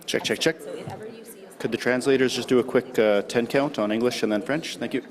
Check, check, check. So if ever you see us Could the translators just do a quick 10 count on English and then French? Thank you.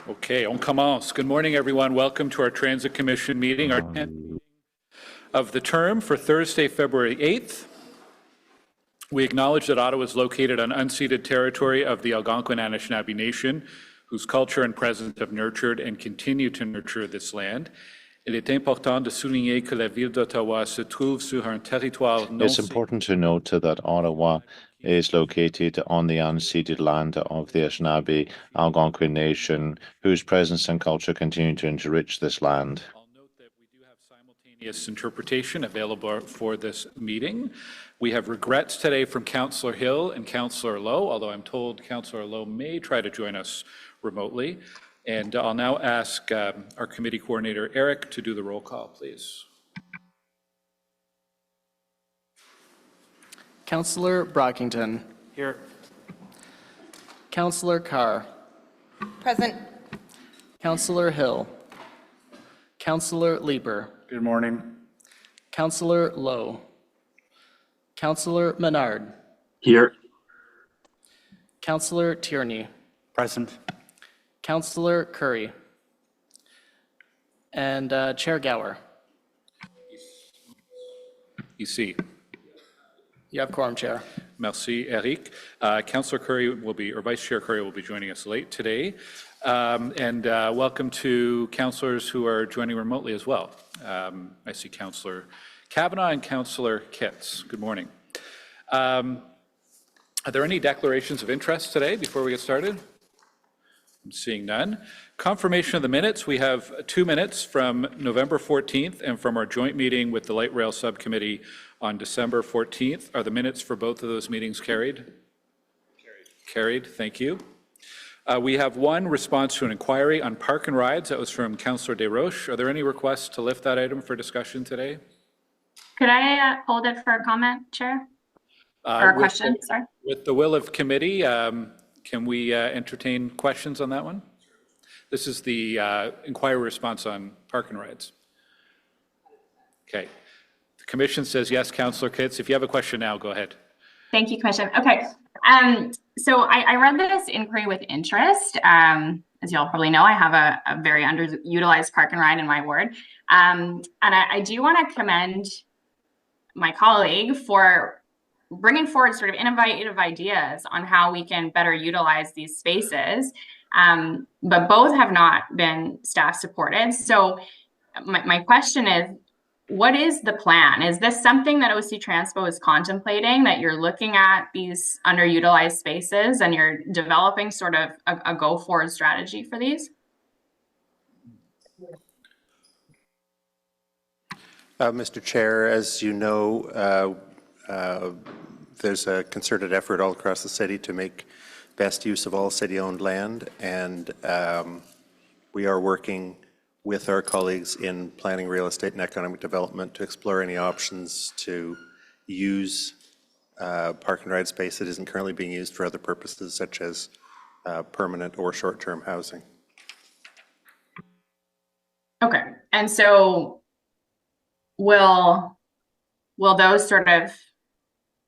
Okay, on commence. Good morning, everyone. Welcome to our Transit Commission meeting, our 10th meeting of the term for Thursday, February 8th. We acknowledge that Ottawa is located on unceded territory of the Algonquin Anishinaabe Nation, whose culture and presence have nurtured and continue to nurture this land. Il est important de souligner que la ville d'Ottawa se trouve sur un territoire non It's important to note that Ottawa is located on the unceded land of the Anishinaabe Algonquin Nation, whose presence and culture continue to enrich this land. I'll note that we do have simultaneous interpretation available for this meeting. We have regrets today from Councillor Hill and Councillor Lowe, although I'm told Councillor Lowe may try to join us remotely. And I'll now ask our committee coordinator, Eric, to do the roll call, please. Councillor Brockington. Here. Councillor Carr. Present. Councillor Hill. Councillor Leeper. Good morning. Councillor Lowe. Councillor Menard. Here. Councillor Tierney. Present. Councillor Curry. And Chair Gower. Ici. You have quorum, Chair. Merci, Eric. Councillor Curry will be, or Vice Chair Curry will be joining us late today. Welcome to councillors who are joining remotely as well. I see Councillor Kavanagh and Councillor Kitts. Good morning. Are there any declarations of interest today before we get started? I'm seeing none. Confirmation of the minutes. We have 2 minutes from November 14th and from our joint meeting with the Light Rail Subcommittee on December 14th. Are the minutes for both of those meetings carried? Carried. Thank you. We have one response to an inquiry on park and rides. That was from Councillor Desroches. Are there any requests to lift that item for discussion today? Could I hold it for a comment, Chair? Or a question, sorry. With the will of committee, can we entertain questions on that one? This is the inquiry response on park and rides. Okay. The commission says yes, Councillor Kitts. If you have a question now, go ahead. Thank you, Commission. Okay. So I read this inquiry with interest. As you all probably know, I have a very underutilized park and ride in my ward. And I do want to commend my colleague for bringing forward sort of innovative ideas on how we can better utilize these spaces. But both have not been staff supported. So my question is, what is the plan? Is this something that OC Transpo is contemplating, that you're looking at these underutilized spaces and you're developing sort of a go-forward strategy for these? Mr. Chair, as you know, there's a concerted effort all across the city to make best use of all city-owned land, and we are working with our colleagues in planning, real estate, and economic development to explore any options to use park and ride space that isn't currently being used for other purposes, such as permanent or short-term housing. Okay, and so will those sort of,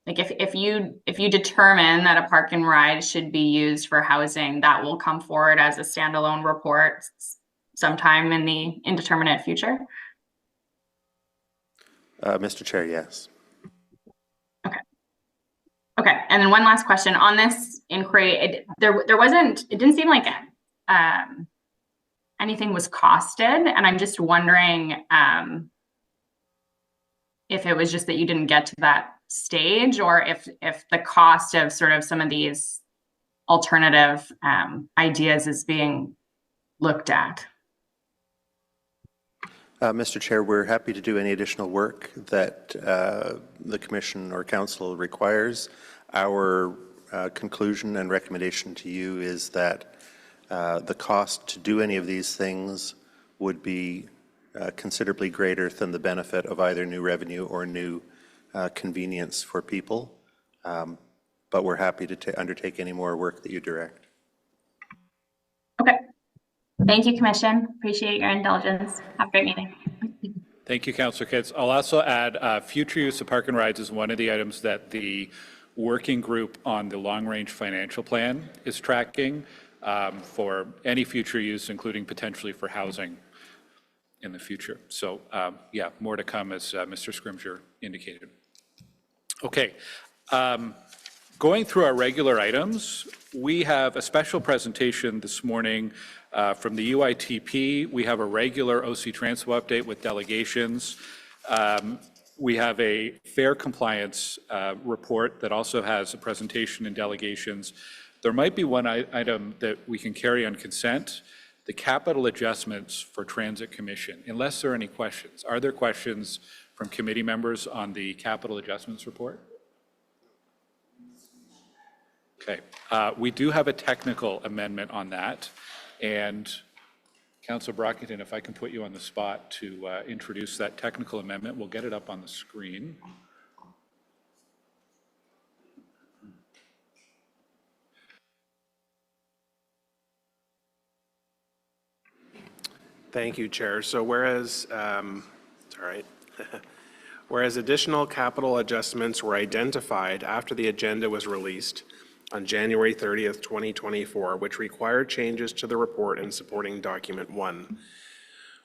like if you determine that a park and ride should be used for housing, that will come forward as a standalone report sometime in the indeterminate future? Mr. Chair, yes. Okay, and then one last question on this inquiry. It didn't seem like anything was costed, and I'm just wondering if it was just that you didn't get to that stage, or if the cost of sort of some of these alternative ideas is being looked at. Mr. Chair, we're happy to do any additional work that the Commission or Council requires. Our conclusion and recommendation to you is that the cost to do any of these things would be considerably greater than the benefit of either new revenue or new convenience for people. But we're happy to undertake any more work that you direct. Okay. Thank you, Commission. Appreciate your indulgence. Have a great meeting. Thank you, Councillor Kitts. I'll also add future use of park and rides is one of the items that the working group on the long-range financial plan is tracking. for any future use, including potentially for housing in the future. So yeah, more to come, as Mr. Scrimgeour indicated. Okay, going through our regular items, we have a special presentation this morning from the UITP. We have a regular OC Transpo update with delegations. We have a fair compliance report that also has a presentation and delegations. There might be one item that we can carry on consent, the capital adjustments for Transit Commission, unless there are any questions. Are there questions from committee members on the capital adjustments report? Okay, we do have a technical amendment on that, and Councillor Brockington, if I can put you on the spot to introduce that technical amendment, we'll get it up on the screen. Thank you, Chair. So whereas, whereas additional capital adjustments were identified after the agenda was released on January 30th, 2024, which required changes to the report in supporting document 1.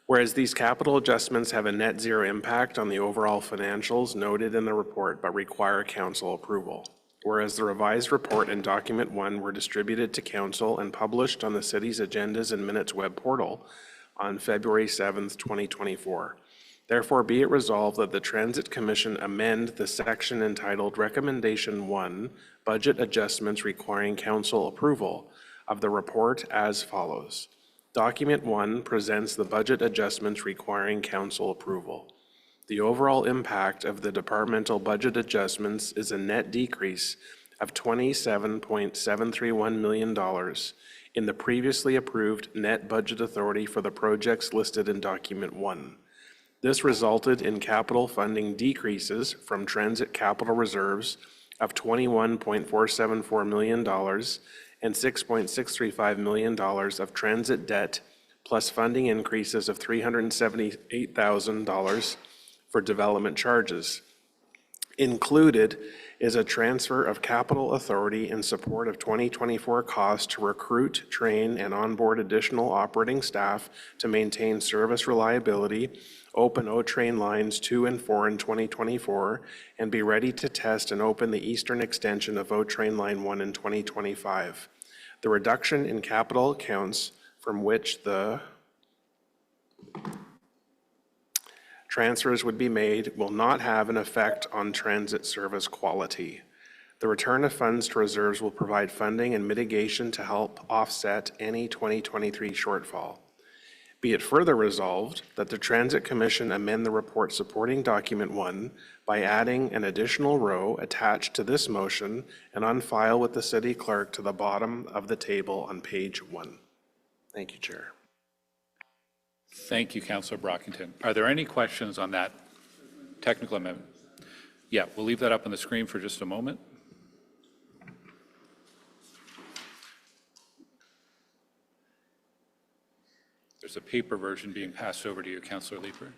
Whereas these capital adjustments have a net zero impact on the overall financials noted in the report, but require council approval. Whereas the revised report and document 1 were distributed to council and published on the city's agendas and minutes web portal on February 7th, 2024. Therefore, be it resolved that the Transit Commission amend the section entitled Recommendation 1, Budget Adjustments Requiring Council Approval of the report as follows. Document 1 presents the budget adjustments requiring council approval. The overall impact of the departmental budget adjustments is a net decrease of $27.731 million in the previously approved net budget authority for the projects listed in Document 1. This resulted in capital funding decreases from transit capital reserves of $21.474 million and $6.635 million of transit debt, plus funding increases of $378,000 for development charges. Included is a transfer of capital authority in support of 2024 costs to recruit, train, and onboard additional operating staff to maintain service reliability, open O-Train lines 2 and 4 in 2024, and be ready to test and open the eastern extension of O-Train line 1 in 2025. The reduction in capital accounts from which the transfers would be made will not have an effect on transit service quality. The return of funds to reserves will provide funding and mitigation to help offset any 2023 shortfall. Be it further resolved that the Transit Commission amend the report supporting Document 1 by adding an additional row attached to this motion and on file with the City Clerk to the bottom of the table on page 1. Thank you, Chair. Thank you, Councillor Brockington. Are there any questions on that technical amendment? Yeah, we'll leave that up on the screen for just a moment. There's a paper version being passed over to you, Councillor Leeper.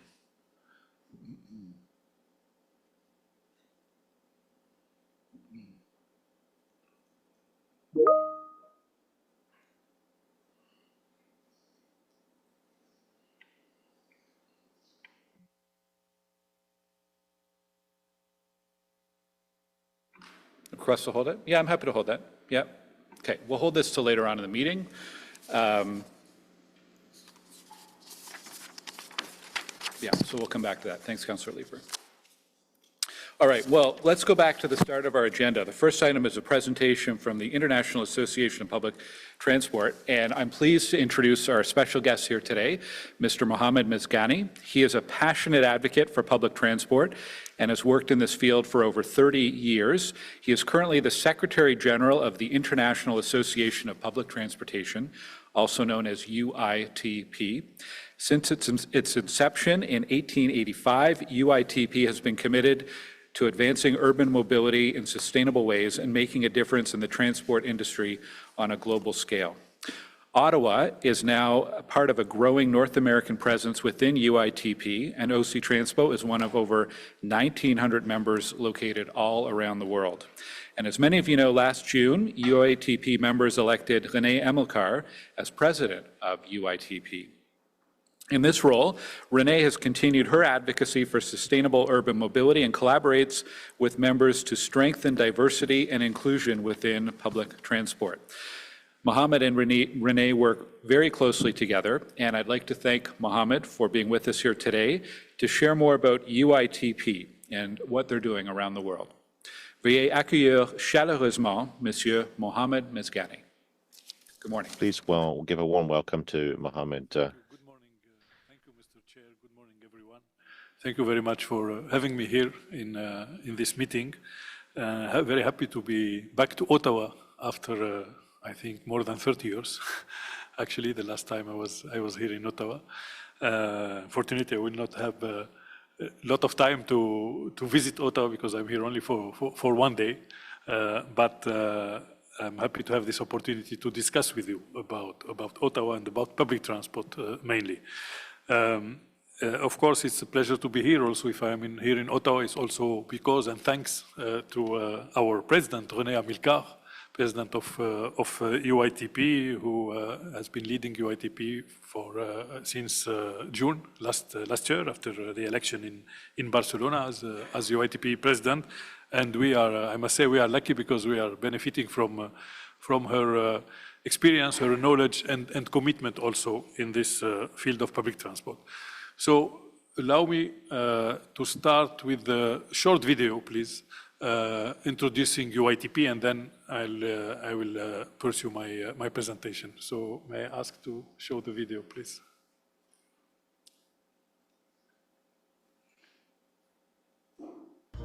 Request to hold it? Yeah, I'm happy to hold that. Yeah. Okay, we'll hold this till later on in the meeting. Yeah, so we'll come back to that. Thanks, Councillor Leeper. All right, well, let's go back to the start of our agenda. The first item is a presentation from the International Association of Public Transport, and I'm pleased to introduce our special guest here today, Mr. Mohammed Mizgani. He is a passionate advocate for public transport and has worked in this field for over 30 years. He is currently the Secretary General of the International Association of Public Transportation, also known as UITP. Since its inception in 1885, UITP has been committed to advancing urban mobility in sustainable ways and making a difference in the transport industry on a global scale. Ottawa is now a part of a growing North American presence within UITP, and OC Transpo is one of over 1,900 members located all around the world. And as many of you know, last June, UITP members elected René Emilcar as president of UITP. In this role, René has continued her advocacy for sustainable urban mobility and collaborates with members to strengthen diversity and inclusion within public transport. Mohammed and René work very closely together, and I'd like to thank Mohammed for being with us here today to share more about UITP and what they're doing around the world. Veuillez accueillir chaleureusement Monsieur Mohammed Mezgani. Good morning. Please give a warm welcome to Mohammed. Good morning. Thank you, Mr. Chair. Good morning, everyone. Thank you very much for having me here in this meeting. Very happy to be back to Ottawa after I think more than 30 years. Actually, the last time I was here in Ottawa. Fortunately, I will not have a lot of time to visit Ottawa because I'm here only for one day. But I'm happy to have this opportunity to discuss with you about Ottawa and about public transport mainly. Of course, it's a pleasure to be here. Also, if I'm here in Ottawa, it's also because and thanks to our president, René Emilcar, president of UITP, who has been leading UITP since June last year after the election in Barcelona as UITP president. And we are, I must say, we are lucky because we are benefiting from her experience, her knowledge, and commitment also in this field of public transport. So allow me to start with a short video, please, introducing UITP, and then I will pursue my presentation. So may I ask to show the video, please?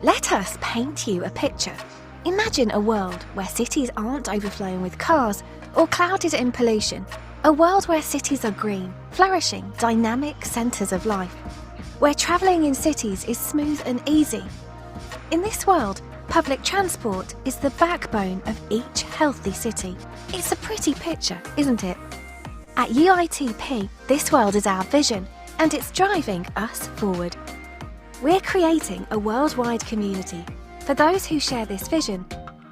Let us paint you a picture. Imagine a world where cities aren't overflowing with cars or clouded in pollution. A world where cities are green, flourishing, dynamic centres of life. Where travelling in cities is smooth and easy. In this world, public transport is the backbone of each healthy city. It's a pretty picture, isn't it? At UITP, this world is our vision, and it's driving us forward. We're creating a worldwide community for those who share this vision: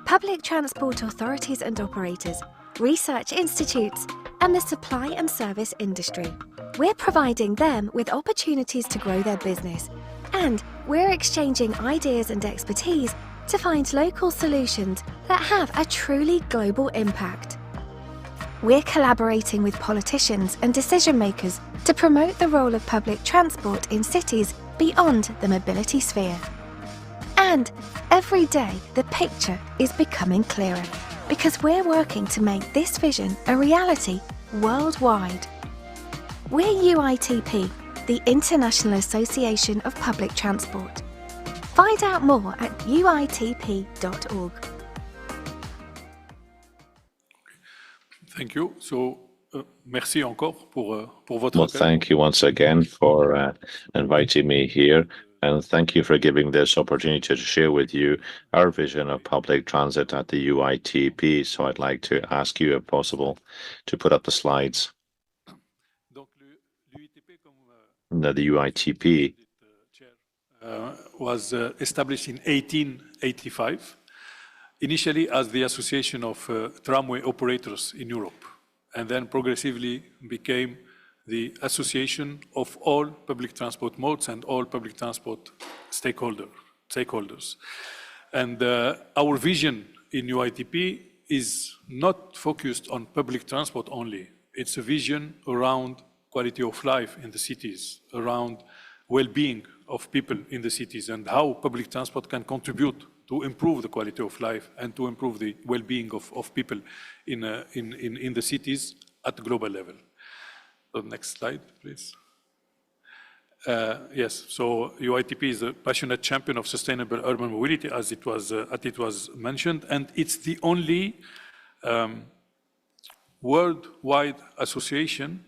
public transport authorities and operators, research institutes, and the supply and service industry. We're providing them with opportunities to grow their business, and we're exchanging ideas and expertise to find local solutions that have a truly global impact. We're collaborating with politicians and decision makers to promote the role of public transport in cities beyond the mobility sphere. And every day the picture is becoming clearer because we're working to make this vision a reality worldwide. We're UITP, the International Association of Public Transport. Find out more at uitp.org. Thank you. So, merci encore pour votre Well, thank you once again for inviting me here, and thank you for giving this opportunity to share with you our vision of public transit at the UITP. So I'd like to ask you, if possible, to put up the slides. The UITP was established in 1885, initially as the Association of Tramway Operators in Europe, and then progressively became the association of all public transport modes and all public transport stakeholders. And our vision in UITP is not focused on public transport only. It's a vision around quality of life in the cities, around well-being of people in the cities, and how public transport can contribute to improve the quality of life and to improve the well-being of people in the cities at the global level. So next slide, please. Yes, so UITP is a passionate champion of sustainable urban mobility, as it was mentioned, and it's the only worldwide association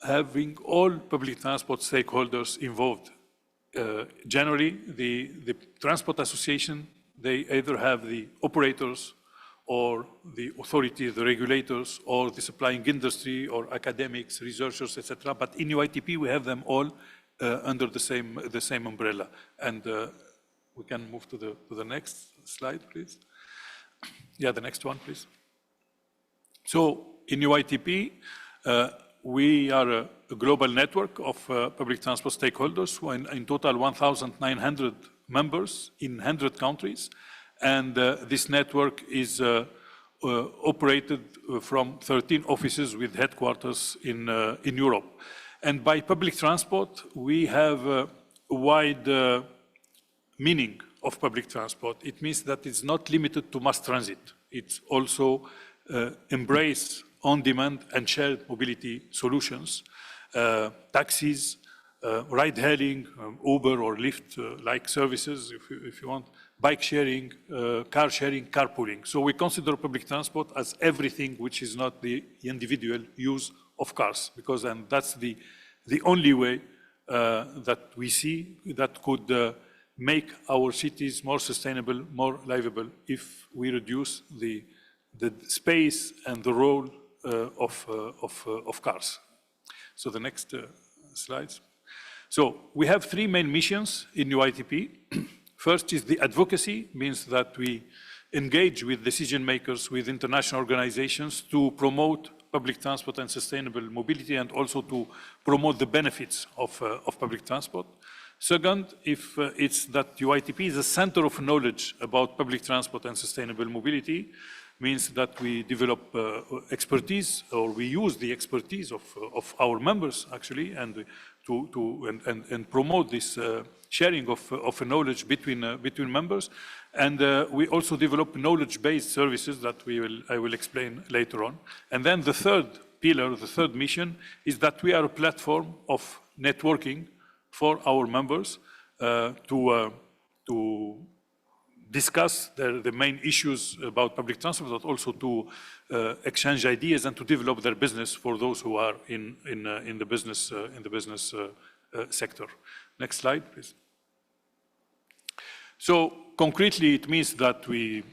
having all public transport stakeholders involved. Generally, the transport association, they either have the operators or the authorities, the regulators, or the supplying industry, or academics, researchers, etc. But in UITP, we have them all under the same umbrella. And we can move to the next slide, please. Yeah, the next one, please. So in UITP, we are a global network of public transport stakeholders, who in total 1,900 members in 100 countries. And this network is operated from 13 offices with headquarters in Europe. And by public transport, we have a wide meaning of public transport. It means that it's not limited to mass transit. It's also embrace on-demand and shared mobility solutions, taxis, ride-hailing, Uber or Lyft-like services, if you want, bike sharing, car sharing, carpooling. So we consider public transport as everything which is not the individual use of cars, because then that's the only way that we see that could make our cities more sustainable, more livable, if we reduce the space and the role of cars. So the next slides. So we have three main missions in UITP. First is the advocacy, means that we engage with decision makers, with international organizations to promote public transport and sustainable mobility, and also to promote the benefits of public transport. Second, if it's that UITP is a center of knowledge about public transport and sustainable mobility, means that we develop expertise, or we use the expertise of our members actually, and to promote this sharing of knowledge between members. And we also develop knowledge-based services that I will explain later on. And then the third pillar, the third mission, is that we are a platform of networking for our members to discuss the main issues about public transport, but also to exchange ideas and to develop their business for those who are in the business sector. Next slide, please. So concretely, it means that we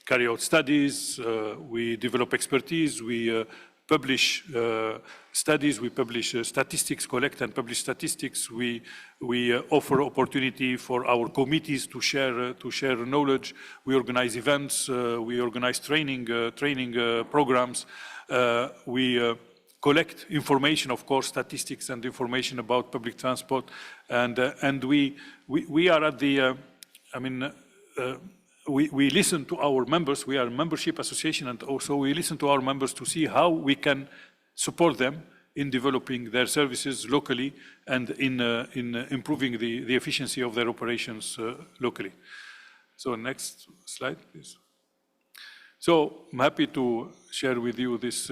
carry out studies, we develop expertise, we publish studies, we publish statistics, collect and publish statistics. We offer opportunity for our committees to share knowledge. We organize events, we organize training programs. We collect information, of course, statistics and information about public transport. And we are at the, we listen to our members. We are a membership association, and also we listen to our members to see how we can support them in developing their services locally and in improving the efficiency of their operations locally. So next slide, please. So I'm happy to share with you this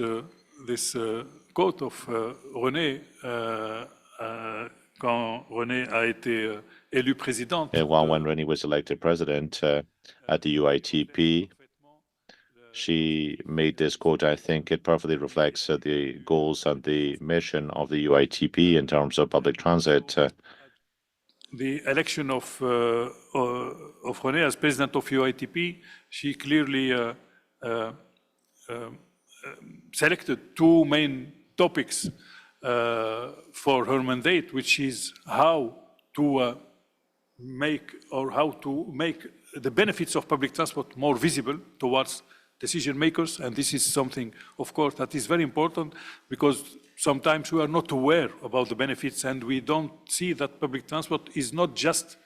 quote of René quand René a été élu président. When Rennie was elected president at the UITP, she made this quote. I think it perfectly reflects the goals and the mission of the UITP in terms of public transit. The election of René as president of UITP, she clearly selected two main topics for her mandate, which is how to make the benefits of public transport more visible towards decision makers. And this is something, of course, that is very important, because sometimes we are not aware about the benefits, and we don't see that public transport is not just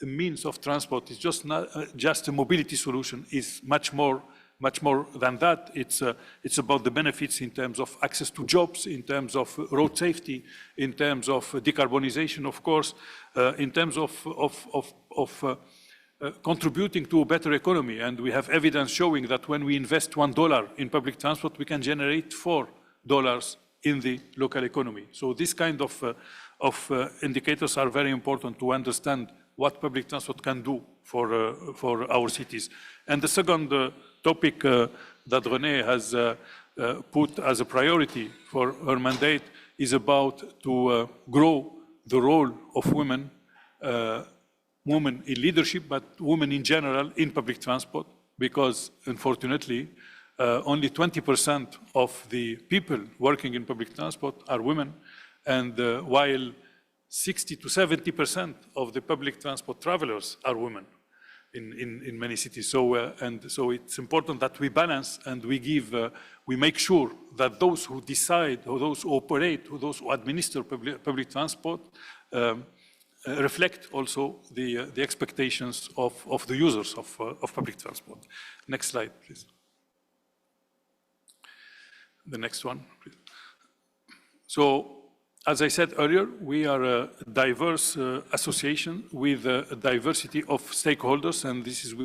a means of transport. It's just not just a mobility solution. It's much more than that. It's about the benefits in terms of access to jobs, in terms of road safety, in terms of decarbonization, of course, in terms of contributing to a better economy. And we have evidence showing that when we invest $1 in public transport, we can generate $4 in the local economy. So this kind of indicators are very important to understand what public transport can do for our cities. And the second topic that René has put as a priority for her mandate is about to grow the role of women in leadership, but women in general in public transport. because unfortunately, only 20% of the people working in public transport are women, and while 60 to 70% of the public transport travelers are women in many cities. So, so it's important that we balance and we make sure that those who decide, or those who operate, or those who administer public transport reflect also the expectations of the users of public transport. Next slide, please. The next one, please. So, as I said earlier, we are a diverse association with a diversity of stakeholders, and this is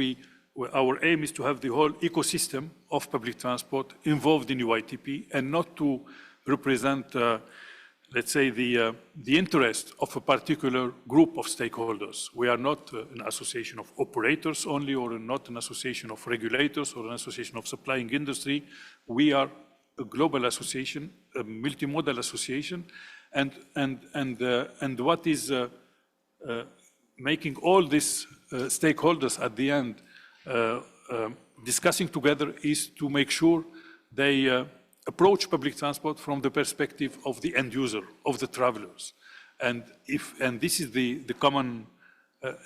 our aim is to have the whole ecosystem of public transport involved in UITP, and not to represent, let's say, the interest of a particular group of stakeholders. We are not an association of operators only, or not an association of regulators, or an association of supplying industry. We are a global association, a multimodal association, and what is making all these stakeholders at the end discussing together is to make sure they approach public transport from the perspective of the end user, of the travelers. And this is the common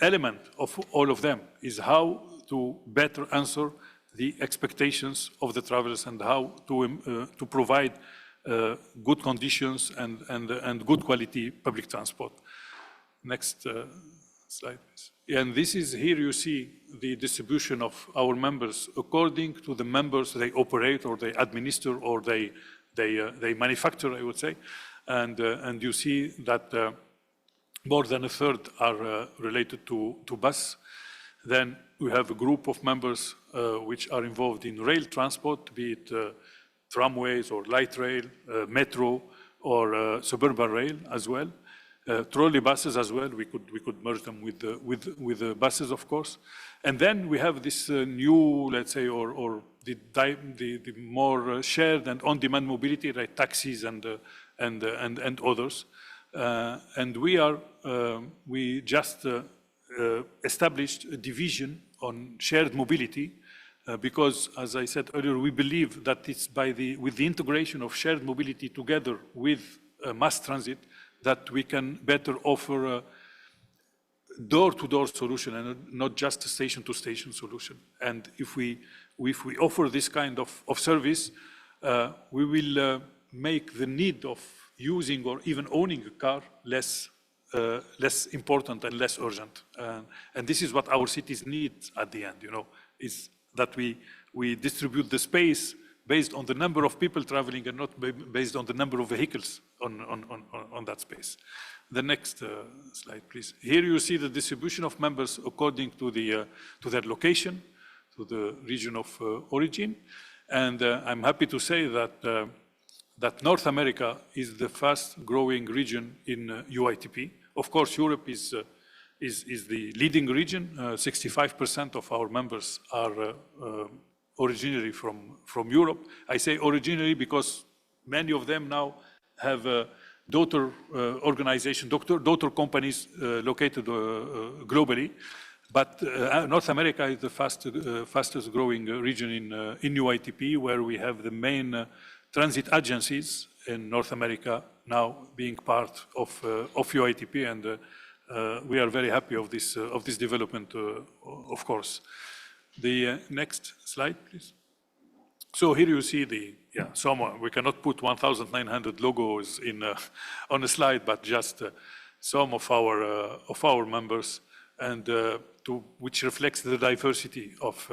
element of all of them, is how to better answer the expectations of the travelers, and how to provide good conditions and good quality public transport. Next slide, please. And this is, here you see the distribution of our members according to the members they operate, or they administer, or they manufacture, I would say. And you see that more than a third are related to bus. Then we have a group of members which are involved in rail transport, be it tramways or light rail, metro, or suburban rail as well. Trolley buses as well. We could merge them with the buses, of course. And then we have this new, let's say, or the more shared and on-demand mobility, like taxis and others. And we just established a division on shared mobility. Because, as I said earlier, we believe that it's with the integration of shared mobility together with mass transit that we can better offer a door-to-door solution, and not just a station-to-station solution. And if we offer this kind of service, we will make the need of using or even owning a car less important and less urgent. And this is what our cities need at the end, is that we distribute the space based on the number of people traveling, and not based on the number of vehicles on that space. The next slide, please. Here you see the distribution of members according to their location, to the region of origin. And I'm happy to say that North America is the fast growing region in UITP. Of course, Europe is the leading region. 65% of our members are originally from Europe. I say originally because many of them now have daughter organizations, daughter companies located globally. But North America is the fastest growing region in UITP, where we have the main transit agencies in North America now being part of UITP, and we are very happy of this development, of course. The next slide, please. So here you see we cannot put 1,900 logos on a slide, but just some of our members, and which reflects the diversity of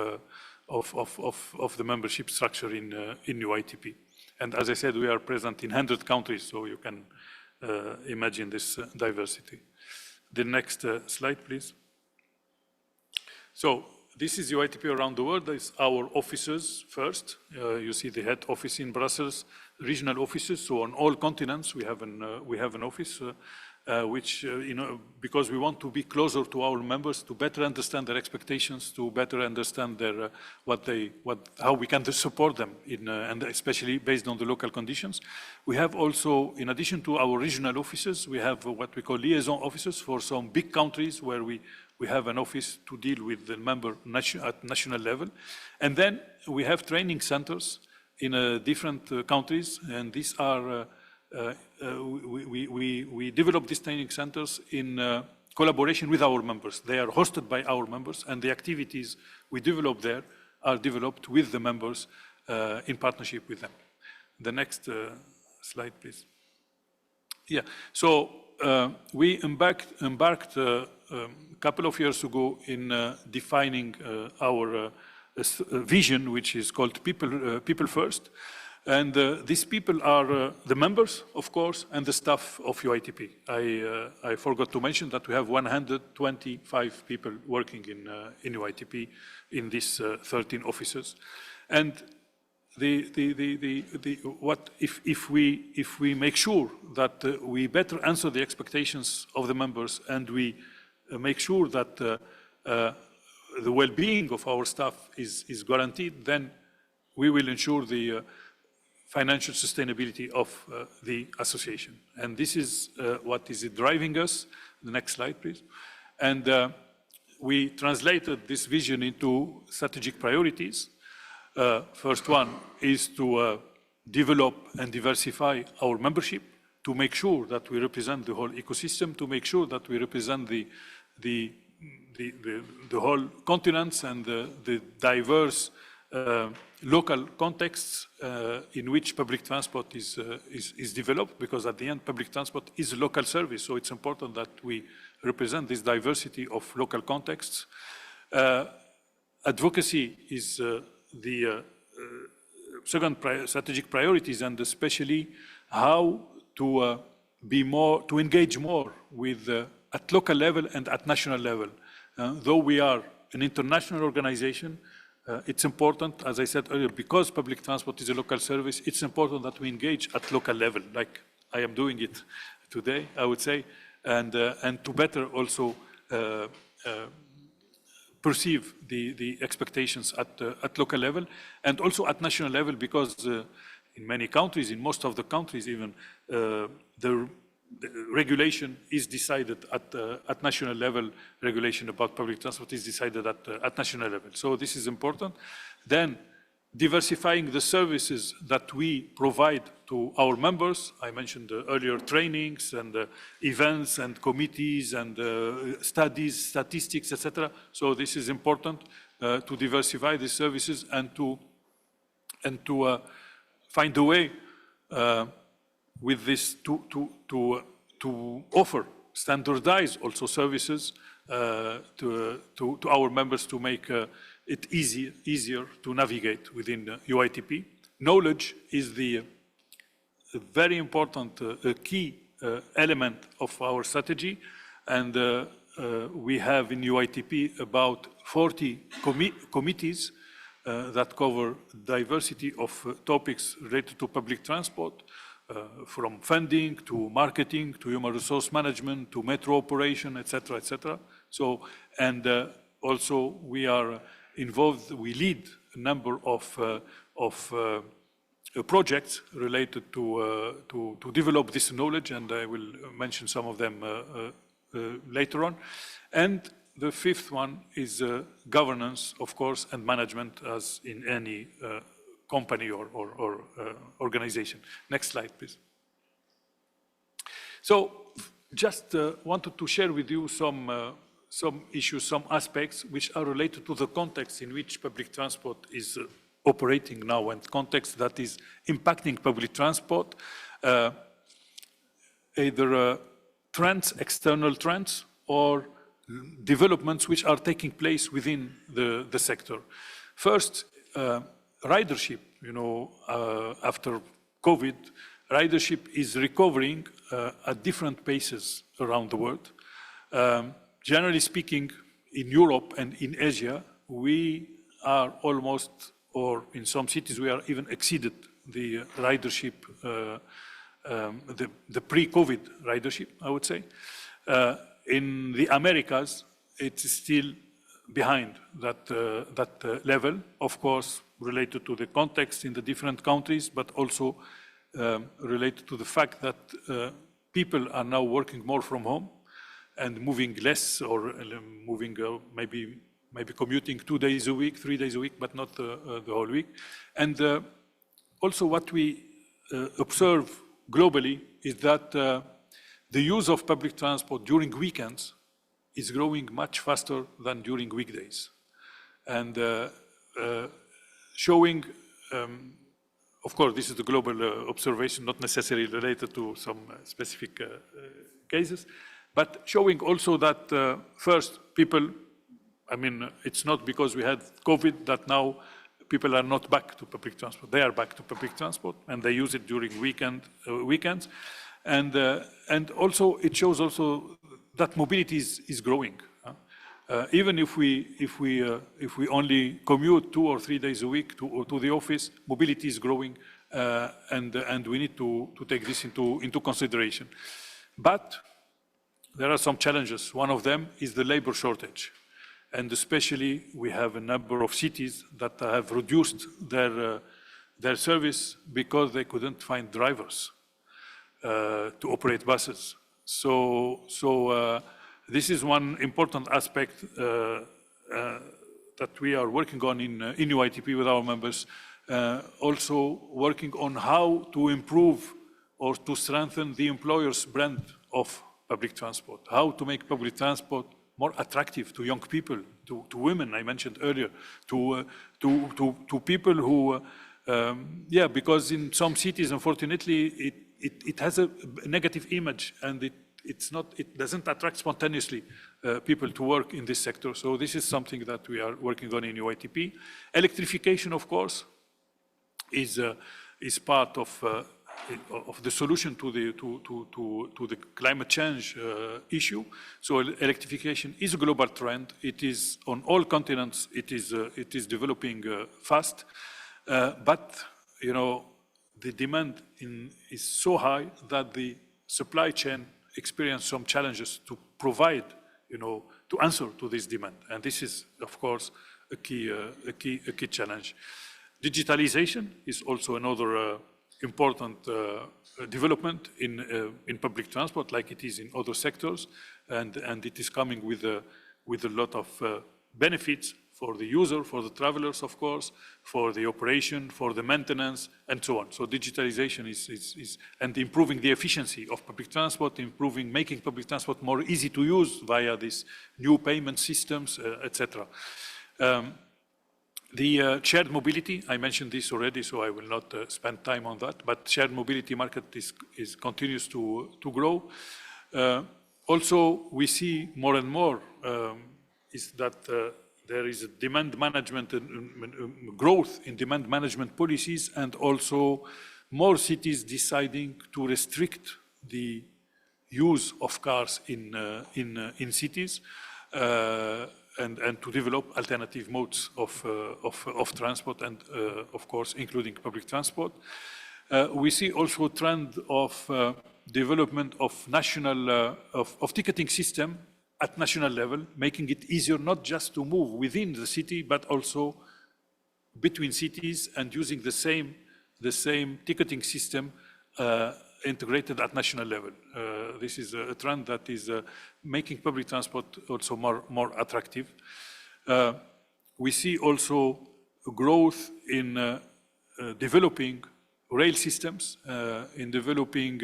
the membership structure in UITP. And as I said, we are present in 100 countries, so you can imagine this diversity. The next slide, please. So this is UITP around the world. This is our offices first. You see the head office in Brussels, regional offices. So on all continents, we have an office. which, because we want to be closer to our members, to better understand their expectations, to better understand their, how we can support them, and especially based on the local conditions. We have also, in addition to our regional offices, we have what we call liaison offices for some big countries where we have an office to deal with the member at national level. And then we have training centers in different countries, and these are we develop these training centers in collaboration with our members. They are hosted by our members, and the activities we develop there are developed with the members in partnership with them. The next slide, please. Yeah, so we embarked a couple of years ago in defining our vision, which is called People First. And these people are the members, of course, and the staff of UITP. I forgot to mention that we have 125 people working in UITP in these 13 offices. And if we make sure that we better answer the expectations of the members, and we make sure that the well-being of our staff is guaranteed, then we will ensure the financial sustainability of the association. And this is what is driving us. The next slide, please. And we translated this vision into strategic priorities. First one is to develop and diversify our membership, to make sure that we represent the whole ecosystem, to make sure that we represent the whole continents and the diverse local contexts in which public transport is developed, because at the end, public transport is a local service, so it's important that we represent this diversity of local contexts. Advocacy is the second strategic priorities, and especially how to engage more with at local level and at national level. Though we are an international organization, it's important, as I said earlier, because public transport is a local service, it's important that we engage at local level, like I am doing it today, I would say, and to better also perceive the expectations at local level, and also at national level, because in many countries, in most of the countries even, the regulation is decided at national level. Regulation about public transport is decided at national level. So this is important. Then diversifying the services that we provide to our members. I mentioned earlier trainings and events and committees and studies, statistics, etc. So this is important to diversify these services and to find a way with this to offer standardized also services to our members, to make it easier to navigate within UITP. Knowledge is the very important key element of our strategy, and we have in UITP about 40 committees that cover diversity of topics related to public transport, from funding to marketing to human resource management to metro operation, etc., etc. So, and also we are involved. We lead a number of projects related to develop this knowledge, and I will mention some of them later on. And the fifth one is governance, of course, and management, as in any company or organization. Next slide, please. So just wanted to share with you some issues, some aspects which are related to the context in which public transport is operating now, and context that is impacting public transport, either trends, external trends, or developments which are taking place within the sector. First, ridership. After COVID, ridership is recovering at different paces around the world. Generally speaking, in Europe and in Asia, we are almost, or in some cities, we are even exceeded the ridership the pre-COVID ridership, I would say. In the Americas, it's still behind that level, of course, related to the context in the different countries, but also related to the fact that people are now working more from home and moving less, or moving maybe commuting 2 days a week, 3 days a week, but not the whole week. And also what we observe globally is that the use of public transport during weekends is growing much faster than during weekdays. And showing, of course, this is the global observation, not necessarily related to some specific cases, but showing also that first, people, I mean, it's not because we had COVID that now people are not back to public transport. They are back to public transport, and they use it during weekends. And also, it shows also that mobility is growing. Even if we only commute 2 or 3 days a week to the office, mobility is growing, and we need to take this into consideration. But there are some challenges. One of them is the labor shortage. And especially, we have a number of cities that have reduced their service because they couldn't find drivers to operate buses. So this is one important aspect that we are working on in UITP with our members, also working on how to improve or to strengthen the employer's brand of public transport, how to make public transport more attractive to young people, to women, I mentioned earlier, to people who, because in some cities, unfortunately, it has a negative image, and it doesn't attract spontaneously people to work in this sector. So this is something that we are working on in UITP. Electrification, of course, is part of the solution to the climate change issue. So electrification is a global trend. It is on all continents. It is developing fast, but the demand is so high that the supply chain experience some challenges to provide, to answer to this demand. And this is, of course, a key challenge. Digitalization is also another important development in public transport, like it is in other sectors, and it is coming with a lot of benefits for the user, for the travelers, of course, for the operation, for the maintenance, and so on. So digitalization is and improving the efficiency of public transport, making public transport more easy to use via these new payment systems, etc. The shared mobility, I mentioned this already, so I will not spend time on that, but shared mobility market continues to grow. Also, we see more and more is that there is a demand management growth in demand management policies, and also more cities deciding to restrict the use of cars in cities. And to develop alternative modes of transport, and of course, including public transport. We see also a trend of development of of ticketing system at national level, making it easier not just to move within the city, but also between cities, and using the same ticketing system integrated at national level. This is a trend that is making public transport also more attractive. We see also growth in developing rail systems, in developing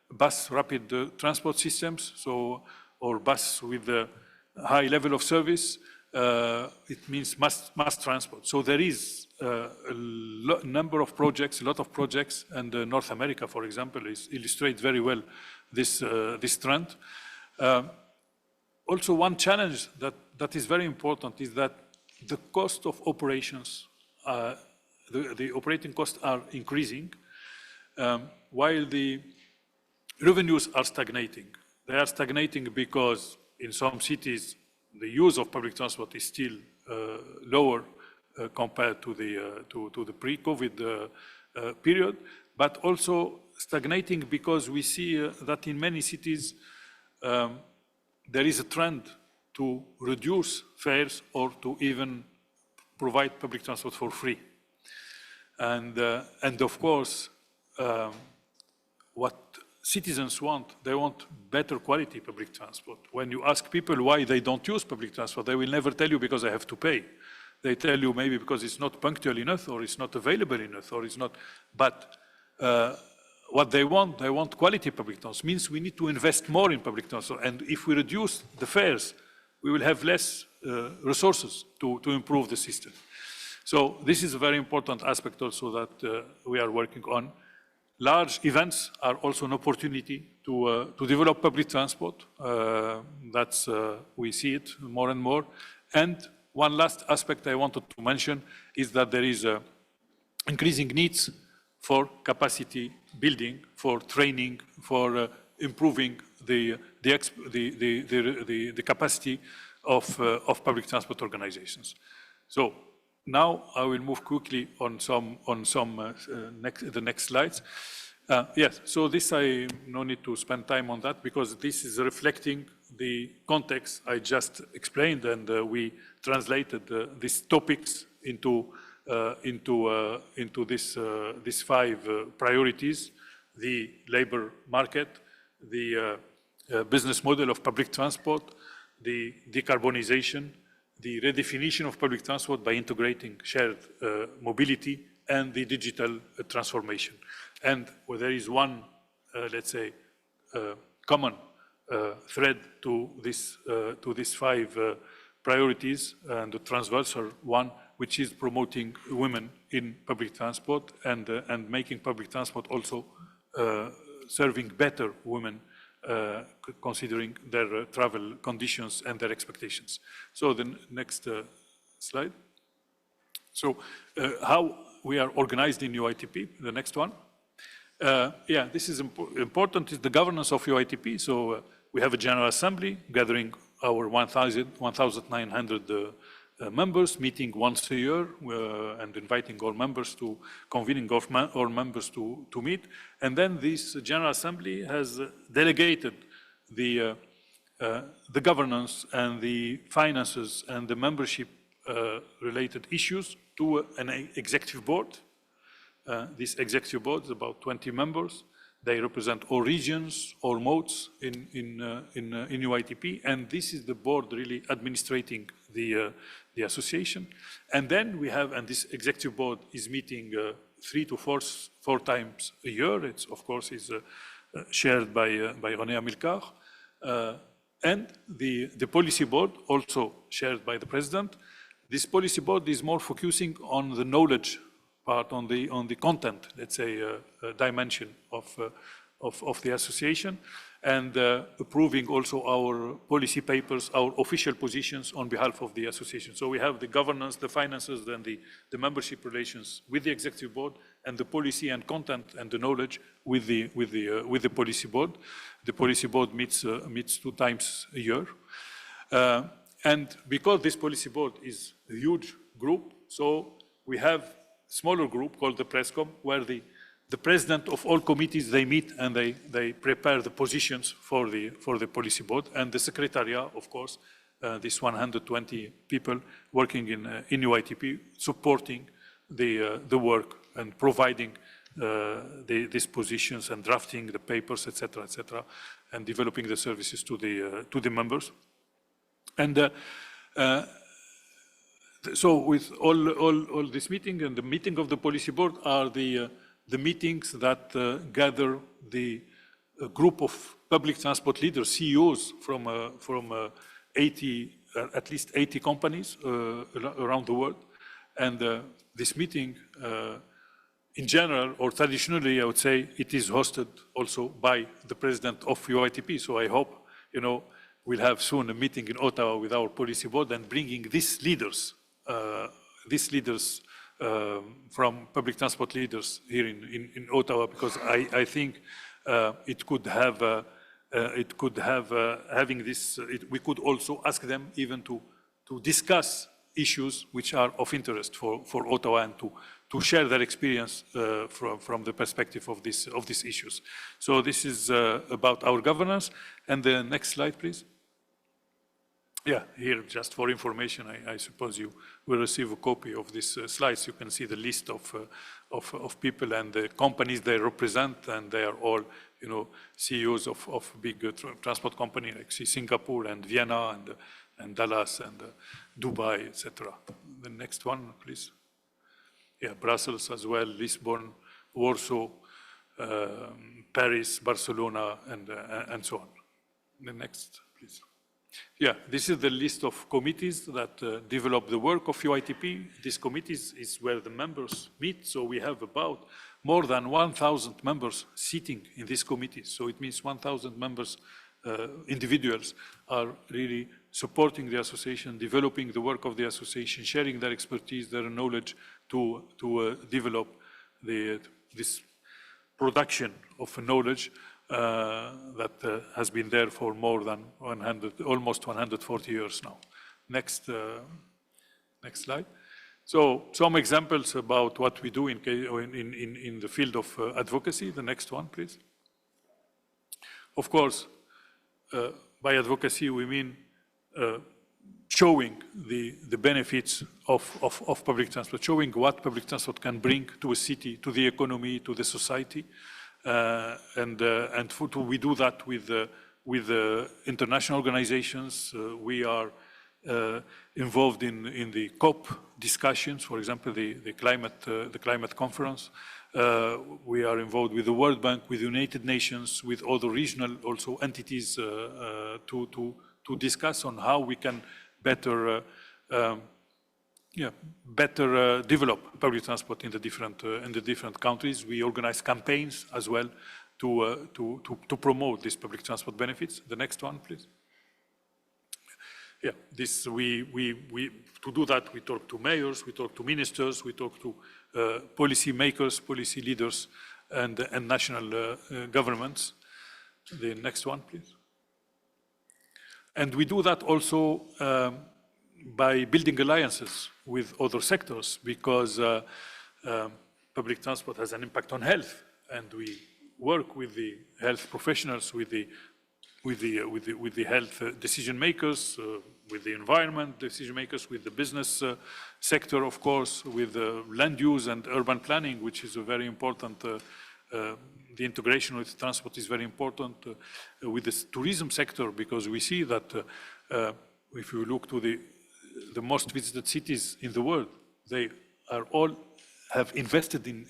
bus rapid transport systems, or bus with a high level of service. It means mass transport. So there is a number of projects, a lot of projects, and North America, for example, illustrates very well this trend. Also, one challenge that is very important is that the cost of operations, the operating costs are increasing, while the revenues are stagnating. They are stagnating because in some cities, the use of public transport is still lower compared to the pre-COVID period, but also stagnating because we see that in many cities there is a trend to reduce fares or to even provide public transport for free. And of course, what citizens want, they want better quality public transport. When you ask people why they don't use public transport, they will never tell you because they have to pay. They tell you maybe because it's not punctual enough, or it's not available enough, or it's not. But what they want quality public transport. Means we need to invest more in public transport. And if we reduce the fares, we will have less resources to improve the system. So this is a very important aspect also that we are working on. Large events are also an opportunity to develop public transport. We see it more and more. And one last aspect I wanted to mention is that there is increasing needs for capacity building, for training, for improving the capacity of public transport organizations. So now I will move quickly on the next slides. Yes, so this I no need to spend time on that because this is reflecting the context I just explained, and we translated these topics into these 5 priorities: the labor market, the business model of public transport, the decarbonization, the redefinition of public transport by integrating shared mobility, and the digital transformation. And where there is one, let's say, common thread to these 5 priorities, and the transversal one, which is promoting women in public transport and making public transport also serving better women, considering their travel conditions and their expectations. So the next slide. So how we are organized in UITP, the next one. Yeah, this is important, is the governance of UITP. So we have a General Assembly gathering our 1,900 members, meeting once a year and inviting all members to, convening all members to meet. And then this General Assembly has delegated the governance and the finances and the membership related issues to an executive board. This executive board is about 20 members. They represent all regions, all modes in UITP, and this is the board really administrating the association. And then we have, and this executive board is meeting 3 to 4 times a year. It's of course is shared by René Amilcar, and the policy board also shared by the president. This policy board is more focusing on the knowledge part, on the content, let's say, dimension of the association, and approving also our policy papers, our official positions on behalf of the association. So we have the governance, the finances, then the membership relations with the executive board, and the policy and content and the knowledge with the policy board. The policy board meets 2 times a year, and because this policy board is a huge group, so we have smaller group called the Presscom, where the president of all committees, they meet and they prepare the positions for the policy board, and the secretariat, of course, this 120 people working in UITP, supporting the work and providing these positions and drafting the papers, etc., and developing the services to the members. And so with all this meeting and the meeting of the policy board are the meetings that gather the group of public transport leaders, CEOs from at least 80 companies around the world. And this meeting, in general, or traditionally, I would say, it is hosted also by the president of UITP. So I hope, we'll have soon a meeting in Ottawa with our policy board and bringing these leaders from public transport leaders here in Ottawa, because I think it could have having this. We could also ask them even to discuss issues which are of interest for Ottawa and to share their experience from the perspective of these issues. So this is about our governance. And the next slide, please. Yeah, here, just for information, I suppose you will receive a copy of these slides. You can see the list of people and the companies they represent, and they are all, CEOs of big transport companies like Singapore and Vienna and Dallas and Dubai, etc. The next one, please. Yeah, Brussels as well, Lisbon, Warsaw, Paris, Barcelona, and so on. The next, please. Yeah, this is the list of committees that develop the work of UITP. These committees is where the members meet. So we have about more than 1,000 members sitting in these committees. So it means 1,000 members, individuals, are really supporting the association, developing the work of the association, sharing their expertise, their knowledge to develop this production of knowledge that has been there for more than almost 140 years now. Next slide. So some examples about what we do in the field of advocacy. The next one, please. Of course, by advocacy we mean showing the benefits of public transport, showing what public transport can bring to a city, to the economy, to the society. We do that with international organizations. We are involved in the COP discussions, for example, the climate conference. We are involved with the World Bank, with the United Nations, with other regional also entities to discuss on how we can better develop public transport in the different countries. We organize campaigns as well to promote these public transport benefits. The next one, please. Yeah, this to do that, we talk to mayors, we talk to ministers, we talk to policy makers, policy leaders, and national governments. The next one, please. And we do that also by building alliances with other sectors, because public transport has an impact on health, and we work with the health professionals, with the health decision makers, with the environment decision makers, with the business sector, of course, with land use and urban planning, which is a very important. The integration with transport is very important, with the tourism sector, because we see that if you look to the most visited cities in the world, they are all have invested in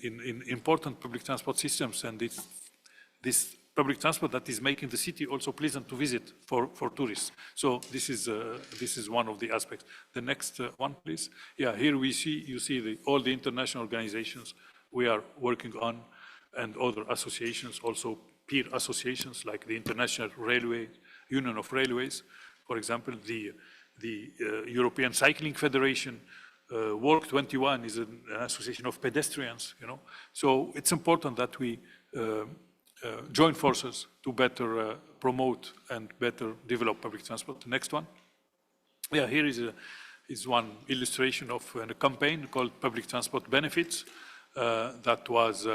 important public transport systems, and it's this public transport that is making the city also pleasant to visit for tourists. So this is one of the aspects. The next one, please. Yeah, here you see all the international organizations we are working on, and other associations, also peer associations like the International Railway Union of Railways, for example, the European Cycling Federation. Walk 21 is an association of pedestrians, So it's important that we join forces to better promote and better develop public transport. The next one. Yeah, here is one illustration of a campaign called Public Transport Benefits that was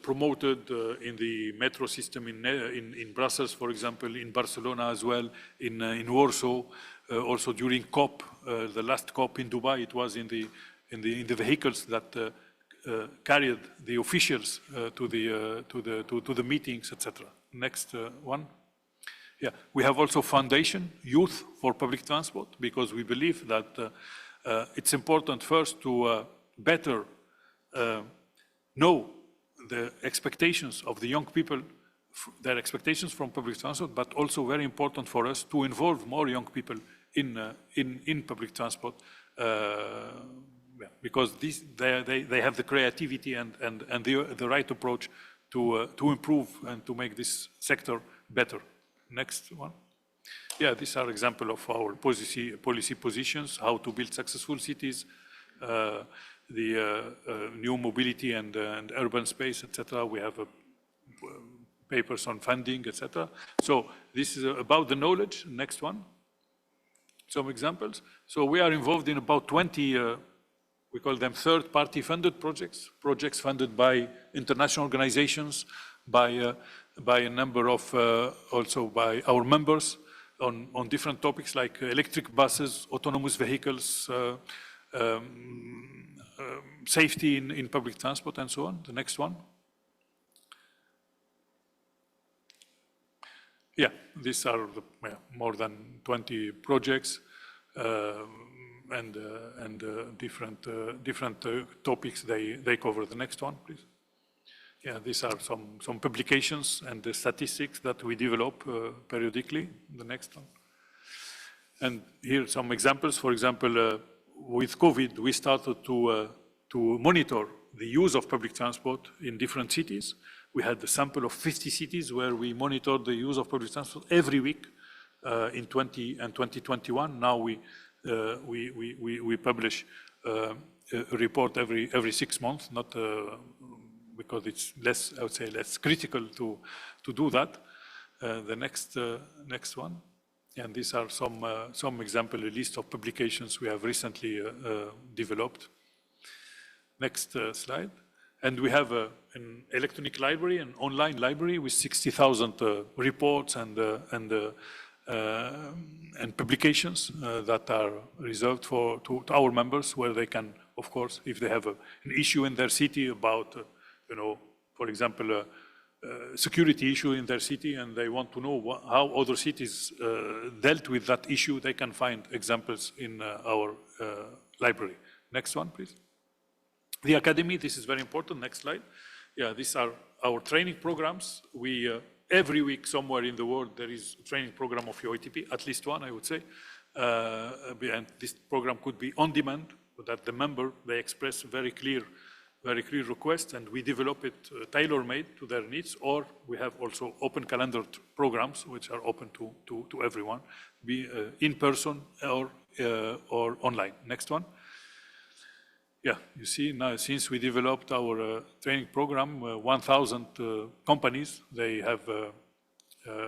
promoted in the metro system in Brussels, for example, in Barcelona as well, in Warsaw, also during COP, the last COP in Dubai. It was in the vehicles that carried the officials to the meetings, etc. Next one. Yeah, we have also foundation Youth for Public Transport, because we believe that it's important first to better know the expectations of the young people, their expectations from public transport, but also very important for us to involve more young people in public transport, because they have the creativity and the right approach to improve and to make this sector better. Next one. Yeah, these are examples of our policy positions, how to build successful cities, the new mobility and urban space, etc. We have papers on funding, etc. So this is about the knowledge. Next one. some examples. So we are involved in about 20, we call them third-party funded projects, projects funded by international organizations, by a number of, also by our members on different topics like electric buses, autonomous vehicles, safety in public transport and so on. The next one. Yeah, these are more than 20 projects and different topics they cover. The next one, please. Yeah, these are some publications and the statistics that we develop periodically. The next one. And here some examples. For example, with COVID, we started to monitor the use of public transport in different cities. We had a sample of 50 cities where we monitored the use of public transport every week in 2021. Now we publish a report every 6 months, not because it's less, I would say, less critical to do that. The next one. And these are some example, a list of publications we have recently developed. Next slide. And we have an electronic library, an online library with 60,000 reports and publications that are reserved to our members, where they can, of course, if they have an issue in their city about, for example, security issue in their city, and they want to know how other cities dealt with that issue, they can find examples in our library. Next one, please. The Academy, this is very important. Next slide. Yeah, these are our training programs. We, every week somewhere in the world, there is a training program of UITP, at least one, I would say. And this program could be on demand, so that the member, they express very clear requests, and we develop it tailor-made to their needs, or we have also open calendar programs, which are open to everyone, be in person or online. Next one. Yeah, you see now, since we developed our training program, 1,000 companies, they have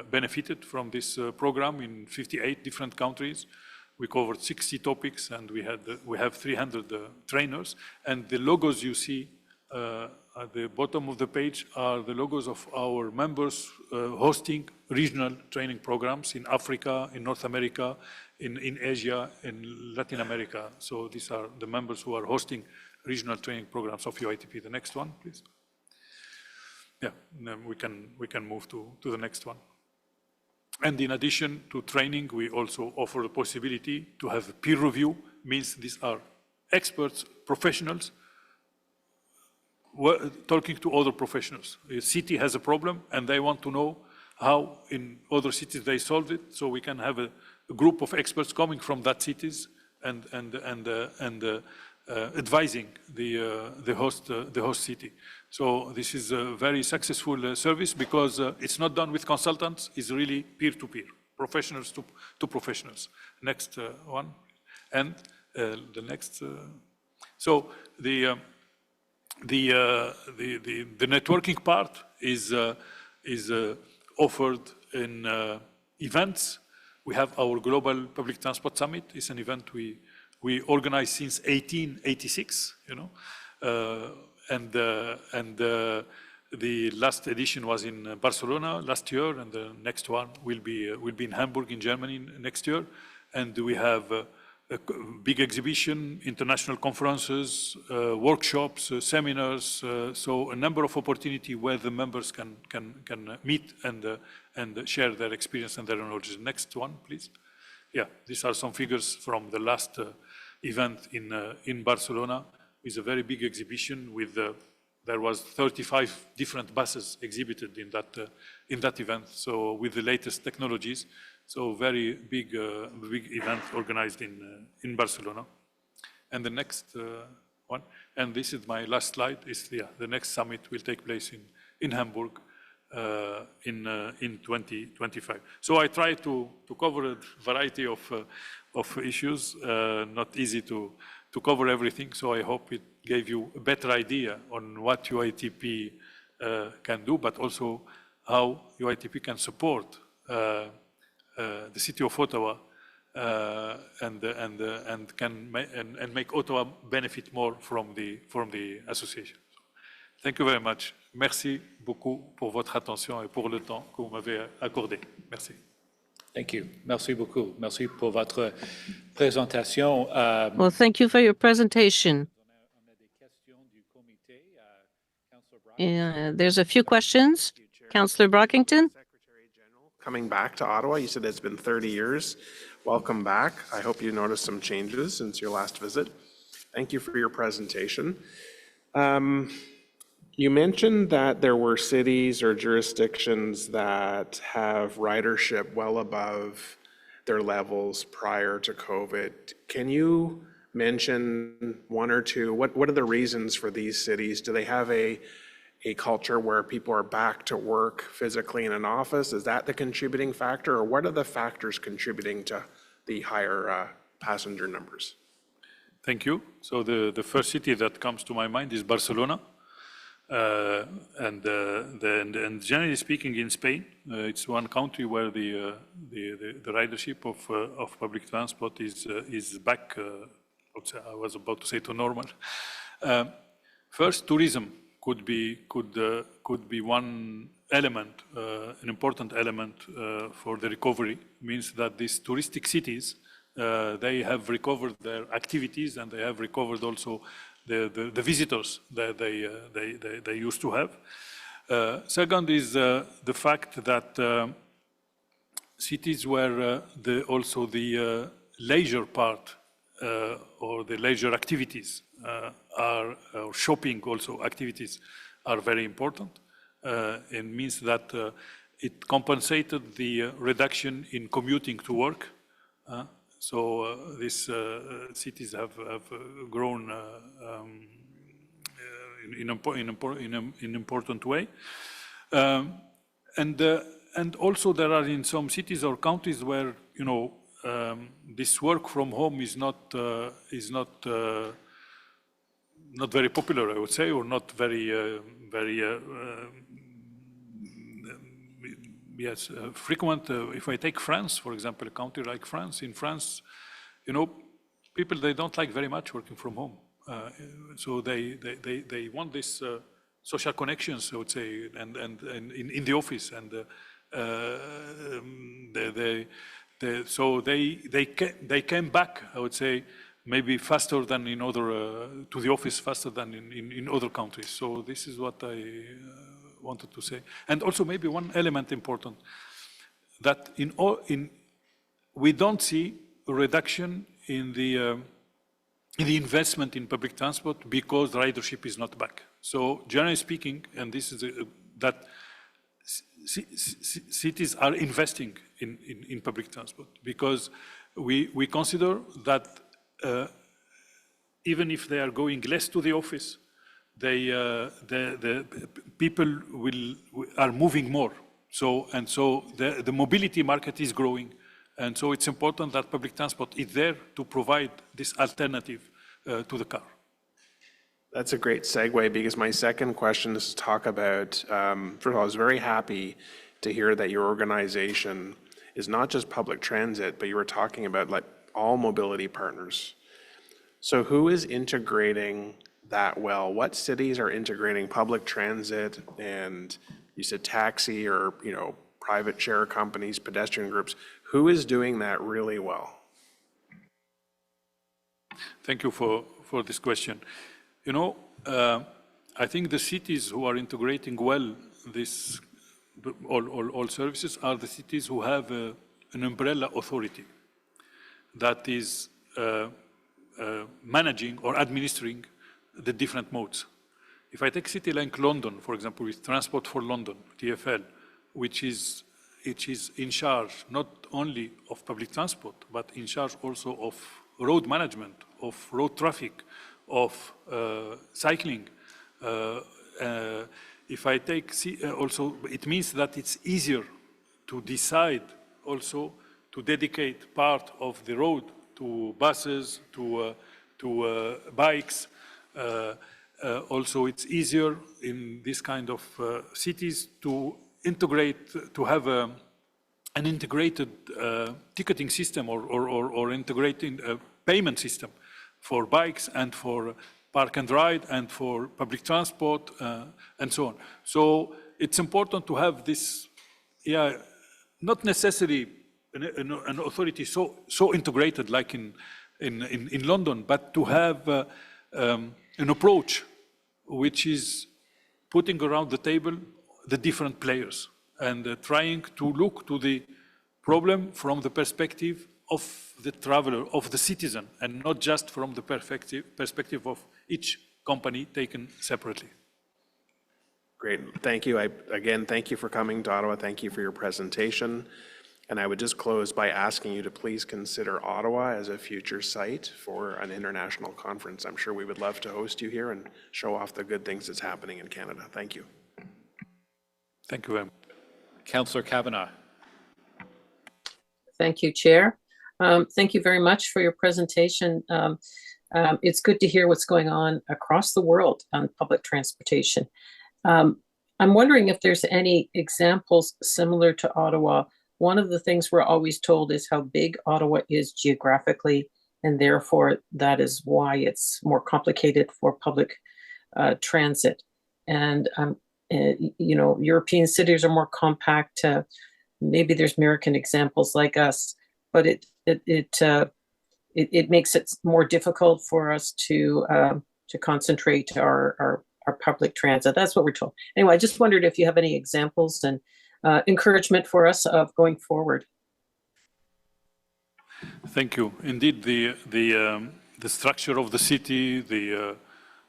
benefited from this program in 58 different countries. We covered 60 topics, and we have 300 trainers. And the logos you see at the bottom of the page are the logos of our members hosting regional training programs in Africa, in North America, in Asia, in Latin America. So these are the members who are hosting regional training programs of UITP. The next one, please. Yeah, then we can move to the next one. And in addition to training, we also offer the possibility to have a peer review. Means these are experts, professionals, talking to other professionals. A city has a problem, and they want to know how in other cities they solved it. So we can have a group of experts coming from that cities and advising the host city. So this is a very successful service, because it's not done with consultants. It's really peer-to-peer, professionals to professionals. Next one, and the next. So the networking part is offered in events. We have our Global Public Transport Summit. It's an event we organize since 1886, and the last edition was in Barcelona last year, and the next one will be in Hamburg in Germany next year. And we have a big exhibition, international conferences, workshops, seminars, so a number of opportunities where the members can meet and share their experience and their knowledge. Next one, please. Yeah, these are some figures from the last event in Barcelona. It's a very big exhibition with there was 35 different buses exhibited in that event. So with the latest technologies, so very big event organized in Barcelona. And the next one, and this is my last slide, is the next summit will take place in Hamburg in 2025. So I try to cover a variety of issues. Not easy to cover everything. So I hope it gave you a better idea on what UITP can do, but also how UITP can support the city of Ottawa and can make Ottawa benefit more from the association. Thank you very much. Merci beaucoup pour votre attention et pour le temps que vous m'avez accordé. Merci. Thank you. Merci beaucoup. Merci pour votre présentation. Well, thank you for your presentation. There's a few questions. Councillor Brockington. Secretary General, coming back to Ottawa, you said it's been 30 years. Welcome back. I hope you noticed some changes since your last visit. Thank you for your presentation. You mentioned that there were cities or jurisdictions that have ridership well above their levels prior to COVID. Can you mention one or two? What are the reasons for these cities? Do they have a culture where people are back to work physically in an office? Is that the contributing factor, or what are the factors contributing to the higher passenger numbers? Thank you. So the first city that comes to my mind is Barcelona. And generally speaking, in Spain, it's one country where the ridership of public transport is back. I was about to say to normal. First, tourism could be one element, an important element for the recovery. Means that these touristic cities they have recovered their activities, and they have recovered also the visitors that they used to have. Second is the fact that cities where also the leisure part or the leisure activities or shopping also activities are very important. It means that it compensated the reduction in commuting to work. So these cities have grown in an important way, and also there are in some cities or counties where this work from home is not very popular, I would say, or not very frequent. If I take France, for example, a country like France, in France, people, they don't like very much working from home. So they want this social connections, I would say, and in the office, and so they came back, I would say, maybe faster than in other to the office faster than in other countries. So this is what I wanted to say. And also maybe one element important, that we don't see a reduction in the investment in public transport because ridership is not back. So generally speaking, and this is that cities are investing in public transport, because we consider that even if they are going less to the office, the people are moving more. So the mobility market is growing, and so it's important that public transport is there to provide this alternative to the car. That's a great segue, because my second question is to talk about, first of all, I was very happy to hear that your organization is not just public transit, but you were talking about like all mobility partners. So who is integrating that well? What cities are integrating public transit, and you said taxi or private share companies, pedestrian groups? Who is doing that really well? Thank you for this question. I think the cities who are integrating well this all services are the cities who have an umbrella authority that is managing or administering the different modes. If I take a city like London, for example, with Transport for London, TfL, which is in charge not only of public transport, but in charge also of road management, of road traffic, of cycling. If I take also, it means that it's easier to decide also to dedicate part of the road to buses, to bikes. Also, it's easier in this kind of cities to integrate, to have an integrated ticketing system or integrating a payment system for bikes and for park and ride and for public transport and so on. So it's important to have this, not necessarily an authority so integrated like in London, but to have an approach which is putting around the table the different players and trying to look to the problem from the perspective of the traveler, of the citizen, and not just from the perspective of each company taken separately. Great, thank you. Again, thank you for coming to Ottawa. Thank you for your presentation. And I would just close by asking you to please consider Ottawa as a future site for an international conference. I'm sure we would love to host you here and show off the good things that's happening in Canada. Thank you. Thank you very much. Councillor Kavanagh. Thank you, Chair. Thank you very much for your presentation. It's good to hear what's going on across the world on public transportation. I'm wondering if there's any examples similar to Ottawa. One of the things we're always told is how big Ottawa is geographically, and therefore that is why it's more complicated for public transit. And you know, European cities are more compact. Maybe there's American examples like us, but it makes it more difficult for us to concentrate our public transit. That's what we're told. Anyway, I just wondered if you have any examples and encouragement for us of going forward. Thank you. Indeed, the structure of the city, the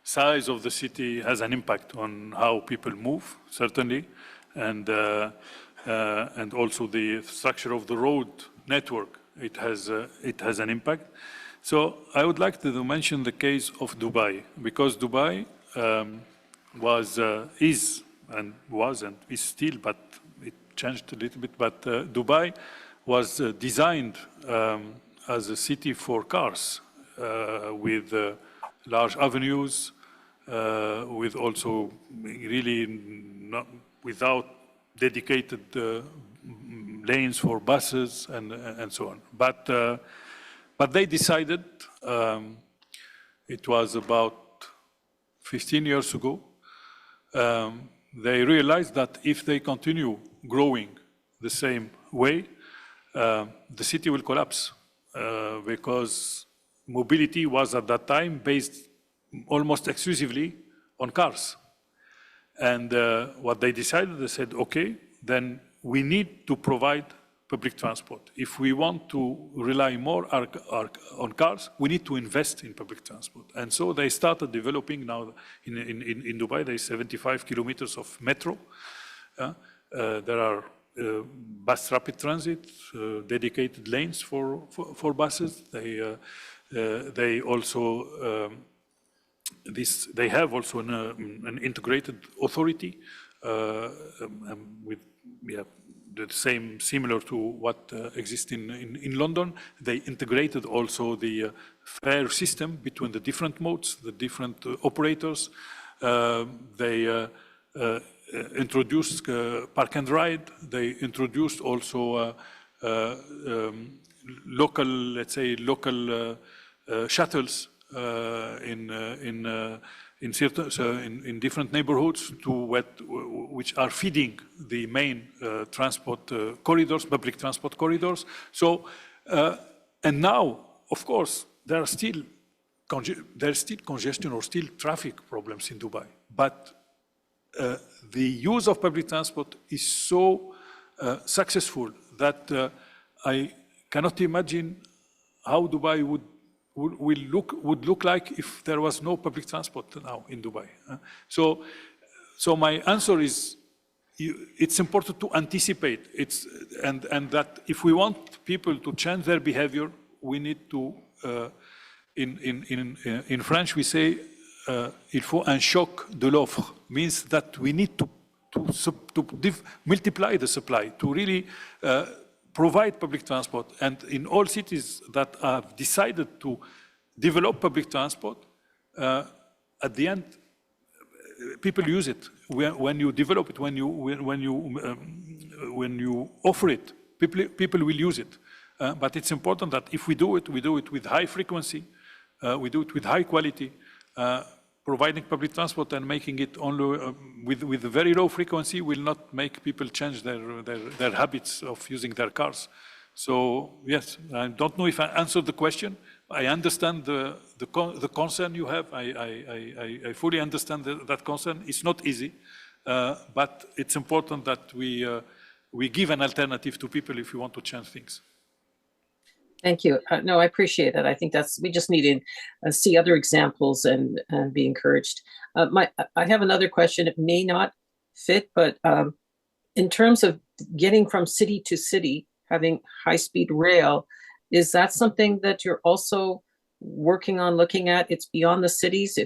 size of the city has an impact on how people move, certainly, and also the structure of the road network. It has an impact. So I would like to mention the case of Dubai, because Dubai is still, but it changed a little bit. But Dubai was designed as a city for cars, with large avenues, with also really not without dedicated lanes for buses and so on. But they decided, it was about 15 years ago, they realized that if they continue growing the same way, the city will collapse, because mobility was at that time based almost exclusively on cars. And what they decided, they said, okay, then we need to provide public transport. If we want to rely more on cars, we need to invest in public transport. And so they started developing now in Dubai, there is 75 kilometers of metro. There are bus rapid transit, dedicated lanes for buses. They also they have also an integrated authority with similar to what exists in London. They integrated also the fare system between the different modes, the different operators. They introduced park and ride. They introduced also local, let's say, local shuttles in different neighborhoods which are feeding the main transport corridors, public transport corridors. So, and now, of course, there's still congestion or still traffic problems in Dubai. But the use of public transport is so successful that I cannot imagine how Dubai would look like if there was no public transport now in Dubai. So my answer is, it's important to anticipate. And that if we want people to change their behavior, we need to, in French we say, il faut un choc de l'offre, means that we need to multiply the supply, to really provide public transport. And in all cities that have decided to develop public transport, at the end, people use it. When you develop it, when you offer it people will use it. But it's important that if we do it with high frequency, we do it with high quality, providing public transport and making it only with a very low frequency will not make people change their habits of using their cars. So yes, I don't know if I answered the question. I understand the concern you have. I fully understand that concern. It's not easy, but it's important that we give an alternative to people if we want to change things. Thank you. No, I appreciate that. I think we just need to see other examples and be encouraged. I have another question. It may not fit, but in terms of getting from city to city, having high-speed rail, is that something that you're also working on looking at? It's beyond the cities.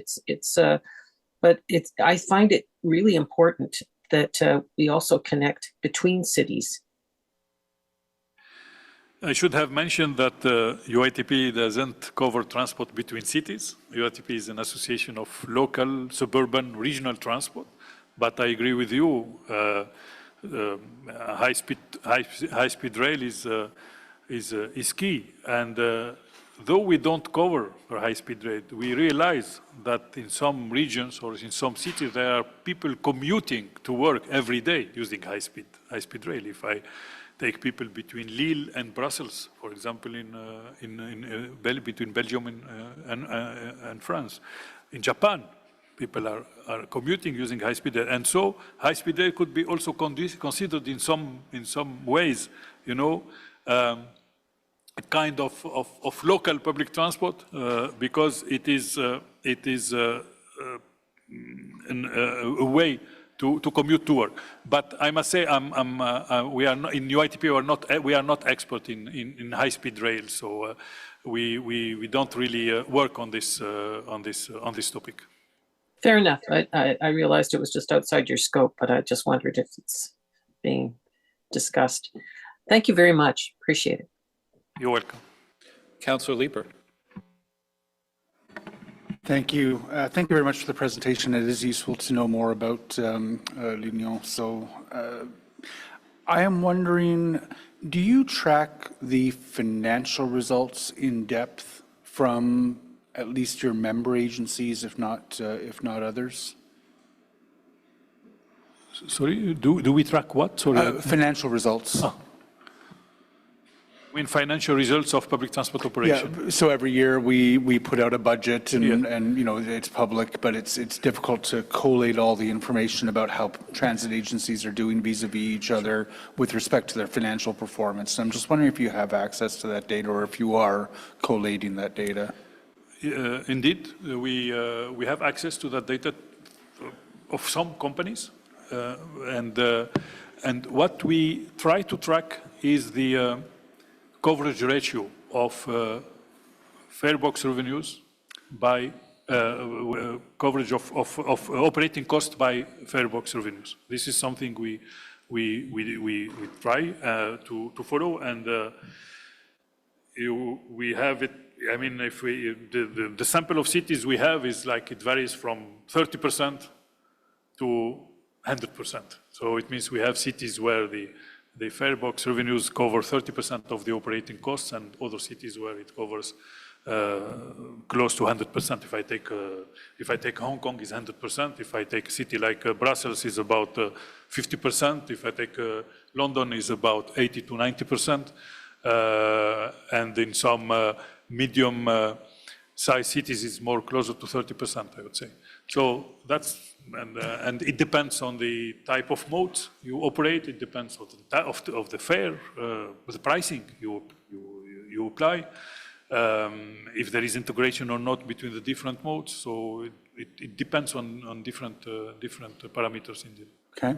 But I find it really important that we also connect between cities. I should have mentioned that UITP doesn't cover transport between cities. UITP is an association of local, suburban, regional transport. But I agree with you. High-speed rail is key. And though we don't cover high-speed rail, we realize that in some regions or in some cities there are people commuting to work every day using high-speed rail. If I take people between Lille and Brussels, for example, between Belgium and France. In Japan, people are commuting using high-speed rail. And so high-speed rail could be also considered in some ways, a kind of local public transport because it is a way to commute to work. But I must say, we are not, in UITP, we are not expert in high-speed rail, so we don't really work on this topic. Fair enough. I realized it was just outside your scope, but I just wondered if it's being discussed. Thank you very much. Appreciate it. You're welcome. Councillor Leeper. Thank you. Thank you very much for the presentation. It is useful to know more about l'Union. So I am wondering, do you track the financial results in depth from at least your member agencies, if not others? Sorry, do we track what? Sorry. Financial results. Oh. In financial results of public transport operation. Yeah, so every year we put out a budget and it's public, but it's difficult to collate all the information about how transit agencies are doing vis-a-vis each other with respect to their financial performance. And I'm just wondering if you have access to that data or if you are collating that data. Indeed, we have access to that data of some companies, and what we try to track is the coverage ratio of fare box revenues by coverage of operating cost by fare box revenues. This is something we try to follow, and we have it. I mean, if the sample of cities we have is like it varies from 30% to 100%. So it means we have cities where the fare box revenues cover 30% of the operating costs, and other cities where it covers close to 100%. If I take Hong Kong, is 100%. If I take a city like Brussels, is about 50%. If I take London, is about 80 to 90%. And in some medium-sized cities, it's more closer to 30%, I would say. So that's, and it depends on the type of modes you operate. It depends on of the fare, the pricing you apply, if there is integration or not between the different modes. So it depends on different parameters indeed. Okay.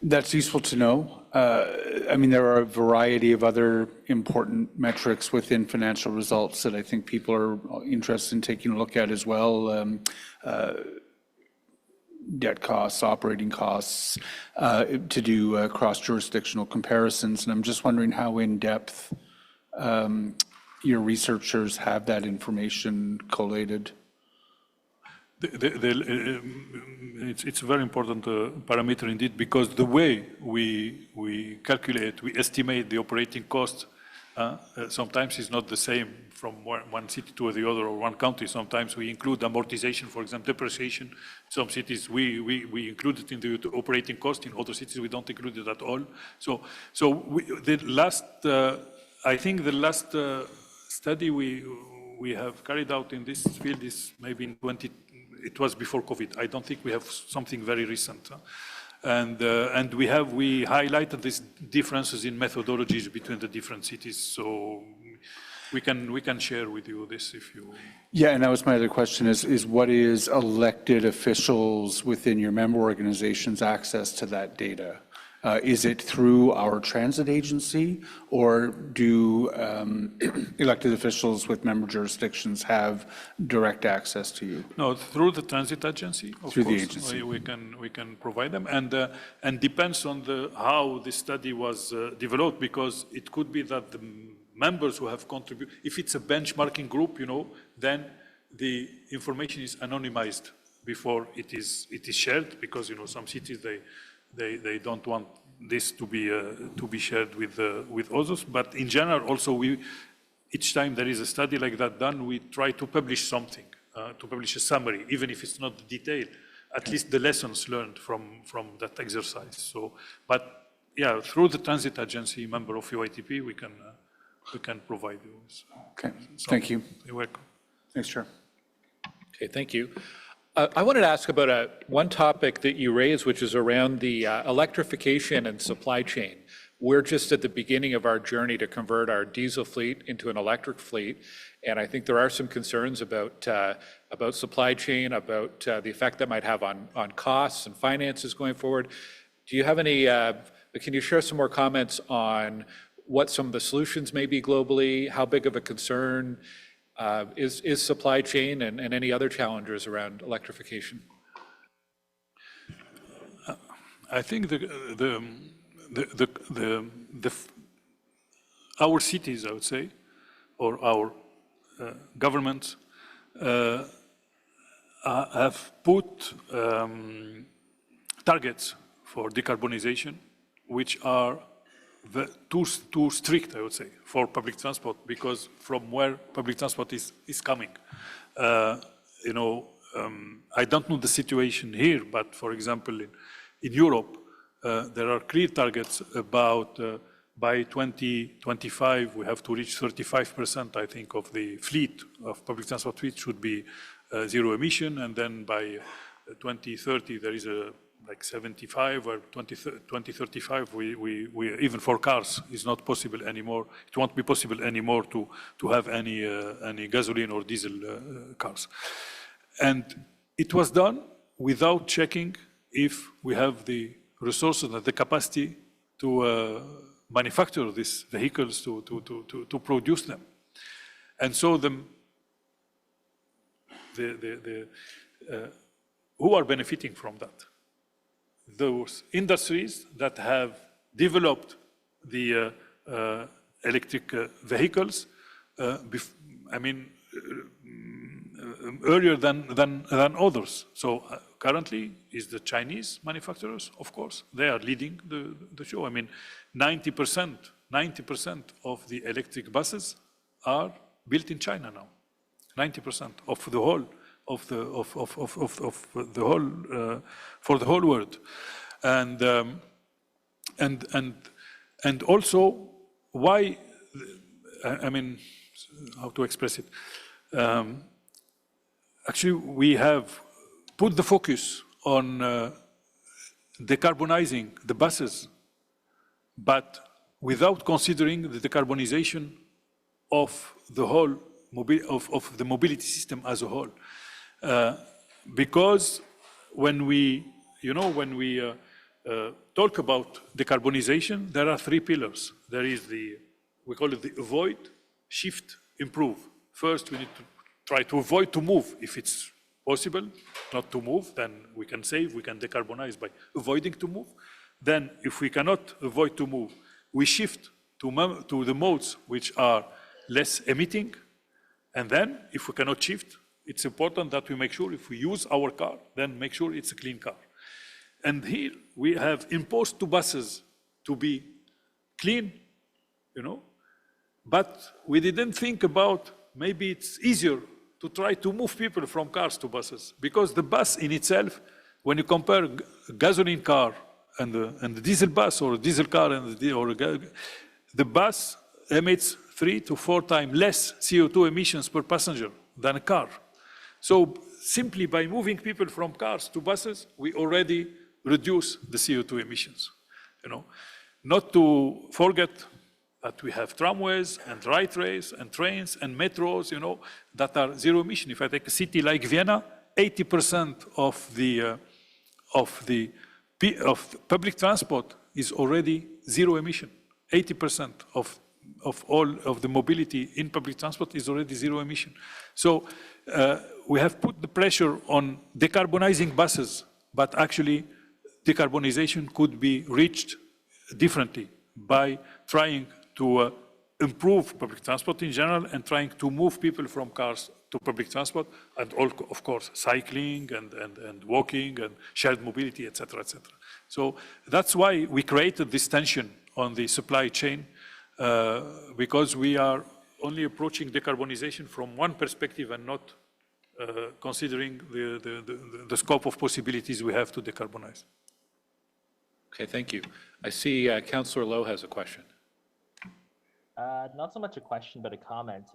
That's useful to know. I mean, there are a variety of other important metrics within financial results that I think people are interested in taking a look at as well. Debt costs, operating costs, to do cross-jurisdictional comparisons. And I'm just wondering how in-depth your researchers have that information collated. it's a very important parameter indeed, because the way we calculate, we estimate the operating cost sometimes is not the same from one city to the other or one country. Sometimes we include amortization, for example, depreciation. Some cities we include it in the operating cost. In other cities we don't include it at all. I think the last study we have carried out in this field is maybe in it was before COVID. I don't think we have something very recent. And we highlighted these differences in methodologies between the different cities. So we can share with you this if you. Yeah, and that was my other question is what is elected officials within your member organizations' access to that data? Is it through our transit agency, or do elected officials with member jurisdictions have direct access to you? No, through the transit agency. Through the agency. We can provide them, and depends on how the study was developed, because it could be that the members who have contributed, if it's a benchmarking group, then the information is anonymized before it is shared, because some cities they don't want this to be shared with others. But in general, also each time there is a study like that done, we try to publish something, to publish a summary, even if it's not the detail, at least the lessons learned from that exercise. So, but yeah, through the transit agency, member of UITP, we can provide you. Okay, thank you. You're welcome. Thanks, Chair. Okay, thank you. I wanted to ask about one topic that you raised, which is around the electrification and supply chain. We're just at the beginning of our journey to convert our diesel fleet into an electric fleet, and I think there are some concerns about supply chain, about the effect that might have on costs and finances going forward. Do you have any? Can you share some more comments on what some of the solutions may be globally? How big of a concern is supply chain and any other challenges around electrification? I think our cities, I would say, or our governments have put targets for decarbonization, which are too strict, I would say, for public transport, because from where public transport is coming. I don't know the situation here, but for example, in Europe, there are clear targets about by 2025, we have to reach 35%, I think, of the fleet, of public transport fleet should be zero emission, and then by 2030, there is like 75 or 2035, we even for cars is not possible anymore. It won't be possible anymore to have any gasoline or diesel cars. And it was done without checking if we have the resources and the capacity to manufacture these vehicles, to produce them. And so who are benefiting from that? Those industries that have developed the electric vehicles, earlier than others. So currently is the Chinese manufacturers, of course. They are leading the show. 90% of the electric buses are built in China now. 90% of the whole for the whole world, and also why? How to express it? Actually, we have put the focus on decarbonizing the buses, but without considering the decarbonization of the whole of the mobility system as a whole. Because when we talk about decarbonization, there are three pillars. There is we call it the avoid, shift, improve. First, we need to try to avoid to move if it's possible, not to move, then we can save, we can decarbonize by avoiding to move. Then if we cannot avoid to move, we shift to the modes which are less emitting. And then if we cannot shift, It's important that we make sure if we use our car, then make sure it's a clean car. And here we have imposed to buses to be clean, but we didn't think about maybe it's easier to try to move people from cars to buses, because the bus in itself, when you compare a gasoline car and the diesel bus or a diesel car and the bus emits 3 to 4 times less CO2 emissions per passenger than a car. So simply by moving people from cars to buses, we already reduce the CO2 emissions. Not to forget that we have tramways and light rails and trains and metros, that are zero emission. If I take a city like Vienna, 80% of public transport is already zero emission. 80% of all of the mobility in public transport is already zero emission. So we have put the pressure on decarbonizing buses, but actually decarbonization could be reached differently by trying to improve public transport in general and trying to move people from cars to public transport, and all, of course, cycling and walking and shared mobility, et cetera, et cetera. So that's why we created this tension on the supply chain, because we are only approaching decarbonization from one perspective and not considering the scope of possibilities we have to decarbonize. Okay, thank you. I see Councillor Lowe has a question. Not so much a question, but a comment.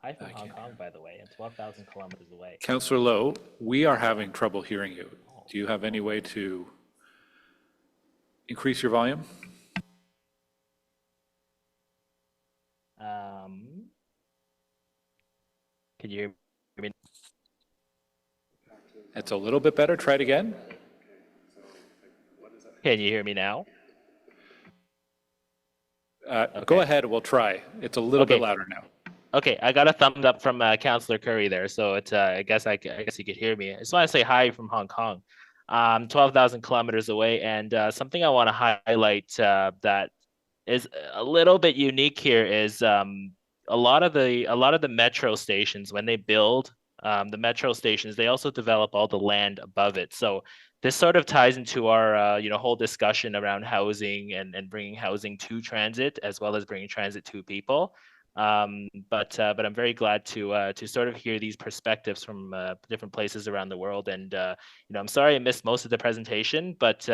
I'm from Hong Kong, by the way, and 12,000 kilometers away. Councillor Lowe, we are having trouble hearing you. Do you have any way to increase your volume? Can you hear me? It's a little bit better. Try it again. Can you hear me now? Okay. Go ahead, we'll try. It's a little bit louder now. Okay, I got a thumbs up from Councillor Curry there, so it's I guess you could hear me. I just want to say hi from Hong Kong, 12,000 kilometers away, and something I want to highlight that is a little bit unique here is a lot of the metro stations, when they build the metro stations, they also develop all the land above it. So this sort of ties into our whole discussion around housing and bringing housing to transit as well as bringing transit to people. But I'm very glad to sort of hear these perspectives from different places around the world. And I'm sorry I missed most of the presentation, but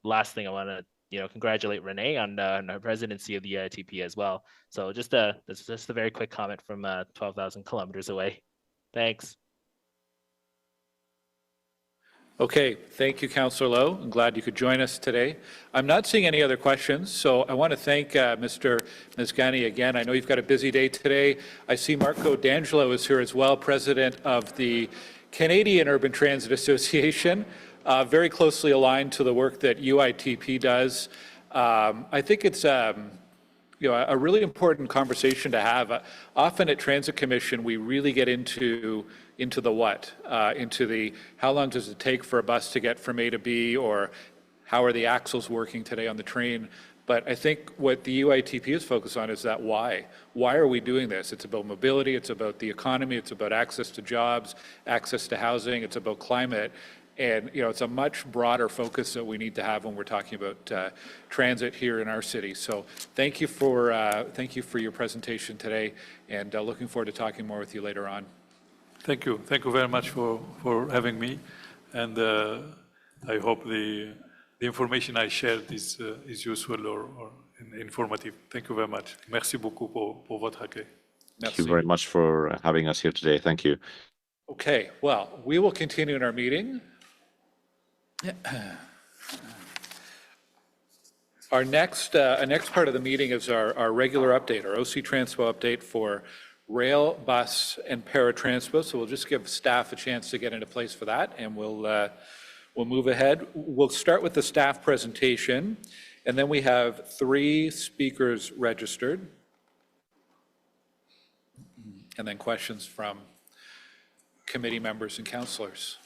last thing I want to congratulate Renee on her presidency of the UITP as well. So just a very quick comment from 12,000 kilometers away. Thanks. Okay, thank you, Councillor Lowe. I'm glad you could join us today. I'm not seeing any other questions, so I want to thank Mr. Mizgani again. I know you've got a busy day today. I see Marco D'Angelo is here as well, President of the Canadian Urban Transit Association, very closely aligned to the work that UITP does. I think it's a really important conversation to have. Often at Transit Commission, we really get into the what, into the how long does it take for a bus to get from A to B, or how are the axles working today on the train. But I think what the UITP is focused on is that why. Why are we doing this? It's about mobility, it's about the economy, it's about access to jobs, access to housing, it's about climate. And it's a much broader focus that we need to have when we're talking about transit here in our city. So thank you for your presentation today, and looking forward to talking more with you later on. Thank you very much for having me, and I hope the information I shared is useful or informative. Thank you very much. Merci beaucoup pour votre accueil. Thank you very much for having us here today. Thank you. Okay, well, we will continue in our meeting. Our next part of the meeting is our regular update, our OC Transpo update for rail, bus, and Paratranspo. So we'll just give staff a chance to get into place for that, and we'll move ahead. We'll start with the staff presentation, and then we have 3 speakers registered, and then questions from committee members and councillors.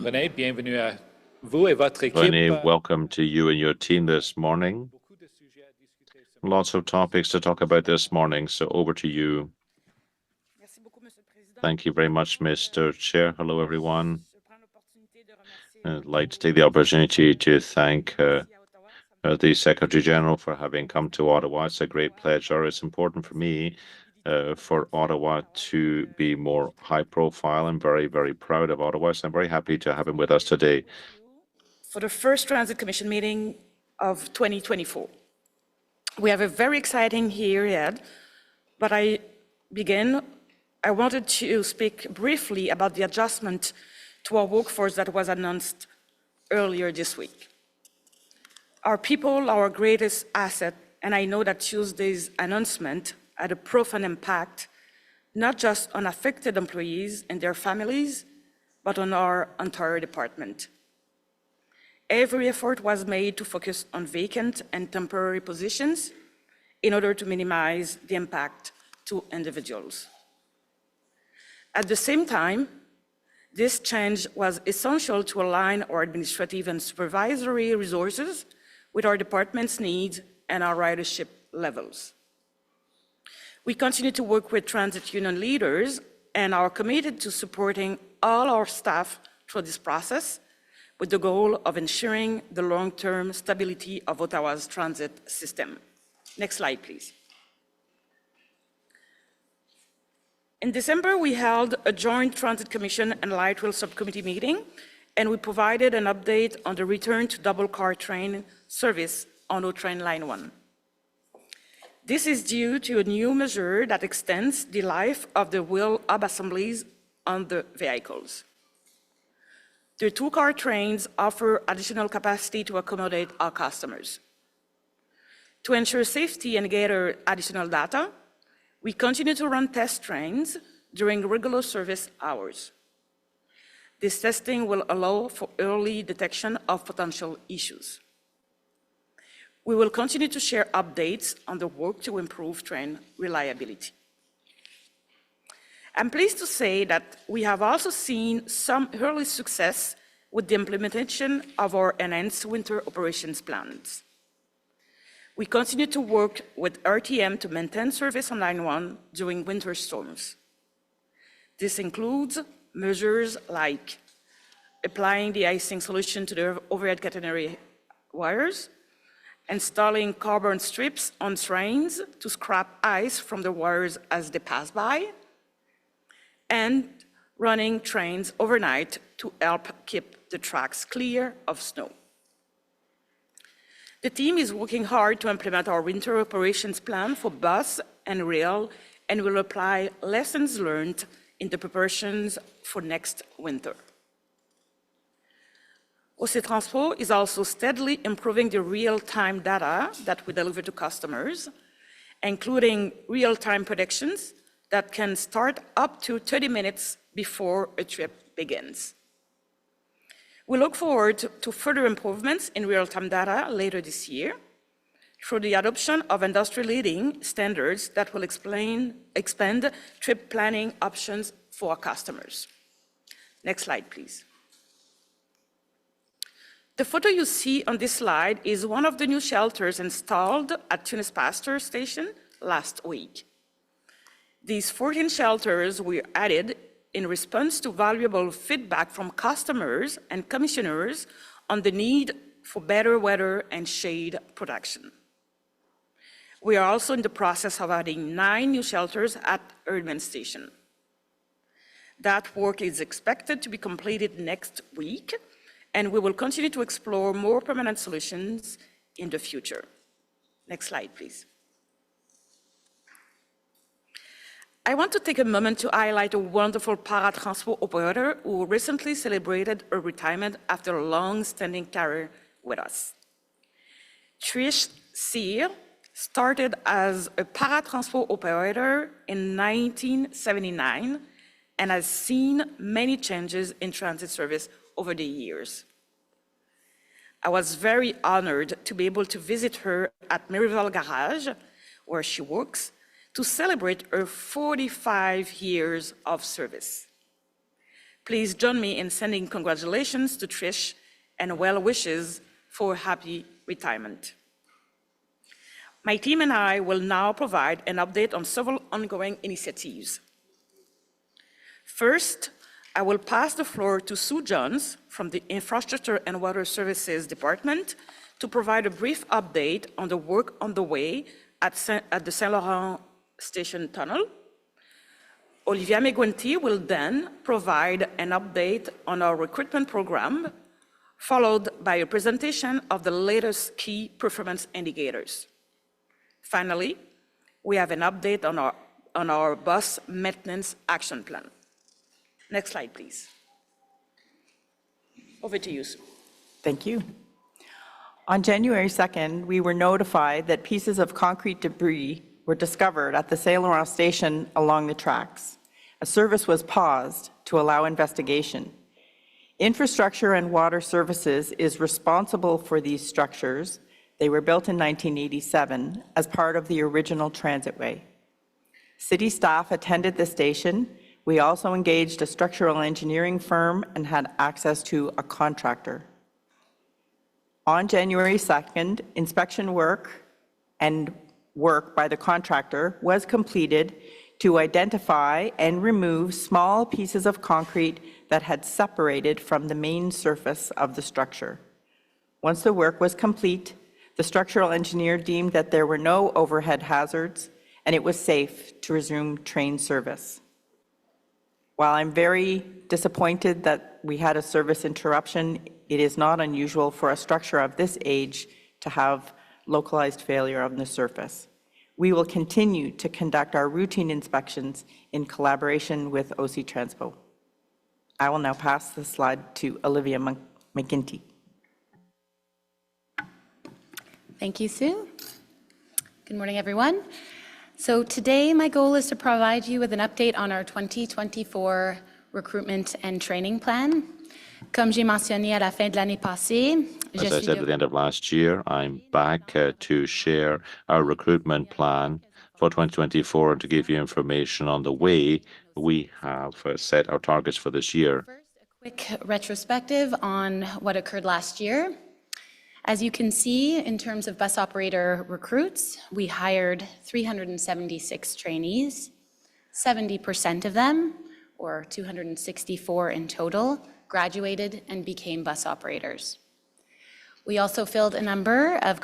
René, bienvenue à vous et votre équipe. Lenny, welcome to you and your team this morning. Lots of topics to talk about this morning, so over to you. Thank you very much, Mr. Chair. Hello, everyone. I'd like to take the opportunity to thank the Secretary General for having come to Ottawa. It's a great pleasure. It's important for me for Ottawa to be more high profile. I'm very, very proud of Ottawa, so I'm very happy to have him with us today. For the first Transit Commission meeting of 2024. We have a very exciting year ahead, but I wanted to speak briefly about the adjustment to our workforce that was announced earlier this week. Our people are our greatest asset, and I know that Tuesday's announcement had a profound impact, not just on affected employees and their families, but on our entire department. Every effort was made to focus on vacant and temporary positions in order to minimize the impact to individuals. At the same time, this change was essential to align our administrative and supervisory resources with our department's needs and our ridership levels. We continue to work with transit union leaders and are committed to supporting all our staff through this process with the goal of ensuring the long-term stability of Ottawa's transit system. Next slide, please. In December, we held a joint Transit Commission and Light Rail Subcommittee meeting, and we provided an update on the return to double-car train service on O Train Line 1. This is due to a new measure that extends the life of the wheel hub assemblies on the vehicles. The two-car trains offer additional capacity to accommodate our customers. To ensure safety and gather additional data, we continue to run test trains during regular service hours. This testing will allow for early detection of potential issues. We will continue to share updates on the work to improve train reliability. I'm pleased to say that we have also seen some early success with the implementation of our enhanced winter operations plans. We continue to work with RTM to maintain service on Line 1 during winter storms. This includes measures like applying the icing solution to the overhead catenary wires, installing carbon strips on trains to scrap ice from the wires as they pass by, and running trains overnight to help keep the tracks clear of snow. The team is working hard to implement our winter operations plan for bus and rail, and will apply lessons learned in the preparations for next winter. OC Transpo is also steadily improving the real-time data that we deliver to customers, including real-time predictions that can start up to 30 minutes before a trip begins. We look forward to further improvements in real-time data later this year through the adoption of industry-leading standards that will expand trip planning options for our customers. Next slide, please. The photo you see on this slide is one of the new shelters installed at Tunis Pasteur Station last week. These 14 shelters were added in response to valuable feedback from customers and commissioners on the need for better weather and shade protection. We are also in the process of adding 9 new shelters at Erdman Station. That work is expected to be completed next week, and we will continue to explore more permanent solutions in the future. Next slide, please. I want to take a moment to highlight a wonderful Paratranspo operator who recently celebrated her retirement after a long-standing career with us. Trish Sear started as a Paratranspo operator in 1979 and has seen many changes in transit service over the years. I was very honored to be able to visit her at Merivale Garage, where she works, to celebrate her 45 years of service. Please join me in sending congratulations to Trish and well wishes for happy retirement. My team and I will now provide an update on several ongoing initiatives. First, I will pass the floor to Sue Johns from the Infrastructure and Water Services Department to provide a brief update on the work on the way at the Saint Laurent Station Tunnel. Olivia McGuinty will then provide an update on our recruitment program, followed by a presentation of the latest key performance indicators. Finally, we have an update on our bus maintenance action plan. Next slide, please. Over to you, Sue. Thank you. On January 2nd, we were notified that pieces of concrete debris were discovered at the Saint Laurent station along the tracks. A service was paused to allow investigation. Infrastructure and Water Services is responsible for these structures. They were built in 1987 as part of the original transitway. City staff attended the station. We also engaged a structural engineering firm and had access to a contractor. On January 2nd, inspection work by the contractor was completed to identify and remove small pieces of concrete that had separated from the main surface of the structure. Once the work was complete, the structural engineer deemed that there were no overhead hazards and it was safe to resume train service. While I'm very disappointed that we had a service interruption, it is not unusual for a structure of this age to have localized failure on the surface. We will continue to conduct our routine inspections in collaboration with OC Transpo. I will now pass the slide to Olivia McGuinty. Thank you, Sue. Good morning, everyone. So today, my goal is to provide you with an update on our 2024 recruitment and training plan. Comme j'ai mentionné à la fin de l'année passée, as I said at the end of last year, I'm back to share our recruitment plan for 2024 and to give you information on the way we have set our targets for this year. First, a quick retrospective on what occurred last year. As you can see, in terms of bus operator recruits, we hired 376 trainees. 70% of them, or 264 in total, graduated and became bus operators. We also filled a number of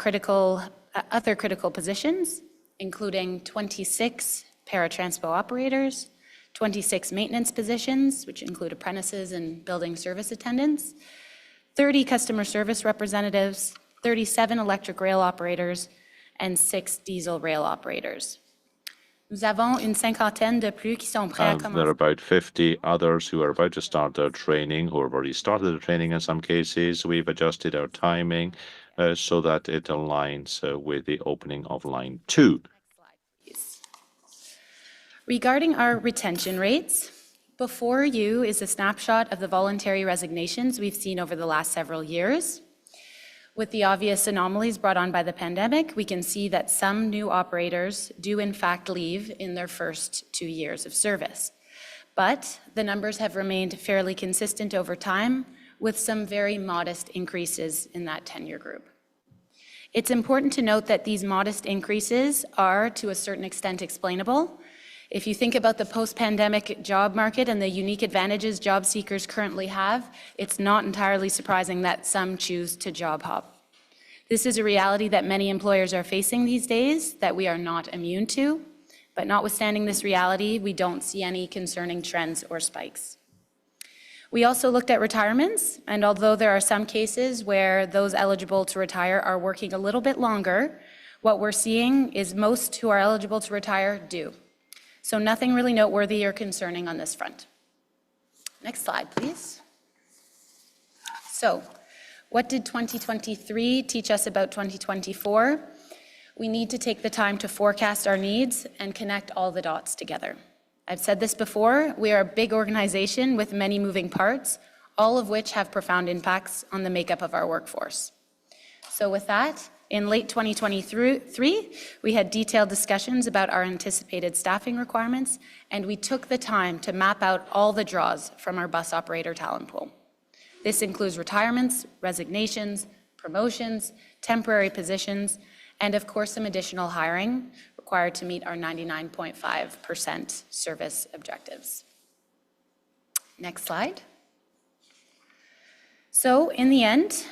other critical positions, including 26 Paratranspo operators, 26 maintenance positions, which include apprentices and building service attendants, 30 customer service representatives, 37 electric rail operators, and 6 diesel rail operators. Nous avons une cinquantaine de plus qui sont prêts à commencer. There are about 50 others who are about to start their training, who have already started their training in some cases. We've adjusted our timing so that it aligns with the opening of line 2. Regarding our retention rates, before you is a snapshot of the voluntary resignations we've seen over the last several years. With the obvious anomalies brought on by the pandemic, we can see that some new operators do in fact leave in their first 2 years of service. But the numbers have remained fairly consistent over time, with some very modest increases in that tenure group. It's important to note that these modest increases are, to a certain extent, explainable. If you think about the post-pandemic job market and the unique advantages job seekers currently have, it's not entirely surprising that some choose to job hop. This is a reality that many employers are facing these days that we are not immune to, but notwithstanding this reality, we don't see any concerning trends or spikes. We also looked at retirements, and although there are some cases where those eligible to retire are working a little bit longer, what we're seeing is most who are eligible to retire do. So nothing really noteworthy or concerning on this front. Next slide, please. So, what did 2023 teach us about 2024? We need to take the time to forecast our needs and connect all the dots together. I've said this before, we are a big organization with many moving parts, all of which have profound impacts on the makeup of our workforce. So with that, In late 2023, we had detailed discussions about our anticipated staffing requirements, and we took the time to map out all the draws from our bus operator talent pool. This includes retirements, resignations, promotions, temporary positions, and of course, some additional hiring required to meet our 99.5% service objectives. Next slide. So in the end,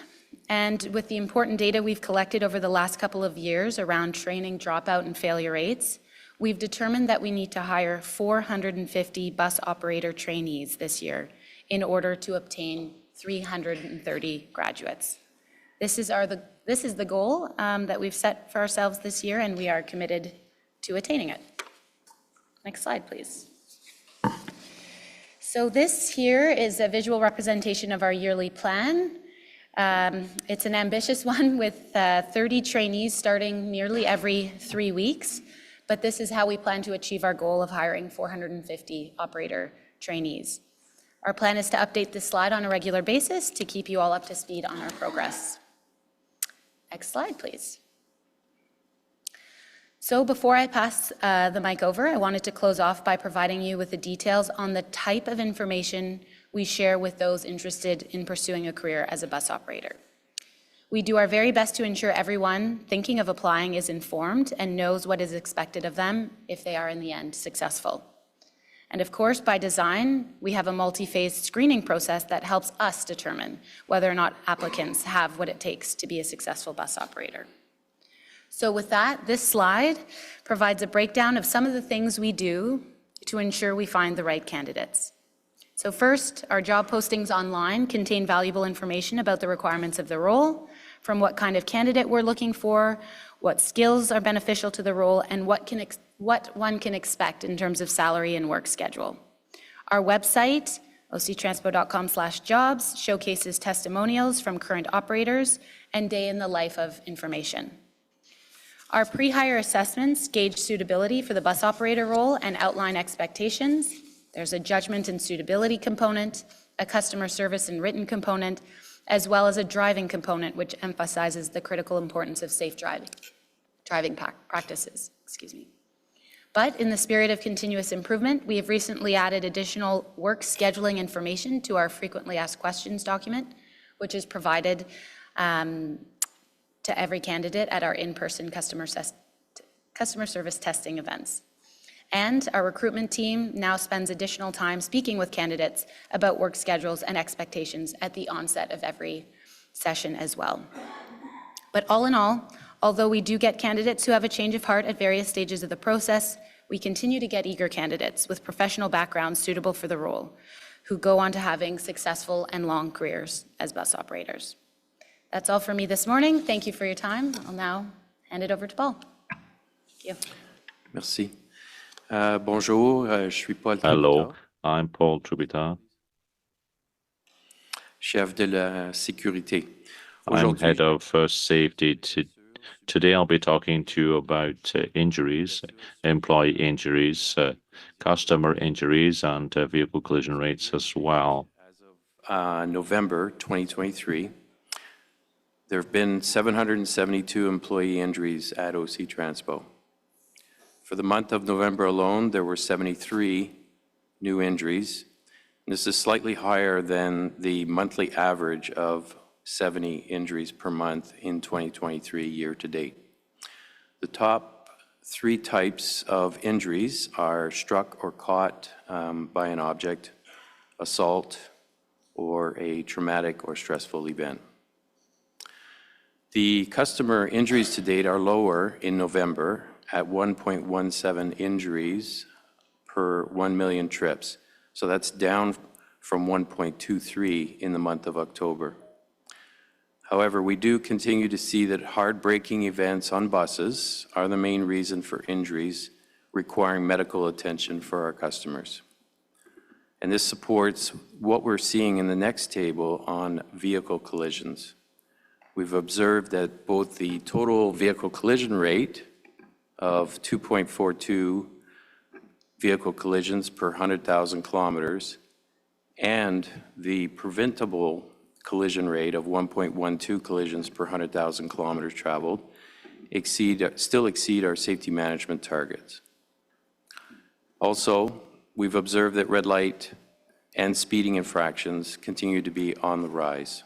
and with the important data we've collected over the last couple of years around training dropout and failure rates, we've determined that we need to hire 450 bus operator trainees this year in order to obtain 330 graduates. This is the goal that we've set for ourselves this year, and we are committed to attaining it. Next slide, please. So this here is a visual representation of our yearly plan. It's an ambitious one with 30 trainees starting nearly every 3 weeks, but this is how we plan to achieve our goal of hiring 450 operator trainees. Our plan is to update this slide on a regular basis to keep you all up to speed on our progress. Next slide, please. So before I pass the mic over, I wanted to close off by providing you with the details on the type of information we share with those interested in pursuing a career as a bus operator. We do our very best to ensure everyone thinking of applying is informed and knows what is expected of them if they are in the end successful. And of course, by design, we have a multi-phase screening process that helps us determine whether or not applicants have what it takes to be a successful bus operator. So with that, this slide provides a breakdown of some of the things we do to ensure we find the right candidates. So first, our job postings online contain valuable information about the requirements of the role, from what kind of candidate we're looking for, what skills are beneficial to the role, and what one can expect in terms of salary and work schedule. Our website, octranspo.com/jobs, showcases testimonials from current operators and day in the life of information. Our pre-hire assessments gauge suitability for the bus operator role and outline expectations. There's a judgment and suitability component, a customer service and written component, as well as a driving component, which emphasizes the critical importance of safe driving practices. But in the spirit of continuous improvement, we have recently added additional work scheduling information to our frequently asked questions document, which is provided to every candidate at our in-person customer service testing events. And our recruitment team now spends additional time speaking with candidates about work schedules and expectations at the onset of every session as well. But all in all, although we do get candidates who have a change of heart at various stages of the process, we continue to get eager candidates with professional backgrounds suitable for the role, who go on to having successful and long careers as bus operators. That's all for me this morning. Thank you for your time. I'll now hand it over to Paul. Thank you. Merci. Bonjour, je suis Paul. Hello, I'm Paul Trubita. Chef de la sécurité. I'm head of safety. Today I'll be talking to you about injuries, employee injuries, customer injuries, and vehicle collision rates as well. As of November 2023, there have been 772 employee injuries at OC Transpo. For the month of November alone, there were 73 new injuries. This is slightly higher than the monthly average of 70 injuries per month in 2023 year to date. The top 3 types of injuries are struck or caught by an object, assault, or a traumatic or stressful event. The customer injuries to date are lower in November at 1.17 injuries per 1 million trips. So that's down from 1.23 in the month of October. However, we do continue to see that hard braking events on buses are the main reason for injuries requiring medical attention for our customers. And this supports what we're seeing in the next table on vehicle collisions. We've observed that both the total vehicle collision rate of 2.42 vehicle collisions per 100,000 kilometers and the preventable collision rate of 1.12 collisions per 100,000 kilometers traveled still exceed our safety management targets. Also, we've observed that red light and speeding infractions continue to be on the rise.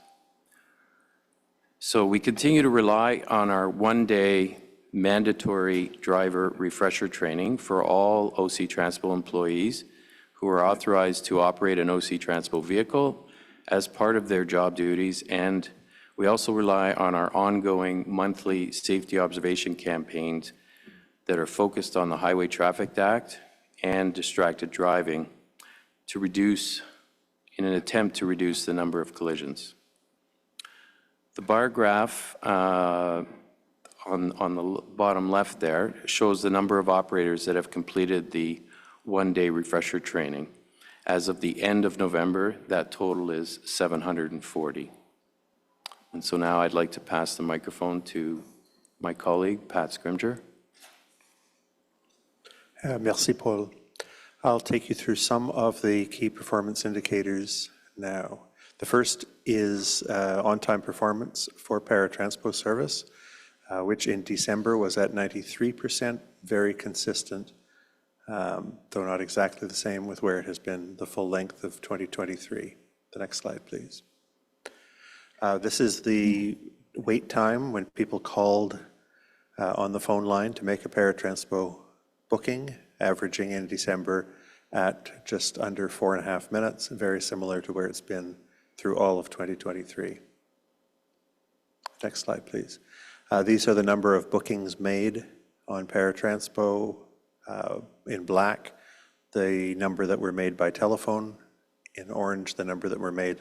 So we continue to rely on our one-day mandatory driver refresher training for all OC Transpo employees who are authorized to operate an OC Transpo vehicle as part of their job duties, and we also rely on our ongoing monthly safety observation campaigns that are focused on the Highway Traffic Act and distracted driving in an attempt to reduce the number of collisions. The bar graph on the bottom left there shows the number of operators that have completed the one-day refresher training. As of the end of November, that total is 740. And so now I'd like to pass the microphone to my colleague, Pat Scrimger. Merci, Paul. I'll take you through some of the key performance indicators now. The first is on-time performance for Paratranspo service, which in December was at 93%, very consistent, though not exactly the same with where it has been the full length of 2023. The next slide, please. This is the wait time when people called on the phone line to make a Paratranspo booking, averaging in December at just under 4.5 minutes, very similar to where it's been through all of 2023. Next slide, please. These are the number of bookings made on Paratranspo in black, the number that were made by telephone, in orange, the number that were made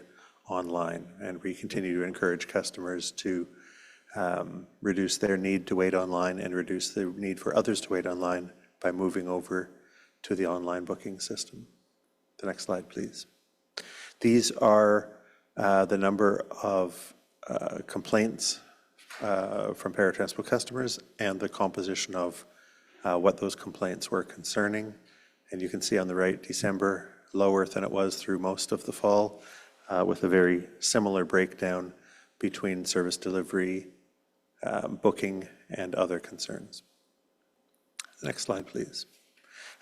online. And we continue to encourage customers to reduce their need to wait online and reduce the need for others to wait online by moving over to the online booking system. The next slide, please. These are the number of complaints from Paratranspo customers and the composition of what those complaints were concerning. And you can see on the right, December lower than it was through most of the fall, with a very similar breakdown between service delivery, booking, and other concerns. Next slide, please.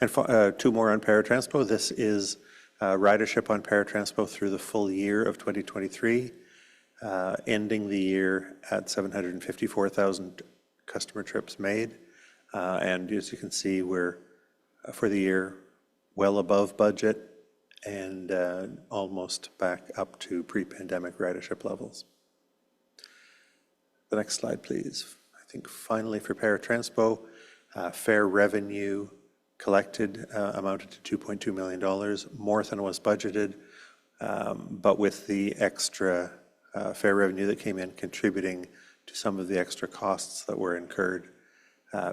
And two more on Paratranspo. This is ridership on Paratranspo through the full year of 2023, ending the year at 754,000 customer trips made. And as you can see, we're, for the year, well above budget and almost back up to pre-pandemic ridership levels. The next slide, please. I think finally for Paratranspo, fare revenue collected amounted to $2.2 million, more than was budgeted, but with the extra fare revenue that came in contributing to some of the extra costs that were incurred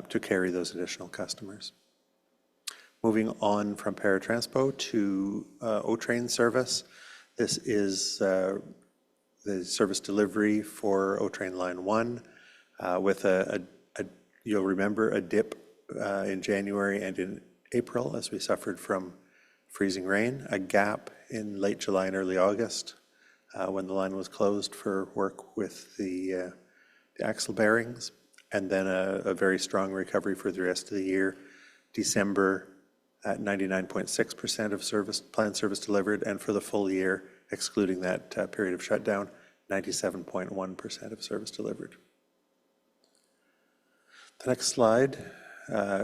to carry those additional customers. Moving on from Paratranspo to O-Train service. This is the service delivery for O-Train Line 1 with you'll remember, a dip in January and in April as we suffered from freezing rain, a gap in late July and early August when the line was closed for work with the axle bearings, and then a very strong recovery for the rest of the year. December at 99.6% of planned service delivered, and for the full year, excluding that period of shutdown, 97.1% of service delivered. The next slide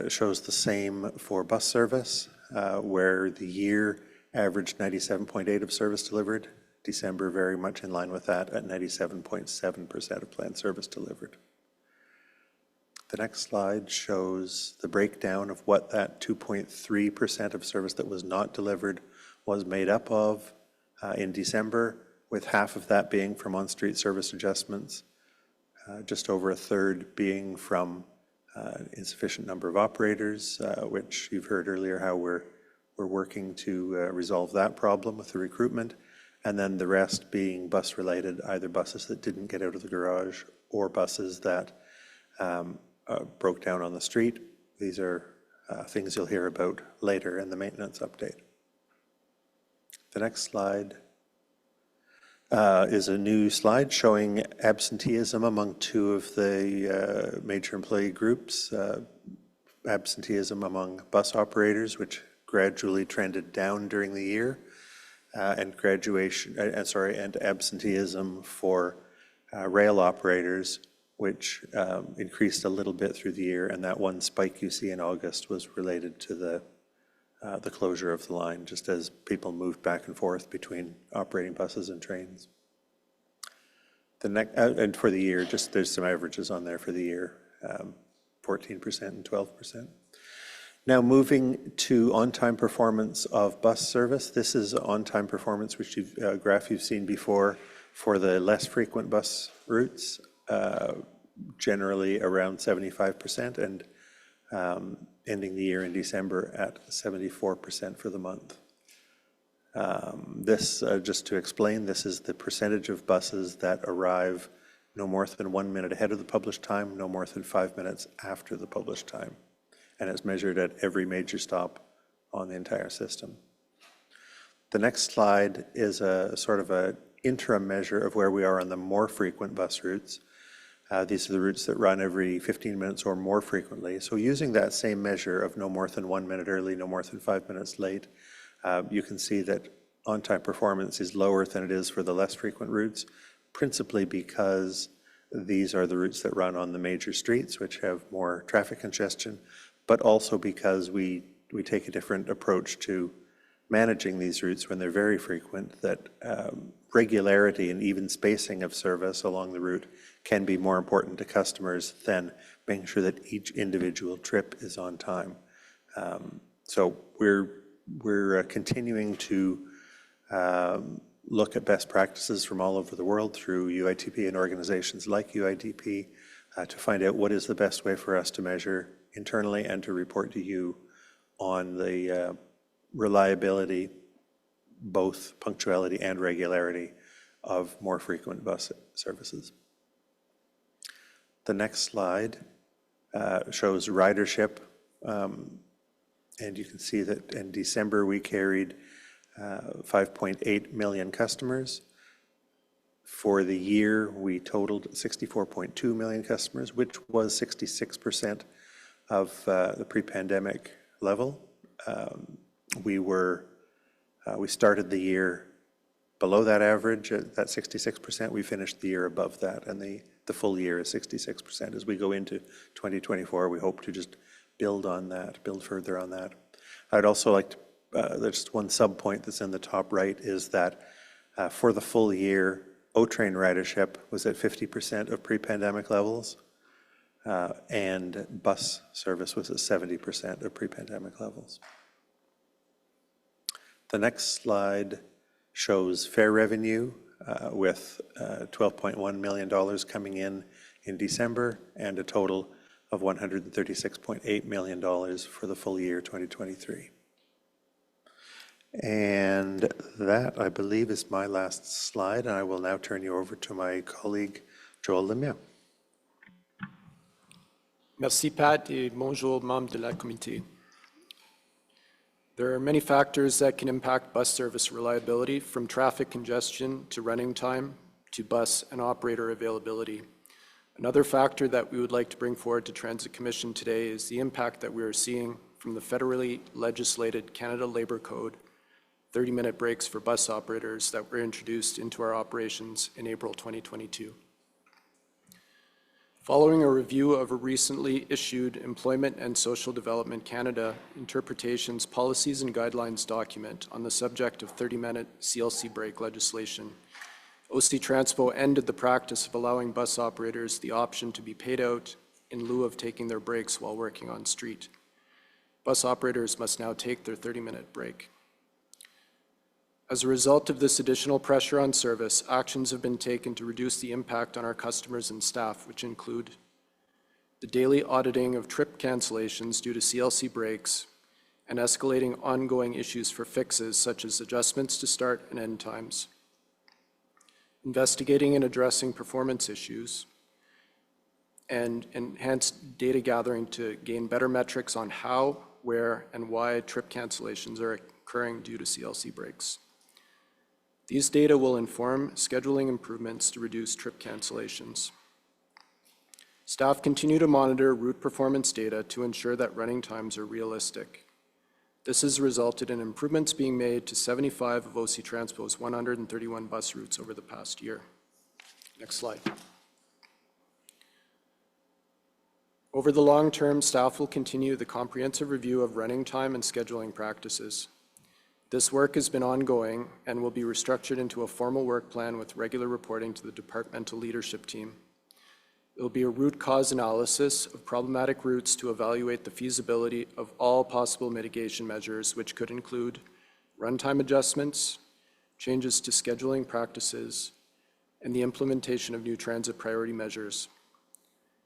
shows the same for bus service, where the year averaged 97.8% of service delivered. December very much in line with that at 97.7% of planned service delivered. The next slide shows the breakdown of what that 2.3% of service that was not delivered was made up of in December, with half of that being from on-street service adjustments, just over a third being from insufficient number of operators, which you've heard earlier how we're working to resolve that problem with the recruitment, and then the rest being bus-related, either buses that didn't get out of the garage or buses that broke down on the street. These are things you'll hear about later in the maintenance update. The next slide is a new slide showing absenteeism among two of the major employee groups. Absenteeism among bus operators, which gradually trended down during the year, and absenteeism for rail operators, which increased a little bit through the year, and that one spike you see in August was related to the closure of the line, just as people moved back and forth between operating buses and trains. And for the year, just there's some averages on there for the year, 14% and 12%. Now moving to on-time performance of bus service. This is on-time performance, which graph you've seen before for the less frequent bus routes, generally around 75%, and ending the year in December at 74% for the month. This, just to explain, this is the percentage of buses that arrive no more than 1 minute ahead of the published time, no more than 5 minutes after the published time. And it's measured at every major stop on the entire system. The next slide is a sort of an interim measure of where we are on the more frequent bus routes. These are the routes that run every 15 minutes or more frequently. So using that same measure of no more than 1 minute early, no more than 5 minutes late, you can see that on-time performance is lower than it is for the less frequent routes, principally because these are the routes that run on the major streets, which have more traffic congestion, but also because we take a different approach to managing these routes when they're very frequent, that regularity and even spacing of service along the route can be more important to customers than making sure that each individual trip is on time. So we're continuing to look at best practices from all over the world through UITP and organizations like UITP to find out what is the best way for us to measure internally and to report to you on the reliability, both punctuality and regularity, of more frequent bus services. The next slide shows ridership, and you can see that in December we carried 5.8 million customers. For the year, we totaled 64.2 million customers, which was 66% of the pre-pandemic level. We started the year below that average at that 66%. We finished the year above that, and the full year is 66%. As we go into 2024, we hope to just build on that, build further on that. I'd also like to, there's one sub point that's in the top right, is that for the full year, O-Train ridership was at 50% of pre-pandemic levels, and bus service was at 70% of pre-pandemic levels. The next slide shows fare revenue with $12.1 million coming in December, and a total of $136.8 million for the full year 2023. And that, I believe, is my last slide, and I will now turn you over to my colleague, Joel Lemieux. Merci Pat, et bonjour membres de la comité. There are many factors that can impact bus service reliability, from traffic congestion to running time to bus and operator availability. Another factor that we would like to bring forward to Transit Commission today is the impact that we are seeing from the federally legislated Canada Labour Code 30-minute breaks for bus operators that were introduced into our operations in April 2022. Following a review of a recently issued Employment and Social Development Canada Interpretations, Policies and Guidelines document on the subject of 30-minute CLC break legislation, OC Transpo ended the practice of allowing bus operators the option to be paid out in lieu of taking their breaks while working on street. Bus operators must now take their 30-minute break. As a result of this additional pressure on service, actions have been taken to reduce the impact on our customers and staff, which include the daily auditing of trip cancellations due to CLC breaks and escalating ongoing issues for fixes such as adjustments to start and end times, investigating and addressing performance issues, and enhanced data gathering to gain better metrics on how, where, and why trip cancellations are occurring due to CLC breaks. These data will inform scheduling improvements to reduce trip cancellations. Staff continue to monitor route performance data to ensure that running times are realistic. This has resulted in improvements being made to 75 of OC Transpo's 131 bus routes over the past year. Next slide. Over the long term, staff will continue the comprehensive review of running time and scheduling practices. This work has been ongoing and will be restructured into a formal work plan with regular reporting to the departmental leadership team. It will be a root cause analysis of problematic routes to evaluate the feasibility of all possible mitigation measures, which could include runtime adjustments, changes to scheduling practices, and the implementation of new transit priority measures.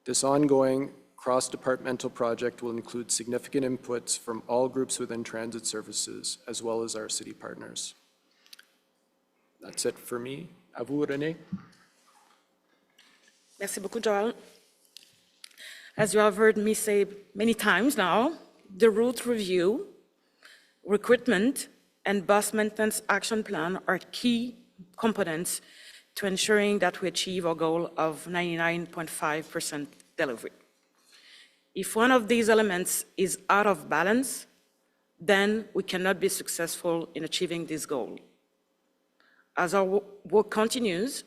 This ongoing cross-departmental project will include significant inputs from all groups within transit services, as well as our city partners. That's it for me. À vous, René. Merci beaucoup, Joel. As you have heard me say many times now, the route review, recruitment, and bus maintenance action plan are key components to ensuring that we achieve our goal of 99.5% delivery. If one of these elements is out of balance, then we cannot be successful in achieving this goal. As our work continues,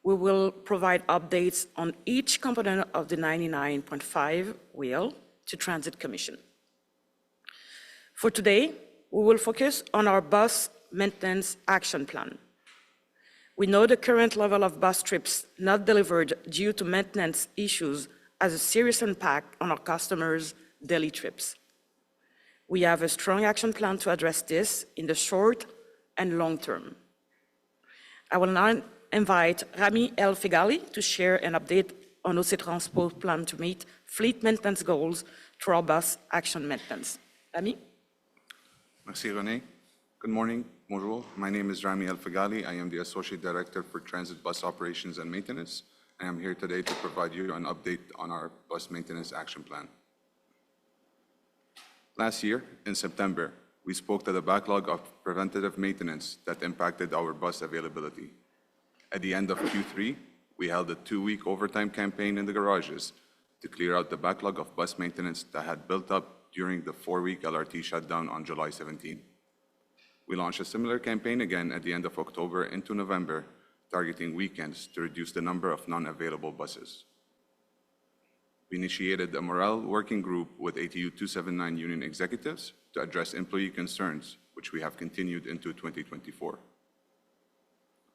we will provide updates on each component of the 99.5 wheel to Transit Commission. For today, we will focus on our bus maintenance action plan. We know the current level of bus trips not delivered due to maintenance issues has a serious impact on our customers' daily trips. We have a strong action plan to address this in the short and long term. I will now invite Rami El Figali to share an update on OC Transpo's plan to meet fleet maintenance goals through our bus action maintenance. Rami? Merci, René. Good morning. Bonjour. My name is Rami El Figali. I am the Associate Director for Transit Bus Operations and Maintenance. I am here today to provide you an update on our bus maintenance action plan. Last year, in September, we spoke to the backlog of preventative maintenance that impacted our bus availability. At the end of Q3, we held a 2-week overtime campaign in the garages to clear out the backlog of bus maintenance that had built up during the 4-week LRT shutdown on July 17. We launched a similar campaign again at the end of October into November, targeting weekends to reduce the number of non-available buses. We initiated a morale working group with ATU 279 union executives to address employee concerns, which we have continued into 2024.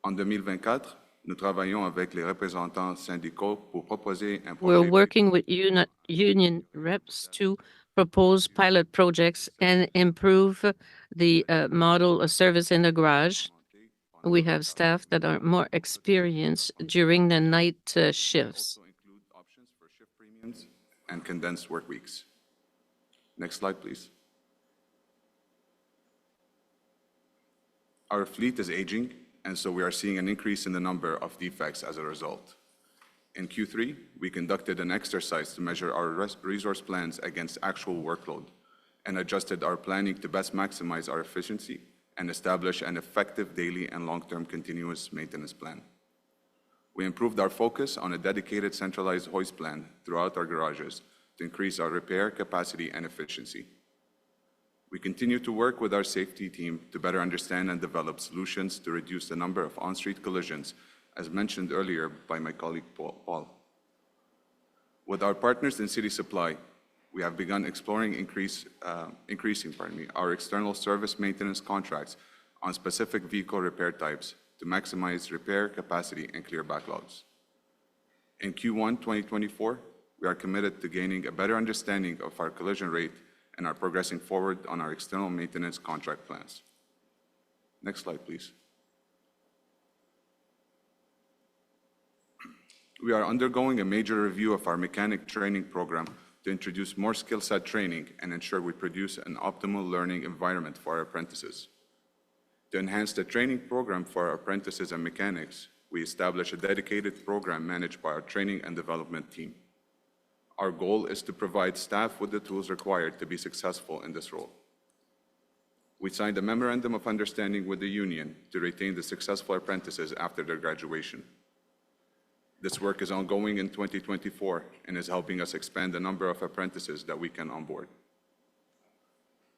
En 2024, nous travaillons avec les représentants syndicaux pour proposer un projet. We're working with union reps to propose pilot projects and improve the model of service in the garage. We have staff that are more experienced during the night shifts. Also include options for shift premiums and condensed work weeks. Next slide, please. Our fleet is aging, and so we are seeing an increase in the number of defects as a result. In Q3, we conducted an exercise to measure our resource plans against actual workload and adjusted our planning to best maximize our efficiency and establish an effective daily and long-term continuous maintenance plan. We improved our focus on a dedicated centralized hoist plan throughout our garages to increase our repair capacity and efficiency. We continue to work with our safety team to better understand and develop solutions to reduce the number of on-street collisions, as mentioned earlier by my colleague Paul. With our partners in City Supply, we have begun exploring increasing our external service maintenance contracts on specific vehicle repair types to maximize repair capacity and clear backlogs. In Q1 2024, we are committed to gaining a better understanding of our collision rate and are progressing forward on our external maintenance contract plans. Next slide, please. We are undergoing a major review of our mechanic training program to introduce more skill set training and ensure we produce an optimal learning environment for our apprentices. To enhance the training program for our apprentices and mechanics, we established a dedicated program managed by our training and development team. Our goal is to provide staff with the tools required to be successful in this role. We signed a memorandum of understanding with the union to retain the successful apprentices after their graduation. This work is ongoing in 2024 and is helping us expand the number of apprentices that we can onboard.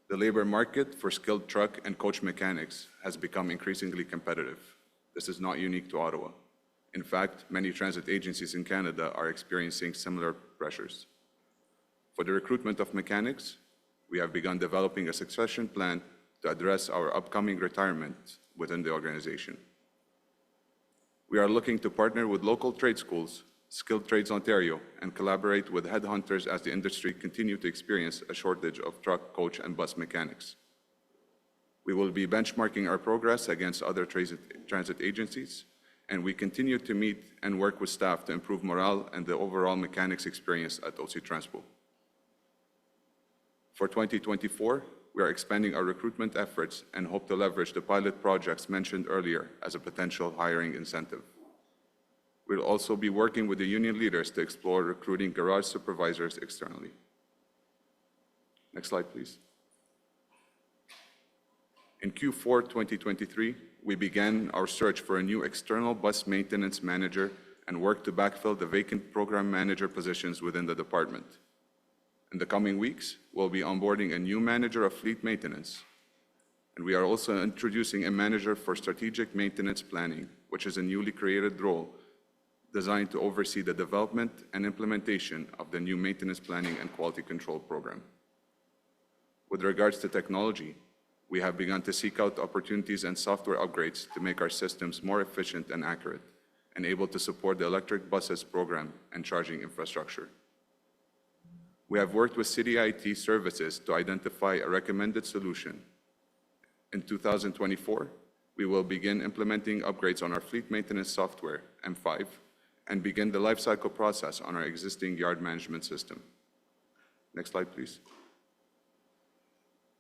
The labor market for skilled truck and coach mechanics has become increasingly competitive. This is not unique to Ottawa. In fact, many transit agencies in Canada are experiencing similar pressures. For the recruitment of mechanics, we have begun developing a succession plan to address our upcoming retirement within the organization. We are looking to partner with local trade schools, Skilled Trades Ontario, and collaborate with headhunters as the industry continue to experience a shortage of truck, coach, and bus mechanics. We will be benchmarking our progress against other transit agencies, and we continue to meet and work with staff to improve morale and the overall mechanics experience at OC Transpo. For 2024, we are expanding our recruitment efforts and hope to leverage the pilot projects mentioned earlier as a potential hiring incentive. We'll also be working with the union leaders to explore recruiting garage supervisors externally. Next slide, please. In Q4 2023, we began our search for a new external bus maintenance manager and worked to backfill the vacant program manager positions within the department. In the coming weeks, we'll be onboarding a new manager of fleet maintenance, and we are also introducing a manager for strategic maintenance planning, which is a newly created role designed to oversee the development and implementation of the new maintenance planning and quality control program. With regards to technology, we have begun to seek out opportunities and software upgrades to make our systems more efficient and accurate, and able to support the electric buses program and charging infrastructure. We have worked with City IT services to identify a recommended solution. In 2024, we will begin implementing upgrades on our fleet maintenance software, M5, and begin the lifecycle process on our existing yard management system. Next slide, please.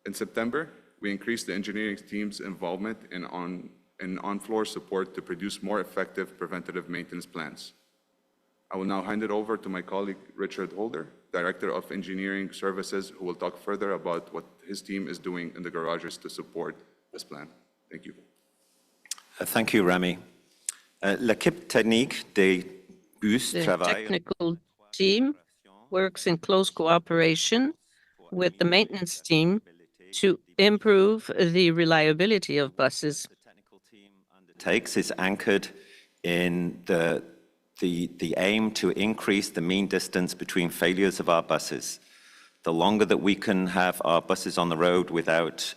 In September, we increased the engineering team's involvement in on-floor support to produce more effective preventative maintenance plans. I will now hand it over to my colleague, Richard Holder, Director of Engineering Services, who will talk further about what his team is doing in the garages to support this plan. Thank you. Thank you, Rami. L'équipe technique des bus The travaille. technical team works in close cooperation with the maintenance team to improve the reliability of buses. Takes is anchored in the aim to increase the mean distance between failures of our buses. The longer that we can have our buses on the road without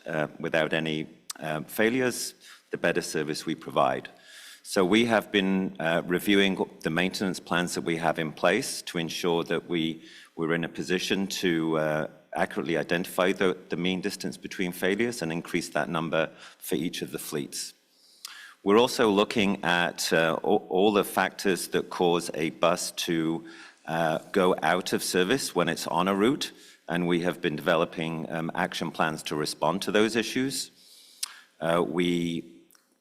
any failures, the better service we provide. So we have been reviewing the maintenance plans that we have in place to ensure that we're in a position to accurately identify the mean distance between failures and increase that number for each of the fleets. We're also looking at all the factors that cause a bus to go out of service when it's on a route, and we have been developing action plans to respond to those issues. We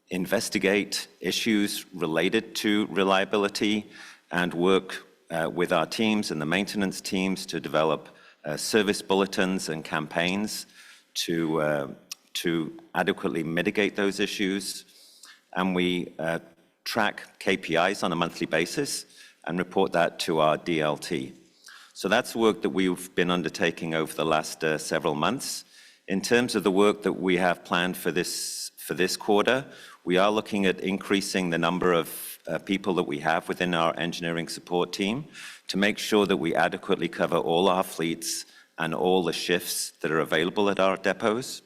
investigate issues related to reliability and work with our teams and the maintenance teams to develop service bulletins and campaigns to adequately mitigate those issues. And we track KPIs on a monthly basis and report that to our DLT. So that's work that we've been undertaking over the last several months. In terms of the work that we have planned for this quarter, we are looking at increasing the number of people that we have within our engineering support team to make sure that we adequately cover all our fleets and all the shifts that are available at our depots.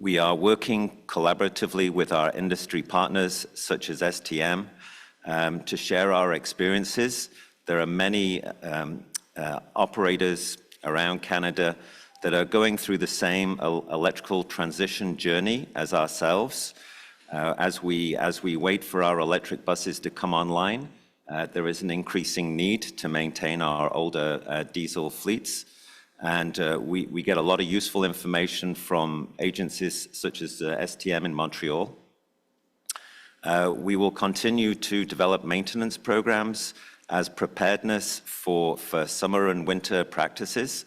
We are working collaboratively with our industry partners, such as STM, to share our experiences. There are many operators around Canada that are going through the same electrical transition journey as ourselves. As we wait for our electric buses to come online, there is an increasing need to maintain our older diesel fleets. And we get a lot of useful information from agencies such as STM in Montreal. We will continue to develop maintenance programs as preparedness for summer and winter practices.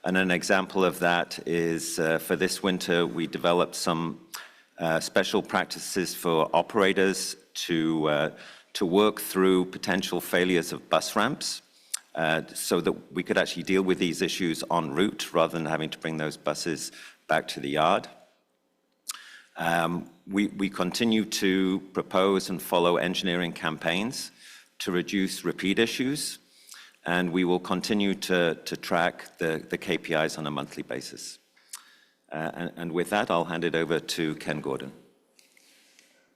And an example of that is for this winter, we developed some special practices for operators to work through potential failures of bus ramps so that we could actually deal with these issues en route rather than having to bring those buses back to the yard. We continue to propose and follow engineering campaigns to reduce repeat issues, and we will continue to track the KPIs on a monthly basis. And with that, I'll hand it over to Ken Gordon.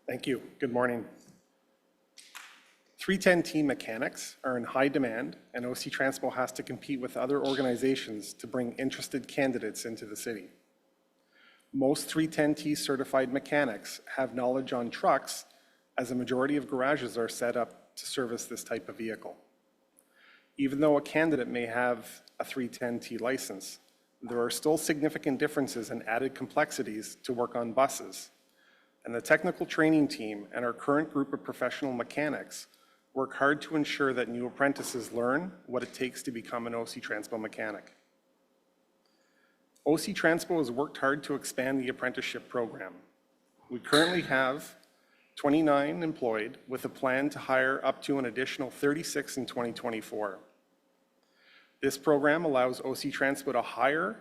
Thank you. Good morning. 310T mechanics are in high demand, and OC Transpo has to compete with other organizations to bring interested candidates into the city. Most 310T certified mechanics have knowledge on trucks, as a majority of garages are set up to service this type of vehicle. Even though a candidate may have a 310T license, there are still significant differences and added complexities to work on buses. And the technical training team and our current group of professional mechanics work hard to ensure that new apprentices learn what it takes to become an OC Transpo mechanic. OC Transpo has worked hard to expand the apprenticeship program. We currently have 29 employed with a plan to hire up to an additional 36 in 2024. This program allows OC Transpo to hire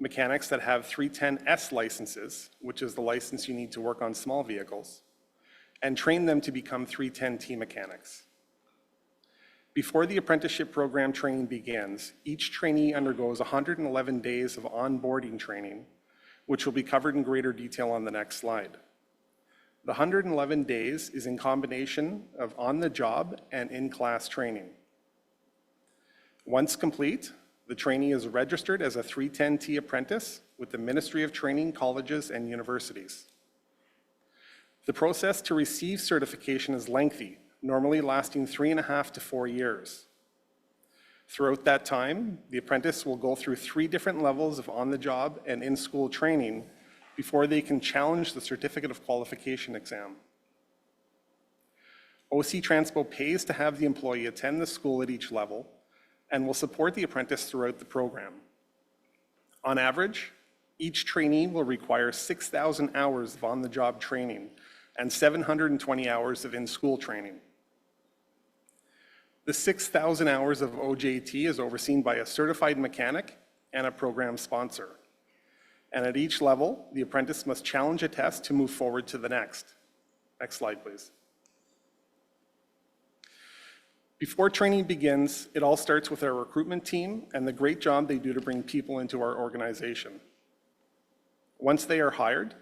mechanics that have 310S licenses, which is the license you need to work on small vehicles, and train them to become 310T mechanics. Before the apprenticeship program training begins, each trainee undergoes 111 days of onboarding training, which will be covered in greater detail on the next slide. The 111 days is in combination of on-the-job and in-class training. Once complete, the trainee is registered as a 310T apprentice with the Ministry of Training, colleges, and universities. The process to receive certification is lengthy, normally lasting 3.5 to 4 years. Throughout that time, the apprentice will go through 3 different levels of on-the-job and in-school training before they can challenge the Certificate of Qualification exam. OC Transpo pays to have the employee attend the school at each level and will support the apprentice throughout the program. On average, each trainee will require 6,000 hours of on-the-job training and 720 hours of in-school training. The 6,000 hours of OJT is overseen by a certified mechanic and a program sponsor. And at each level, the apprentice must challenge a test to move forward to the next. Next slide, please. Before training begins, it all starts with our recruitment team and the great job they do to bring people into our organization. Once they are hired,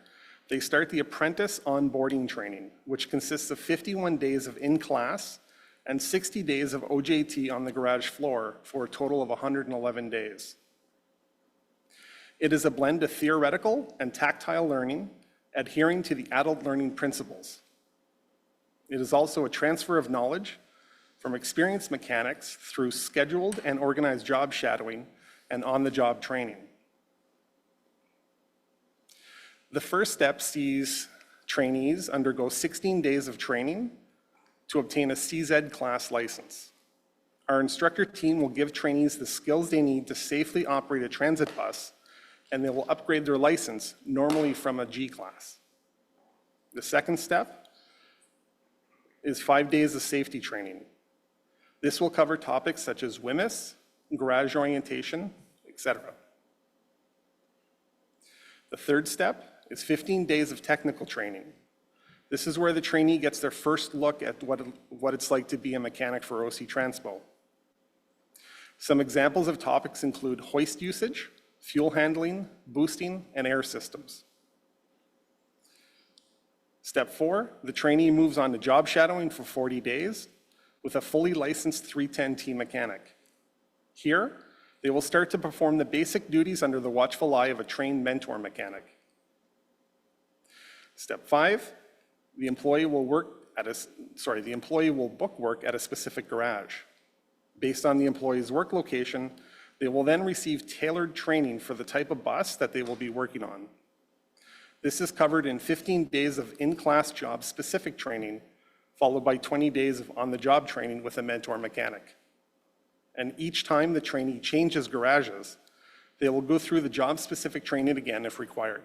they start the apprentice onboarding training, which consists of 51 days of in-class and 60 days of OJT on the garage floor for a total of 111 days. It is a blend of theoretical and tactile learning, adhering to the adult learning principles. It is also a transfer of knowledge from experienced mechanics through scheduled and organized job shadowing and on-the-job training. The first step sees trainees undergo 16 days of training to obtain a CZ class license. Our instructor team will give trainees the skills they need to safely operate a transit bus, and they will upgrade their license, normally from a G class. The second step is 5 days of safety training. This will cover topics such as WMIS, garage orientation, etc. The third step is 15 days of technical training. This is where the trainee gets their first look at what it's like to be a mechanic for OC Transpo. Some examples of topics include hoist usage, fuel handling, boosting, and air systems. Step 4, the trainee moves on to job shadowing for 40 days with a fully licensed 310T mechanic. Here, they will start to perform the basic duties under the watchful eye of a trained mentor mechanic. Step 5, the employee will book work at a specific garage. Based on the employee's work location, they will then receive tailored training for the type of bus that they will be working on. This is covered in 15 days of in-class job-specific training, followed by 20 days of on-the-job training with a mentor mechanic. And each time the trainee changes garages, They will go through the job-specific training again if required.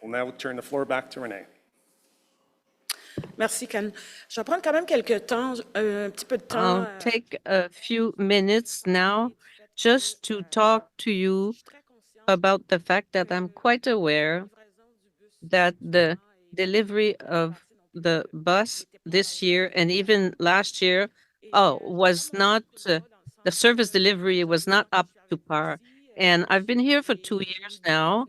I'll now turn the floor back to Renee. Merci, Ken. Je vais prendre quand même quelques temps, un petit peu de temps. I'll take a few minutes now just to talk to you about the fact that I'm quite aware that the delivery of the bus this year and even last year, was not, the service delivery was not up to par. And I've been here for 2 years now.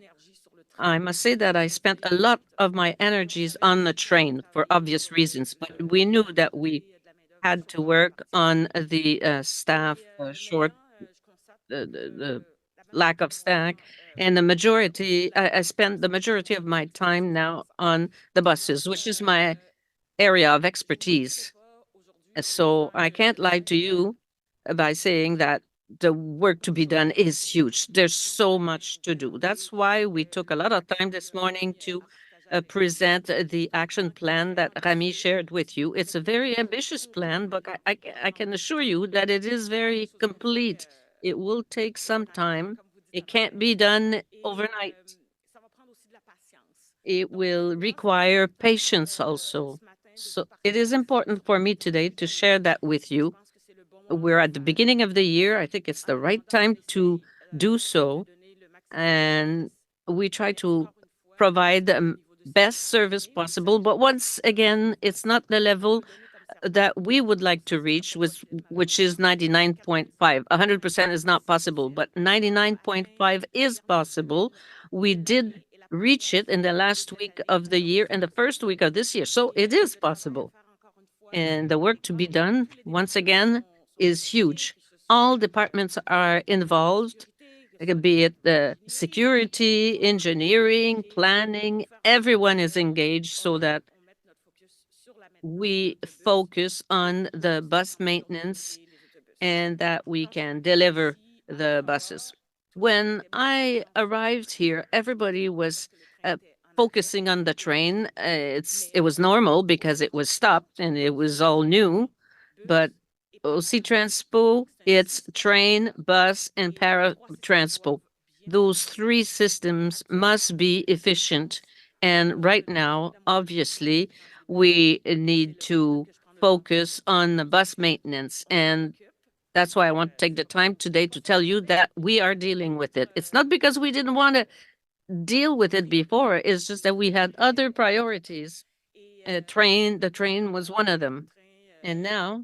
I must say that I spent a lot of my energies on the train for obvious reasons, but we knew that we had to work on the staff the lack of staff, and I spent the majority of my time now on the buses, which is my area of expertise. So I can't lie to you by saying that the work to be done is huge. There's so much to do. That's why we took a lot of time this morning to present the action plan that Rami shared with you. It's a very ambitious plan, but I can assure you that it is very complete. It will take some time. It can't be done overnight. It will require patience also. So it is important for me today to share that with you. We're at the beginning of the year. I think it's the right time to do so. And we try to provide the best service possible. But once again, it's not the level that we would like to reach, which is 99.5. 100% is not possible, but 99.5 is possible. We did reach it in the last week of the year and the first week of this year. So it is possible. And the work to be done, once again, is huge. All departments are involved, be it the security, engineering, planning, everyone is engaged so that we focus on the bus maintenance and that we can deliver the buses. When I arrived here, everybody was focusing on the train. It was normal because it was stopped and it was all new, but aussi Transpo, it's train, bus, and Paratranspo. Those 3 systems must be efficient. And right now, obviously, we need to focus on the bus maintenance. And that's why I want to take the time today to tell you that we are dealing with it. It's not because we didn't want to deal with it before. It's just that we had other priorities. The train was one of them. And now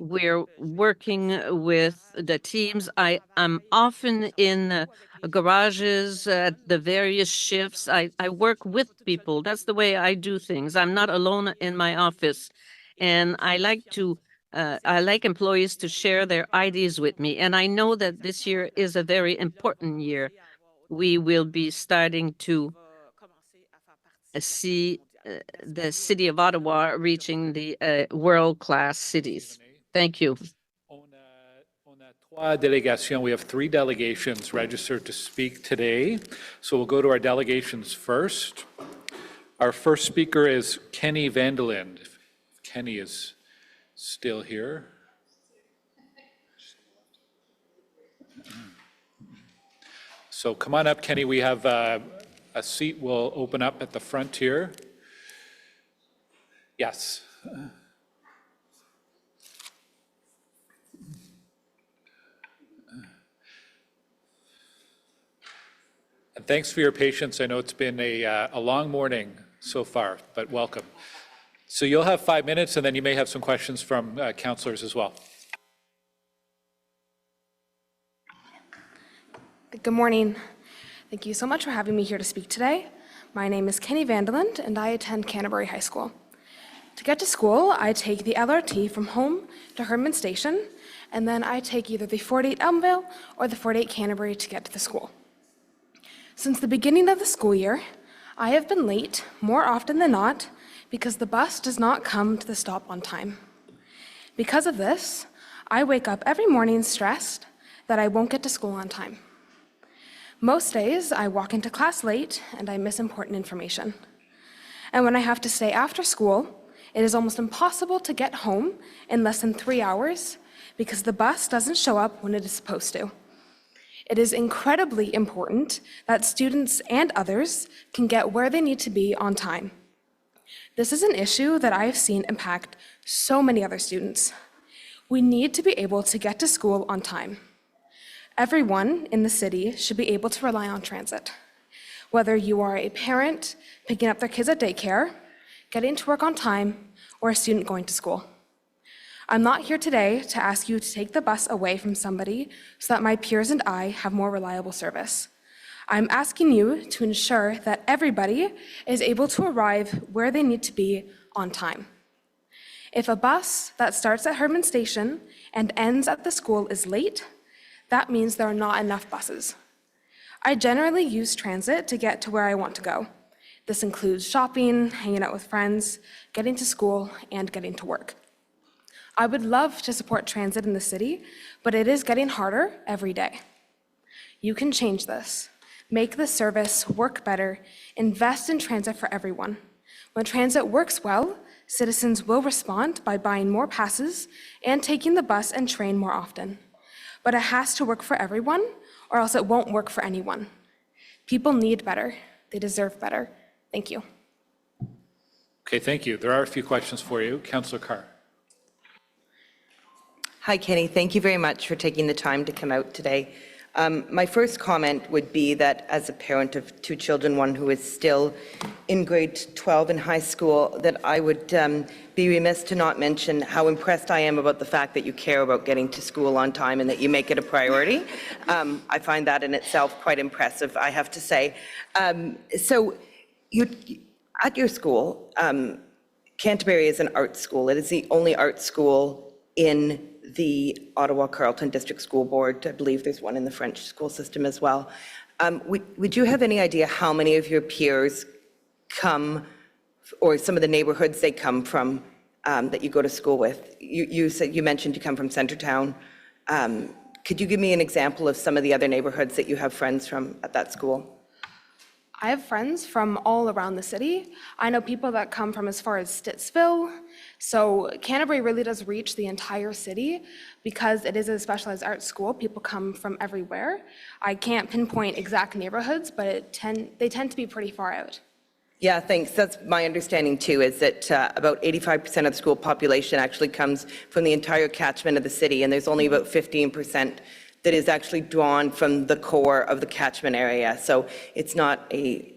we're working with the teams. I'm often in garages at the various shifts. I work with people. That's the way I do things. I'm not alone in my office. And I like employees to share their ideas with me. And I know that this year is a very important year. We will be starting to see the city of Ottawa reaching the world-class cities. Thank you. We have 3 delegations registered to speak today. So we'll go to our delegations first. Our first speaker is Kenny Vandeland. If Kenny is still here. So come on up, Kenny. We have a seat will open up at the front here. Yes. And thanks for your patience. I know it's been a long morning so far, but welcome. So you'll have 5 minutes, and then you may have some questions from councillors as well. Good morning. Thank you so much for having me here to speak today. My name is Kenny Vandeland, and I attend Canterbury High School. To get to school, I take the LRT from home to Herman Station, and then I take either the 48 Elmvale or the 48 Canterbury to get to the school. Since the beginning of the school year, I have been late more often than not because the bus does not come to the stop on time. Because of this, I wake up every morning stressed that I won't get to school on time. Most days, I walk into class late and I miss important information. And when I have to stay after school, it is almost impossible to get home in less than 3 hours because the bus doesn't show up when it is supposed to. It is incredibly important that students and others can get where they need to be on time. This is an issue that I have seen impact so many other students. We need to be able to get to school on time. Everyone in the city should be able to rely on transit. Whether you are a parent picking up their kids at daycare, getting to work on time, or a student going to school. I'm not here today to ask you to take the bus away from somebody so that my peers and I have more reliable service. I'm asking you to ensure that everybody is able to arrive where they need to be on time. If a bus that starts at Herdman Station and ends at the school is late, that means there are not enough buses. I generally use transit to get to where I want to go. This includes shopping, hanging out with friends, getting to school, and getting to work. I would love to support transit in the city, but it is getting harder every day. You can change this. Make the service work better. Invest in transit for everyone. When transit works well, citizens will respond by buying more passes and taking the bus and train more often. But it has to work for everyone, or else it won't work for anyone. People need better. They deserve better. Thank you. Okay, thank you. There are a few questions for you. Councillor Carr. Hi, Kenny. Thank you very much for taking the time to come out today. My first comment would be that as a parent of two children, one who is still in grade 12 in high school, that I would be remiss to not mention how impressed I am about the fact that you care about getting to school on time and that you make it a priority. I find that in itself quite impressive, I have to say. So at your school, Canterbury is an art school. It is the only art school in the Ottawa Carleton District School Board. I believe there's one in the French school system as well. Would you have any idea how many of your peers come, or some of the neighborhoods they come from that you go to school with? You mentioned you come from Centertown. Could you give me an example of some of the other neighborhoods that you have friends from at that school? I have friends from all around the city. I know people that come from as far as Stittsville. So Canterbury really does reach the entire city because it is a specialized arts school. People come from everywhere. I can't pinpoint exact neighborhoods, but they tend to be pretty far out. Yeah, thanks. That's my understanding too, is that about 85% of the school population actually comes from the entire catchment of the city, and there's only about 15% that is actually drawn from the core of the catchment area. So it's not a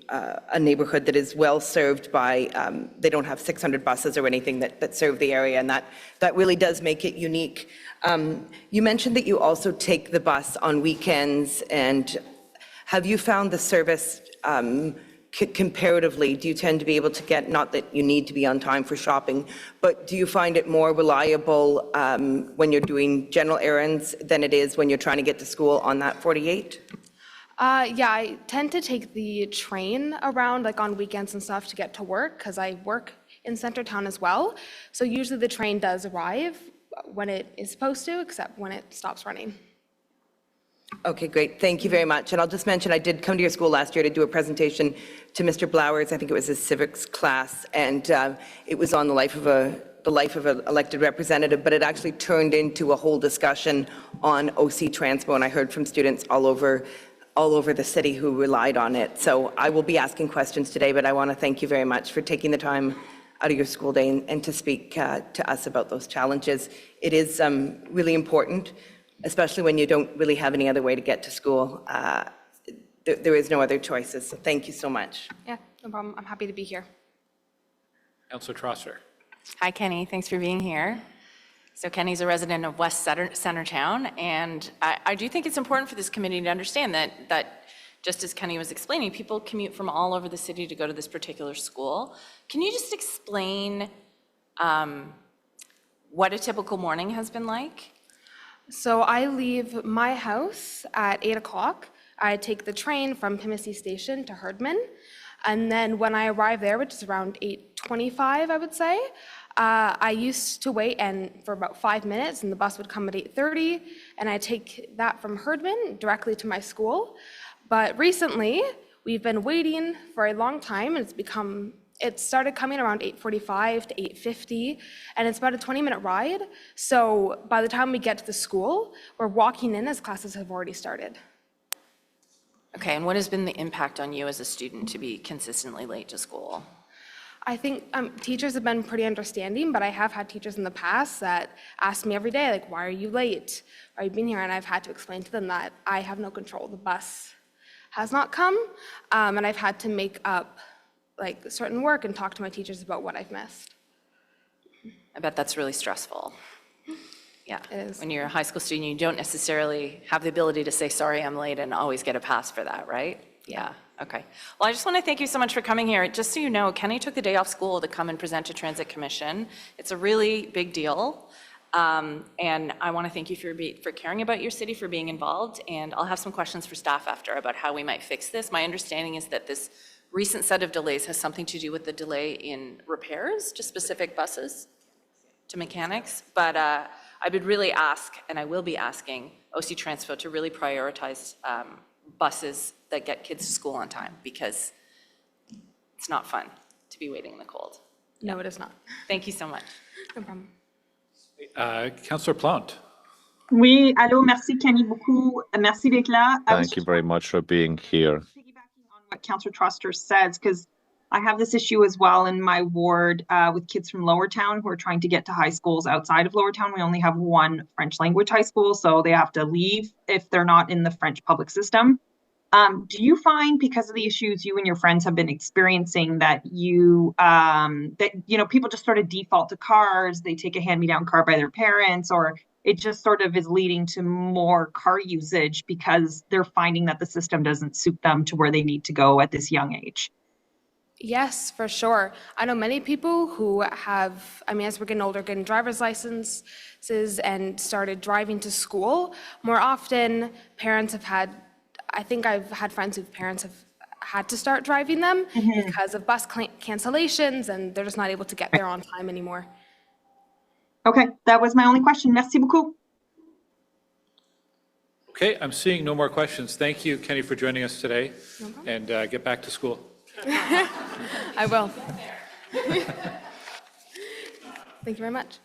neighborhood that is well served by, they don't have 600 buses or anything that serve the area, and that really does make it unique. You mentioned that you also take the bus on weekends, and have you found the service comparatively, do you tend to be able to get, not that you need to be on time for shopping, but do you find it more reliable when you're doing general errands than it is when you're trying to get to school on that 48? Yeah, I tend to take the train around, like on weekends and stuff, to get to work, because I work in Centertown as well. So usually the train does arrive when it is supposed to, except when it stops running. Okay, great. Thank you very much. And I'll just mention, I did come to your school last year to do a presentation to Mr. Blowers. I think it was his civics class, and it was on the life of an elected representative, but it actually turned into a whole discussion on OC Transpo, and I heard from students all over the city who relied on it. So I will be asking questions today, but I want to thank you very much for taking the time out of your school day and to speak to us about those challenges. It is really important, especially when you don't really have any other way to get to school. There is no other choices, so thank you so much. Yeah, no problem. I'm happy to be here. Councillor Trosser. Hi, Kenny. Thanks for being here. So Kenny's a resident of West Centertown, and I do think it's important for this committee to understand that just as Kenny was explaining, people commute from all over the city to go to this particular school. Can you just explain what a typical morning has been like? So I leave my house at 8 o'clock. I take the train from Pimisi Station to Herdman. And then when I arrive there, which is around 8:25, I would say, I used to wait for about 5 minutes, and the bus would come at 8:30, and I take that from Herdman directly to my school. But recently, we've been waiting for a long time, and it started coming around 8:45 to 8:50, and it's about a 20-minute ride. So by the time we get to the school, we're walking in as classes have already started. Okay, and what has been the impact on you as a student to be consistently late to school? I think teachers have been pretty understanding, but I have had teachers in the past that ask me every day, like, why are you late? Why are you being here? And I've had to explain to them that I have no control. The bus has not come, and I've had to make up like certain work and talk to my teachers about what I've missed. I bet that's really stressful. Yeah, It is. when you're a high school student, you don't necessarily have the ability to say, sorry, I'm late, and always get a pass for that, right? Yeah, okay. Well, I just want to thank you so much for coming here. Just so you know, Kenny took the day off school to come and present to Transit Commission. It's a really big deal. And I want to thank you for caring about your city, for being involved, and I'll have some questions for staff after about how we might fix this. My understanding is that this recent set of delays has something to do with the delay in repairs to specific buses, to mechanics, but I would really ask, and I will be asking, OC Transpo to really prioritize buses that get kids to school on time, because it's not fun to be waiting in the cold. No, it is not. Thank you so much. No problem. Councillor Plante. Oui, allô, merci Kenny beaucoup. Merci d'être là. Thank you very much for being here. What Councillor Truster says, because I have this issue as well in my ward with kids from Lower Town who are trying to get to high schools outside of Lower Town. We only have one French language high school, so they have to leave if they're not in the French public system. Do you find, because of the issues you and your friends have been experiencing, that people just sort of default to cars, they take a hand-me-down car by their parents, or it just sort of is leading to more car usage because they're finding that the system doesn't suit them to where they need to go at this young age? Yes, for sure. I know many people who have, as we're getting older, getting driver's licenses and started driving to school. More often, parents have had, I think I've had friends whose parents have had to start driving them because of bus cancellations, and they're just not able to get there on time anymore. Okay, that was my only question. Merci beaucoup. Okay, I'm seeing no more questions. Thank you, Kenny, for joining us today, and get back to school. I will. Thank you very much.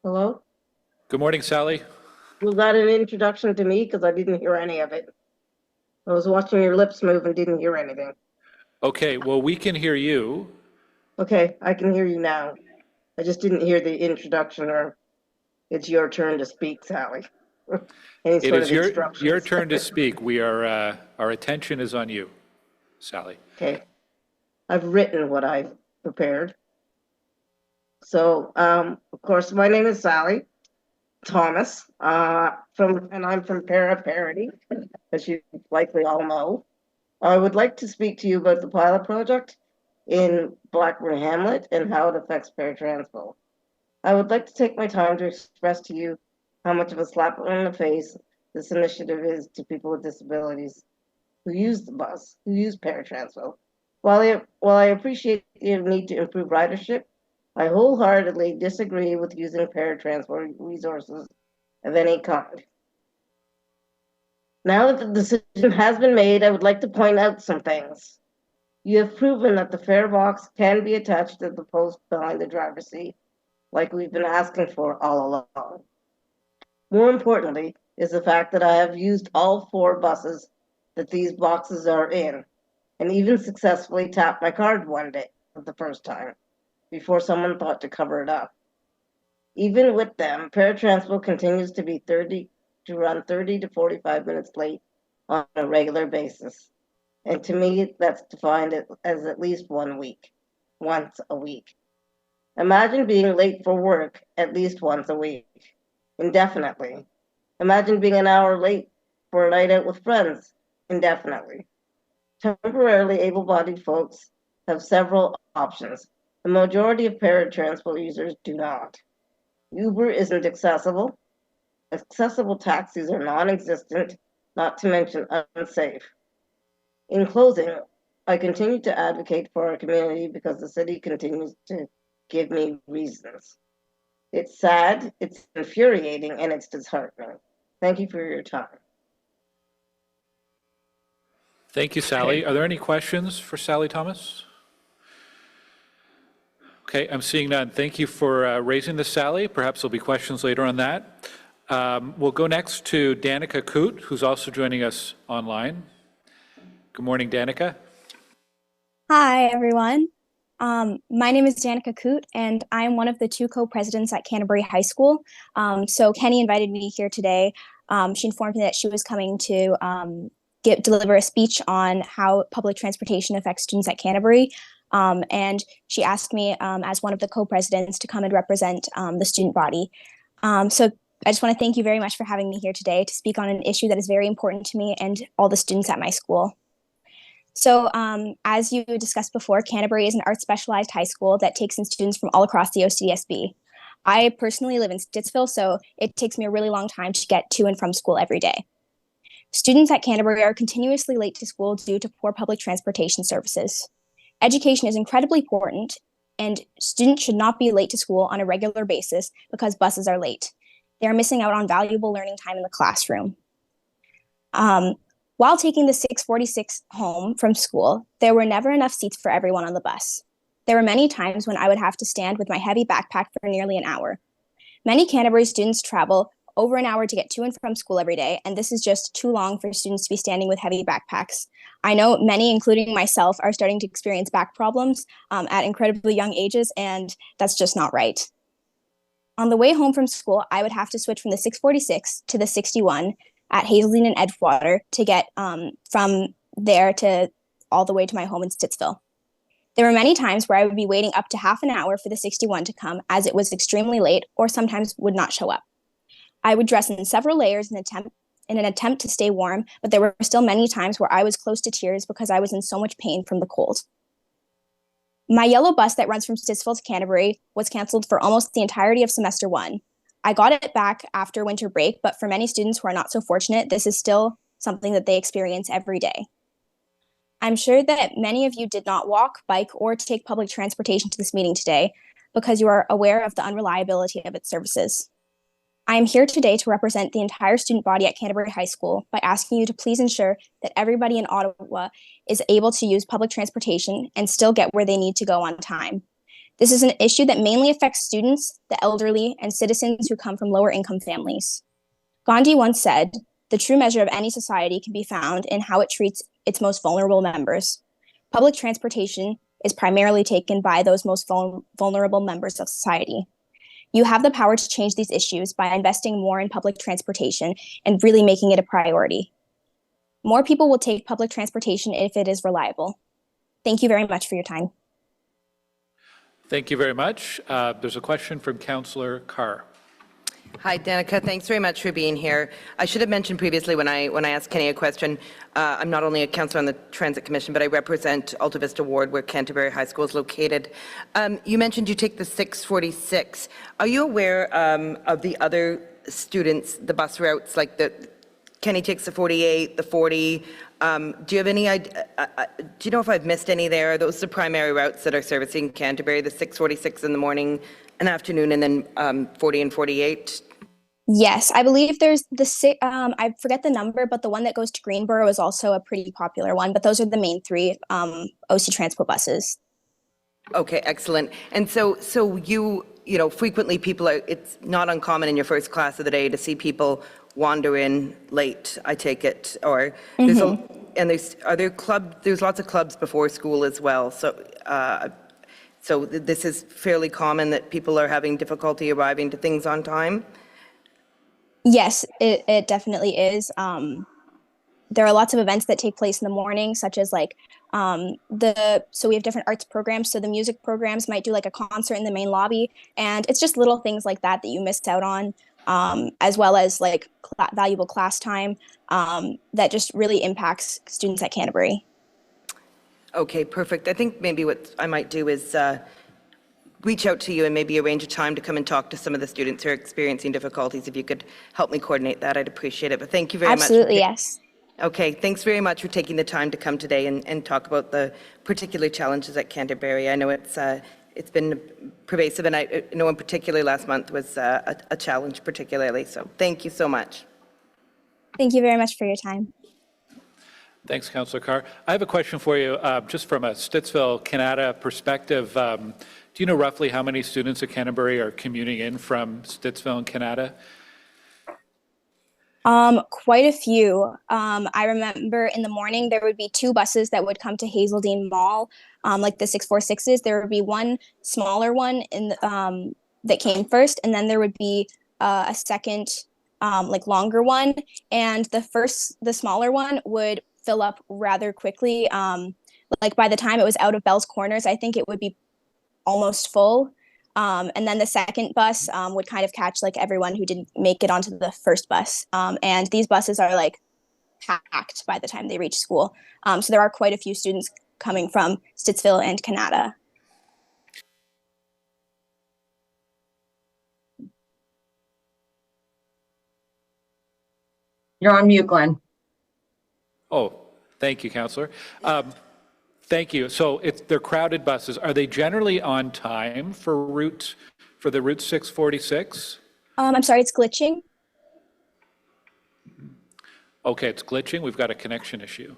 Hello? Good morning, Sally. Was that an introduction to me? Because I didn't hear any of it. I was watching your lips move and didn't hear anything. Okay, well, we can hear you. Okay, I can hear you now. I just didn't hear the introduction, or it's your turn to speak, Sally. Any It sort is of your instructions. turn to speak. We are, our attention is on you, Sally. Okay. I've written what I've prepared. So, of course, my name is Sally Thomas, and I'm from Paratranspo, as you likely all know. I would like to speak to you about the pilot project in Blackburn Hamlet and how it affects Paratranspo. I would like to take my time to express to you how much of a slap in the face this initiative is to people with disabilities who use the bus, who use Paratranspo. While I appreciate the need to improve ridership, I wholeheartedly disagree with using Paratranspo resources of any kind. Now that the decision has been made, I would like to point out some things. You have proven that the fare box can be attached to the post behind the driver's seat, like we've been asking for all along. More importantly is the fact that I have used all 4 buses that these boxes are in, and even successfully tapped my card one day for the first time, before someone thought to cover it up. Even with them, Paratranspo continues to run 30 to 45 minutes late on a regular basis. And to me, that's defined as at least once a week. Imagine being late for work at least once a week, indefinitely. Imagine being an hour late for a night out with friends, indefinitely. Temporarily able-bodied folks have several options. The majority of Paratranspo users do not. Uber isn't accessible. Accessible taxis are non-existent, not to mention unsafe. In closing, I continue to advocate for our community because the city continues to give me reasons. It's sad, it's infuriating, and it's disheartening. Thank you for your time. Thank you, Sally. Are there any questions for Sally Thomas? Okay, I'm seeing none. Thank you for raising this, Sally. Perhaps there'll be questions later on that. We'll go next to Danica Cot, who's also joining us online. Good morning, Danica. Hi, everyone. My name is Danica Cot, and I'm one of the 2 co-presidents at Canterbury High School. So Kenny invited me here today. She informed me that she was coming to deliver a speech on how public transportation affects students at Canterbury. And she asked me as one of the co-presidents to come and represent the student body. So I just want to thank you very much for having me here today to speak on an issue that is very important to me and all the students at my school. So as you discussed before, Canterbury is an arts specialized high school that takes in students from all across the OCSB. I personally live in Stittsville, so it takes me a really long time to get to and from school every day. Students at Canterbury are continuously late to school due to poor public transportation services. Education is incredibly important, and students should not be late to school on a regular basis because buses are late. They are missing out on valuable learning time in the classroom. While taking the 646 home from school, there were never enough seats for everyone on the bus. There were many times when I would have to stand with my heavy backpack for nearly an hour. Many Canterbury students travel over an hour to get to and from school every day, and this is just too long for students to be standing with heavy backpacks. I know many, including myself, are starting to experience back problems at incredibly young ages, and that's just not right. On the way home from school, I would have to switch from the 646 to the 61 at Hazeldean and Edgewater to get from there to all the way to my home in Stittsville. There were many times where I would be waiting up to half an hour for the 61 to come as it was extremely late or sometimes would not show up. I would dress in several layers in an attempt to stay warm, but there were still many times where I was close to tears because I was in so much pain from the cold. My yellow bus that runs from Stittsville to Canterbury was canceled for almost the entirety of semester 1. I got it back after winter break, but for many students who are not so fortunate, this is still something that they experience every day. I'm sure that many of you did not walk, bike, or take public transportation to this meeting today because you are aware of the unreliability of its services. I am here today to represent the entire student body at Canterbury High School by asking you to please ensure that everybody in Ottawa is able to use public transportation and still get where they need to go on time. This is an issue that mainly affects students, the elderly, and citizens who come from lower income families. Gandhi once said, "The true measure of any society can be found in how it treats its most vulnerable members." Public transportation is primarily taken by those most vulnerable members of society. You have the power to change these issues by investing more in public transportation and really making it a priority. More people will take public transportation if it is reliable. Thank you very much for your time. Thank you very much. There's a question from Councillor Carr. Hi, Danica. Thanks very much for being here. I should have mentioned previously when I asked Kenny a question, I'm not only a councillor on the Transit Commission, but I represent Alta Vista Ward, where Canterbury High School is located. You mentioned you take the 646. Are you aware of the other students, the bus routes, like Kenny takes the 48, the 40? Do you have any idea? Do you know if I've missed any there? Are those the primary routes that are servicing Canterbury, the 646 in the morning and afternoon, and then 40 and 48? Yes, I believe there's the I forget the number, but the one that goes to Greenboro is also a pretty popular one. But those are the main 3 OC Transpo buses. Okay, excellent. And so you know, frequently people are. It's not uncommon in your first class of the day to see people wander in late, I take it, or there's there's lots of clubs before school as well. So this is fairly common that people are having difficulty arriving to things on time? Yes, it definitely is. There are lots of events that take place in the morning, such as like so we have different arts programs. So the music programs might do like a concert in the main lobby, and it's just little things like that you missed out on, as well as like valuable class time that just really impacts students at Canterbury. Okay, perfect. I think maybe what I might do is reach out to you and maybe arrange a time to come and talk to some of the students who are experiencing difficulties. If you could help me coordinate that, I'd appreciate it. But thank you very much. Absolutely, yes. Okay, thanks very much for taking the time to come today and talk about the particular challenges at Canterbury. I know it's it's been pervasive, and I know in particular last month was a challenge particularly. So thank you so much. Thank you very much for your time. Thanks, Councillor Carr. I have a question for you, just from a Stittsville, Canada perspective. Do you know roughly how many students at Canterbury are commuting in from Stittsville and Canada? Quite a few. I remember in the morning there would be 2 buses that would come to Hazeldean Mall, like the 646s. There would be one smaller one in the, that came first, and then there would be a second, like longer one. And the smaller one would fill up rather quickly. Like by the time it was out of Bell's Corners, I think it would be almost full. And then the second bus would kind of catch like everyone who didn't make it onto the first bus. And these buses are like packed by the time they reach school. So there are quite a few students coming from Stittsville and Canada. You're on mute, Glenn. Oh, thank you, Councillor. Thank you. So they're crowded buses. Are they generally on time for the Route 646? I'm sorry, it's glitching. Okay, it's glitching. We've got a connection issue.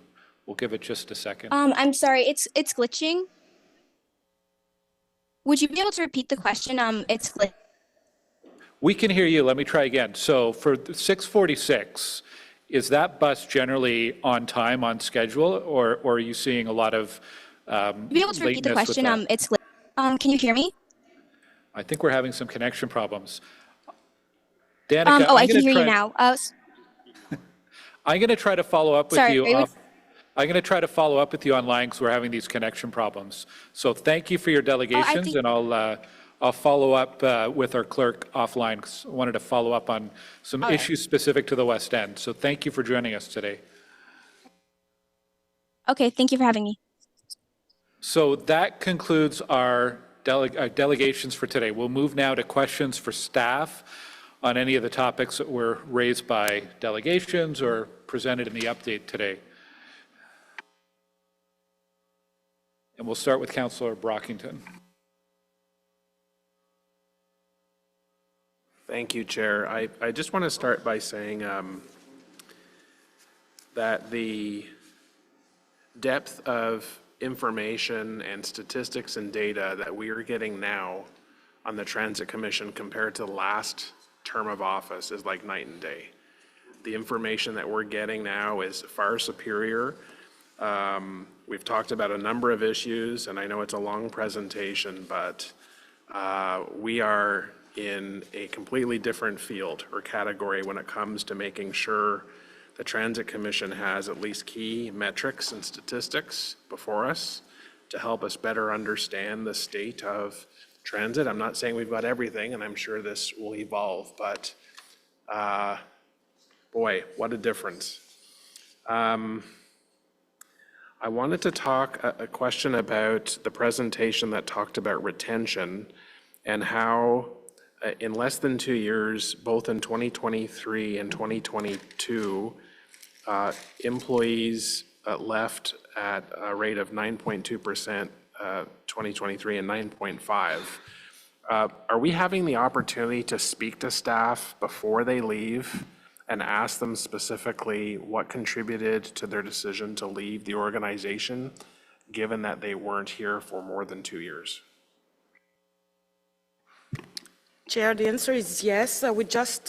We'll give it just a second. I'm sorry, it's glitching. Would you be able to repeat the question? It's glitching. We can hear you. Let me try again. So for the 646, is that bus generally on time, on schedule, or are you seeing a lot of Would you be able to repeat the lateness with question? that? Can you hear me? I think we're having some connection problems. Danica, I can hear you now. I'm going to try to follow up with Sorry, you. I'm going to try to follow up with you online because we're having these connection problems. So thank you for your delegations, and I'll follow up with our clerk offline because I wanted to follow up on some issues specific to the West End. So thank you for joining us today. Okay, thank you for having me. So that concludes our delegations for today. We'll move now to questions for staff on any of the topics that were raised by delegations or presented in the update today. And we'll start with Councillor Brockington. Thank you, Chair. I just want to start by saying that the depth of information and statistics and data that we are getting now on the Transit Commission compared to the last term of office is like night and day. The information that we're getting now is far superior. We've talked about a number of issues, and I know it's a long presentation, but we are in a completely different field or category when it comes to making sure the Transit Commission has at least key metrics and statistics before us to help us better understand the state of transit. I'm not saying we've got everything, and I'm sure this will evolve, but boy, what a difference. I wanted to talk a question about the presentation that talked about retention and how in less than 2 years, both in 2023 and 2022, employees left at a rate of 9.2%, 2023 and 9.5%. Are we having the opportunity to speak to staff before they leave and ask them specifically what contributed to their decision to leave the organization, given that they weren't here for more than 2 years? Chair, the answer is yes. We just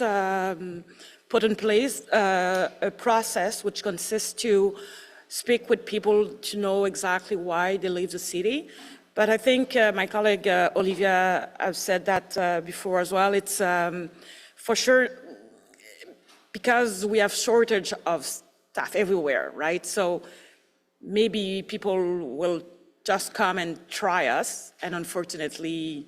put in place a process which consists to speak with people to know exactly why they leave the city. But I think my colleague Olivia has said that before as well. It's for sure because we have shortage of staff everywhere, right? So maybe people will just come and try us, and unfortunately,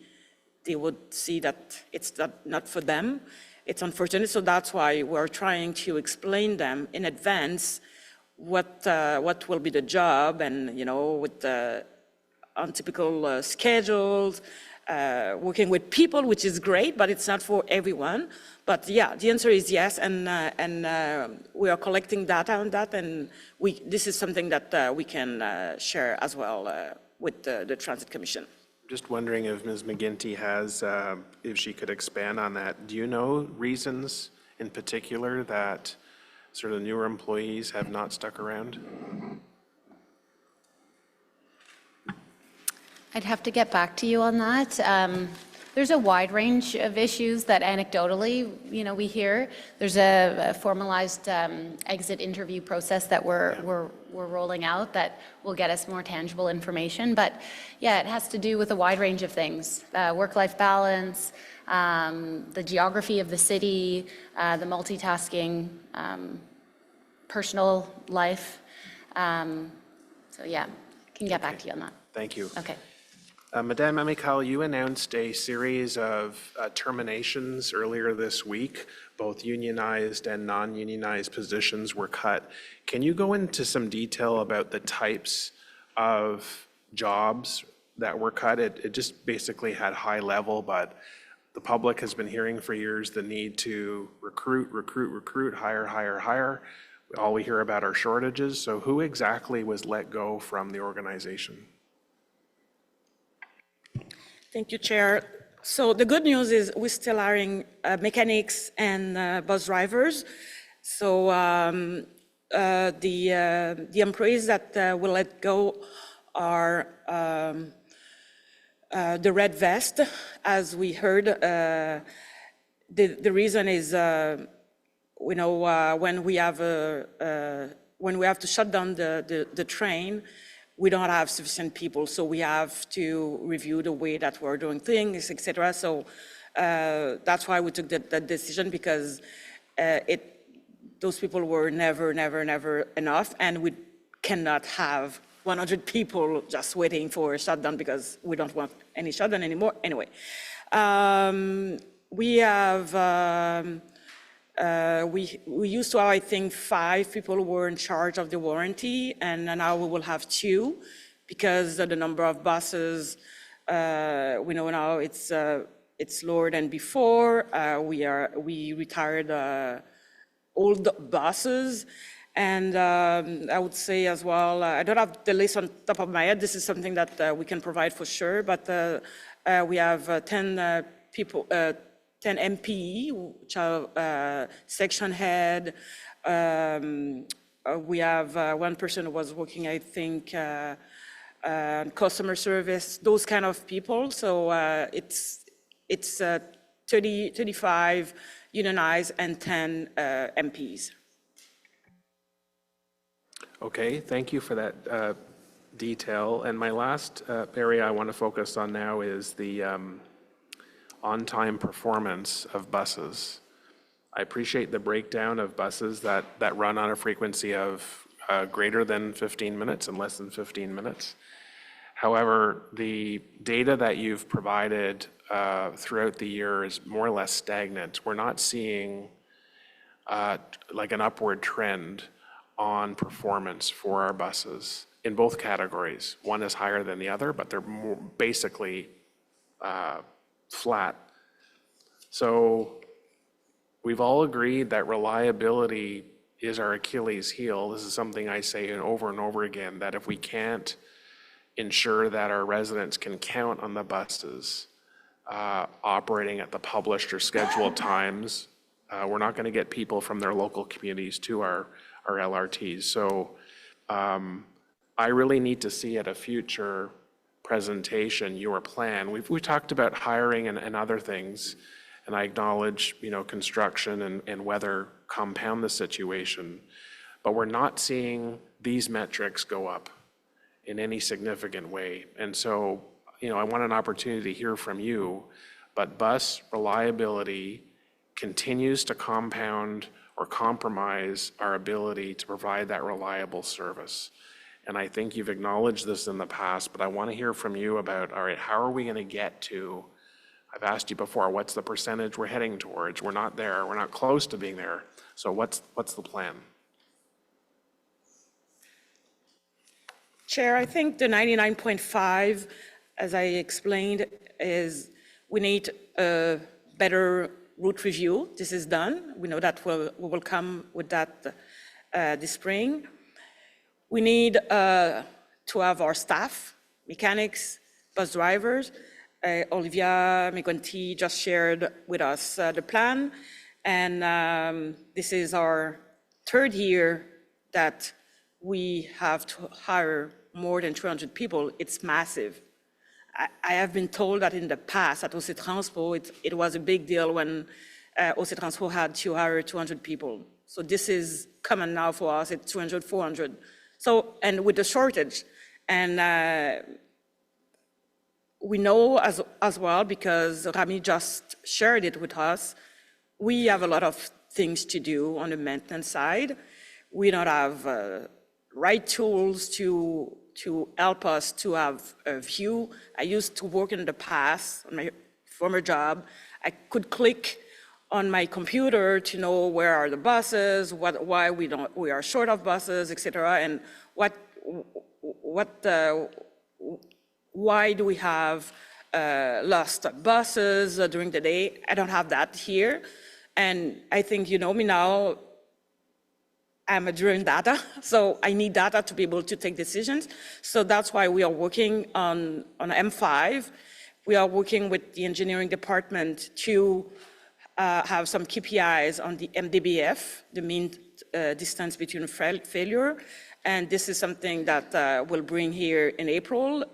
they would see that it's not for them. It's unfortunate, so that's why we're trying to explain them in advance what will be the job, and with the untypical schedules, working with people, which is great, but it's not for everyone. But yeah, the answer is yes, and we are collecting data on that, and this is something that we can share as well with the Transit Commission. Just wondering if Ms. McGinty has, if she could expand on that. Do you know reasons in particular that sort of newer employees have not stuck around? I'd have to get back to you on that. There's a wide range of issues that anecdotally, we hear. There's a formalized exit interview process that we're rolling out that will get us more tangible information. But yeah, it has to do with a wide range of things: work-life balance, the geography of the city, the multitasking, personal life. So yeah, can get back to you on that. Thank you. Okay. Madame Amical, you announced a series of terminations earlier this week. Both unionized and non-unionized positions were cut. Can you go into some detail about the types of jobs that were cut? It just basically had high level, but the public has been hearing for years the need to recruit, hire. All we hear about are shortages. So who exactly was let go from the organization? Thank you, Chair. So the good news is we're still hiring mechanics and bus drivers. So the employees that will let go are the red vest, as we heard. The reason is, when we have to shut down the train, we don't have sufficient people, so we have to review the way that we're doing things, etc. So that's why we took that decision, because those people were never enough, and we cannot have 100 people just waiting for a shutdown, because we don't want any shutdown anymore. Anyway, we have. We used to have, I think, 5 people who were in charge of the warranty, and now we will have 2, because of the number of buses. We know now it's lower than before. We retired old buses, and I would say as well, I don't have the list on top of my head. This is something that we can provide for sure, but we have 10 people. 10 MPE, which are section head. We have one person who was working, I think, customer service, those kind of people. So it's 35 unionized and 10 MPs. Okay, thank you for that detail. And my last area I want to focus on now is the on-time performance of buses. I appreciate the breakdown of buses that run on a frequency of greater than 15 minutes and less than 15 minutes. However, the data that you've provided throughout the year is more or less stagnant. We're not seeing like an upward trend on performance for our buses in both categories. One is higher than the other, but they're more basically flat. So we've all agreed that reliability is our Achilles heel. This is something I say over and over again, that if we can't ensure that our residents can count on the buses operating at the published or scheduled times, we're not going to get people from their local communities to our LRTs. So I really need to see at a future presentation your plan. We talked about hiring and other things, and I acknowledge construction and weather compound the situation, but we're not seeing these metrics go up in any significant way. And so I want an opportunity to hear from you, but bus reliability continues to compound or compromise our ability to provide that reliable service. And I think you've acknowledged this in the past, but I want to hear from you about, all right, how are we going to get to, I've asked you before, what's the percentage we're heading towards? We're not there. We're not close to being there. So what's the plan? Chair, I think the 99.5, as I explained, is we need a better route review. This is done. We know that we will come with that this spring. We need to have our staff, mechanics, bus drivers. Olivia McGuinty just shared with us the plan, and this is our third year that we have to hire more than 300 people. It's massive. I have been told that in the past at OC Transpo, it was a big deal when OC Transpo had to hire 200 people. So this is common now for us, it's 200, 400. So, and with the shortage, and we know as well, because Rami just shared it with us, we have a lot of things to do on the maintenance side. We don't have right tools to help us to have a view. I used to work in the past, on my former job, I could click on my computer to know where are the buses, why we are short of buses, etc., and why do we have lost buses during the day. I don't have that here, and I think you know me now. I'm a driven data, so I need data to be able to take decisions. So that's why we are working on M5. We are working with the engineering department to have some KPIs on the MDBF, the mean distance between failure. And this is something that we'll bring here in April.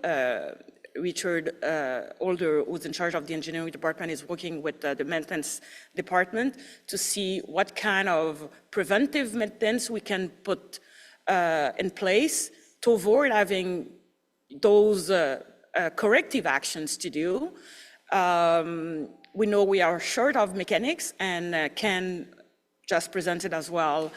Richard Older, who's in charge of the engineering department, is working with the maintenance department to see what kind of preventive maintenance we can put in place to avoid having those corrective actions to do. We know we are short of mechanics, and Ken just presented as well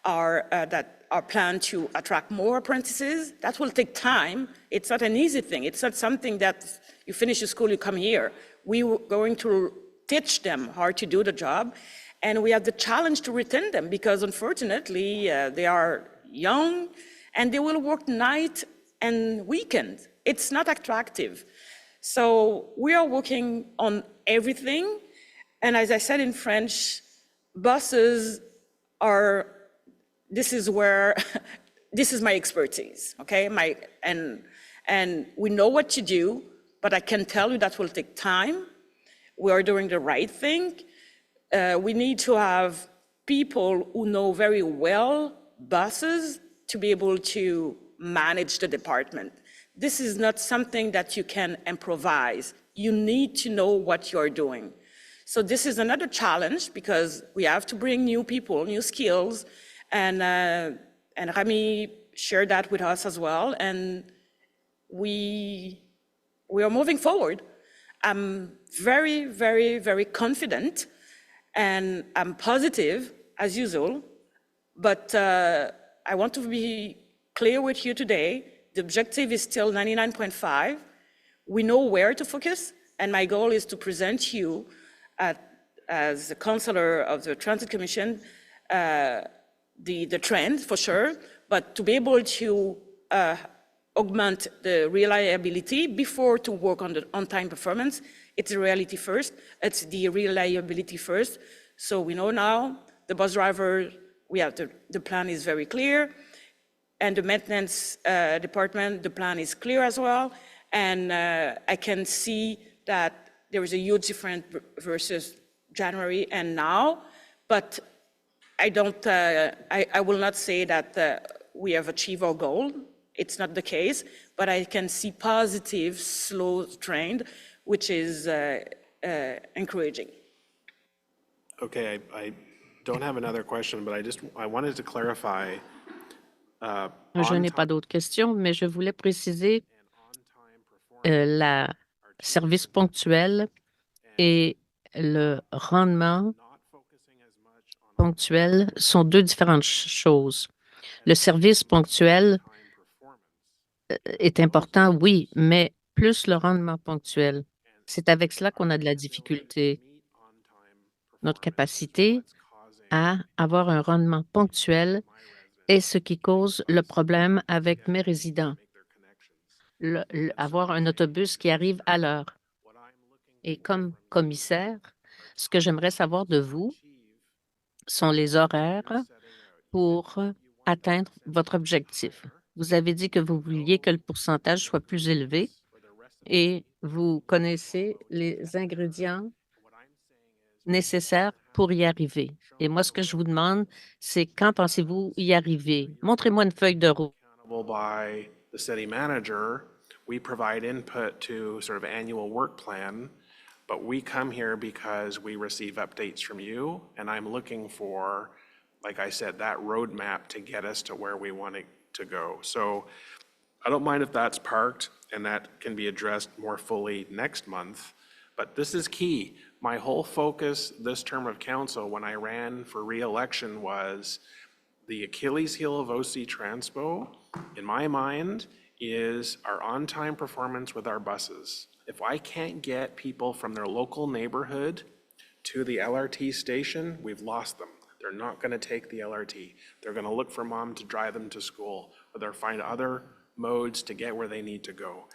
our plan to attract more apprentices. That will take time. It's not an easy thing. It's not something that you finish your school, you come here. We were going to teach them how to do the job, and we have the challenge to retain them because unfortunately they are young and they will work night and weekend. It's not attractive. So we are working on everything. And as I said in French, buses are, this is my expertise, okay? And we know what to do, but I can tell you that will take time. We are doing the right thing. We need to have people who know very well buses to be able to manage the department. This is not something that you can improvise. You need to know what you're doing. So this is another challenge because we have to bring new people, new skills, and Rami shared that with us as well, and we are moving forward. I'm very, very, very confident, and I'm positive, as usual, but I want to be clear with you today. The objective is still 99.5. We know where to focus, and my goal is to present you as a counselor of the Transit Commission, the trend for sure, but to be able to augment the reliability before to work on the on-time performance. It's the reality first, it's the reliability first. So we know now, the bus driver, we have the plan is very clear, and the maintenance department, the plan is clear as well, and I can see that there is a huge difference versus January and now, but I don't, I will not say that we have achieved our goal. It's not the case, but I can see positive, slow trend, which is encouraging. Okay, I don't have another question, but I wanted to clarify. Je n'ai pas d'autres questions, mais je voulais préciser le service ponctuel et le rendement ponctuel sont deux différentes choses. Le service ponctuel est important, oui, mais plus le rendement ponctuel. C'est avec cela qu'on a de la difficulté. Notre capacité à avoir un rendement ponctuel est ce qui cause le problème avec mes résidents. Avoir un autobus qui arrive à l'heure. Et comme commissaire, ce que j'aimerais savoir de vous sont les horaires pour atteindre votre objectif. Vous avez dit que vous vouliez que le pourcentage soit plus élevé et vous connaissez les ingrédients nécessaires pour y arriver. Et moi, ce que je vous demande, c'est quand pensez-vous y arriver? Montrez-moi une feuille de route. By the city manager, we provide input to sort of annual work plan, but we come here because we receive updates from you, and I'm looking for, like I said, that roadmap to get us to where we want it to go. So I don't mind if that's parked, and that can be addressed more fully next month, but this is key. My whole focus this term of council, when I ran for re-election, was the Achilles heel of OC Transpo, in my mind, is our on-time performance with our buses. If I can't get people from their local neighborhood to the LRT station, we've lost them. They're not going to take the LRT. They're going to look for mom to drive them to school, or they'll find other modes to get where they need to go.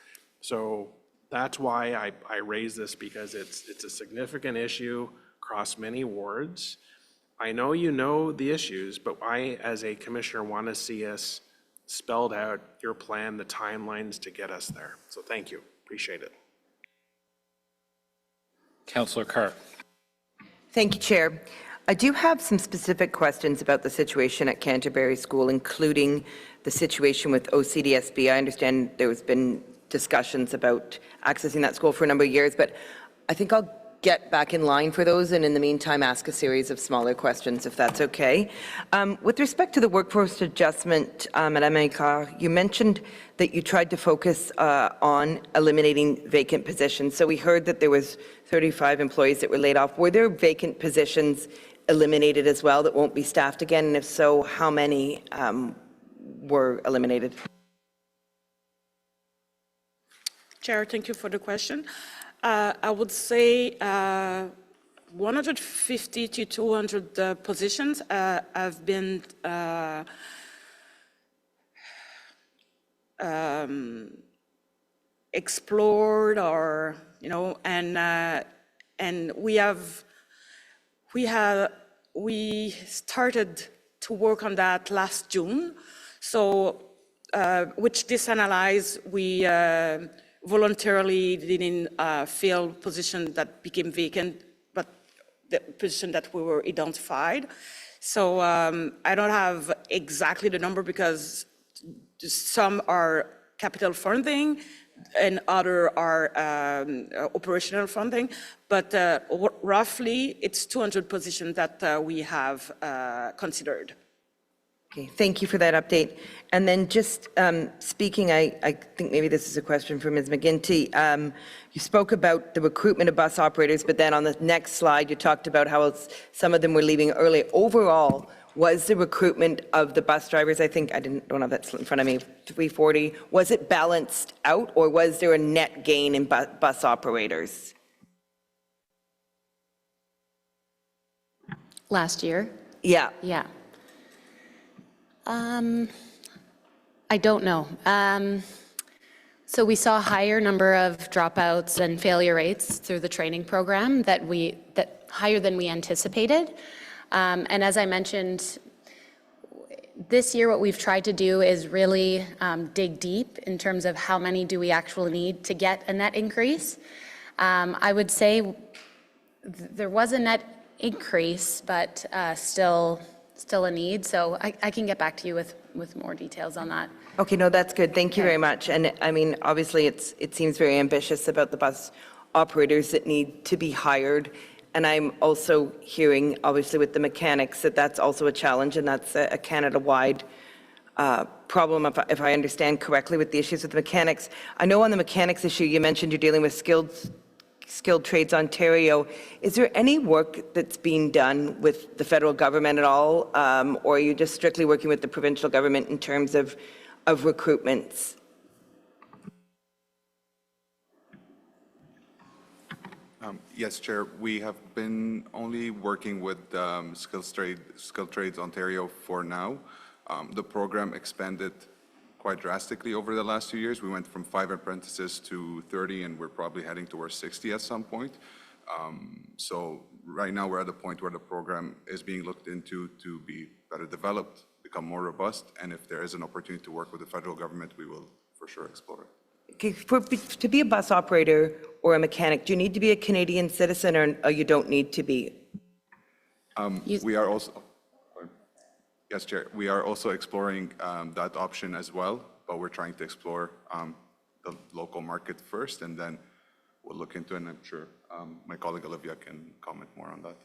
So that's why I raise this, because it's a significant issue across many wards. I know you know the issues, but I, as a commissioner, want to see us spelled out your plan, the timelines to get us there. So thank you. Appreciate it. Councillor Carr. Thank you, Chair. I do have some specific questions about the situation at Canterbury School, including the situation with OCDSB. I understand there's been discussions about accessing that school for a number of years, but I think I'll get back in line for those, and in the meantime ask a series of smaller questions, if that's okay. With respect to the workforce adjustment, Madame Danica, you mentioned that you tried to focus on eliminating vacant positions. So we heard that there was 35 employees that were laid off. Were there vacant positions eliminated as well that won't be staffed again? And if so, how many were eliminated? Chair, thank you for the question. I would say 150 to 200 positions have been explored, or and we started to work on that last June. So, which this analyze, we voluntarily didn't fill positions that became vacant, but the position that we were identified. So I don't have exactly the number, because some are capital funding and other are operational funding, but roughly it's 200 positions that we have considered. Okay, thank you for that update. And then just speaking, I think maybe this is a question for Ms. McGinty. You spoke about the recruitment of bus operators, but then on the next slide, you talked about how some of them were leaving early. Overall, was the recruitment of the bus drivers, I think, don't have that in front of me, 340, was it balanced out, or was there a net gain in bus operators? Last year? Yeah. Yeah. I don't know. So we saw a higher number of dropouts and failure rates through the training program that higher than we anticipated. And as I mentioned, this year what we've tried to do is really dig deep in terms of how many do we actually need to get a net increase. I would say there was a net increase, but still a need. So I can get back to you with more details on that. Okay, no, that's good. Thank you very much. And I mean, obviously, it seems very ambitious about the bus operators that need to be hired. And I'm also hearing, obviously, with the mechanics, that that's also a challenge, and that's a Canada-wide problem, if I understand correctly, with the issues with the mechanics. I know on the mechanics issue, you mentioned you're dealing with Skilled Trades Ontario. Is there any work that's being done with the federal government at all, or are you just strictly working with the provincial government in terms of recruitments? Yes, Chair. We have been only working with Skilled Trades Ontario for now. The program expanded quite drastically over the last 2 years. We went from 5 apprentices to 30, and we're probably heading towards 60 at some point. So right now we're at the point where the program is being looked into to be better developed, become more robust, and if there is an opportunity to work with the federal government, we will for sure explore it. to be a bus operator or a mechanic, do you need to be a Canadian citizen or you don't need to be? We are also, yes, Chair, we are also exploring that option as well, but we're trying to explore the local market first, and then we'll look into it, and I'm sure my colleague Olivia can comment more on that.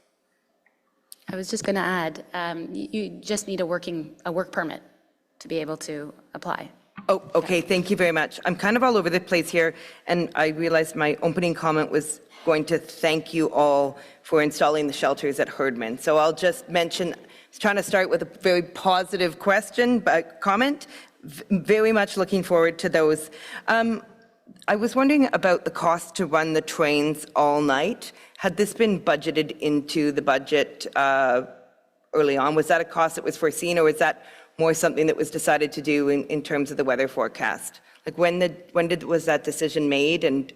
I was just going to add, you just need a work permit to be able to apply. Oh, okay, thank you very much. I'm kind of all over the place here, and I realized my opening comment was going to thank you all for installing the shelters at Herdman. So I'll just mention, I was trying to start with a very positive question, but comment. Very much looking forward to those. I was wondering about the cost to run the trains all night. Had this been budgeted into the budget early on? Was that a cost that was foreseen, or was that more something that was decided to do in terms of the weather forecast? Like when was that decision made, and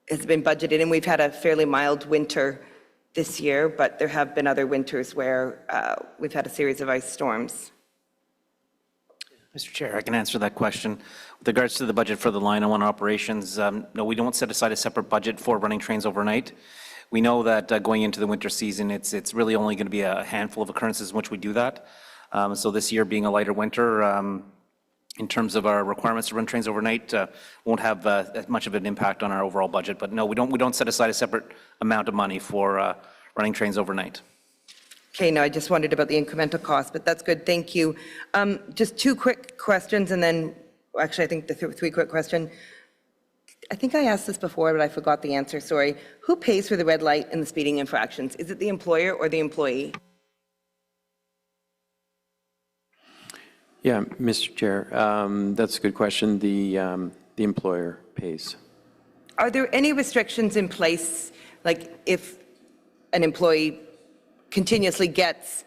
has it been budgeted? And we've had a fairly mild winter this year, but there have been other winters where we've had a series of ice storms. Mr. Chair, I can answer that question. With regards to the budget for the Line 1 operations, no, we don't set aside a separate budget for running trains overnight. We know that going into the winter season, it's really only going to be a handful of occurrences in which we do that. So this year being a lighter winter, in terms of our requirements to run trains overnight, won't have as much of an impact on our overall budget. But no, we don't set aside a separate amount of money for running trains overnight. Okay, no, I just wondered about the incremental cost, but that's good, thank you. Just two quick questions, and then, actually, I think the three quick question. I think I asked this before, but I forgot the answer, sorry. Who pays for the red light and the speeding infractions? Is it the employer or the employee? Yeah, Mr. Chair, that's a good question. The employer pays. Are there any restrictions in place, like if an employee continuously gets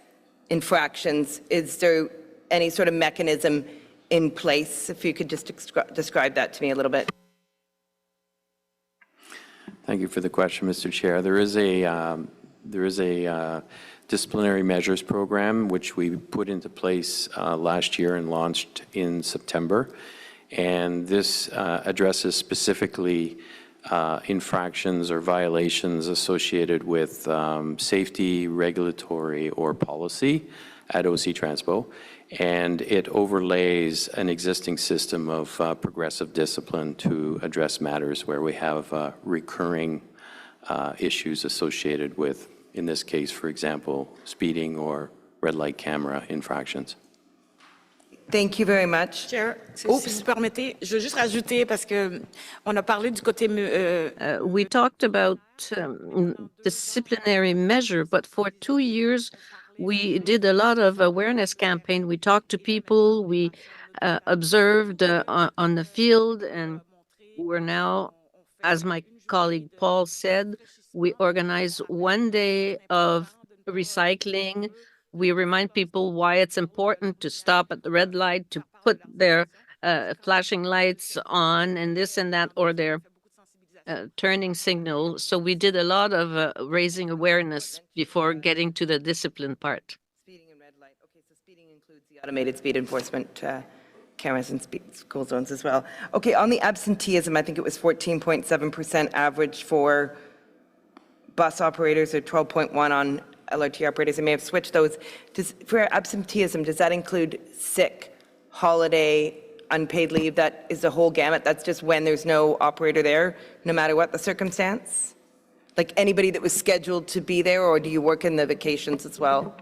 infractions, is there any sort of mechanism in place? If you could just describe that to me a little bit. Thank you for the question, Mr. Chair. There is a disciplinary measures program which we put into place last year and launched in September, and this addresses specifically infractions or violations associated with safety, regulatory, or policy at OC Transpo, and it overlays an existing system of progressive discipline to address matters where we have recurring issues associated with, in this case, for example, speeding or red light camera infractions. Thank you very much. Chair, si vous permettez, je veux juste rajouter parce que on a parlé du côté. We talked about disciplinary measure, but for 2 years we did a lot of awareness campaign. We talked to people, we observed on the field, and we're now, as my colleague Paul said, we organize 1 day of recycling. We remind people why it's important to stop at the red light, to put their flashing lights on and this and that, or their turning signal. So we did a lot of raising awareness before getting to the discipline part. Speeding and red light. Okay, so speeding includes the automated speed enforcement cameras in school zones as well. Okay, on the absenteeism, I think it was 14.7% average for bus operators, or 12.1 on LRT operators. I may have switched those. For absenteeism, does that include sick, holiday, unpaid leave? That is the whole gamut? That's just when there's no operator there, no matter what the circumstance? Like anybody that was scheduled to be there, or do you work in the vacations as well?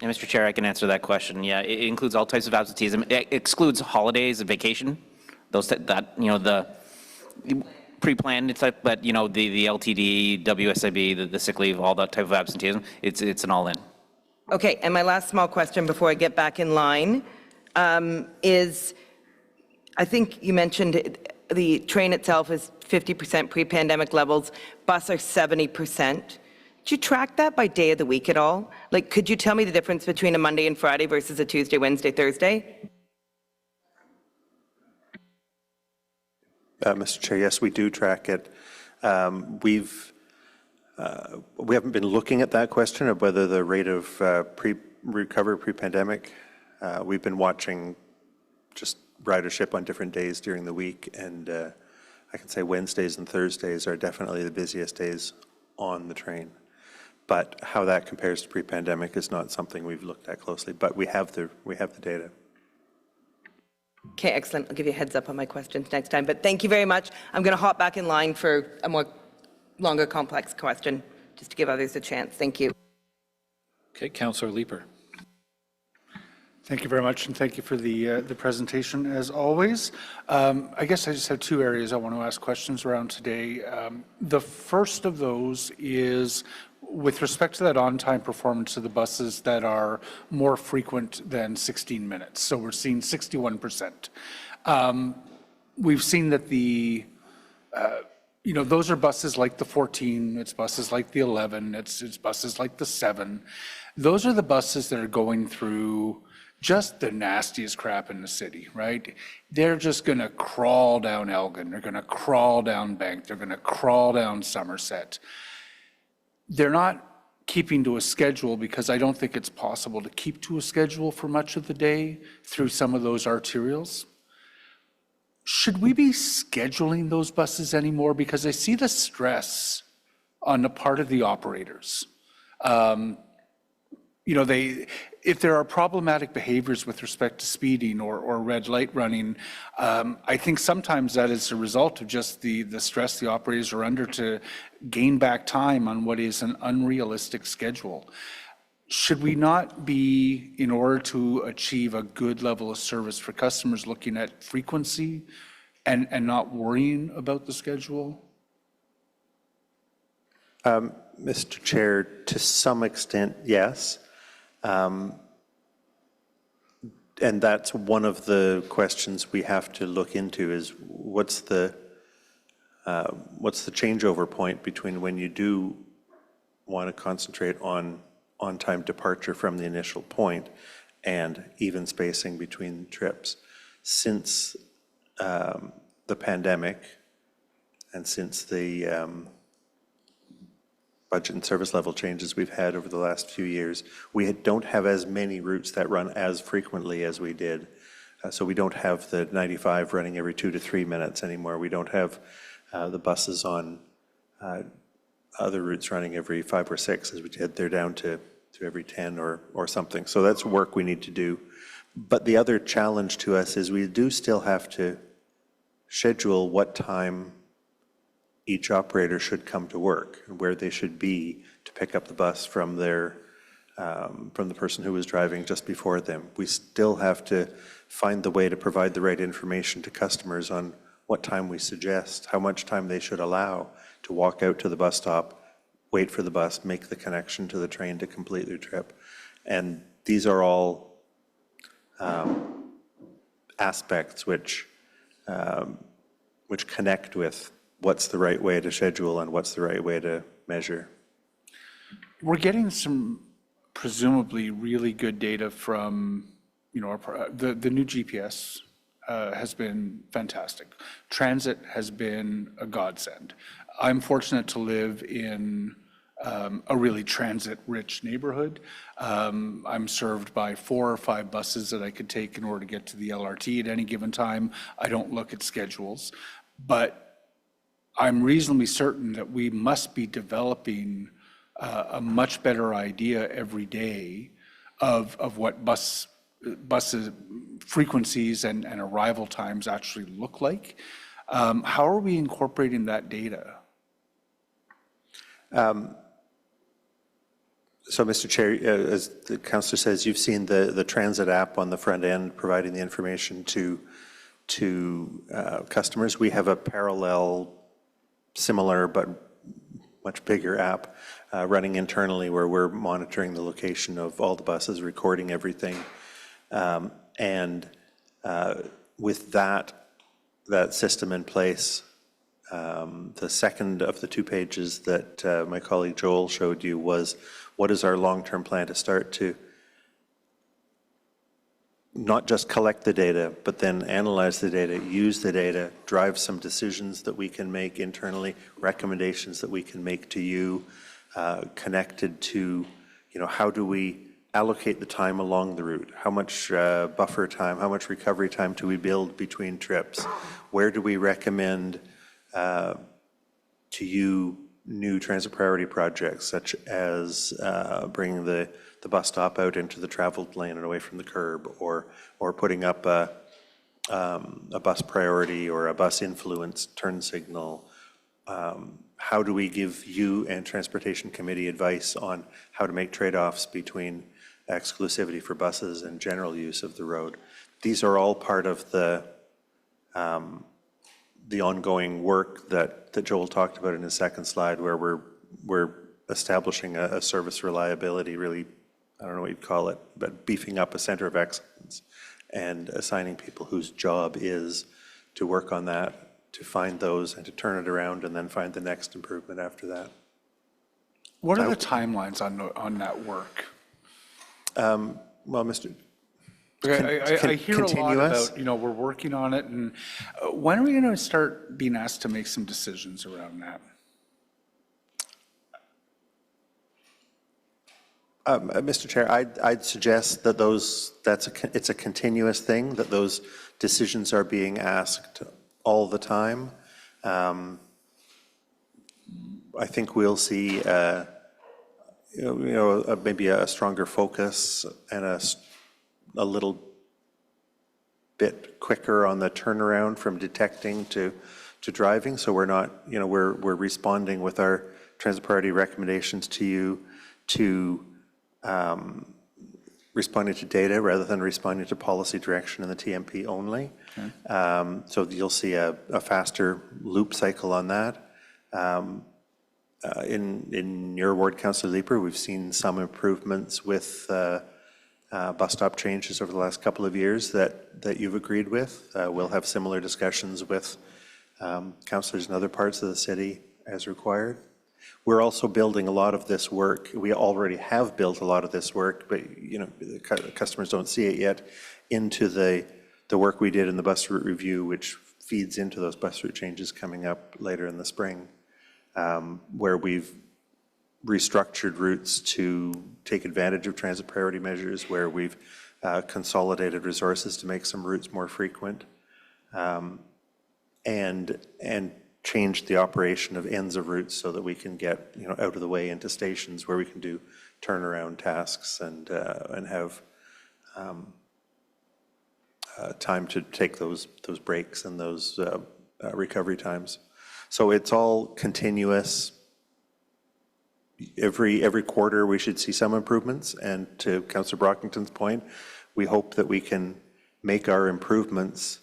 Yeah, Mr. Chair, I can answer that question. Yeah, it includes all types of absenteeism. It excludes holidays and vacation. Those that the pre-planned, it's like, but the LTD, WSIB, the sick leave, all that type of absenteeism, it's an all-in. Okay, and my last small question before I get back in line is, I think you mentioned the train itself is 50% pre-pandemic levels, bus are 70%. Did you track that by day of the week at all? Like, could you tell me the difference between a Monday and Friday versus a Tuesday, Wednesday, Thursday? Mr. Chair, yes, we do track it. We haven't been looking at that question of whether the rate of recovery pre-pandemic We've been watching just ridership on different days during the week, and I can say Wednesdays and Thursdays are definitely the busiest days on the train. But how that compares to pre-pandemic is not something we've looked at closely, but we have the data. Okay, excellent. I'll give you a heads up on my questions next time, but thank you very much. I'm going to hop back in line for a more longer complex question, just to give others a chance. Thank you. Okay, Councillor Leeper. Thank you very much, and thank you for the presentation, as always. I guess I just have two areas I want to ask questions around today. The first of those is with respect to that on-time performance of the buses that are more frequent than 16 minutes. So we're seeing 61%. We've seen that those are buses like the 14, it's buses like the 11, it's buses like the 7. Those are the buses that are going through just the nastiest crap in the city, right? They're just going to crawl down Elgin, they're going to crawl down Bank, they're going to crawl down Somerset. They're not keeping to a schedule because I don't think it's possible to keep to a schedule for much of the day through some of those arterials. Should we be scheduling those buses anymore? Because I see the stress on the part of the operators. If there are problematic behaviors with respect to speeding or red light running, I think sometimes that is a result of just the stress the operators are under to gain back time on what is an unrealistic schedule. Should we not be, in order to achieve a good level of service for customers, looking at frequency and not worrying about the schedule? Mr. Chair, to some extent, yes. And that's one of the questions we have to look into is what's the changeover point between when you do want to concentrate on on-time departure from the initial point and even spacing between trips. Since the pandemic and since the budget and service level changes we've had over the last few years, we don't have as many routes that run as frequently as we did. So we don't have the 95 running every 2 to 3 minutes anymore. We don't have the buses on other routes running every 5 or 6 as we did. They're down to every 10 or something. So that's work we need to do. But the other challenge to us is we do still have to schedule what time each operator should come to work and where they should be to pick up the bus from the person who was driving just before them. We still have to find the way to provide the right information to customers on what time we suggest, how much time they should allow to walk out to the bus stop, wait for the bus, make the connection to the train to complete their trip. And these are all aspects which connect with what's the right way to schedule and what's the right way to measure. We're getting some presumably really good data from, the new GPS has been fantastic. Transit has been a godsend. I'm fortunate to live in a really transit-rich neighborhood. I'm served by 4 or 5 buses that I could take in order to get to the LRT at any given time. I don't look at schedules, but I'm reasonably certain that we must be developing a much better idea every day of what buses frequencies and arrival times actually look like. How are we incorporating that data? So, Mr. Chair, as the councillor says, you've seen the transit app on the front end providing the information to customers. We have a parallel, similar but much bigger app running internally where we're monitoring the location of all the buses, recording everything. And with that system in place, the second of the 2 pages that my colleague Joel showed you was what is our long-term plan to start to not just collect the data, but then analyze the data, use the data, drive some decisions that we can make internally, recommendations that we can make to you, connected to, how do we allocate the time along the route? How much buffer time, how much recovery time do we build between trips? Where do we recommend to you new transit priority projects, such as bringing the bus stop out into the traveled lane and away from the curb, or putting up a bus priority or a bus influence turn signal? How do we give you and Transportation Committee advice on how to make trade-offs between exclusivity for buses and general use of the road? These are all part of the ongoing work that Joel talked about in his second slide, where we're establishing a service reliability, really, I don't know what you'd call it, but beefing up a center of excellence and assigning people whose job is to work on that, to find those and to turn it around and then find the next improvement after that. What are the timelines on that work? Well, Mr. I hear a lot about, we're working on it, and when are we going to start being asked to make some decisions around that? Mr. Chair, I'd suggest that it's a continuous thing, that those decisions are being asked all the time. I think we'll see maybe a stronger focus and a little bit quicker on the turnaround from detecting to driving. So we're not, we're responding with our transit priority recommendations to you to responding to data rather than responding to policy direction in the TMP only. Okay. So you'll see a faster loop cycle on that. In your ward, Councillor Leeper, we've seen some improvements with bus stop changes over the last couple of years that you've agreed with. We'll have similar discussions with councillors in other parts of the city as required. We're also building a lot of this work. We already have built a lot of this work, but the customers don't see it yet, into the work we did in the bus route review, which feeds into those bus route changes coming up later in the spring, where we've restructured routes to take advantage of transit priority measures, where we've consolidated resources to make some routes more frequent, and changed the operation of ends of routes so that we can get out of the way into stations where we can do turnaround tasks and have time to take those breaks and those recovery times. So it's all continuous. Every quarter we should see some improvements, and to Councillor Brockington's point, we hope that we can make our improvements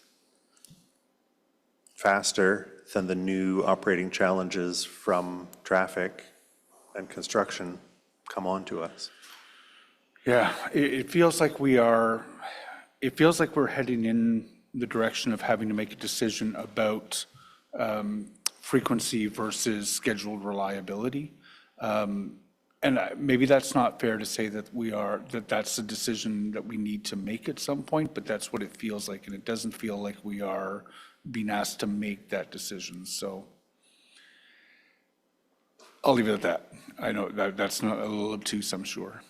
faster than the new operating challenges from traffic and construction come on to us. Yeah, it feels like we're heading in the direction of having to make a decision about frequency versus scheduled reliability. And maybe that's not fair to say that that's a decision that we need to make at some point, but that's what it feels like, and it doesn't feel like we are being asked to make that decision. So I'll leave it at that. I know that's not a little obtuse, I'm sure.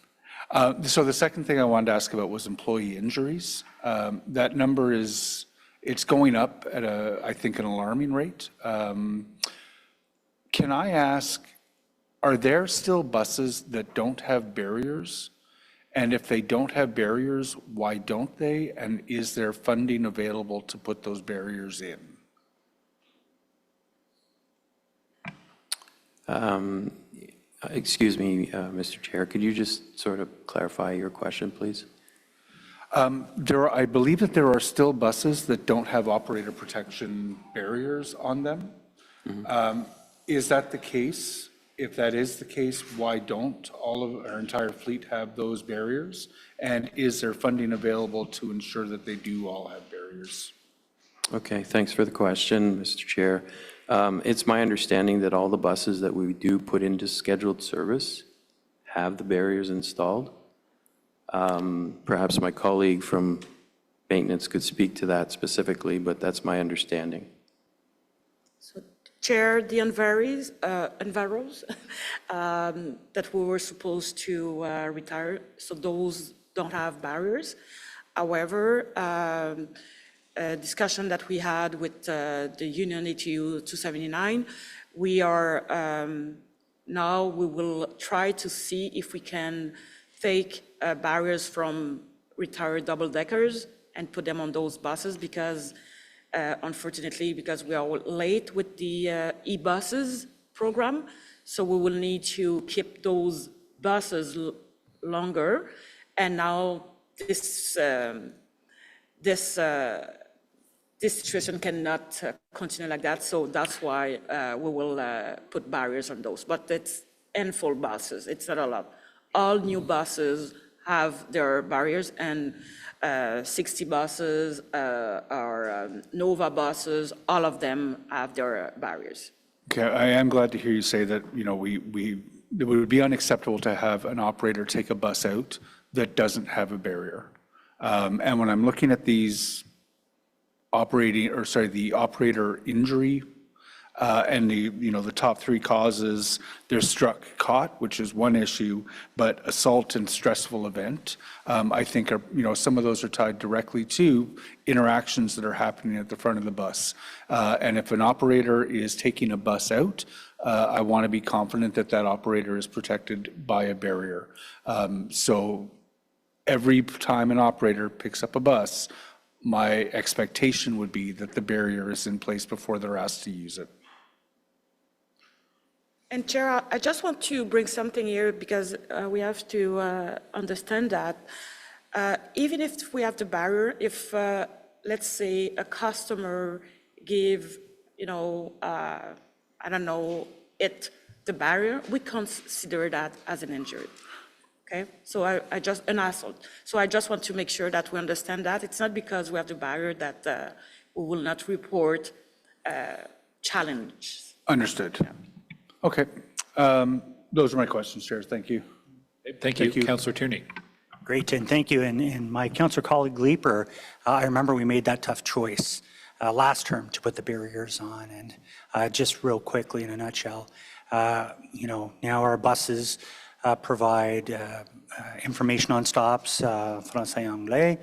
So the second thing I wanted to ask about was employee injuries. That number it's going up at I think an alarming rate. Can I ask, are there still buses that don't have barriers? And if they don't have barriers, why don't they? And is there funding available to put those barriers in? Excuse me, Mr. Chair, could you just sort of clarify your question, please? I believe that there are still buses that don't have operator protection barriers on them. Mm-hmm. Is that the case? If that is the case, why don't all of our entire fleet have those barriers? And is there funding available to ensure that they do all have barriers? Okay, thanks for the question, Mr. Chair. It's my understanding that all the buses that we do put into scheduled service have the barriers installed. Perhaps my colleague from maintenance could speak to that specifically, but that's my understanding. So, Chair, the unvaries that we were supposed to retire, so those don't have barriers. However, a discussion that we had with the union ATU 279, we are now we will try to see if we can take barriers from retired double-deckers and put them on those buses because unfortunately, because we are late with the e-buses program, so we will need to keep those buses longer. And now this situation cannot continue like that, so that's why we will put barriers on those. But it's handful buses, it's not a lot. All new buses have their barriers, and 60 buses or Nova buses, all of them have their barriers. Okay, I am glad to hear you say that, you know, it would be unacceptable to have an operator take a bus out that doesn't have a barrier. And when I'm looking at these the operator injury and the top 3 causes, there's struck caught, which is one issue, but assault and stressful event, I think are, some of those are tied directly to interactions that are happening at the front of the bus. And if an operator is taking a bus out, I want to be confident that that operator is protected by a barrier. So every time an operator picks up a bus, my expectation would be that the barrier is in place before they're asked to use it. And Chair, I just want to bring something here because we have to understand that even if we have the barrier, if let's say a customer give, I don't know, the barrier, we consider that as an injury. Okay, so an assault. So I just want to make sure that we understand that it's not because we have the barrier that we will not report challenges. Understood. Yeah. Okay, those are my questions, Chair. Thank you. Thank you. Councillor Tierney. Great, and thank you. And my councillor colleague Leeper, I remember we made that tough choice last term to put the barriers on. And just real quickly, in a nutshell, now our buses provide information on stops, français anglais.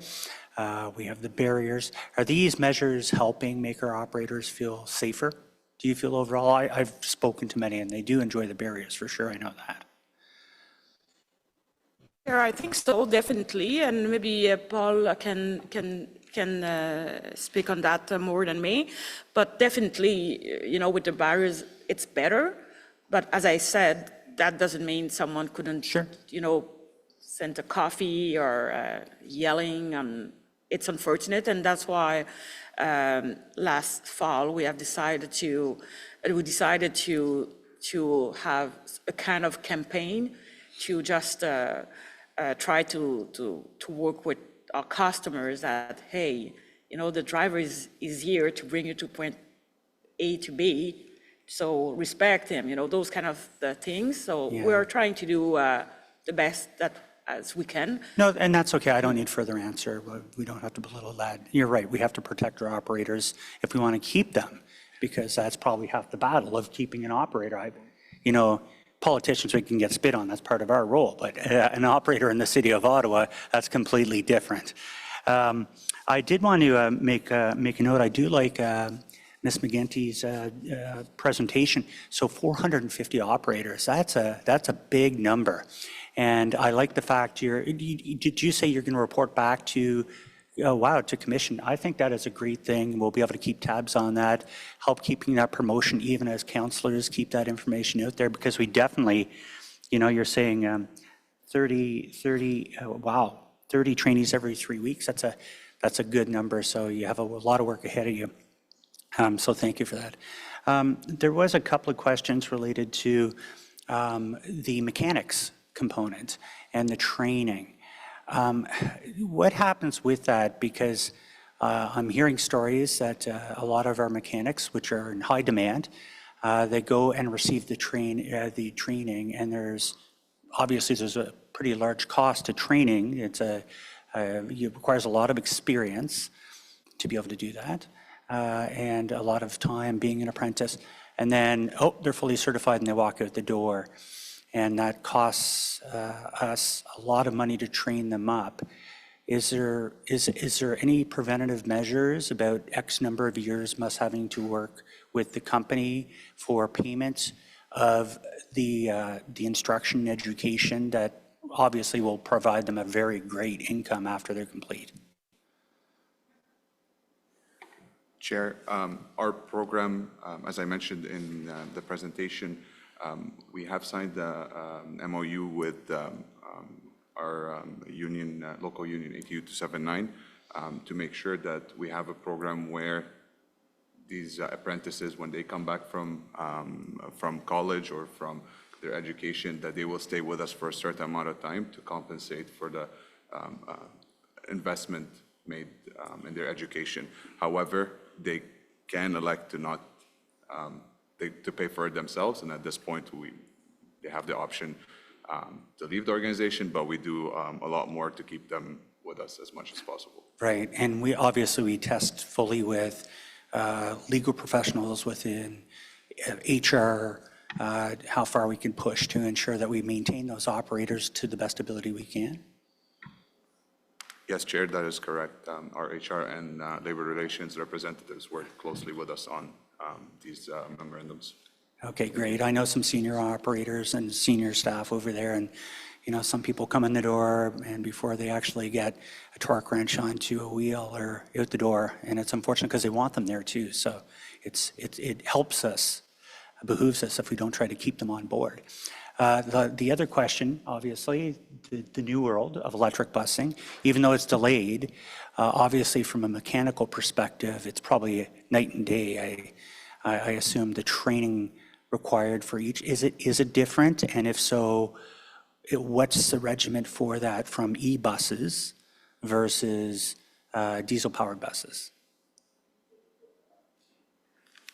We have the barriers. Are these measures helping make our operators feel safer? Do you feel overall? I've spoken to many and they do enjoy the barriers for sure, I know that. Yeah, I think so, definitely, and maybe Paul can speak on that more than me, but definitely, with the barriers, it's better, but as I said, that doesn't mean someone couldn't, send a coffee or yelling, and it's unfortunate, and that's why last fall we decided to have a kind of campaign to just try to work with our customers that, hey, the driver is here to bring you to point A to B, so respect him, those kind of things. So yeah. We're trying to do the best as we can. No, and that's okay. I don't need further answer. We don't have to belittle that. You're right. We have to protect our operators if we want to keep them, because that's probably half the battle of keeping an operator. Politicians, we can get spit on. That's part of our role. But an operator in the city of Ottawa, that's completely different. I did want to make a note. I do like Ms. McGinty's presentation. So 450 operators, that's a big number. And I like the fact did you say you're going to report back to commission? I think that is a great thing. We'll be able to keep tabs on that, help keeping that promotion, even as councillors keep that information out there, because we definitely, you're saying 30 trainees every 3 weeks. That's a good number. So you have a lot of work ahead of you. So thank you for that. There was a couple of questions related to the mechanics component and the training. What happens with that? Because I'm hearing stories that a lot of our mechanics, which are in high demand, they go and receive the training, and there's a pretty large cost to training. It requires a lot of experience to be able to do that, and a lot of time being an apprentice. and then, oh, they're fully certified and they walk out the door. And that costs us a lot of money to train them up. Is there any preventative measures about X number of years must having to work with the company for payment of the instruction and education that obviously will provide them a very great income after they're complete? Chair, our program, as I mentioned in the presentation, we have signed the MOU with our union, local union 80279, to make sure that we have a program where these apprentices, when they come back from college or from their education, that they will stay with us for a certain amount of time to compensate for the investment made in their education. However, they can elect to not to pay for it themselves, and at this point, they have the option to leave the organization, but we do a lot more to keep them with us as much as possible. Right, and we obviously test fully with legal professionals within HR, how far we can push to ensure that we maintain those operators to the best ability we can. Yes, Chair, that is correct. Our HR and labor relations representatives work closely with us on these memorandums. Okay, great. I know some senior operators and senior staff over there, and some people come in the door and before they actually get a torque wrench onto a wheel or out the door, and it's unfortunate because they want them there too. So it helps us, behooves us if we don't try to keep them on board. The other question, obviously, the new world of electric busing, even though it's delayed, obviously from a mechanical perspective, it's probably night and day. I assume the training required for each, is it different? And if so, what's the regiment for that from e-buses versus diesel-powered buses?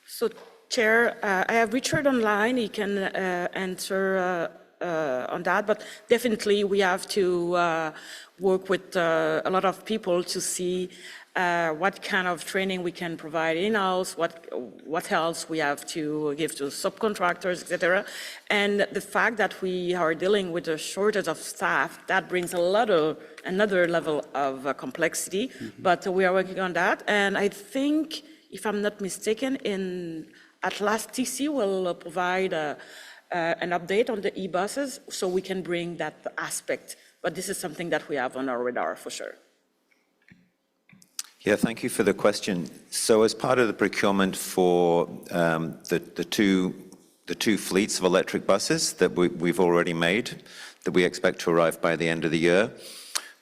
So, Chair, I have Richard online. He can answer on that, but definitely we have to work with a lot of people to see what kind of training we can provide in-house, what else we have to give to subcontractors, etc. And the fact that we are dealing with a shortage of staff, that brings another level of complexity, but we are working on that. And I think, if I'm not mistaken, at last TC will provide an update on the e-buses so we can bring that aspect. But this is something that we have on our radar for sure. Yeah, thank you for the question. So as part of the procurement for the two fleets of electric buses that we've already made, that we expect to arrive by the end of the year,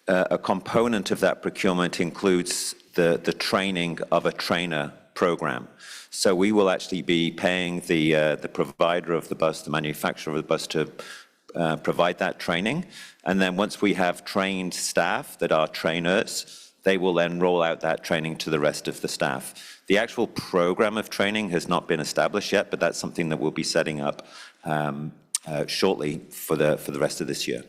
a component of that procurement includes the training of a trainer program. So we will actually be paying the provider of the bus, the manufacturer of the bus, to provide that training. And then once we have trained staff that are trainers, they will then roll out that training to the rest of the staff. The actual program of training has not been established yet, but that's something that we'll be setting up shortly for the rest of this year.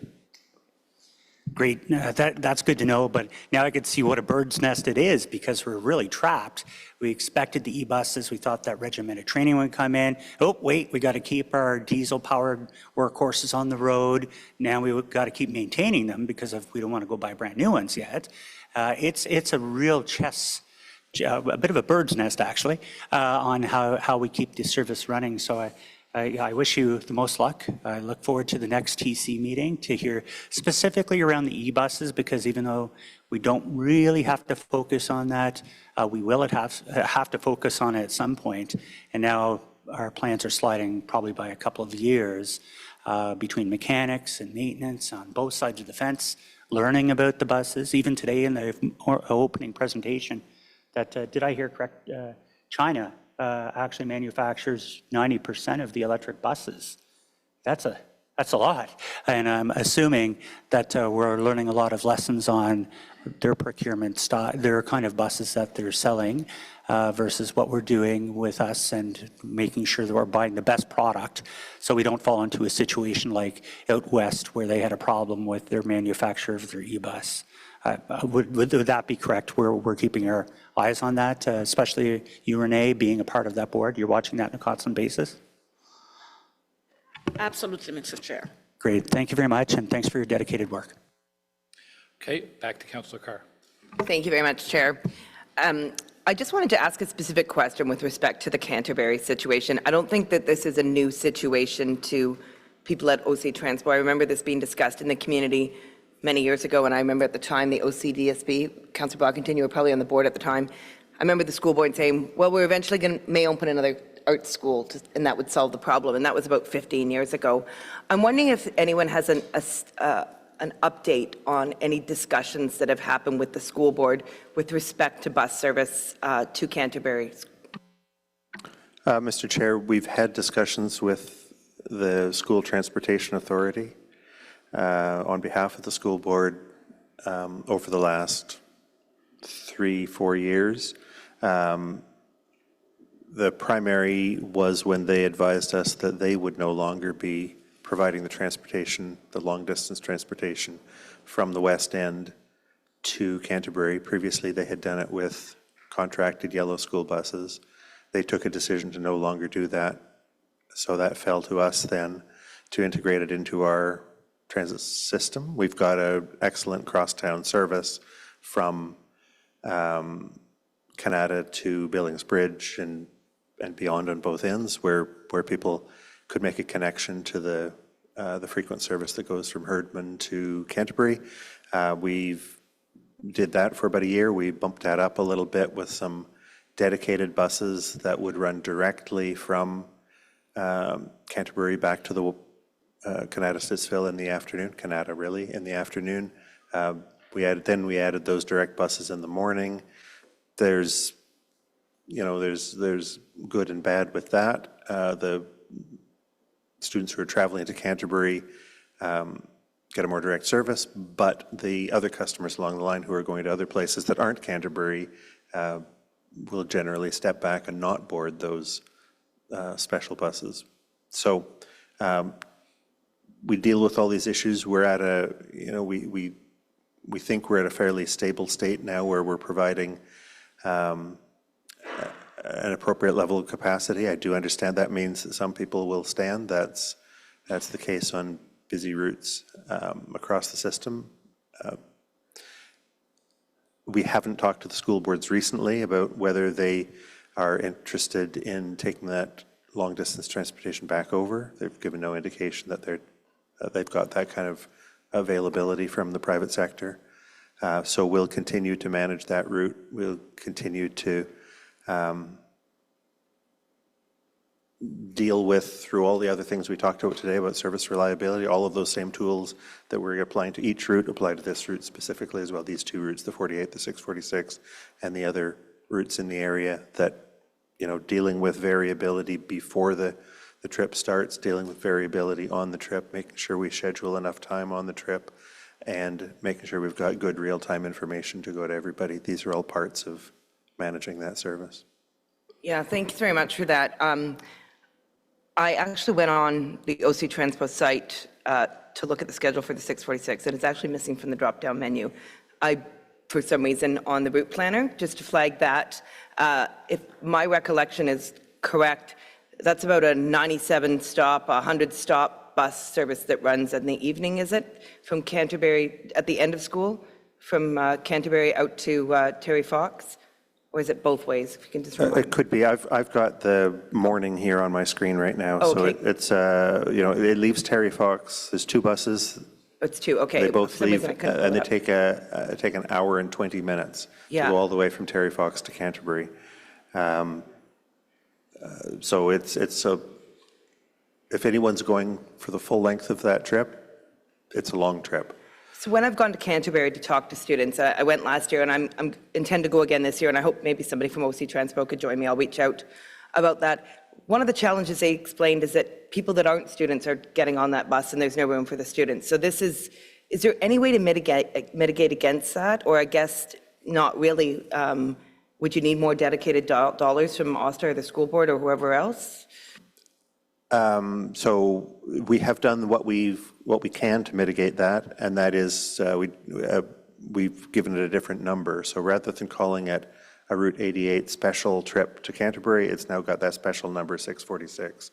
Great, that's good to know, but now I could see what a bird's nest it is because we're really trapped. We expected the e-buses, we thought that regimented training would come in. Oh, wait, we got to keep our diesel-powered workhorses on the road. Now we've got to keep maintaining them because we don't want to go buy brand new ones yet. It's a real a bit of a bird's nest actually, on how we keep the service running. So I wish you the most luck. I look forward to the next TC meeting to hear specifically around the e-buses, because even though we don't really have to focus on that, we will have to focus on it at some point. And now our plans are sliding probably by a couple of years between mechanics and maintenance on both sides of the fence, learning about the buses. Even today in the opening presentation, that did I hear correct? China actually manufactures 90% of the electric buses. That's a lot. And I'm assuming that we're learning a lot of lessons on their procurement style, their kind of buses that they're selling versus what we're doing with us, and making sure that we're buying the best product so we don't fall into a situation like out west where they had a problem with their manufacturer of their e-bus. Would that be correct? We're keeping our eyes on that, especially you, Renee, being a part of that board. You're watching that on a constant basis? Absolutely, Mr. Chair. Great. Thank you very much, and thanks for your dedicated work. Okay, back to Councillor Carr. Thank you very much, Chair. I just wanted to ask a specific question with respect to the Canterbury situation. I don't think that this is a new situation to people at OC Transpo. I remember this being discussed in the community many years ago, and I remember at the time the OCDSB, Councillor Blockington, you were probably on the board at the time. I remember the school board saying, well, we're eventually may open another art school, and that would solve the problem, and that was about 15 years ago. I'm wondering if anyone has an update on any discussions that have happened with the school board with respect to bus service to Canterbury. Mr. Chair, we've had discussions with the School Transportation Authority on behalf of the school board over the last 3-4 years. The primary was when they advised us that they would no longer be providing the transportation, the long-distance transportation from the West End to Canterbury. Previously, they had done it with contracted yellow school buses. They took a decision to no longer do that, so that fell to us then to integrate it into our transit system. We've got an excellent crosstown service from Canada to Billings Bridge and beyond on both ends, where people could make a connection to the frequent service that goes from Herdman to Canterbury. We've did that for about a year. We bumped that up a little bit with some dedicated buses that would run directly from Canterbury back to the Canada-Stittsville in the afternoon, Canada really, in the afternoon. We added those direct buses in the morning. There's good and bad with that. The students who are traveling to Canterbury get a more direct service, but the other customers along the line who are going to other places that aren't Canterbury will generally step back and not board those special buses. So we deal with all these issues. We're at we think we're at a fairly stable state now where we're providing an appropriate level of capacity. I do understand that means that some people will stand. That's the case on busy routes across the system. We haven't talked to the school boards recently about whether they are interested in taking that long distance transportation back over. They've given no indication that they've got that kind of availability from the private sector. So we'll continue to manage that route. We'll continue to deal with, through all the other things we talked about today about service reliability, all of those same tools that we're applying to each route apply to this route specifically as well. These two routes, the 48, the 646, and the other routes in the area that, dealing with variability before the trip starts, dealing with variability on the trip, making sure we schedule enough time on the trip, and making sure we've got good real-time information to go to everybody. These are all parts of managing that service. Yeah, thanks very much for that. I actually went on the OC Transpo site to look at the schedule for the 646, and it's actually missing from the drop-down menu. For some reason, on the route planner, just to flag that, if my recollection is correct, that's about a 97-stop, 100-stop bus service that runs in the evening, is it? From Canterbury, at the end of school, from Canterbury out to Terry Fox? Or is it both ways? If you can just remind me. It could be. I've got the morning here on my screen right now. Okay. So it's it leaves Terry Fox. There's two buses. It's two. Okay. They both leave, and they take an hour and 20 minutes to go all the way from Terry Fox to Canterbury. So it's if anyone's going for the full length of that trip, it's a long trip. So when I've gone to Canterbury to talk to students, I went last year, and I intend to go again this year, and I hope maybe somebody from OC Transpo could join me. I'll reach out about that. One of the challenges they explained is that people that aren't students are getting on that bus, and there's no room for the students. So is there any way to mitigate against that? Or I guess not really. Would you need more dedicated dollars from OSTA or the school board or whoever else? So we have done what we can to mitigate that, and that is we've given it a different number. So rather than calling it a Route 88 special trip to Canterbury, it's now got that special number 646.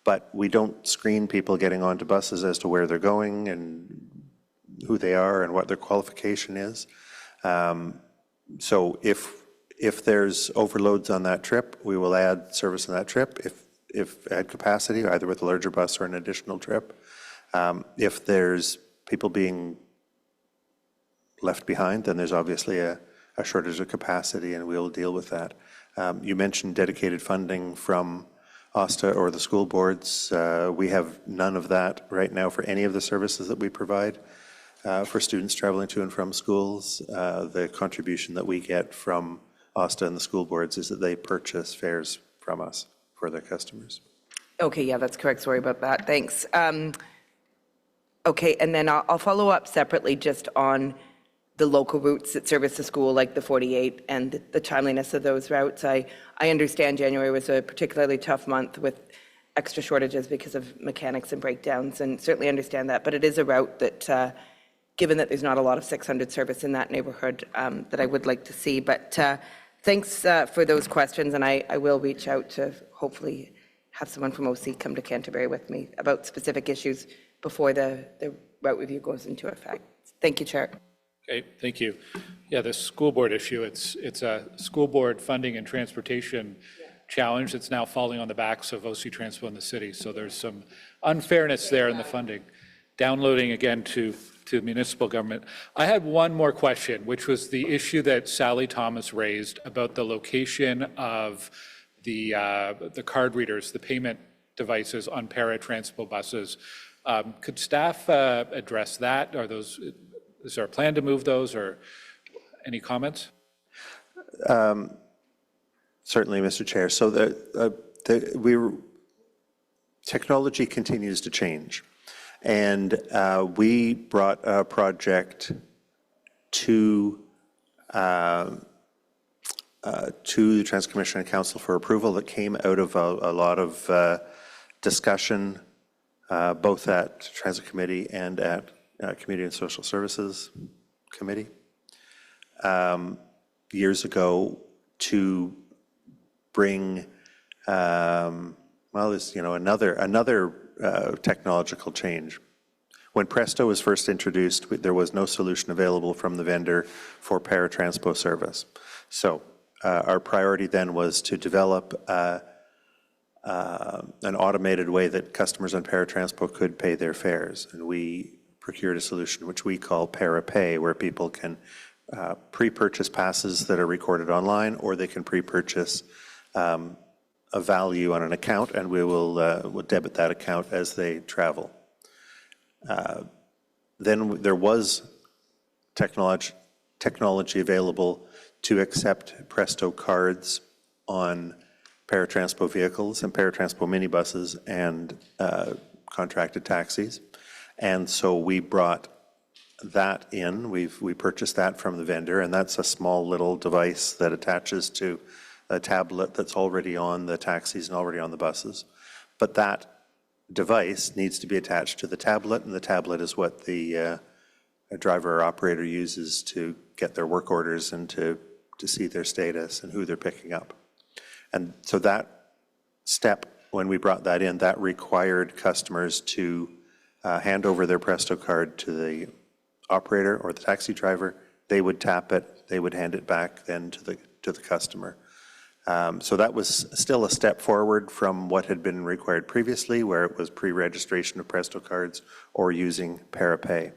But we don't screen people getting onto buses as to where they're going and who they are and what their qualification is. So if there's overloads on that trip, we will add service on that trip. If add capacity, either with a larger bus or an additional trip. If there's people being left behind, then there's obviously a shortage of capacity, and we'll deal with that. You mentioned dedicated funding from OSTA or the school boards. We have none of that right now for any of the services that we provide for students traveling to and from schools. The contribution that we get from OSTA and the school boards is that they purchase fares from us for their customers. Okay, yeah, that's correct. Sorry about that. Thanks. Okay, and then I'll follow up separately just on the local routes that service the school, like the 48, and the timeliness of those routes. I understand January was a particularly tough month with extra shortages because of mechanics and breakdowns, and certainly understand that. But it is a route that, given that there's not a lot of 600 service in that neighborhood, that I would like to see. But thanks for those questions, and I will reach out to hopefully have someone from OC come to Canterbury with me about specific issues before the route review goes into effect. Thank you, Chair. Okay, thank you. Yeah, the school board issue, it's a school board funding and transportation challenge that's now falling on the backs of OC Transpo in the city. So there's some unfairness there in the funding. Downloading again to municipal government. I had one more question, which was the issue that Sally Thomas raised about the location of the card readers, the payment devices on Paratranspo buses. Could staff address that? Is there a plan to move those, or any comments? Certainly, Mr. Chair. So technology continues to change, and we brought a project to the Trans Commission and Council for approval that came out of a lot of discussion, both at Transit Committee and at Community and Social Services Committee years ago to bring another technological change. When Presto was first introduced, there was no solution available from the vendor for Paratranspo service. So our priority then was to develop an automated way that customers on Paratranspo could pay their fares, and we procured a solution which we call ParaPay, where people can pre-purchase passes that are recorded online, or they can pre-purchase a value on an account, and we will debit that account as they travel. Then there was technology available to accept Presto cards on Paratranspo vehicles and Paratranspo minibuses and contracted taxis. And so we brought that in. We purchased that from the vendor, and that's a small little device that attaches to a tablet that's already on the taxis and already on the buses. But that device needs to be attached to the tablet, and the tablet is what the driver or operator uses to get their work orders and to see their status and who they're picking up. And so that step, when we brought that in, that required customers to hand over their Presto card to the operator or the taxi driver. They would tap it, they would hand it back then to the customer. So that was still a step forward from what had been required previously, where it was pre-registration of Presto cards or using ParaPay.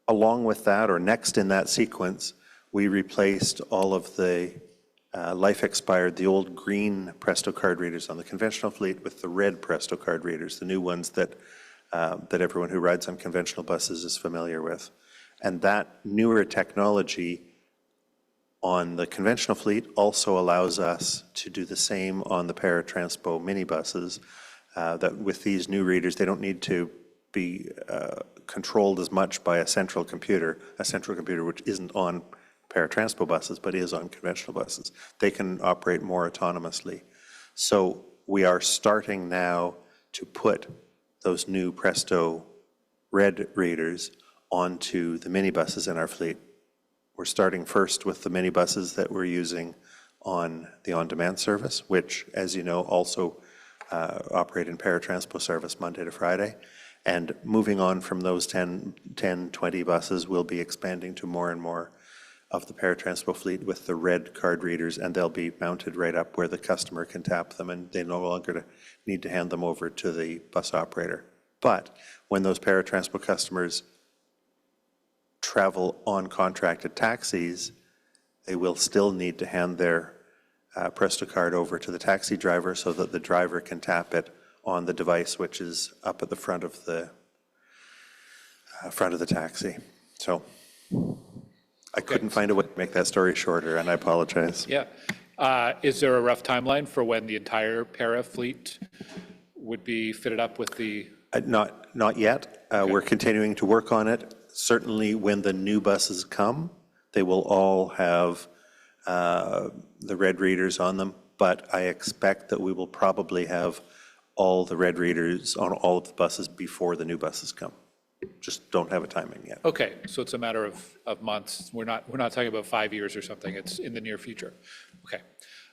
Along with that, or next in that sequence, we replaced all of the life expired, the old green Presto card readers on the conventional fleet with the red Presto card readers, the new ones that everyone who rides on conventional buses is familiar with. And that newer technology on the conventional fleet also allows us to do the same on the Paratranspo minibuses, that with these new readers, they don't need to be controlled as much by a central computer which isn't on Paratranspo buses, but is on conventional buses. They can operate more autonomously. So we are starting now to put those new Presto red readers onto the minibuses in our fleet. We're starting first with the minibuses that we're using on the on-demand service, which, as you know, also operate in Paratranspo service Monday to Friday. And moving on from those 10, 20 buses, we'll be expanding to more and more of the Paratranspo fleet with the red card readers, and they'll be mounted right up where the customer can tap them, and they no longer need to hand them over to the bus operator. But when those Paratranspo customers travel on contracted taxis, they will still need to hand their Presto card over to the taxi driver so that the driver can tap it on the device which is up at the front of the taxi. So I couldn't find a way to make that story shorter, and I apologize. Yeah. Is there a rough timeline for when the entire para fleet would be fitted up with the? Not yet. We're continuing to work on it. Certainly when the new buses come, they will all have the red readers on them, but I expect that we will probably have all the red readers on all of the buses before the new buses come. Just don't have a timing yet. Okay, so it's a matter of months. We're not talking about 5 years or something. It's in the near future. Okay.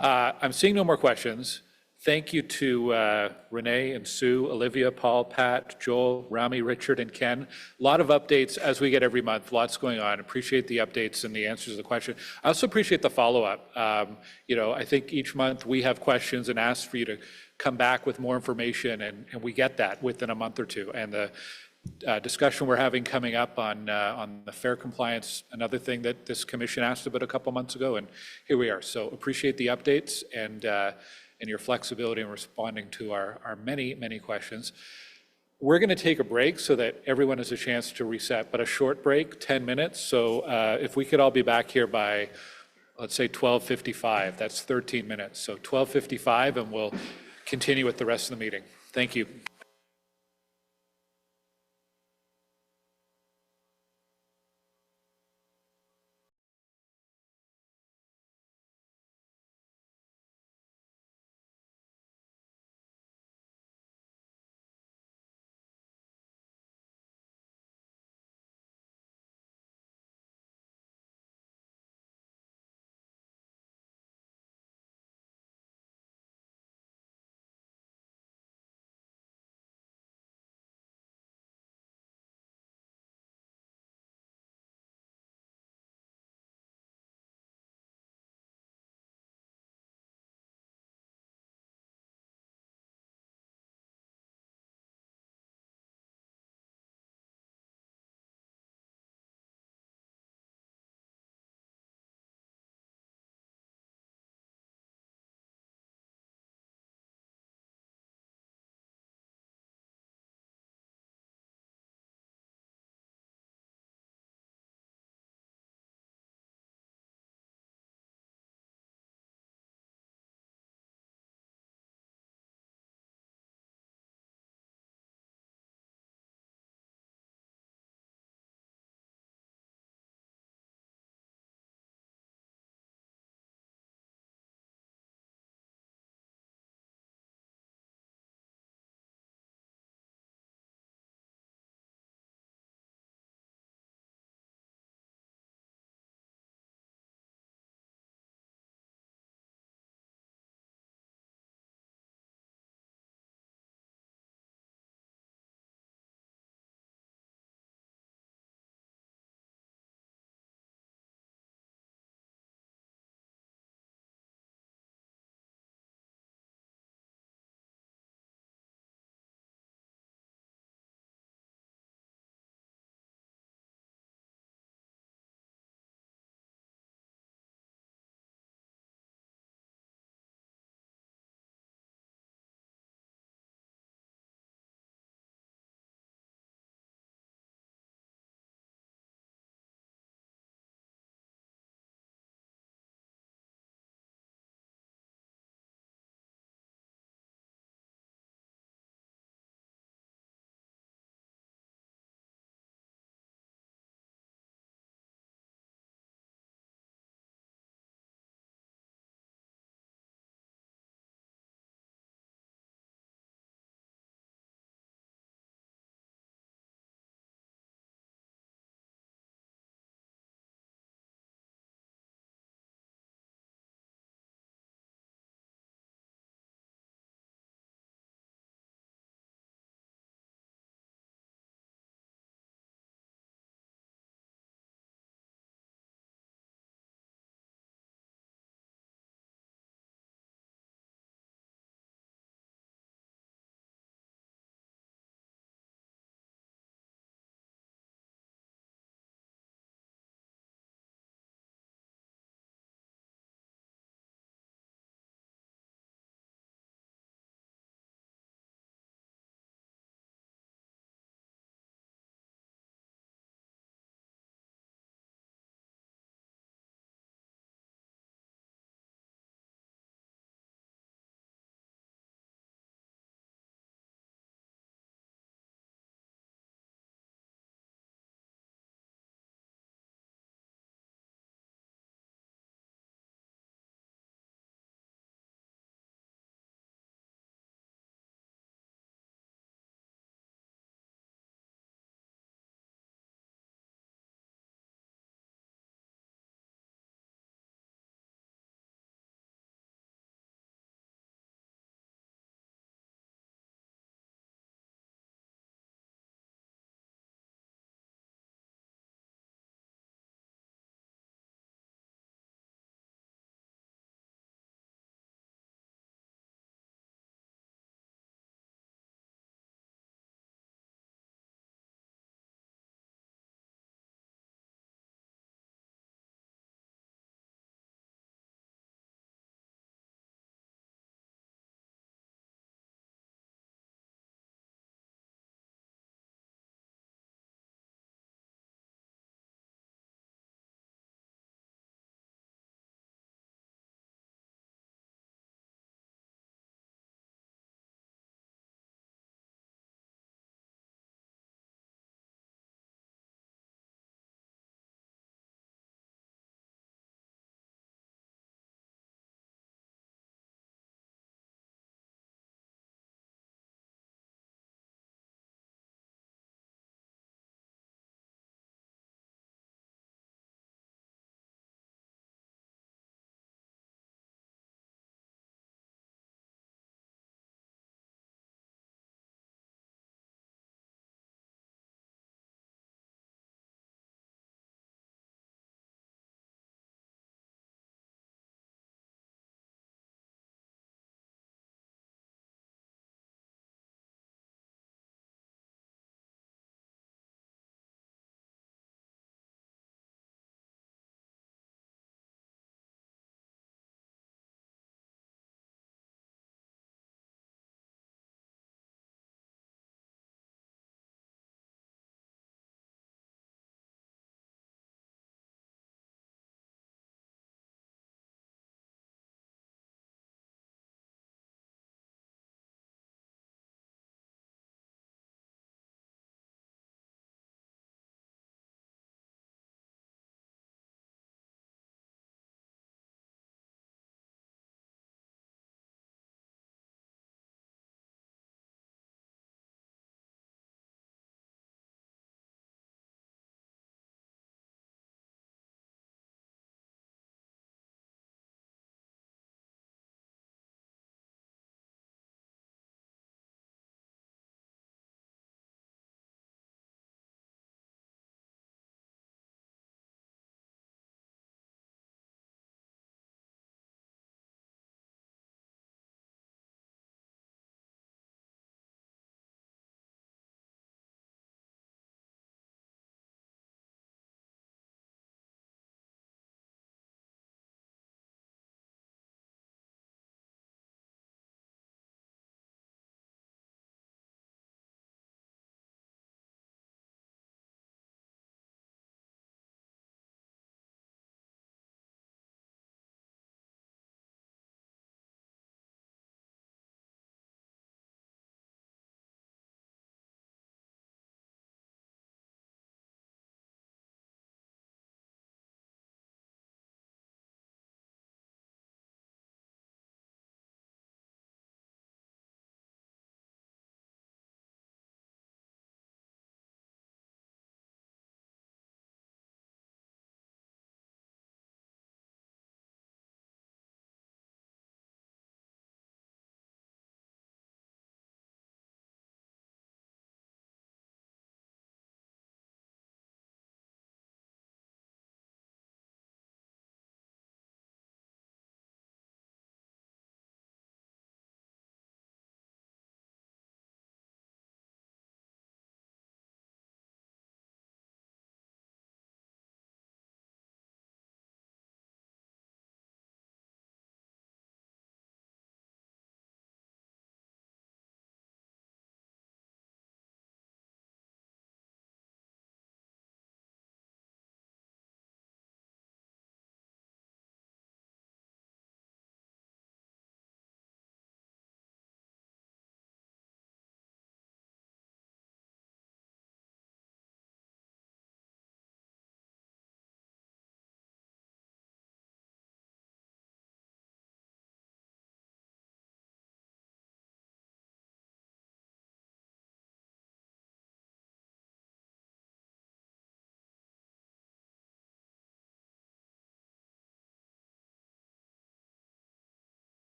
I'm seeing no more questions. Thank you to Renee and Sue, Olivia, Paul, Pat, Joel, Rami, Richard, and Ken. A lot of updates as we get every month. Lots going on. Appreciate the updates and the answers to the question. I also appreciate the follow-up. I think each month we have questions and ask for you to come back with more information, and we get that within a month or two. And the discussion we're having coming up on the fare compliance, another thing that this commission asked about a couple months ago, and here we are. So appreciate the updates and your flexibility in responding to our many, many questions. We're going to take a break so that everyone has a chance to reset, but a short break, 10 minutes. So if we could all be back here by, let's say, 12:55, that's 13 minutes. So 12:55, and we'll continue with the rest of the meeting. Thank you.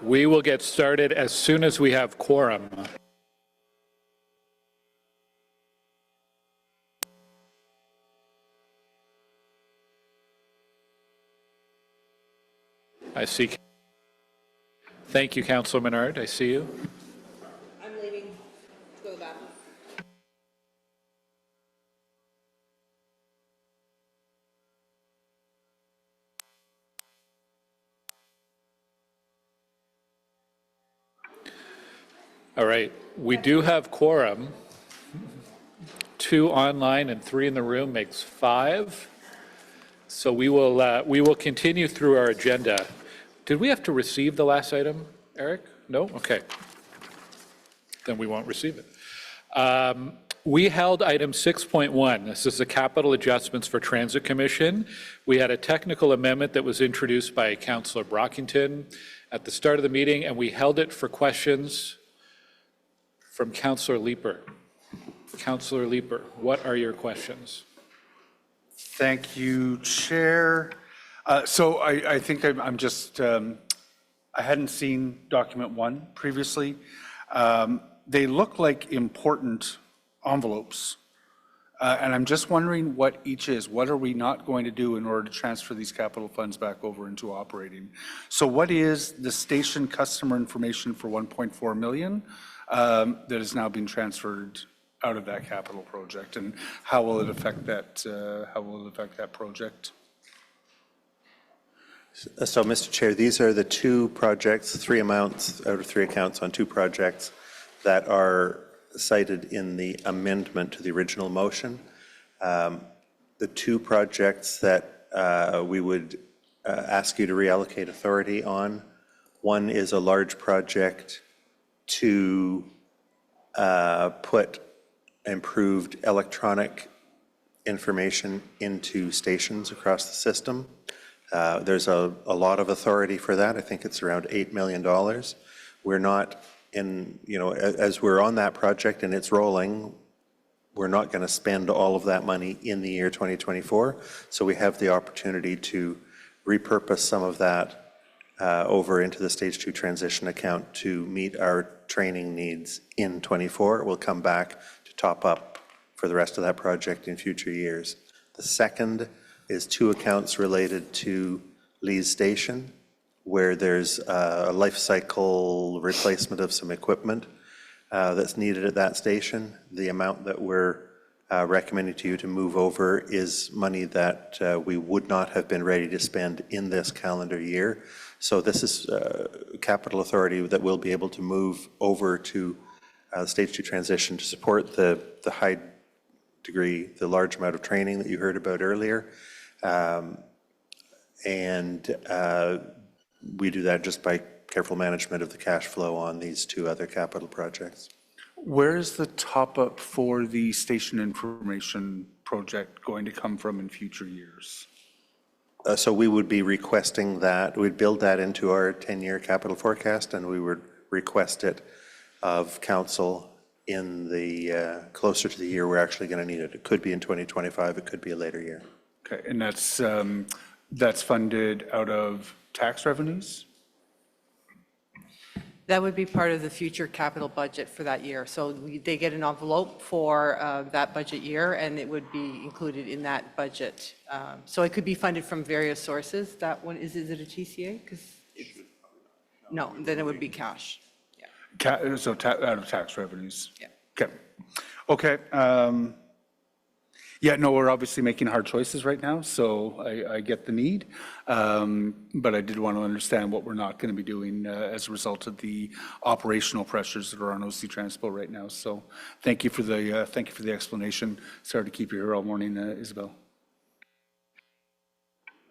We will get started as soon as we have quorum. I see. Thank you, Councillor Menard. I see you. I'm leaving to go to the bathroom. All right, we do have quorum. 2 online and 3 in the room makes 5. So we will continue through our agenda. Did we have to receive the last item, Eric? No? Okay. Then we won't receive it. We held item 6.1. This is the capital adjustments for Transit Commission. We had a technical amendment that was introduced by Councillor Brockington at the start of the meeting, and we held it for questions from Councillor Leeper. Councillor Leeper, what are your questions? Thank you, Chair. So I think I'm just, I hadn't seen document 1 previously. They look like important envelopes. And I'm just wondering what each is. What are we not going to do in order to transfer these capital funds back over into operating? So what is the station customer information for 1.4 million that is now being transferred out of that capital project, and how will it affect that? How will it affect that project? So, Mr. Chair, these are the 2 projects, 3 amounts out of 3 accounts on 2 projects that are cited in the amendment to the original motion. The 2 projects that we would ask you to reallocate authority on. One is a large project to put improved electronic information into stations across the system. There's a lot of authority for that. I think it's around $8 million. We're not in, as we're on that project and it's rolling, we're not going to spend all of that money in the year 2024. So we have the opportunity to repurpose some of that over into the Stage 2 transition account to meet our training needs in 24. We'll come back to top up for the rest of that project in future years. The second is 2 accounts related to Lee's Station, where there's a life cycle replacement of some equipment that's needed at that station. The amount that we're recommending to you to move over is money that we would not have been ready to spend in this calendar year. So this is capital authority that will be able to move over to Stage 2 transition to support the high degree, the large amount of training that you heard about earlier. We do that just by careful management of the cash flow on these 2 other capital projects. Where is the top up for the station information project going to come from in future years? So we would be requesting that, we'd build that into our 10-year capital forecast, and we would request it of council in the closer to the year we're actually going to need it. It could be in 2025, it could be a later year. Okay, and that's funded out of tax revenues? That would be part of the future capital budget for that year. So they get an envelope for that budget year, and it would be included in that budget. So it could be funded from various sources. That one, is it a TCA? No, then it would be cash. Yeah. So out of tax revenues? Yeah. Okay. Okay. Yeah, no, we're obviously making hard choices right now, so I get the need. But I did want to understand what we're not going to be doing as a result of the operational pressures that are on OC Transpo right now. So thank you for the explanation. Sorry to keep you here all morning, Isabel.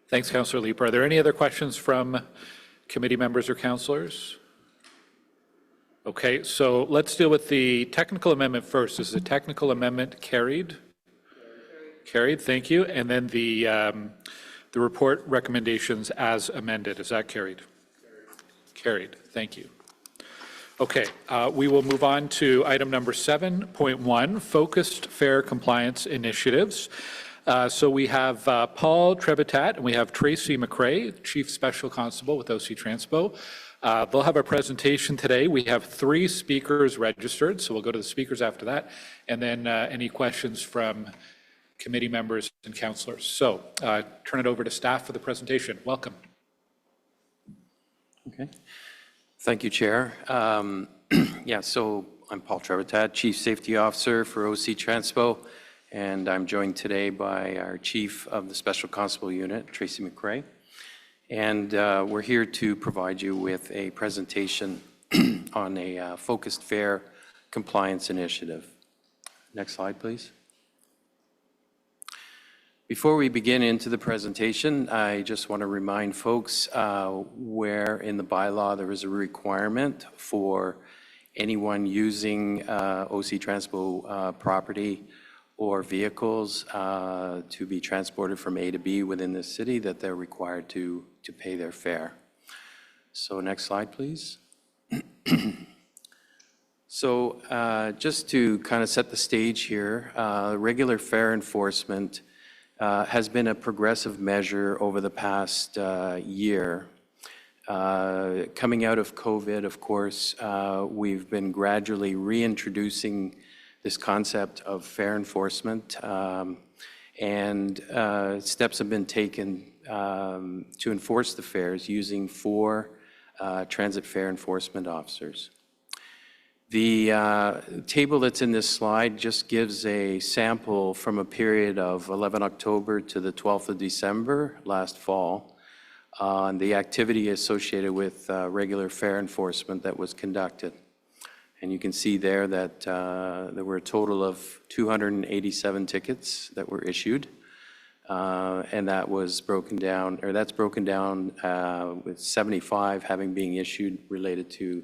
Thanks, Councillor Leeper. Are there any other questions from committee members or councillors? Okay, so let's deal with the technical amendment first. Is the technical amendment carried? Carried, thank you. And then the report recommendations as amended, is that carried? Carried, thank you. Okay, we will move on to item number 7.1, focused fare compliance initiatives. So we have Paul Trebitat and we have Tracy McRae, Chief Special Constable with OC Transpo. They'll have a presentation today. We have 3 speakers registered, so we'll go to the speakers after that, and then any questions from committee members and councillors. So turn it over to staff for the presentation. Welcome. Okay. Thank you, Chair. Yeah, so I'm Paul Trevitat, Chief Safety Officer for OC Transpo, and I'm joined today by our Chief of the Special Constable Unit, Tracy McRae. And we're here to provide you with a presentation on a focused fare compliance initiative. Next slide, please. Before we begin into the presentation, I just want to remind folks where in the bylaw there is a requirement for anyone using OC Transpo property or vehicles to be transported from A to B within the city, that they're required to pay their fare. So next slide, please. So just to kind of set the stage here, regular fare enforcement has been a progressive measure over the past year. Coming out of COVID, of course, we've been gradually reintroducing this concept of fare enforcement, and steps have been taken to enforce the fares using 4 transit fare enforcement officers. The table that's in this slide just gives a sample from a period of 11 October to the 12th of December last fall on the activity associated with regular fare enforcement that was conducted. And you can see there that there were a total of 287 tickets that were issued, and that was broken down, or that's broken down with 75 having been issued related to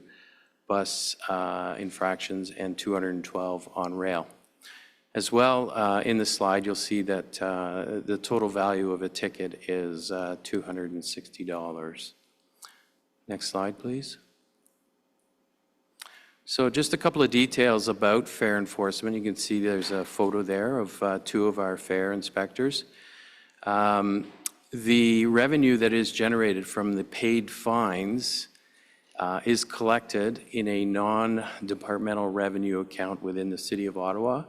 bus infractions and 212 on rail. As well, in the slide, you'll see that the total value of a ticket is $260. Next slide, please. So just a couple of details about fare enforcement. You can see there's a photo there of 2 of our fare inspectors. The revenue that is generated from the paid fines is collected in a non-departmental revenue account within the City of Ottawa,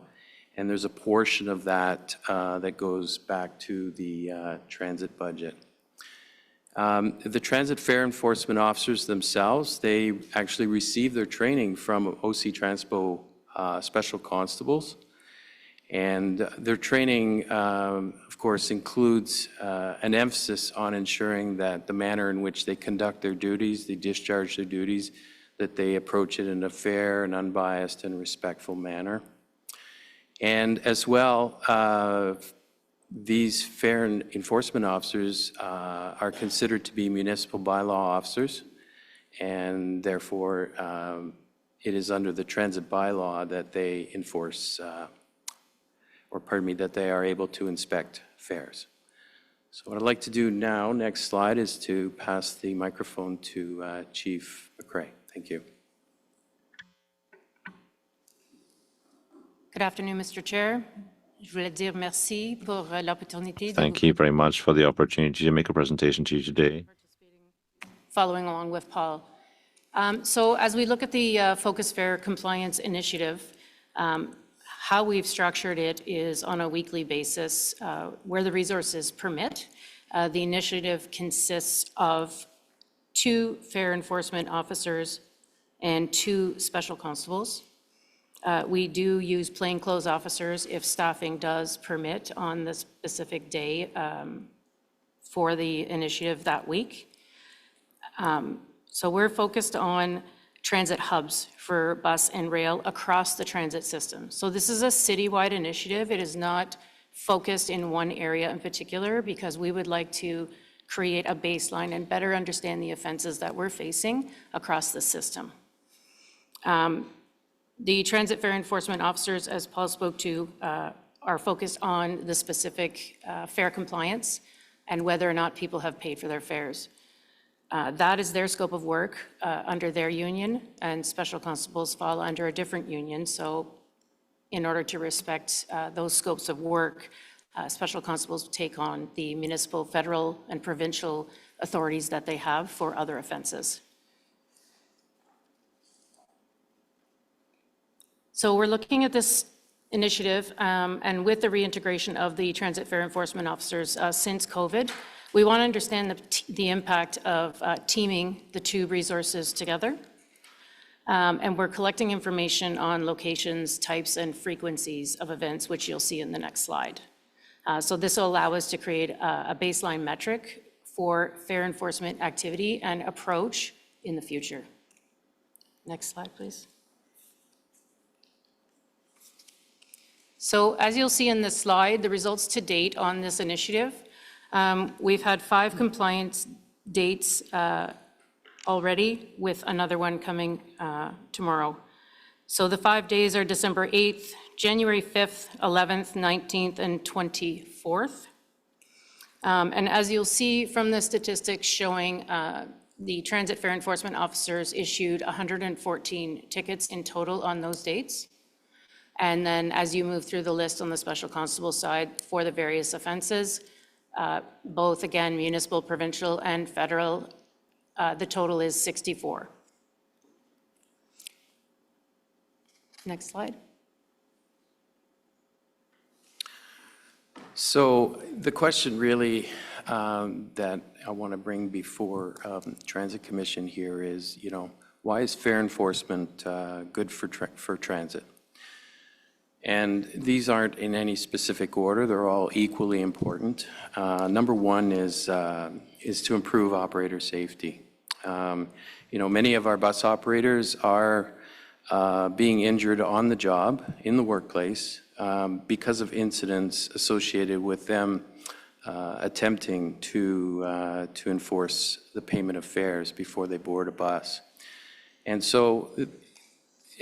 and there's a portion of that that goes back to the transit budget. The transit fare enforcement officers themselves, they actually receive their training from OC Transpo special constables, and their training, of course, includes an emphasis on ensuring that the manner in which they conduct their duties, they discharge their duties, that they approach it in a fair and unbiased and respectful manner. And as well, these fare enforcement officers are considered to be municipal bylaw officers, and therefore it is under the transit bylaw that they enforce that they are able to inspect fares. So what I'd like to do now, next slide, is to pass the microphone to Chief McRae. Thank you. Good afternoon, Mr. Chair. Je voulais dire merci pour l'opportunité. Thank you very much for the opportunity to make a presentation to you today. Following along with Paul. So as we look at the Focus Fare Compliance Initiative, how we've structured it is on a weekly basis where the resources permit. The initiative consists of 2 fare enforcement officers and 2 special constables. We do use plainclothes officers if staffing does permit on the specific day for the initiative that week. So we're focused on transit hubs for bus and rail across the transit system. So this is a citywide initiative. It is not focused in one area in particular, because we would like to create a baseline and better understand the offenses that we're facing across the system. The transit fare enforcement officers, as Paul spoke to, are focused on the specific fare compliance and whether or not people have paid for their fares. That is their scope of work under their union, and special constables fall under a different union. So in order to respect those scopes of work, special constables take on the municipal, federal, and provincial authorities that they have for other offenses. So we're looking at this initiative, and with the reintegration of the transit fare enforcement officers since COVID, we want to understand the impact of teaming the two resources together. And we're collecting information on locations, types, and frequencies of events, which you'll see in the next slide. So this will allow us to create a baseline metric for fare enforcement activity and approach in the future. Next slide, please. So as you'll see in this slide, the results to date on this initiative, we've had 5 compliance dates already, with another one coming tomorrow. So the 5 days are December 8th, January 5th, 11th, 19th, and 24th. And as you'll see from the statistics showing, the transit fare enforcement officers issued 114 tickets in total on those dates. And then as you move through the list on the special constable side for the various offenses, both again, municipal, provincial, and federal, the total is 64. Next slide. So the question really that I want to bring before Transit Commission here is, why is fare enforcement good for transit? And these aren't in any specific order. They're all equally important. Number one is to improve operator safety. Many of our bus operators are being injured on the job, in the workplace, because of incidents associated with them attempting to enforce the payment of fares before they board a bus. And so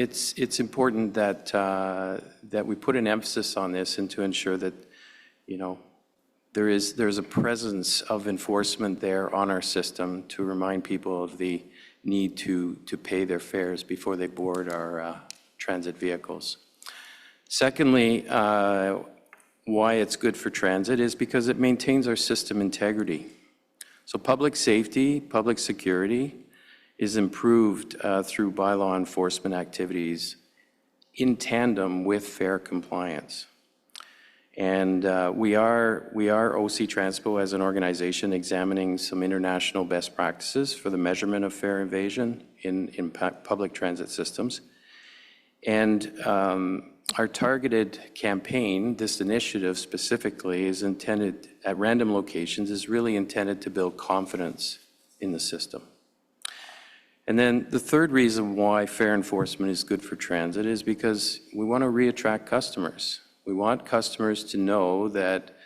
it's important that we put an emphasis on this and to ensure that, there's a presence of enforcement there on our system to remind people of the need to pay their fares before they board our transit vehicles. Secondly, why it's good for transit is because it maintains our system integrity. So public safety, public security is improved through bylaw enforcement activities in tandem with fare compliance. And we are OC Transpo as an organization examining some international best practices for the measurement of fare evasion in public transit systems. And our targeted campaign, this initiative specifically, is intended at random locations, is really intended to build confidence in the system. And then the third reason why fare enforcement is good for transit is because we want to reattract customers. We want customers to know that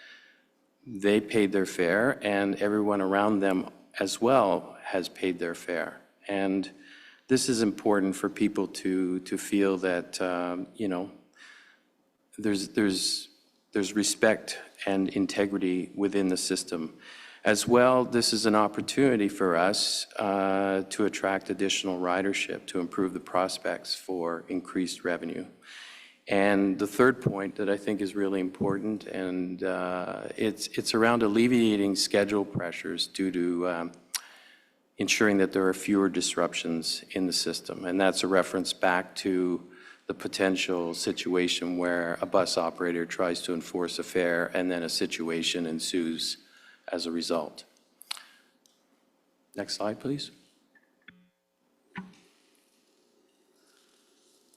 they paid their fare and everyone around them as well has paid their fare. And this is important for people to feel that, there's respect and integrity within the system. As well, this is an opportunity for us to attract additional ridership, to improve the prospects for increased revenue. And the third point that I think is really important, and it's around alleviating schedule pressures due to ensuring that there are fewer disruptions in the system. And that's a reference back to the potential situation where a bus operator tries to enforce a fare and then a situation ensues as a result. Next slide, please.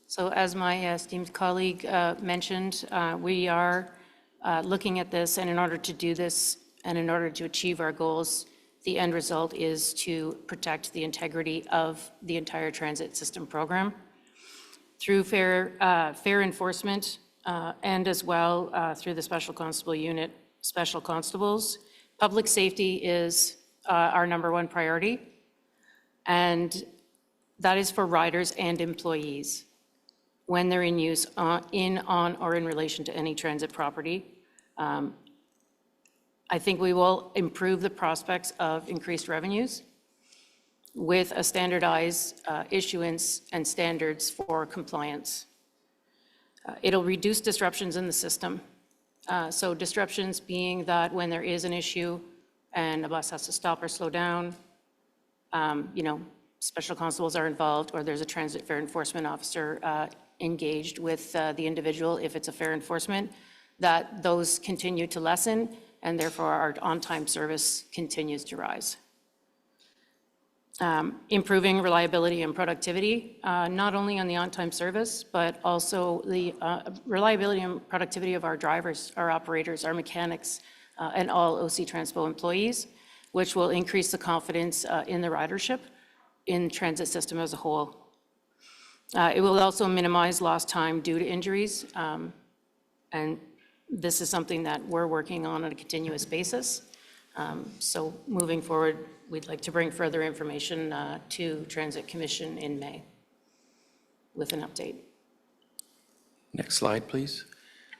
So as my esteemed colleague mentioned, we are looking at this, and in order to do this and in order to achieve our goals, the end result is to protect the integrity of the entire transit system program. Through fare enforcement and as well through the Special Constable Unit, Special Constables, public safety is our #1 priority, and that is for riders and employees when they're in use on, or in relation to any transit property. I think we will improve the prospects of increased revenues with a standardized issuance and standards for compliance. It'll reduce disruptions in the system. So disruptions being that when there is an issue and a bus has to stop or slow down, special constables are involved, or there's a transit fare enforcement officer engaged with the individual if it's a fare enforcement, that those continue to lessen, and therefore our on-time service continues to rise. Improving reliability and productivity, not only on the on-time service, but also the reliability and productivity of our drivers, our operators, our mechanics, and all OC Transpo employees, which will increase the confidence in the ridership in transit system as a whole. It will also minimize lost time due to injuries, and this is something that we're working on a continuous basis. So moving forward, we'd like to bring further information to Transit Commission in May with an update. Next slide, please.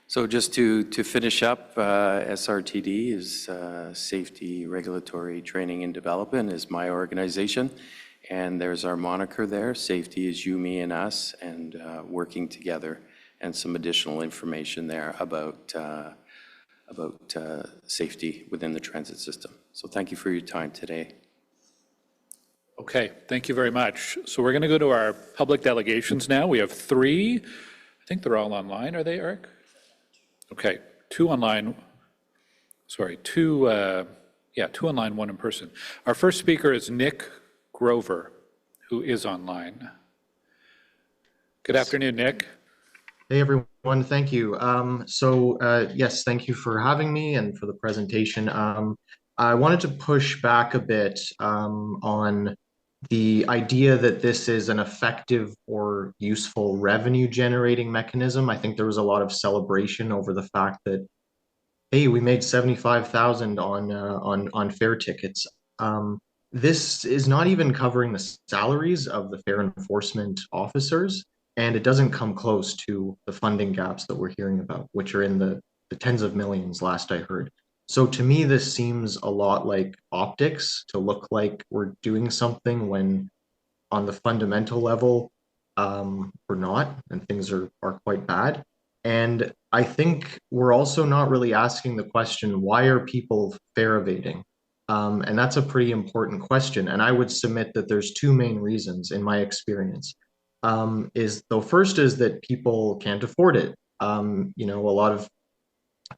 So just to finish up, SRTD is Safety, Regulatory, Training and Development is my organization. And there's our moniker there. Safety is you, me, and us, and working together, and some additional information there about safety within the transit system. So thank you for your time today. Okay, thank you very much. So we're going to go to our public delegations now. We have 3. I think they're all online. Are they, Eric? Okay, 2 online. Sorry, 2 online, 1 in person. Our first speaker is Nick Grover, who is online. Good afternoon, Nick. Hey, everyone. Thank you. Yes, thank you for having me and for the presentation. I wanted to push back a bit on the idea that this is an effective or useful revenue generating mechanism. I think there was a lot of celebration over the fact that, hey, we made $75,000 on fare tickets. This is not even covering the salaries of the fare enforcement officers, and it doesn't come close to the funding gaps that we're hearing about, which are in the tens of millions last I heard. So to me, this seems a lot like optics, to look like we're doing something when on the fundamental level, we're not, and things are quite bad. And I think we're also not really asking the question, why are people fare evading? And that's a pretty important question. And I would submit that there's 2 main reasons in my experience. First is that people can't afford it. A lot of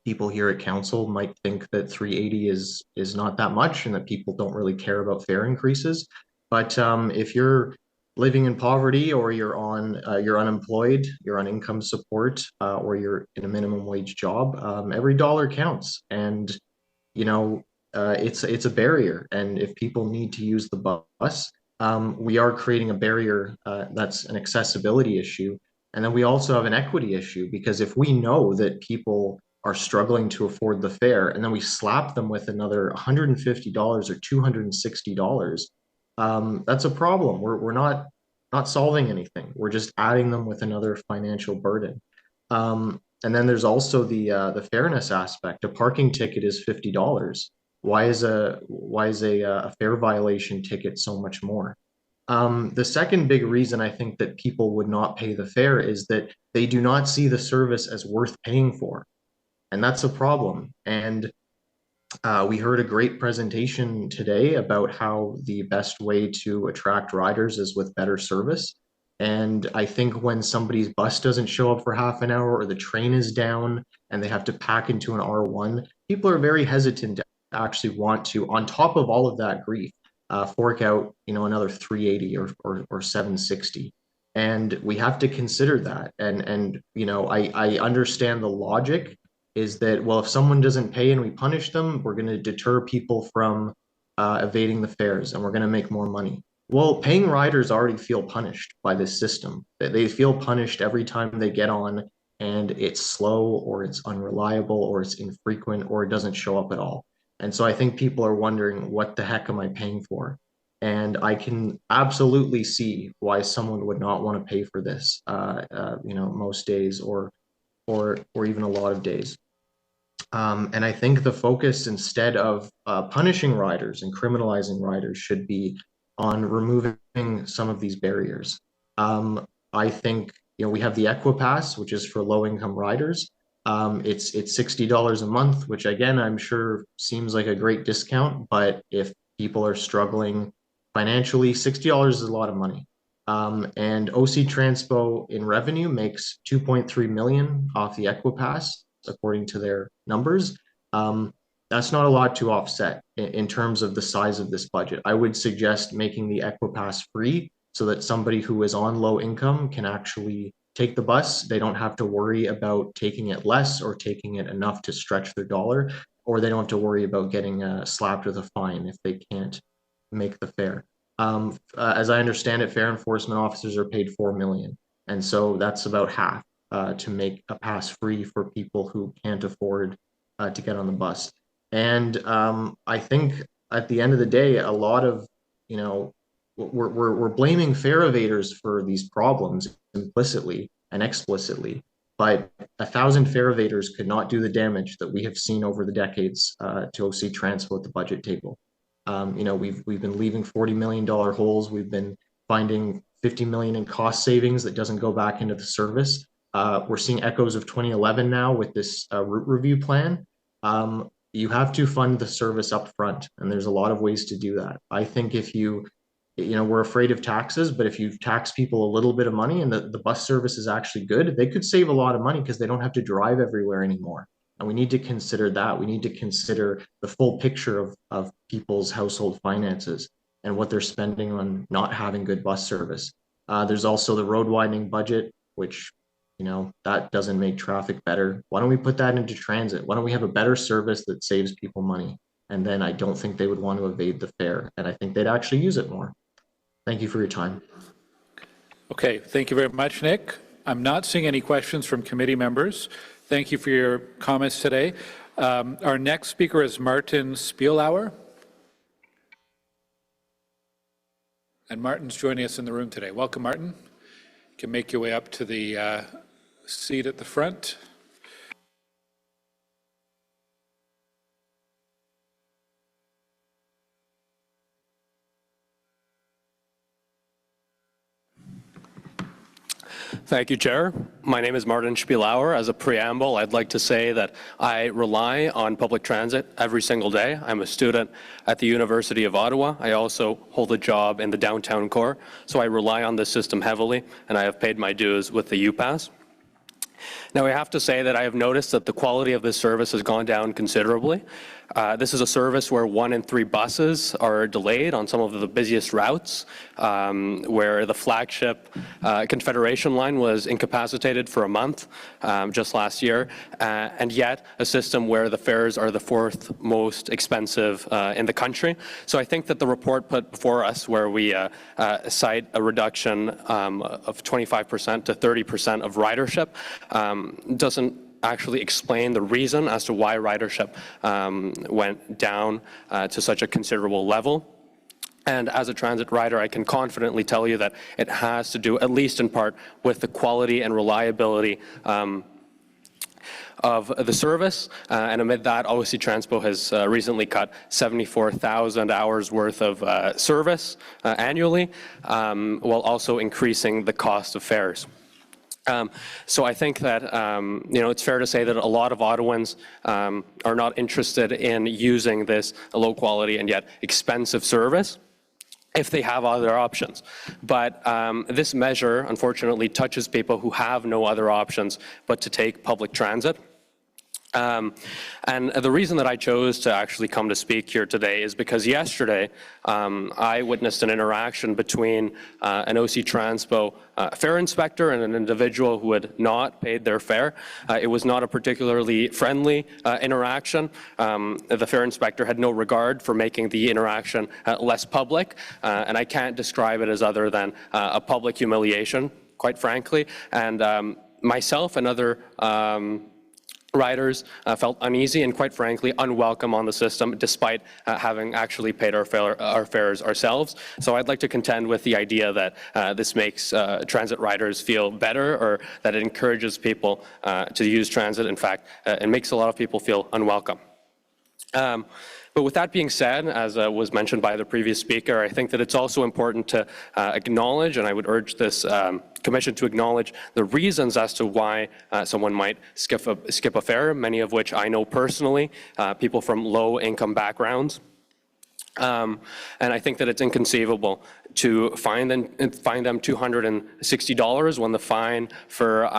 people here at council might think that $380 is not that much and that people don't really care about fare increases. But if you're living in poverty, or you're unemployed, you're on income support, or you're in a minimum wage job, every dollar counts. And it's a barrier. And if people need to use the bus, we are creating a barrier that's an accessibility issue. And then we also have an equity issue, because if we know that people are struggling to afford the fare, and then we slap them with another $150 or $260, that's a problem. We're not solving anything. We're just adding them with another financial burden. And then there's also the fairness aspect. A parking ticket is $50. Why is a fare violation ticket so much more? The second big reason I think that people would not pay the fare is that they do not see the service as worth paying for. And that's a problem. And we heard a great presentation today about how the best way to attract riders is with better service. And I think when somebody's bus doesn't show up for half an hour, or the train is down and they have to pack into an R1, people are very hesitant to actually want to, on top of all of that grief, fork out, another $380 or $760. And we have to consider that. And I understand the logic is that, well, if someone doesn't pay and we punish them, we're going to deter people from evading the fares, and we're going to make more money. Well, paying riders already feel punished by this system. They feel punished every time they get on and it's slow, or it's unreliable, or it's infrequent, or it doesn't show up at all. And so I think people are wondering, what the heck am I paying for? And I can absolutely see why someone would not want to pay for this, most days, or even a lot of days. And I think the focus, instead of punishing riders and criminalizing riders, should be on removing some of these barriers. I think we have the Equipass, which is for low-income riders. It's $60 a month, which again, I'm sure seems like a great discount, but if people are struggling financially, $60 is a lot of money. And OC Transpo in revenue makes 2.3 million off the Equipass, according to their numbers. That's not a lot to offset in terms of the size of this budget. I would suggest making the Equipass free so that somebody who is on low income can actually take the bus. They don't have to worry about taking it less or taking it enough to stretch their dollar, or they don't have to worry about getting slapped with a fine if they can't make the fare. As I understand it, fare enforcement officers are paid $4 million. And so that's about half to make a pass free for people who can't afford to get on the bus. And I think at the end of the day, a lot of, we're blaming fare evaders for these problems implicitly and explicitly, but 1,000 fare evaders could not do the damage that we have seen over the decades to OC Transpo at the budget table. We've been leaving $40 million holes. We've been finding $50 million in cost savings that doesn't go back into the service. We're seeing echoes of 2011 now with this route review plan. You have to fund the service up front, and there's a lot of ways to do that. I think if we're afraid of taxes, but if you tax people a little bit of money and the bus service is actually good, they could save a lot of money because they don't have to drive everywhere anymore. And we need to consider that. We need to consider the full picture of people's household finances and what they're spending on not having good bus service. There's also the road widening budget, which, that doesn't make traffic better. Why don't we put that into transit? Why don't we have a better service that saves people money? And then I don't think they would want to evade the fare, and I think they'd actually use it more. Thank you for your time. Okay, thank you very much, Nick. I'm not seeing any questions from committee members. Thank you for your comments today. Our next speaker is Martin Spielauer. And Martin's joining us in the room today. Welcome, Martin. You can make your way up to the seat at the front. Thank you, Chair. My name is Martin Spielauer. As a preamble, I'd like to say that I rely on public transit every single day. I'm a student at the University of Ottawa. I also hold a job in the downtown core, so I rely on this system heavily, and I have paid my dues with the UPass. Now, I have to say that I have noticed that the quality of this service has gone down considerably. This is a service where 1 in 3 buses are delayed on some of the busiest routes, where the flagship Confederation line was incapacitated for a month just last year, and yet a system where the fares are the 4th most expensive in the country. So I think that the report put before us, where we cite a reduction of 25% to 30% of ridership, doesn't actually explain the reason as to why ridership went down to such a considerable level. And as a transit rider, I can confidently tell you that it has to do, at least in part, with the quality and reliability of the service. And amid that, OC Transpo has recently cut 74,000 hours worth of service annually, while also increasing the cost of fares. So I think that, it's fair to say that a lot of Ottawans are not interested in using this low quality and yet expensive service if they have other options. But this measure, unfortunately, touches people who have no other options but to take public transit. And the reason that I chose to actually come to speak here today is because yesterday I witnessed an interaction between an OC Transpo fare inspector and an individual who had not paid their fare. It was not a particularly friendly interaction. The fare inspector had no regard for making the interaction less public, and I can't describe it as other than a public humiliation, quite frankly. And myself and other riders felt uneasy and, quite frankly, unwelcome on the system, despite having actually paid our fares ourselves. So I'd like to contend with the idea that this makes transit riders feel better, or that it encourages people to use transit. In fact, it makes a lot of people feel unwelcome. But with that being said, as was mentioned by the previous speaker, I think that it's also important to acknowledge, and I would urge this Commission to acknowledge, the reasons as to why someone might skip a fare, many of which I know personally, people from low-income backgrounds. And I think that it's inconceivable to fine them $260 when the fine for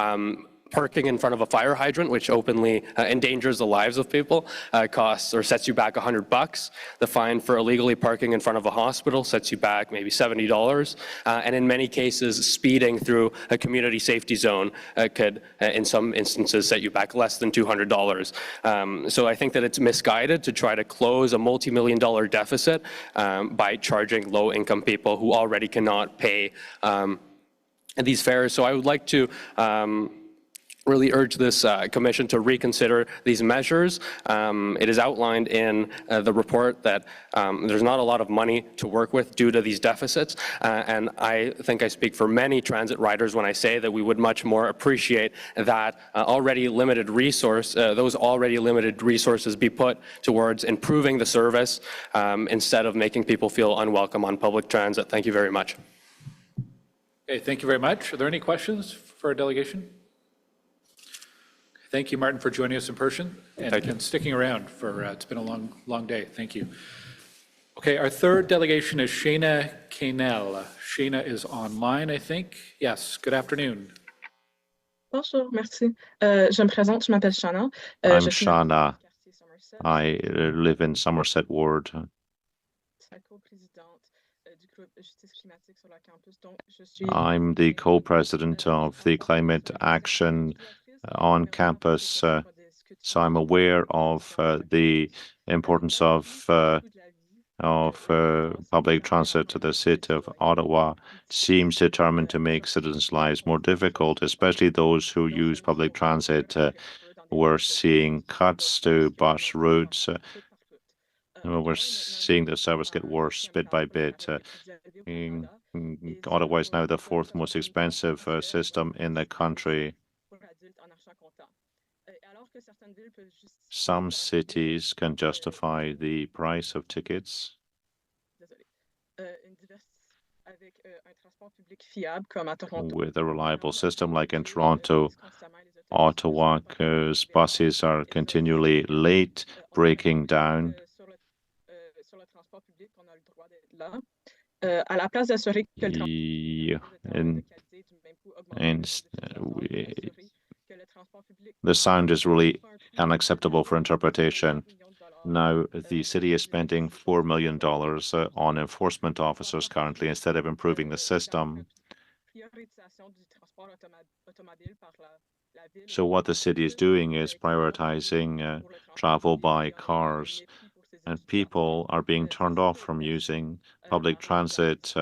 parking in front of a fire hydrant, which openly endangers the lives of people, costs or sets you back $100. The fine for illegally parking in front of a hospital sets you back maybe $70. And in many cases, speeding through a community safety zone could, in some instances, set you back less than $200. So I think that it's misguided to try to close a multi-million-dollar deficit by charging low-income people who already cannot pay these fares. So I would like to really urge this commission to reconsider these measures. It is outlined in the report that there's not a lot of money to work with due to these deficits, and I think I speak for many transit riders when I say that we would much more appreciate that those already limited resources be put towards improving the service instead of making people feel unwelcome on public transit. Thank you very much. Okay, thank you very much. Are there any questions for our delegation? Thank you, Martin, for joining us in person and sticking around for, it's been a long day. Thank you. Okay, our third delegation is Shaina Canel. Shaina is online, I think. Yes, good afternoon. Bonjour, merci. Je me présente, je m'appelle Shaina. I'm Shaina. I live in Somerset Ward. I'm the co-president of the Climate Action on campus, so I'm aware of the importance of public transit to the city of Ottawa. Seems determined to make citizens' lives more difficult, especially those who use public transit. We're seeing cuts to bus routes. We're seeing the service get worse bit by bit. Ottawa is now the fourth most expensive system in the country. Some cities can justify the price of tickets with a reliable system like in Toronto, Ottawa, because buses are continually late, breaking down. The sound is really unacceptable for interpretation. Now, the city is spending $4 million on enforcement officers currently instead of improving the system. So what the city is doing is prioritizing travel by cars, and people are being turned off from using public transit.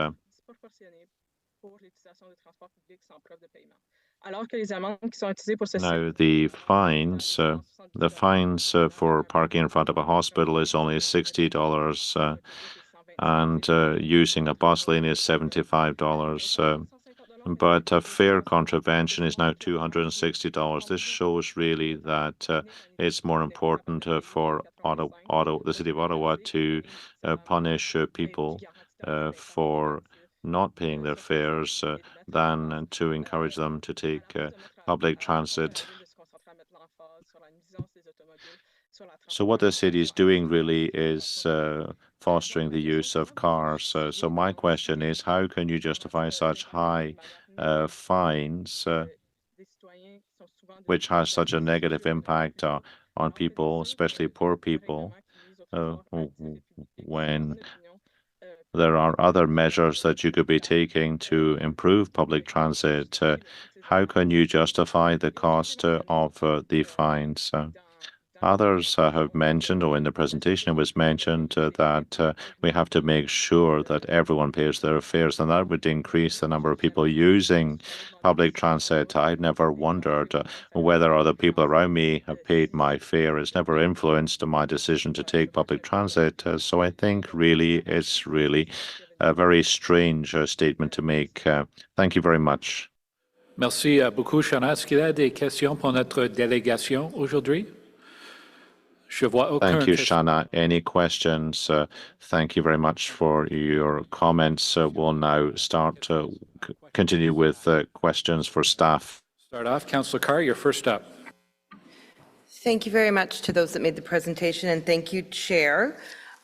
Now, the fines for parking in front of a hospital is only $60, and using a bus lane is $75. But a fare contravention is now $260. This shows really that it's more important for the city of Ottawa to punish people for not paying their fares than to encourage them to take public transit. So what the city is doing really is fostering the use of cars. So my question is, how can you justify such high fines, which has such a negative impact on people, especially poor people, when there are other measures that you could be taking to improve public transit? How can you justify the cost of the fines? Others have mentioned, or in the presentation it was mentioned, that we have to make sure that everyone pays their fares, and that would increase the number of people using public transit. I've never wondered whether other people around me have paid my fare. It's never influenced my decision to take public transit. So I think really it's really a very strange statement to make. Thank you very much. Merci beaucoup, Shaina. Est-ce qu'il y a des questions pour notre délégation aujourd'hui? Thank you, Shaina. Any questions? Thank you very much for your comments. We'll now continue with questions for staff. Start off, Councillor Carr, you're first up. Thank you very much to those that made the presentation, and thank you, Chair.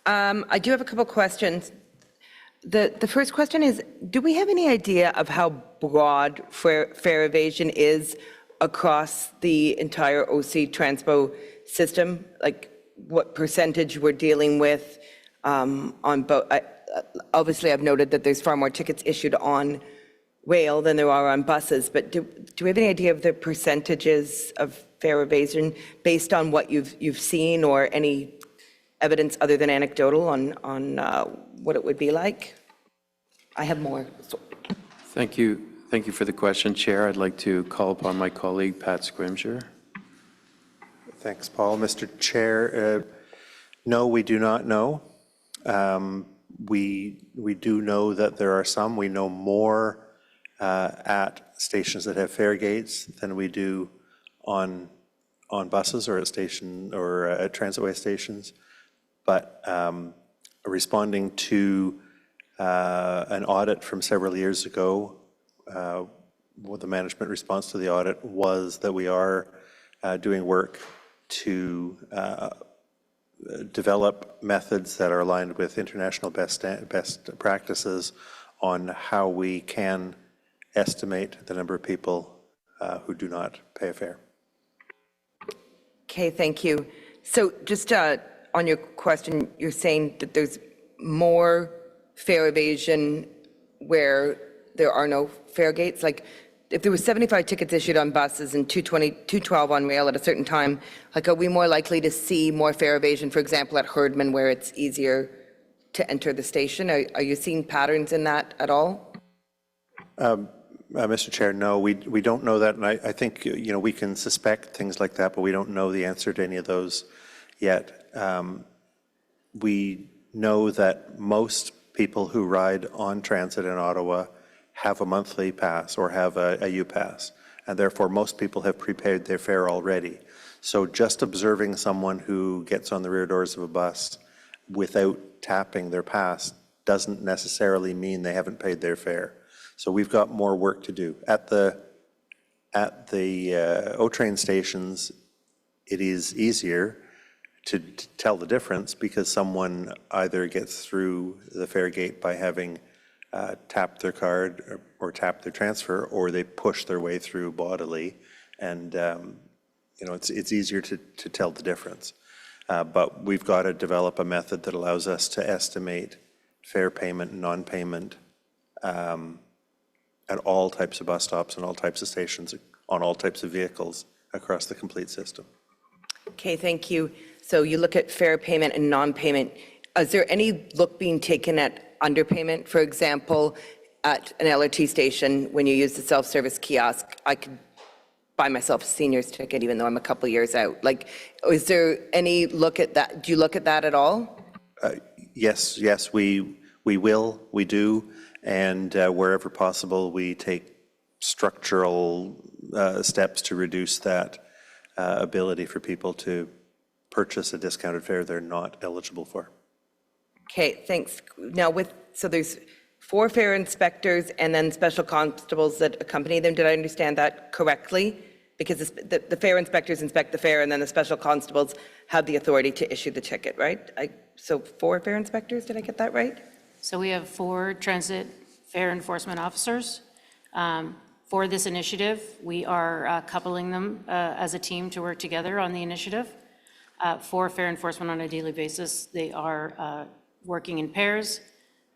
I do have a couple questions. The first question is, do we have any idea of how broad fare evasion is across the entire OC Transpo system? Like what percentage we're dealing with on both? Obviously, I've noted that there's far more tickets issued on rail than there are on buses, but do we have any idea of the percentages of fare evasion based on what you've seen, or any evidence other than anecdotal on what it would be like? I have more. Thank you. Thank you for the question, Chair. I'd like to call upon my colleague, Pat Scrimsher. Thanks, Paul. Mr. Chair, no, we do not know. We do know that there are some. We know more at stations that have fare gates than we do on buses or at transitway stations. But responding to an audit from several years ago, the management response to the audit was that we are doing work to develop methods that are aligned with international best practices on how we can estimate the number of people who do not pay a fare. Okay, thank you. So just on your question, you're saying that there's more fare evasion where there are no fare gates? Like if there were 75 tickets issued on buses and 212 on rail at a certain time, like are we more likely to see more fare evasion, for example, at Herdman where it's easier to enter the station? Are you seeing patterns in that at all? Mr. Chair, no, we don't know that, and I think we can suspect things like that, but we don't know the answer to any of those yet. We know that most people who ride on transit in Ottawa have a monthly pass or have a U-Pass, and therefore most people have prepaid their fare already. So just observing someone who gets on the rear doors of a bus without tapping their pass doesn't necessarily mean they haven't paid their fare. So we've got more work to do. At the O-Train stations, it is easier to tell the difference because someone either gets through the fare gate by having tapped their card or tapped their transfer, or they push their way through bodily, and it's easier to tell the difference. But we've got to develop a method that allows us to estimate fare payment and non-payment at all types of bus stops and all types of stations on all types of vehicles across the complete system. Okay, thank you. So you look at fare payment and non-payment. Is there any look being taken at underpayment? For example, at an LRT station, when you use the self-service kiosk, I could buy myself a senior's ticket even though I'm a couple years out. Like, is there any look at that? Do you look at that at all? Yes, we will, we do, and wherever possible, we take structural steps to reduce that ability for people to purchase a discounted fare they're not eligible for. Okay, thanks. Now so there's 4 fare inspectors and then special constables that accompany them. Did I understand that correctly? Because the fare inspectors inspect the fare and then the special constables have the authority to issue the ticket, right? So 4 fare inspectors, did I get that right? So we have 4 transit fare enforcement officers. For this initiative, we are coupling them as a team to work together on the initiative. For fare enforcement on a daily basis, they are working in pairs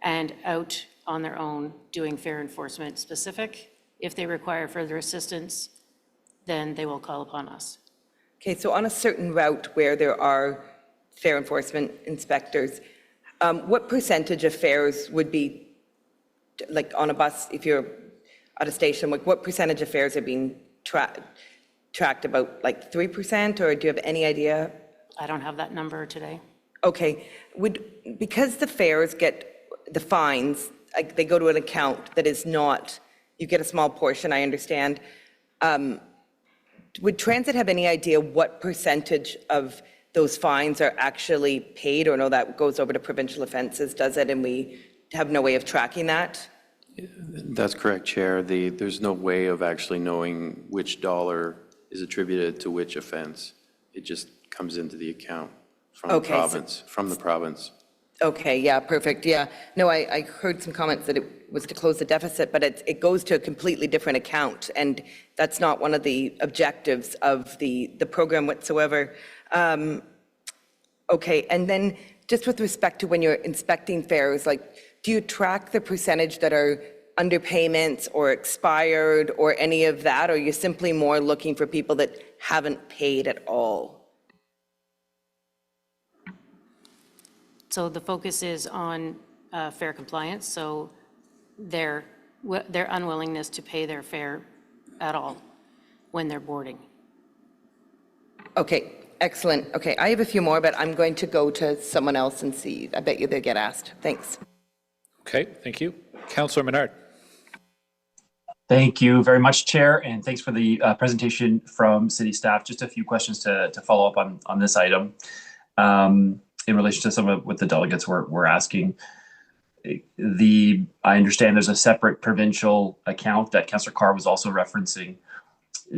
and out on their own doing fare enforcement specific. If they require further assistance, then they will call upon us. Okay, so on a certain route where there are fare enforcement inspectors, what percentage of fares would be, like on a bus, if you're at a station, what percentage of fares are being tracked, about like 3%, or do you have any idea? I don't have that number today. Okay, because the fares get the fines, like they go to an account that is not, you get a small portion, I understand. Would transit have any idea what percentage of those fines are actually paid, or no, that goes over to provincial offenses, does it, and we have no way of tracking that? That's correct, Chair. There's no way of actually knowing which dollar is attributed to which offense. It just comes into the account from the province. Okay, yeah, perfect, yeah. No, I heard some comments that it was to close the deficit, but it goes to a completely different account, and that's not one of the objectives of the program whatsoever. Okay, and then just with respect to when you're inspecting fares, like, do you track the percentage that are underpayments or expired or any of that, or are you simply more looking for people that haven't paid at all? So the focus is on fare compliance, so their unwillingness to pay their fare at all when they're boarding. Okay, excellent. Okay, I have a few more, but I'm going to go to someone else and see. I bet you they'll get asked. Thanks. Okay, thank you. Councillor Menard. Thank you very much, Chair, and thanks for the presentation from City staff. Just a few questions to follow up on this item. In relation to some of what the delegates were asking, I understand there's a separate provincial account that Councillor Carr was also referencing.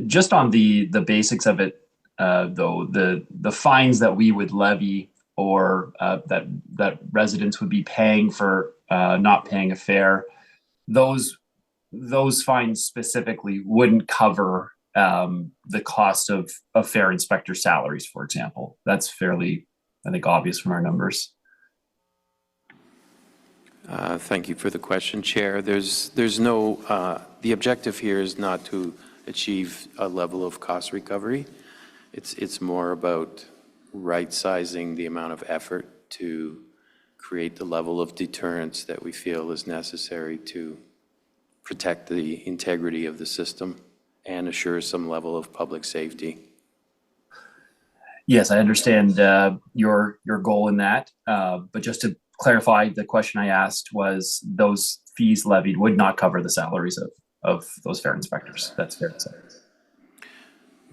Just on the basics of it, though, the fines that we would levy or that residents would be paying for not paying a fare, those fines specifically wouldn't cover the cost of fare inspector salaries, for example. That's fairly, I think, obvious from our numbers. Thank you for the question, Chair. There's no, the objective here is not to achieve a level of cost recovery. It's more about right-sizing the amount of effort to create the level of deterrence that we feel is necessary to protect the integrity of the system and assure some level of public safety. Yes, I understand your goal in that, but just to clarify, the question I asked was those fees levied would not cover the salaries of those fare inspectors. That's fair to say.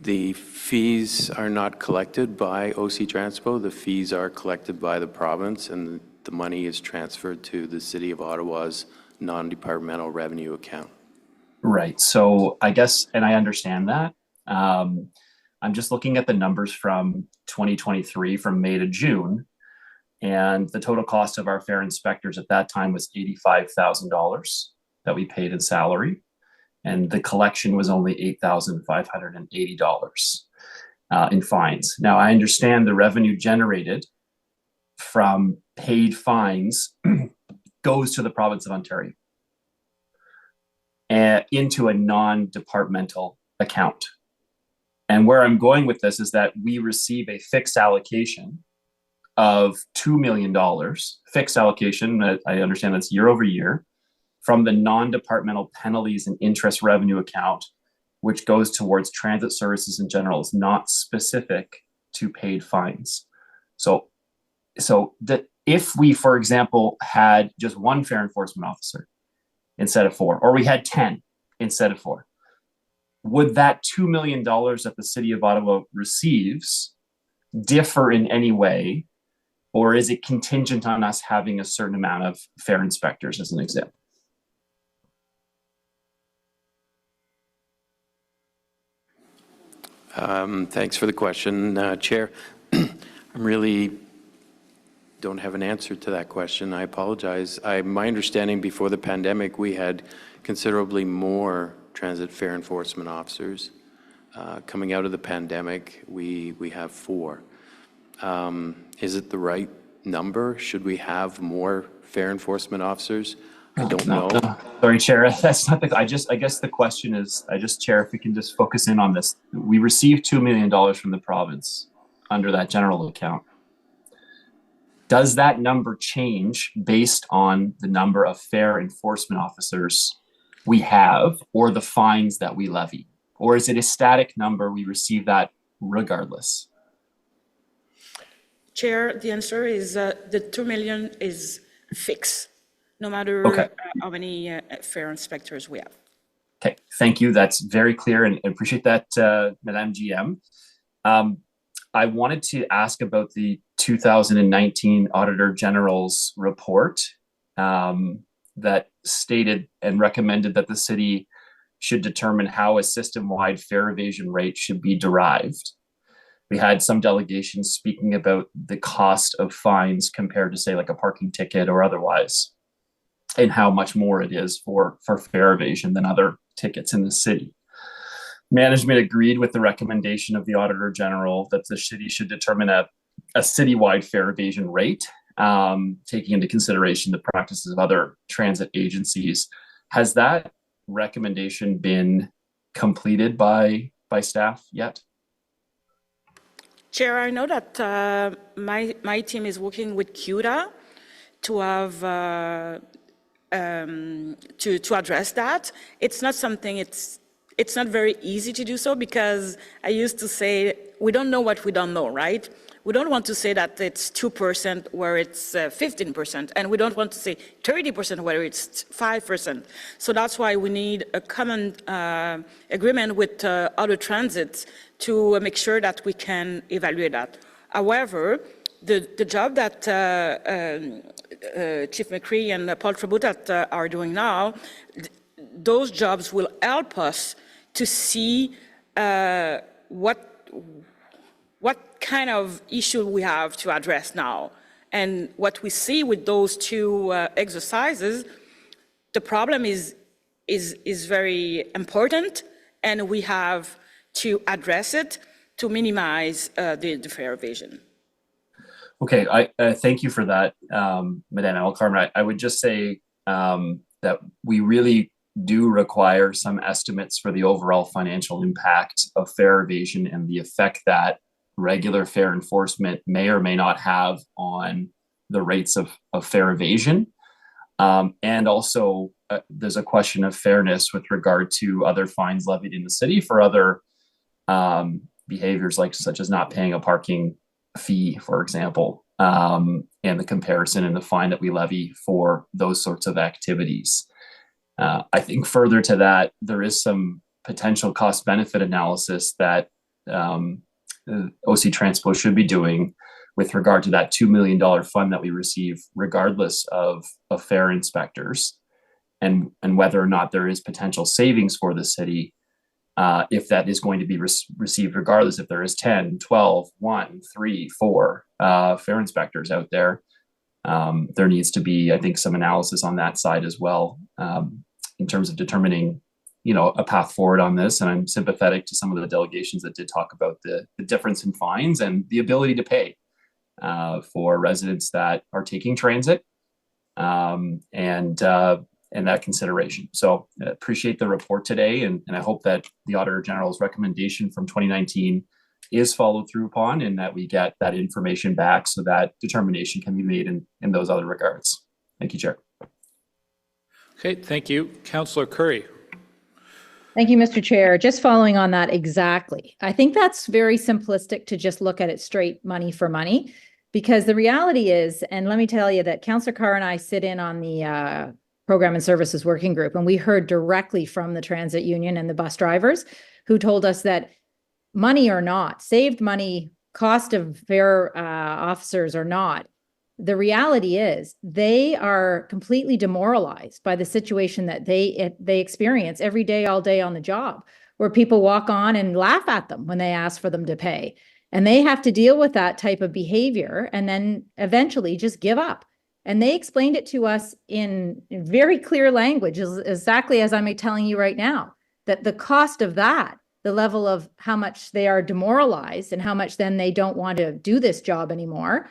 The fees are not collected by OC Transpo. The fees are collected by the province, and the money is transferred to the City of Ottawa's non-departmental revenue account. Right. So I guess, and I understand that. I'm just looking at the numbers from 2023 from May to June, and the total cost of our fare inspectors at that time was $85,000 that we paid in salary, and the collection was only $8,580 in fines. Now, I understand the revenue generated from paid fines goes to the province of Ontario into a non-departmental account. And where I'm going with this is that we receive a fixed allocation of $2 million, fixed allocation, that I understand that's year over year, from the non-departmental penalties and interest revenue account, which goes towards transit services in general. Is not specific to paid fines. So that if we, for example, had just one fare enforcement officer instead of 4, or we had 10 instead of 4, would that $2 million that the City of Ottawa receives differ in any way, or is it contingent on us having a certain amount of fare inspectors, as an example? Thanks for the question, Chair. I really don't have an answer to that question. I apologize. My understanding before the pandemic, we had considerably more transit fare enforcement officers. Coming out of the pandemic, we have 4. Is it the right number? Should we have more fare enforcement officers? I don't know. Sorry, Chair. That's not the. I guess the question is, Chair, if we can just focus in on this. We received $2 million from the province under that general account. Does that number change based on the number of fare enforcement officers we have, or the fines that we levy? Or is it a static number, we receive that regardless? Chair, the answer is the 2 million is fixed, no matter how many fare inspectors we have. Okay, thank you. That's very clear, and I appreciate that, Madame GM. I wanted to ask about the 2019 Auditor General's report that stated and recommended that the city should determine how a system-wide fare evasion rate should be derived. We had some delegations speaking about the cost of fines compared to, say, like a parking ticket or otherwise, and how much more it is for fare evasion than other tickets in the city. Management agreed with the recommendation of the Auditor General that the city should determine a citywide fare evasion rate, taking into consideration the practices of other transit agencies. Has that recommendation been completed by staff yet? Chair, I know that my team is working with CUDA to have to address that. It's not something, it's not very easy to do so, because I used to say, we don't know what we don't know, right? We don't want to say that it's 2% where it's 15%, and we don't want to say 30% where it's 5%. So that's why we need a common agreement with other transits to make sure that we can evaluate that. However, the job that Chief McCree and Paul Triboutat are doing now, those jobs will help us to see what kind of issue we have to address now. And what we see with those two exercises, the problem is very important, and we have to address it to minimize the fare evasion. Okay, I thank you for that, Madame Alcarmen. I would just say that we really do require some estimates for the overall financial impact of fare evasion and the effect that regular fare enforcement may or may not have on the rates of fare evasion. And also, there's a question of fairness with regard to other fines levied in the city for other behaviors, such as not paying a parking fee, for example, and the comparison and the fine that we levy for those sorts of activities. I think further to that, there is some potential cost-benefit analysis that OC Transpo should be doing with regard to that $2 million fund that we receive, regardless of fare inspectors, and whether or not there is potential savings for the city if that is going to be received, regardless if there is 10, 12, 1, 3, 4 fare inspectors out there. There needs to be, I think, some analysis on that side as well, in terms of determining, a path forward on this. And I'm sympathetic to some of the delegations that did talk about the difference in fines and the ability to pay for residents that are taking transit, and that consideration. So I appreciate the report today, and I hope that the Auditor General's recommendation from 2019 is followed through upon, and that we get that information back so that determination can be made in those other regards. Thank you, Chair. Okay, thank you. Councillor Curry. Thank you, Mr. Chair. Just following on that exactly. I think that's very simplistic to just look at it straight money for money, because the reality is, and let me tell you that Councillor Carr and I sit in on the Program and Services Working Group, and we heard directly from the transit union and the bus drivers who told us that money or not, saved money, cost of fare officers or not, the reality is they are completely demoralized by the situation that they experience every day, all day on the job, where people walk on and laugh at them when they ask for them to pay. And they have to deal with that type of behavior and then eventually just give up. And they explained it to us in very clear language, exactly as I'm telling you right now, that the cost of that, the level of how much they are demoralized and how much then they don't want to do this job anymore,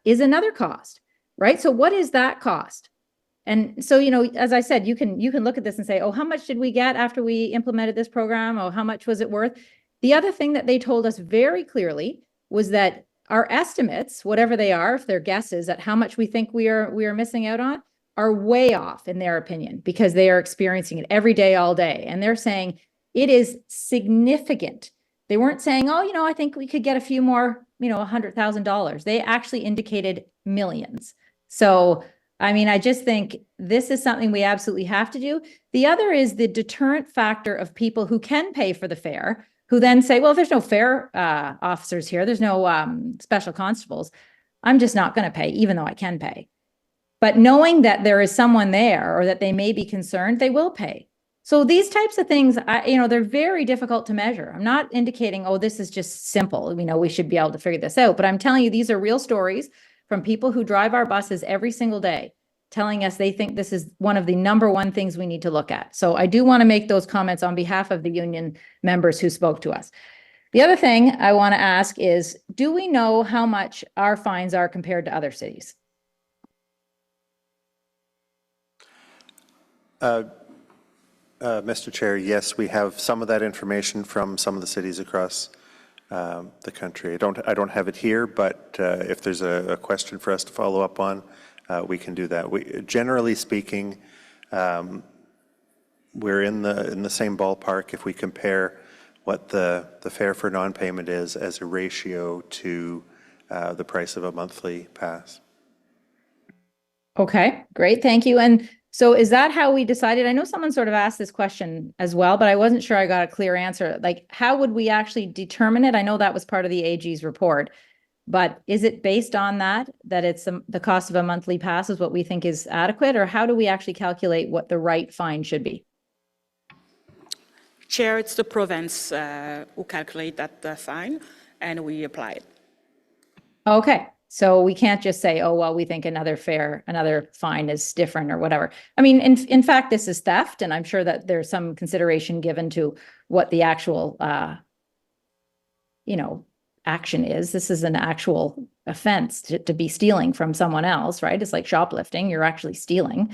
is another cost, right? So what is that cost? And so, as I said, you can look at this and say, oh, how much did we get after we implemented this program? Oh, how much was it worth? The other thing that they told us very clearly was that our estimates, whatever they are, if they're guesses at how much we think we are missing out on, are way off in their opinion, because they are experiencing it every day, all day. And they're saying it is significant. They weren't saying, oh, I think we could get a few more, $100,000. They actually indicated millions. So, I just think this is something we absolutely have to do. The other is the deterrent factor of people who can pay for the fare, who then say, well, if there's no fare officers here, there's no special constables, I'm just not going to pay, even though I can pay. But knowing that there is someone there, or that they may be concerned, they will pay. So these types of things, they're very difficult to measure. I'm not indicating, oh, this is just simple. We should be able to figure this out. But I'm telling you, these are real stories from people who drive our buses every single day, telling us they think this is one of the number one things we need to look at. So I do want to make those comments on behalf of the union members who spoke to us. The other thing I want to ask is, do we know how much our fines are compared to other cities? Mr. Chair, yes, we have some of that information from some of the cities across the country. I don't have it here, but if there's a question for us to follow up on, we can do that. Generally speaking, we're in the same ballpark if we compare what the fare for non-payment is as a ratio to the price of a monthly pass. Okay, great, thank you. And so is that how we decided? I know someone sort of asked this question as well, but I wasn't sure I got a clear answer. Like, how would we actually determine it? I know that was part of the AG's report, but is it based on that it's the cost of a monthly pass is what we think is adequate, or how do we actually calculate what the right fine should be? Chair, it's the province who calculate that fine, and we apply it. Okay. So we can't just say, oh, well, we think another fine is different or whatever. I mean, in fact, this is theft, and I'm sure that there's some consideration given to what the actual, action is. This is an actual offense to be stealing from someone else, right? It's like shoplifting. You're actually stealing.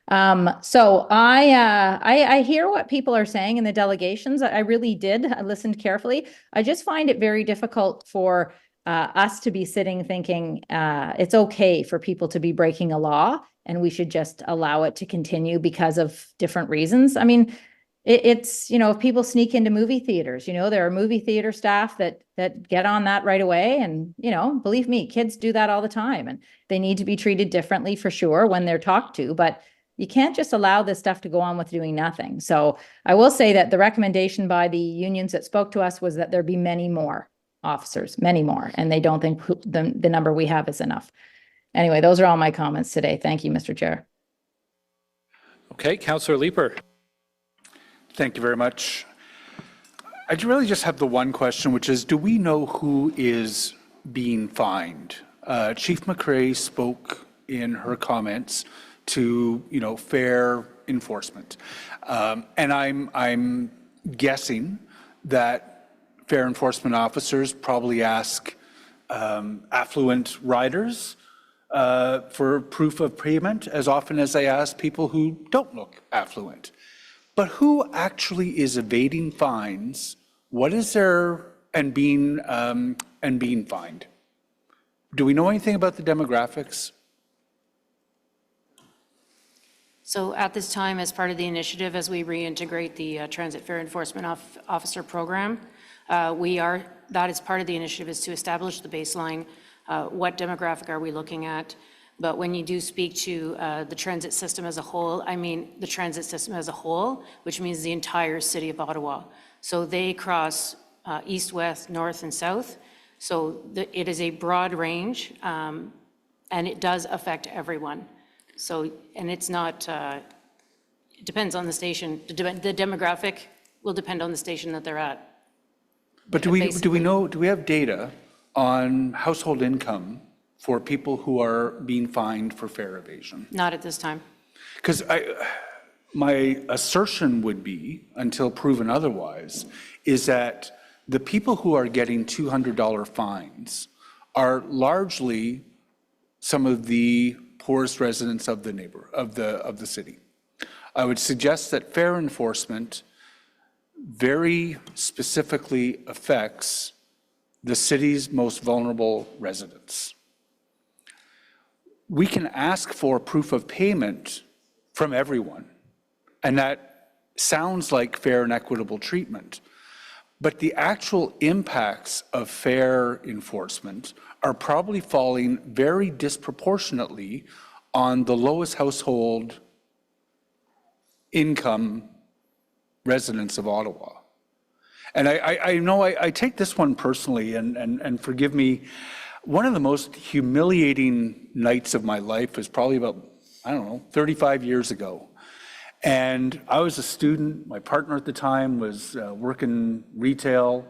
So I hear what people are saying in the delegations. I really did. I listened carefully. I just find it very difficult for us to be sitting thinking it's okay for people to be breaking a law and we should just allow it to continue because of different reasons. I mean, it's if people sneak into movie theaters, there are movie theater staff that get on that right away. And, believe me, kids do that all the time, and they need to be treated differently for sure when they're talked to. But you can't just allow this stuff to go on with doing nothing. So I will say that the recommendation by the unions that spoke to us was that there be many more officers, many more, and they don't think the number we have is enough. Anyway, those are all my comments today. Thank you, Mr. Chair. Okay, Councillor Leeper. Thank you very much. I really just have the one question, which is, do we know who is being fined? Chief McCrae spoke in her comments to, fair enforcement. And I'm guessing that fair enforcement officers probably ask affluent riders for proof of payment as often as they ask people who don't look affluent. But who actually is evading fines? What is there and being fined? Do we know anything about the demographics? So at this time, as part of the initiative, as we reintegrate the Transit Fare Enforcement Officer Program, that is part of the initiative, is to establish the baseline. What demographic are we looking at? But when you do speak to the transit system as a whole, I mean the transit system as a whole, which means the entire city of Ottawa. So they cross east, west, north, and south. So it is a broad range, and it does affect everyone. So, and it's not, it depends on the station. The demographic will depend on the station that they're at. But do we have data on household income for people who are being fined for fare evasion? Not at this time. Because my assertion would be, until proven otherwise, is that the people who are getting $200 fines are largely some of the poorest residents of the city. I would suggest that fare enforcement very specifically affects the city's most vulnerable residents. We can ask for proof of payment from everyone, and that sounds like fair and equitable treatment. But the actual impacts of fare enforcement are probably falling very disproportionately on the lowest household income residents of Ottawa. And I know I take this one personally, and forgive me, one of the most humiliating nights of my life was probably about, 35 years ago. And I was a student. My partner at the time was working retail.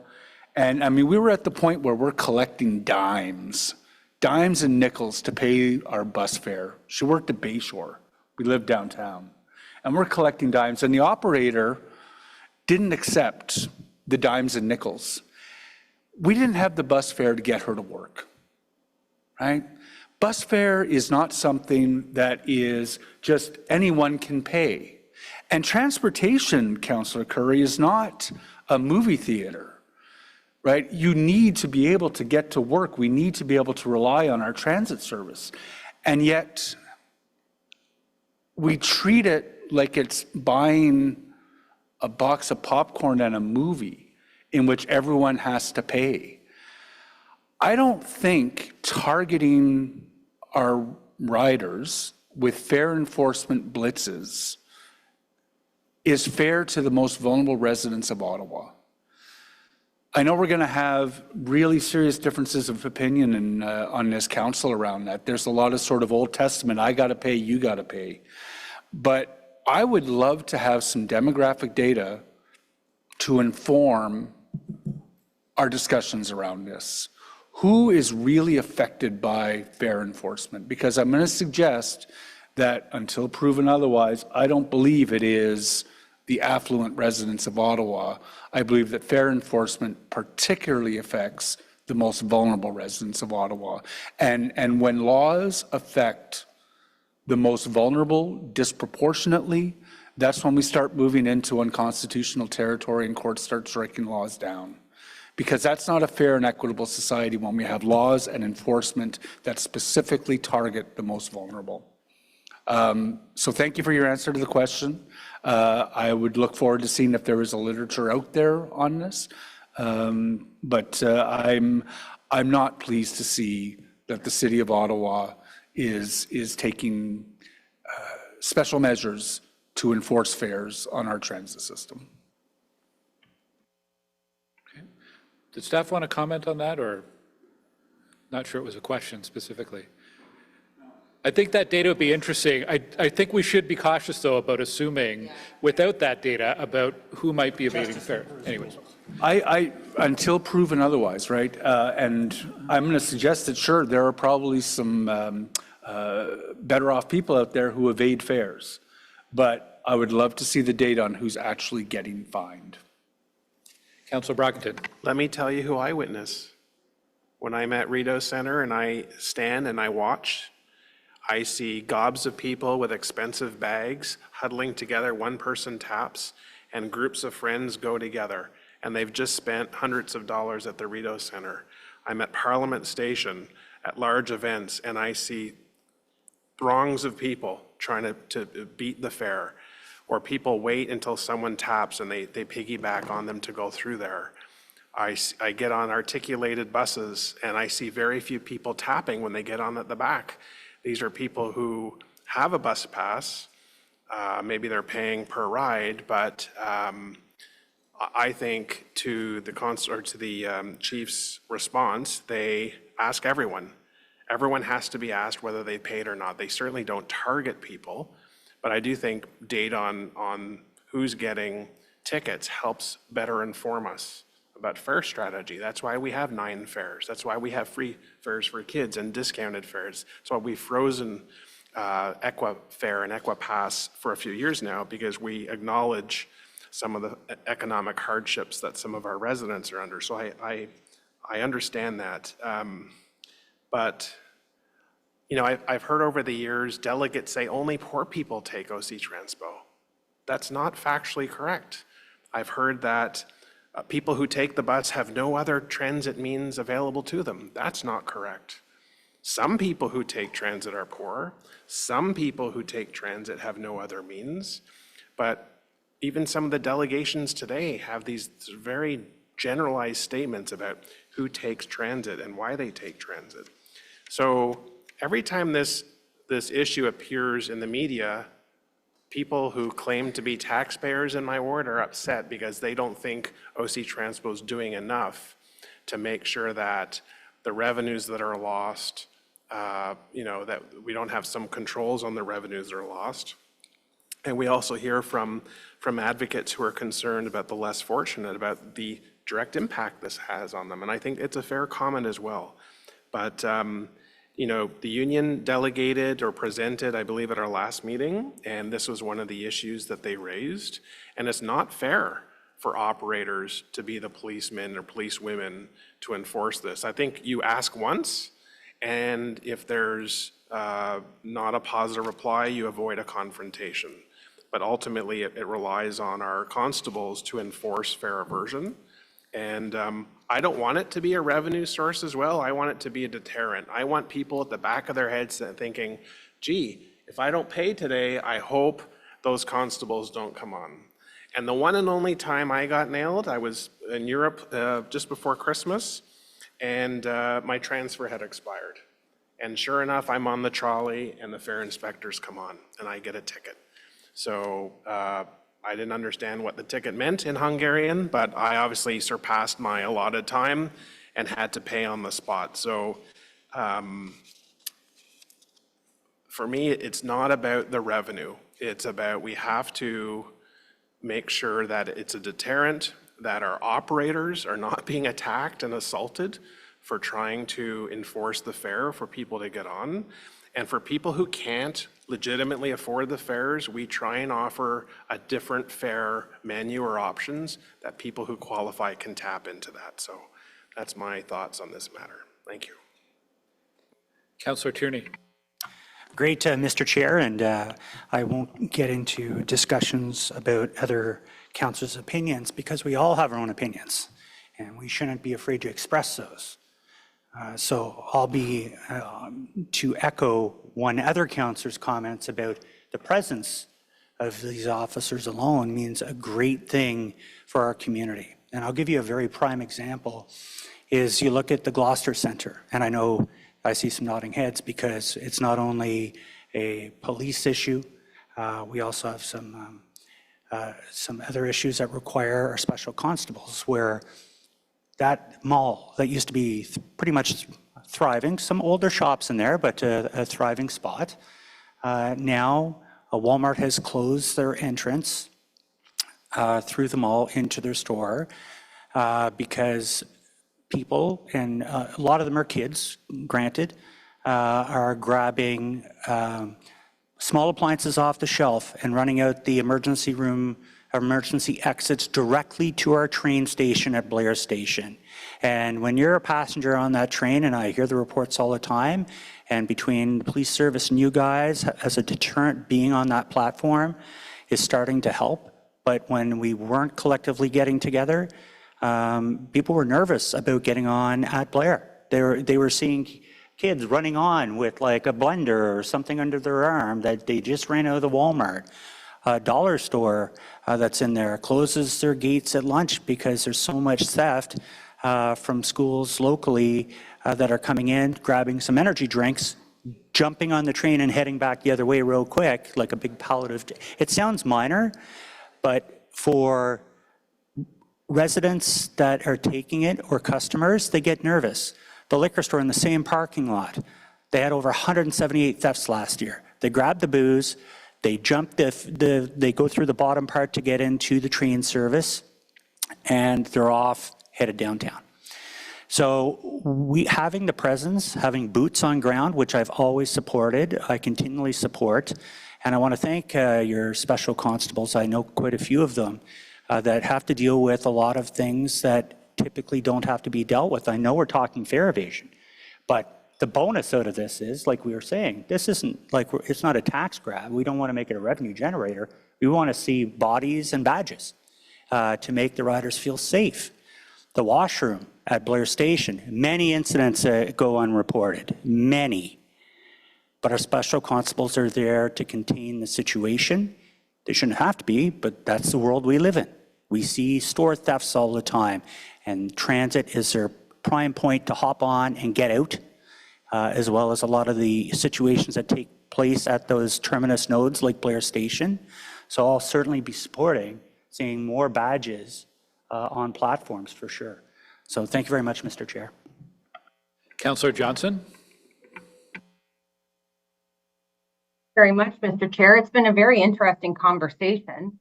And I mean, we were at the point where we're collecting dimes and nickels to pay our bus fare. She worked at Bayshore. We lived downtown. And we're collecting dimes. And the operator didn't accept the dimes and nickels. We didn't have the bus fare to get her to work, right? Bus fare is not something that is just anyone can pay. And transportation, Councillor Curry, is not a movie theater, right? You need to be able to get to work. We need to be able to rely on our transit service. And yet, we treat it like it's buying a box of popcorn and a movie in which everyone has to pay. I don't think targeting our riders with fare enforcement blitzes is fair to the most vulnerable residents of Ottawa. I know we're going to have really serious differences of opinion on this council around that. There's a lot of sort of Old Testament, I got to pay, you got to pay. But I would love to have some demographic data to inform our discussions around this. Who is really affected by fare enforcement? Because I'm going to suggest that until proven otherwise, I don't believe it is the affluent residents of Ottawa. I believe that fare enforcement particularly affects the most vulnerable residents of Ottawa. And when laws affect the most vulnerable disproportionately, that's when we start moving into unconstitutional territory and courts start striking laws down. Because that's not a fair and equitable society when we have laws and enforcement that specifically target the most vulnerable. So thank you for your answer to the question. I would look forward to seeing if there is a literature out there on this. But I'm not pleased to see that the City of Ottawa is taking special measures to enforce fares on our transit system. Okay. Did staff want to comment on that, or not sure it was a question specifically? I think that data would be interesting. I think we should be cautious, though, about assuming, without that data, about who might be evading fare. Anyways. Until proven otherwise, right? And I'm going to suggest that, sure, there are probably some better off people out there who evade fares. But I would love to see the data on who's actually getting fined. Councillor Brockington. Let me tell you who I witness. When I'm at Rideau Centre and I stand and I watch, I see gobs of people with expensive bags huddling together, one person taps, and groups of friends go together. And they've just spent hundreds of dollars at the Rideau Centre. I'm at Parliament Station at large events, and I see throngs of people trying to beat the fare, or people wait until someone taps and they piggyback on them to go through there. I get on articulated buses, and I see very few people tapping when they get on at the back. These are people who have a bus pass. Maybe they're paying per ride, but I think to the chief's response, they ask everyone. Everyone has to be asked whether they paid or not. They certainly don't target people, but I do think data on who's getting tickets helps better inform us about fare strategy. That's why we have 9 fares. That's why we have free fares for kids and discounted fares. That's why we've frozen Equa fare and Equa Pass for a few years now, because we acknowledge some of the economic hardships that some of our residents are under. So I understand that. But you know, I've heard over the years delegates say only poor people take OC Transpo. That's not factually correct. I've heard that people who take the bus have no other transit means available to them. That's not correct. Some people who take transit are poor. Some people who take transit have no other means. But even some of the delegations today have these very generalized statements about who takes transit and why they take transit. So every time this issue appears in the media, people who claim to be taxpayers in my ward are upset because they don't think OC Transpo is doing enough to make sure that the revenues that are lost, you know, that we don't have some controls on the revenues that are lost. And we also hear from advocates who are concerned about the less fortunate, about the direct impact this has on them. And I think it's a fair comment as well. But, you know, the union delegated or presented, I believe, at our last meeting, and this was one of the issues that they raised. And it's not fair for operators to be the policemen or policewomen to enforce this. I think you ask once, and if there's not a positive reply, you avoid a confrontation. But ultimately, it relies on our constables to enforce fair aversion. And I don't want it to be a revenue source as well. I want it to be a deterrent. I want people at the back of their heads thinking, gee, if I don't pay today, I hope those constables don't come on. And the one and only time I got nailed, I was in Europe just before Christmas, and my transfer had expired. And sure enough, I'm on the trolley, and the fare inspectors come on, and I get a ticket. So I didn't understand what the ticket meant in Hungarian, but I obviously surpassed my allotted time and had to pay on the spot. So for me, it's not about the revenue. It's about we have to make sure that it's a deterrent, that our operators are not being attacked and assaulted for trying to enforce the fare for people to get on. And for people who can't legitimately afford the fares, we try and offer a different fare menu or options that people who qualify can tap into that. So that's my thoughts on this matter. Thank you. Councillor Tierney. Great, Mr. Chair, and I won't get into discussions about other councillors' opinions because we all have our own opinions, and we shouldn't be afraid to express those. So I'll be to echo one other councillor's comments about the presence of these officers alone means a great thing for our community. And I'll give you a very prime example is you look at the Gloucester Centre, and I know I see some nodding heads because it's not only a police issue, we also have some other issues that require our special constables where that mall that used to be pretty much thriving, some older shops in there, but a thriving spot. Now, Walmart has closed their entrance through the mall into their store because people, and a lot of them are kids, granted, are grabbing small appliances off the shelf and running out the emergency room, emergency exits directly to our train station at Blair Station. And when you're a passenger on that train, and I hear the reports all the time, and between the police service and you guys as a deterrent, being on that platform is starting to help. But when we weren't collectively getting together, people were nervous about getting on at Blair. They were seeing kids running on with like a blender or something under their arm that they just ran out of the Walmart. Dollar store that's in there closes their gates at lunch because there's so much theft from schools locally that are coming in, grabbing some energy drinks, jumping on the train and heading back the other way real quick, like a big pallet of... It sounds minor, but for residents that are taking it or customers, they get nervous. The liquor store in the same parking lot, they had over 178 thefts last year. They grabbed the booze, they jump they go through the bottom part to get into the train service, and they're off, headed downtown. So having the presence, having boots on ground, which I've always supported, I continually support, and I want to thank your special constables. I know quite a few of them that have to deal with a lot of things that typically don't have to be dealt with. I know we're talking fare evasion, but the bonus out of this is, like we were saying, this isn't like, it's not a tax grab. We don't want to make it a revenue generator. We want to see bodies and badges to make the riders feel safe. The washroom at Blair Station, many incidents go unreported, many. But our special constables are there to contain the situation. They shouldn't have to be, but that's the world we live in. We see store thefts all the time, and transit is their prime point to hop on and get out. As well as a lot of the situations that take place at those terminus nodes like Blair Station. So I'll certainly be supporting seeing more badges on platforms for sure. So thank you very much, Mr. Chair. Councillor Johnson. very much, Mr. Chair. It's been a very interesting conversation.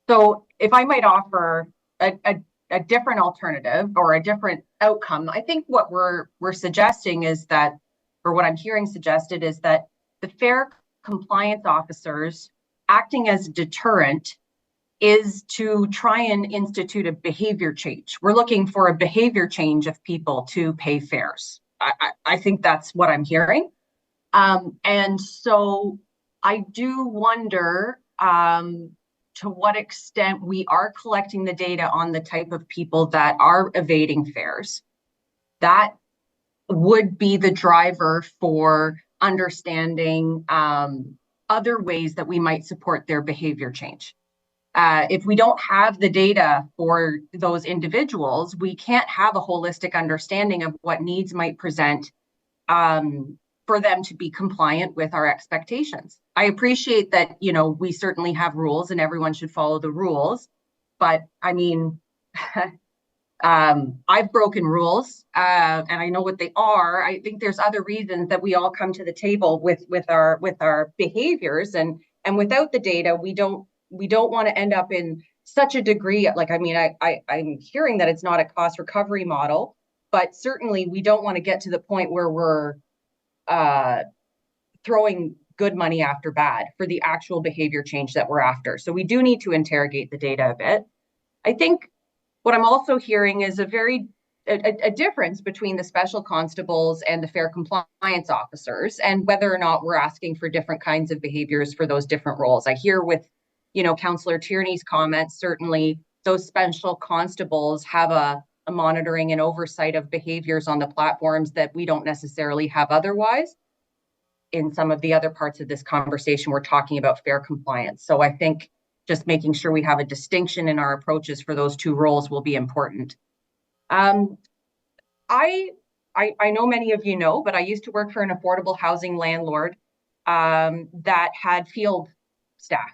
So if I might offer a different alternative or a different outcome, I think what we're suggesting is that, or what I'm hearing suggested is that the fair compliance officers acting as a deterrent is to try and institute a behavior change. We're looking for a behavior change of people to pay fares. I think that's what I'm hearing. And so I do wonder to what extent we are collecting the data on the type of people that are evading fares. That would be the driver for understanding other ways that we might support their behavior change. If we don't have the data for those individuals, we can't have a holistic understanding of what needs might present for them to be compliant with our expectations. I appreciate that, you know, we certainly have rules and everyone should follow the rules, but I mean, I've broken rules and I know what they are. I think there's other reasons that we all come to the table with our behaviors, and without the data, we don't want to end up in such a degree. Like, I mean, I'm hearing that it's not a cost recovery model, but certainly we don't want to get to the point where we're throwing good money after bad for the actual behavior change that we're after. So we do need to interrogate the data a bit. I think what I'm also hearing is a difference between the special constables and the fair compliance officers, and whether or not we're asking for different kinds of behaviors for those different roles. I hear with, you know, Councillor Tierney's comments, certainly those special constables have a monitoring and oversight of behaviors on the platforms that we don't necessarily have otherwise. In some of the other parts of this conversation, we're talking about fair compliance. So I think just making sure we have a distinction in our approaches for those two roles will be important. I know many of you know, but I used to work for an affordable housing landlord that had field staff.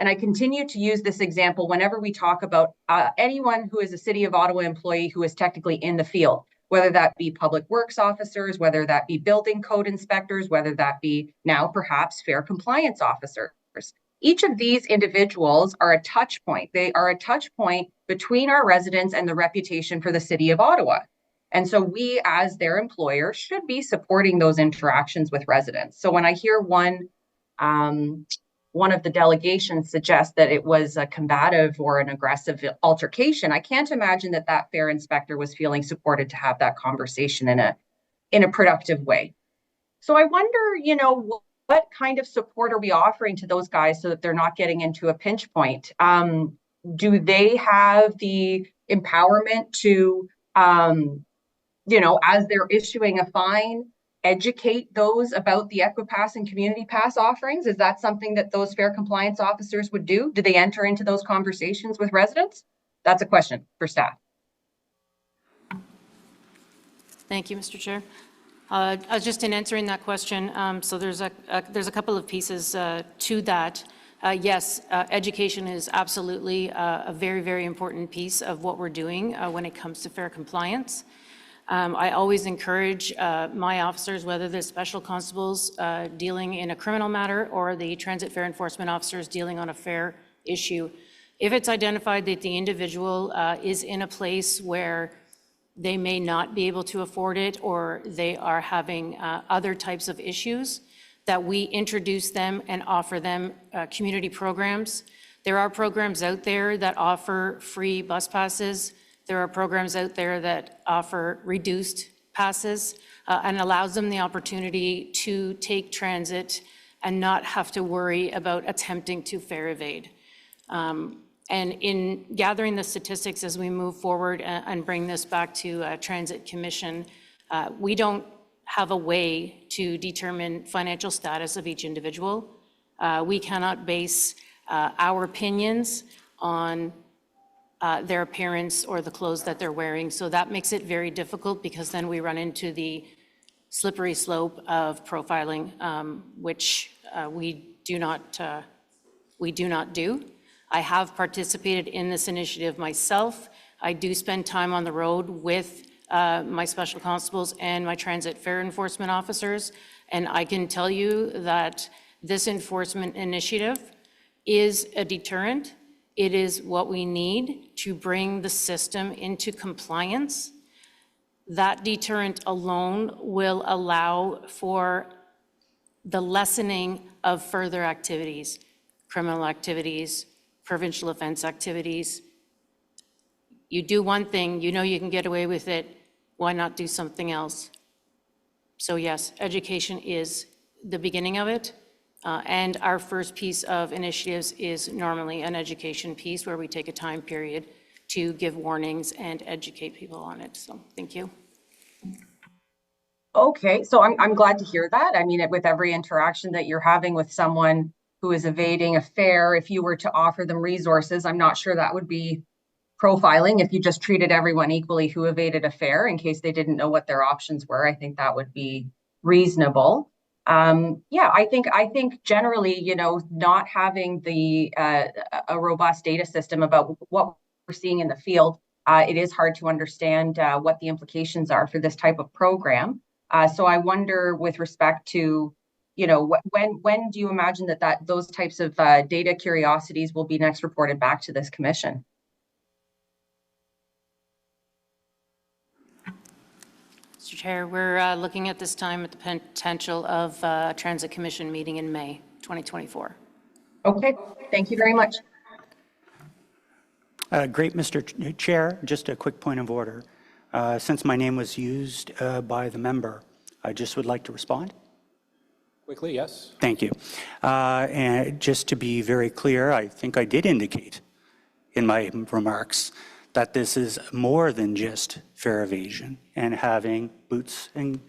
And I continue to use this example whenever we talk about anyone who is a City of Ottawa employee who is technically in the field, whether that be public works officers, whether that be building code inspectors, whether that be now perhaps fair compliance officers. Each of these individuals are a touch point. They are a touch point between our residents and the reputation for the City of Ottawa. And so we, as their employer, should be supporting those interactions with residents. So when I hear one of the delegations suggest that it was a combative or an aggressive altercation, I can't imagine that that fair inspector was feeling supported to have that conversation in a productive way. So I wonder, you know, what kind of support are we offering to those guys so that they're not getting into a pinch point? Do they have the empowerment to, you know, as they're issuing a fine, educate those about the Equipass and Community Pass offerings? Is that something that those fair compliance officers would do? Do they enter into those conversations with residents? That's a question for staff. Thank you, Mr. Chair. Just in answering that question, so there's a couple of pieces to that. Yes, education is absolutely a very, very important piece of what we're doing when it comes to fair compliance. I always encourage my officers, whether they're special constables dealing in a criminal matter or the transit fare enforcement officers dealing on a fare issue, if it's identified that the individual is in a place where they may not be able to afford it or they are having other types of issues, that we introduce them and offer them community programs. There are programs out there that offer free bus passes. There are programs out there that offer reduced passes and allows them the opportunity to take transit and not have to worry about attempting to fare evade. And in gathering the statistics as we move forward and bring this back to Transit Commission, we don't have a way to determine financial status of each individual. We cannot base our opinions on their appearance or the clothes that they're wearing. So that makes it very difficult, because then we run into the slippery slope of profiling, which we do not do. I have participated in this initiative myself. I do spend time on the road with my special constables and my transit fare enforcement officers, And I can tell you that this enforcement initiative is a deterrent. It is what we need to bring the system into compliance. That deterrent alone will allow for the lessening of further activities, criminal activities, provincial offense activities. You do one thing, you know you can get away with it, why not do something else? So yes, education is the beginning of it. And our first piece of initiatives is normally an education piece where we take a time period to give warnings and educate people on it. So thank you. Okay, so I'm glad to hear that. I mean, with every interaction that you're having with someone who is evading a fare, if you were to offer them resources, I'm not sure that would be profiling. If you just treated everyone equally who evaded a fare in case they didn't know what their options were, I think that would be reasonable. Yeah, I think generally, you know, not having the a robust data system about what we're seeing in the field, it is hard to understand what the implications are for this type of program. So I wonder, with respect to, you know, when do you imagine that those types of data curiosities will be next reported back to this commission? Mr. Chair, we're looking at this time at the potential of a Transit Commission meeting in May 2024. Okay, thank you very much. Great, Mr. Chair. Just a quick point of order. Since my name was used by the member, I just would like to respond. Quickly, yes. Thank you. And just to be very clear, I think I did indicate in my remarks that this is more than just fare evasion and having boots and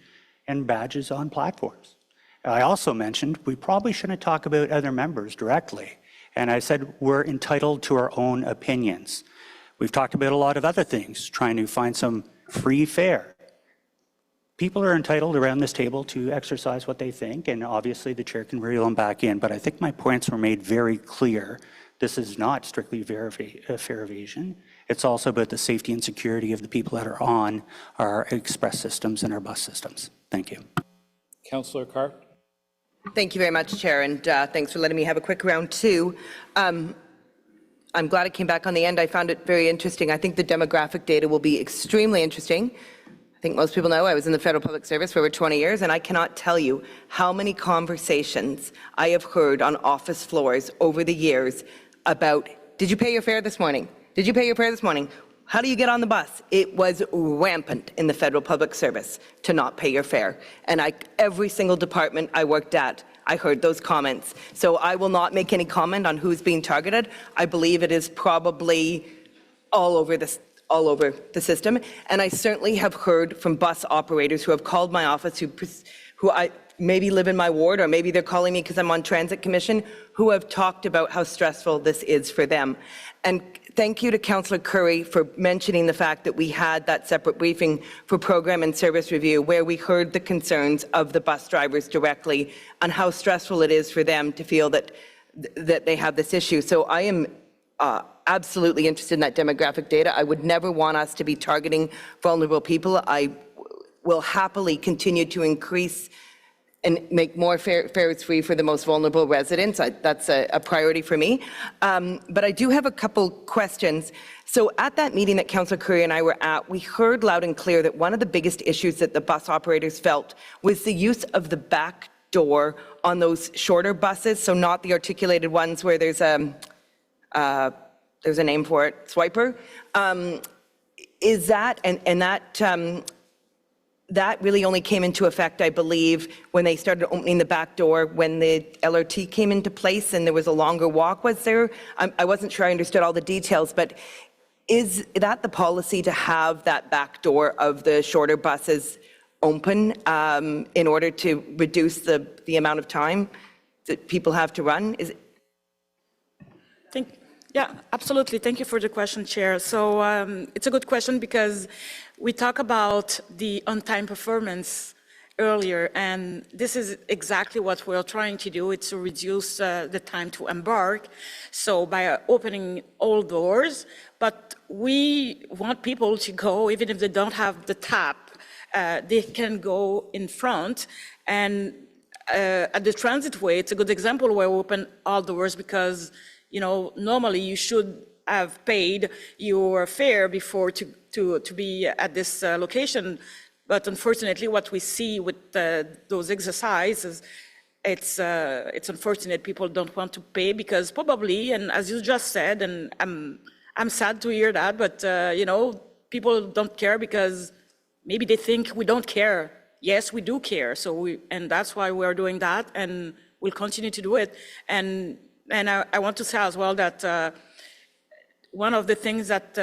badges on platforms. I also mentioned we probably shouldn't talk about other members directly. And I said we're entitled to our own opinions. We've talked about a lot of other things, trying to find some free fare. People are entitled around this table to exercise what they think, and obviously the chair can reel them back in, but I think my points were made very clear. This is not strictly fare evasion. It's also about the safety and security of the people that are on our express systems and our bus systems. Thank you. Councillor Cart. Thank you very much, Chair, and thanks for letting me have a quick round two. I'm glad it came back on the end. I found it very interesting. I think the demographic data will be extremely interesting. I think most people know I was in the federal public service for over 20 years, and I cannot tell you how many conversations I have heard on office floors over the years about, did you pay your fare this morning? Did you pay your fare this morning? How do you get on the bus? It was rampant in the federal public service to not pay your fare. And every single department I worked at, I heard those comments. So I will not make any comment on who's being targeted. I believe it is probably all over the system. And I certainly have heard from bus operators who have called my office, who I maybe live in my ward, or maybe they're calling me because I'm on Transit Commission, who have talked about how stressful this is for them. And thank you to Councillor Curry for mentioning the fact that we had that separate briefing for program and service review, where we heard the concerns of the bus drivers directly on how stressful it is for them to feel that they have this issue. So I am absolutely interested in that demographic data. I would never want us to be targeting vulnerable people. I will happily continue to increase and make more fares free for the most vulnerable residents. That's a priority for me. But I do have a couple questions. So at that meeting that Councillor Curry and I were at, we heard loud and clear that one of the biggest issues that the bus operators felt was the use of the back door on those shorter buses, so not the articulated ones where there's a name for it, swiper. Is that, and that really only came into effect, I believe, when they started opening the back door when the LRT came into place and there was a longer walk, was there? I wasn't sure I understood all the details, but is that the policy to have that back door of the shorter buses open in order to reduce the amount of time that people have to run? Yeah, absolutely. Thank you for the question, Chair. So it's a good question because we talk about the on-time performance earlier, and this is exactly what we're trying to do. It's to reduce the time to embark, so by opening all doors, but we want people to go, even if they don't have the tap, they can go in front, and at the transit way, it's a good example where we open all doors because, normally you should have paid your fare before to be at this location. But unfortunately, what we see with those exercises, it's unfortunate people don't want to pay because probably, and as you just said, and I'm sad to hear that, but people don't care because maybe they think we don't care. Yes, we do care. And that's why we're doing that, and we'll continue to do it. And I want to say as well that one of the things that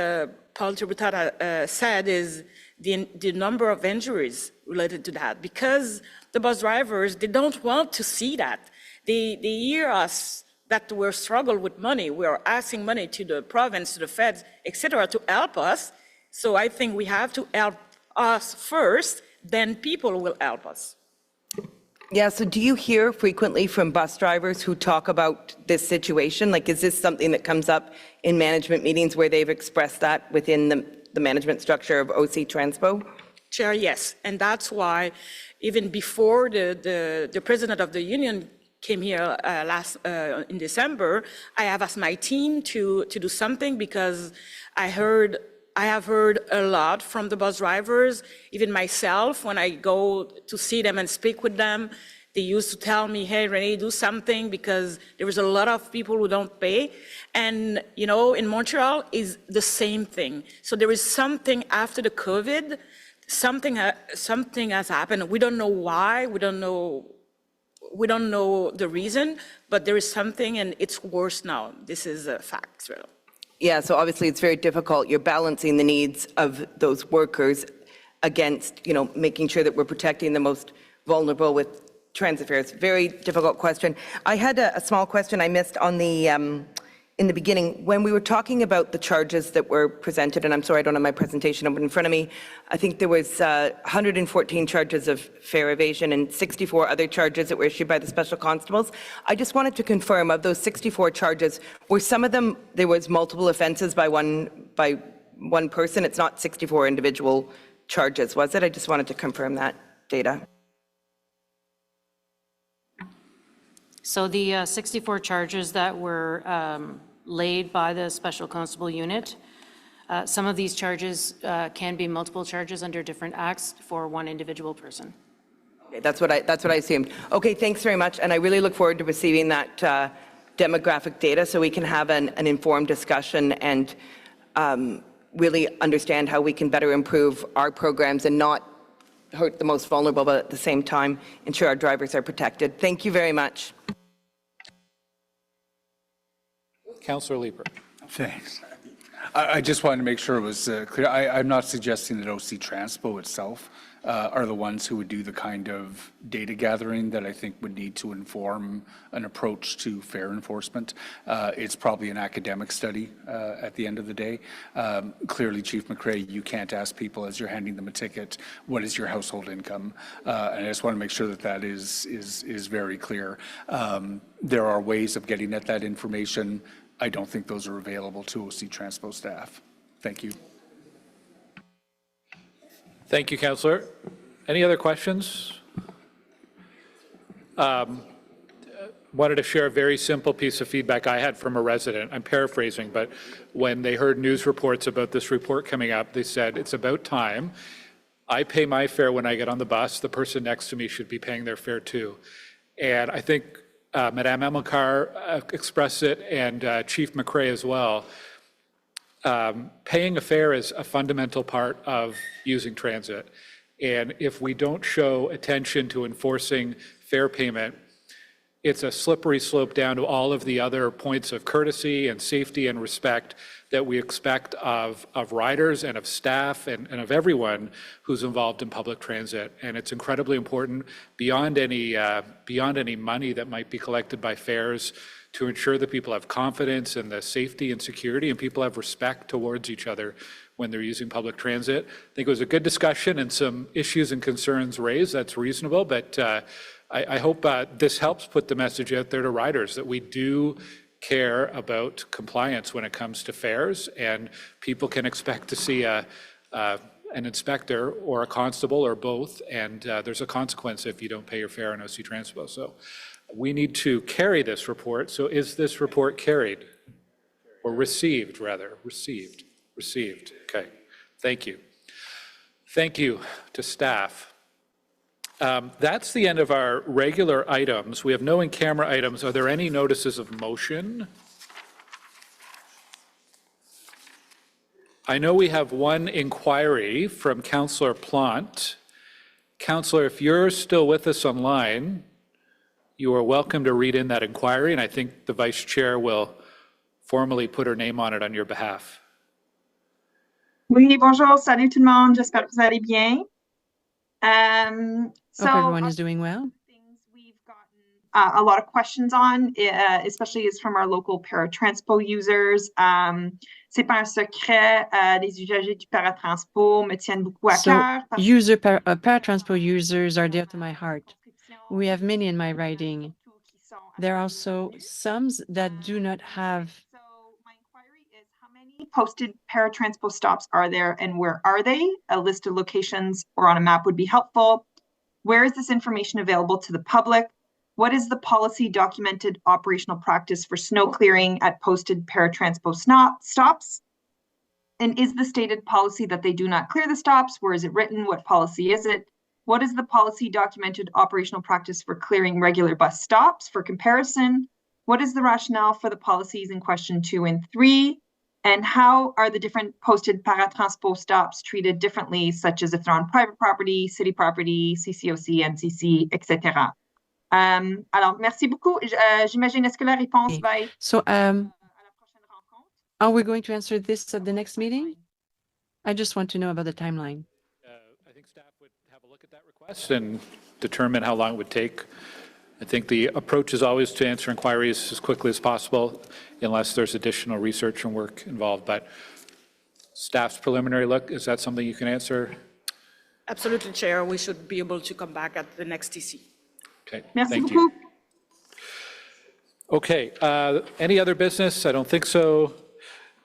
Paul Tributat said is the number of injuries related to that, because the bus drivers, they don't want to see that. They hear us that we're struggling with money. We are asking money to the province, to the feds, etc., to help us. So I think we have to help us first, then people will help us. Yeah, so do you hear frequently from bus drivers who talk about this situation? Like, is this something that comes up in management meetings where they've expressed that within the management structure of OC Transpo? Chair, yes. And that's why even before the president of the union came here in December, I have asked my team to do something because I have heard a lot from the bus drivers, even myself, when I go to see them and speak with them, they used to tell me, hey, Renee, do something because there is a lot of people who don't pay. And, in Montreal is the same thing. So there is something after the COVID, something has happened. We don't know why, we don't know the reason, but there is something and it's worse now. This is a fact, really. Yeah, so obviously it's very difficult. You're balancing the needs of those workers against, making sure that we're protecting the most vulnerable with transit fares. Very difficult question. I had a small question I missed on the in the beginning when we were talking about the charges that were presented, and I'm sorry I don't have my presentation open in front of me. I think there was 114 charges of fare evasion and 64 other charges that were issued by the special constables. I just wanted to confirm, of those 64 charges, were some of them, there was multiple offenses by one person? It's not 64 individual charges, was it? I just wanted to confirm that data. So the 64 charges that were laid by the Special Constable Unit, some of these charges can be multiple charges under different acts for one individual person. Okay, that's what I assumed. Okay, thanks very much, and I really look forward to receiving that demographic data so we can have an informed discussion and really understand how we can better improve our programs and not hurt the most vulnerable, but at the same time ensure our drivers are protected. Thank you very much. Councillor Leeper. Thanks. I just wanted to make sure it was clear. I'm not suggesting that OC Transpo itself are the ones who would do the kind of data gathering that I think would need to inform an approach to fare enforcement. It's probably an academic study at the end of the day. Clearly, Chief McRae, you can't ask people as you're handing them a ticket, what is your household income? And I just want to make sure that that is very clear. There are ways of getting at that information. I don't think those are available to OC Transpo staff. Thank you. Thank you, Councillor. Any other questions? Wanted to share a very simple piece of feedback I had from a resident. I'm paraphrasing, but when they heard news reports about this report coming up, they said, it's about time. I pay my fare when I get on the bus. The person next to me should be paying their fare too. And I think Madame Amilcar expressed it, and Chief McRae as well. Paying a fare is a fundamental part of using transit. And if we don't show attention to enforcing fare payment, it's a slippery slope down to all of the other points of courtesy and safety and respect that we expect of riders and of staff and of everyone who's involved in public transit. And it's incredibly important beyond any money that might be collected by fares to ensure that people have confidence in the safety and security and people have respect towards each other when they're using public transit. I think it was a good discussion and some issues and concerns raised. That's reasonable, but I hope this helps put the message out there to riders that we do care about compliance when it comes to fares, and people can expect to see an an inspector or a constable or both, and there's a consequence if you don't pay your fare on OC Transpo. So we need to carry this report. So is this report carried? Or received, rather? Received. Received. Okay. Thank you. Thank you to staff. That's the end of our regular items. We have no in-camera items. Are there any notices of motion? I know we have one inquiry from Councillor Plant. Councillor, if you're still with us online, you are welcome to read in that inquiry, and I think the Vice Chair will formally put her name on it on your behalf. Oui, bonjour, salut tout le monde, j'espère que vous allez bien. Hope everyone is doing well. A lot of questions on, especially is from our local Paratranspo users. C'est pas un secret, les usagers du Paratranspo me tiennent beaucoup à cœur. Paratranspo users are dear to my heart. We have many in my riding. There are also some that do not have. So my inquiry is, how many posted Paratranspo stops are there and where are they? A list of locations or on a map would be helpful. Where is this information available to the public? What is the policy documented operational practice for snow clearing at posted Paratranspo stops? And is the stated policy that they do not clear the stops? Where is it written? What policy is it? What is the policy documented operational practice for clearing regular bus stops for comparison? What is the rationale for the policies in question 2 and 3? And how are the different posted Paratranspo stops treated differently, such as if they're on private property, city property, CCOC, NCC, etc.? Alors, merci beaucoup. J'imagine, est-ce que la réponse va être... So, are we going to answer this at the next meeting? I just want to know about the timeline. I think staff would have a look at that request and determine how long it would take. I think the approach is always to answer inquiries as quickly as possible, unless there's additional research and work involved. But staff's preliminary look, is that something you can answer? Absolutely, Chair. We should be able to come back at the next TC. Okay, Merci thank beaucoup. you. Okay, any other business? I don't think so.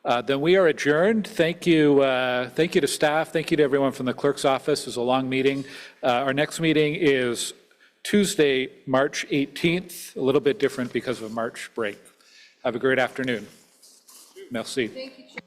Then we are adjourned. Thank you to staff. Thank you to everyone from the clerk's office. It was a long meeting. Our next meeting is Tuesday, March 18th, a little bit different because of a March break. Have a great afternoon. Merci. Thank you, Chair.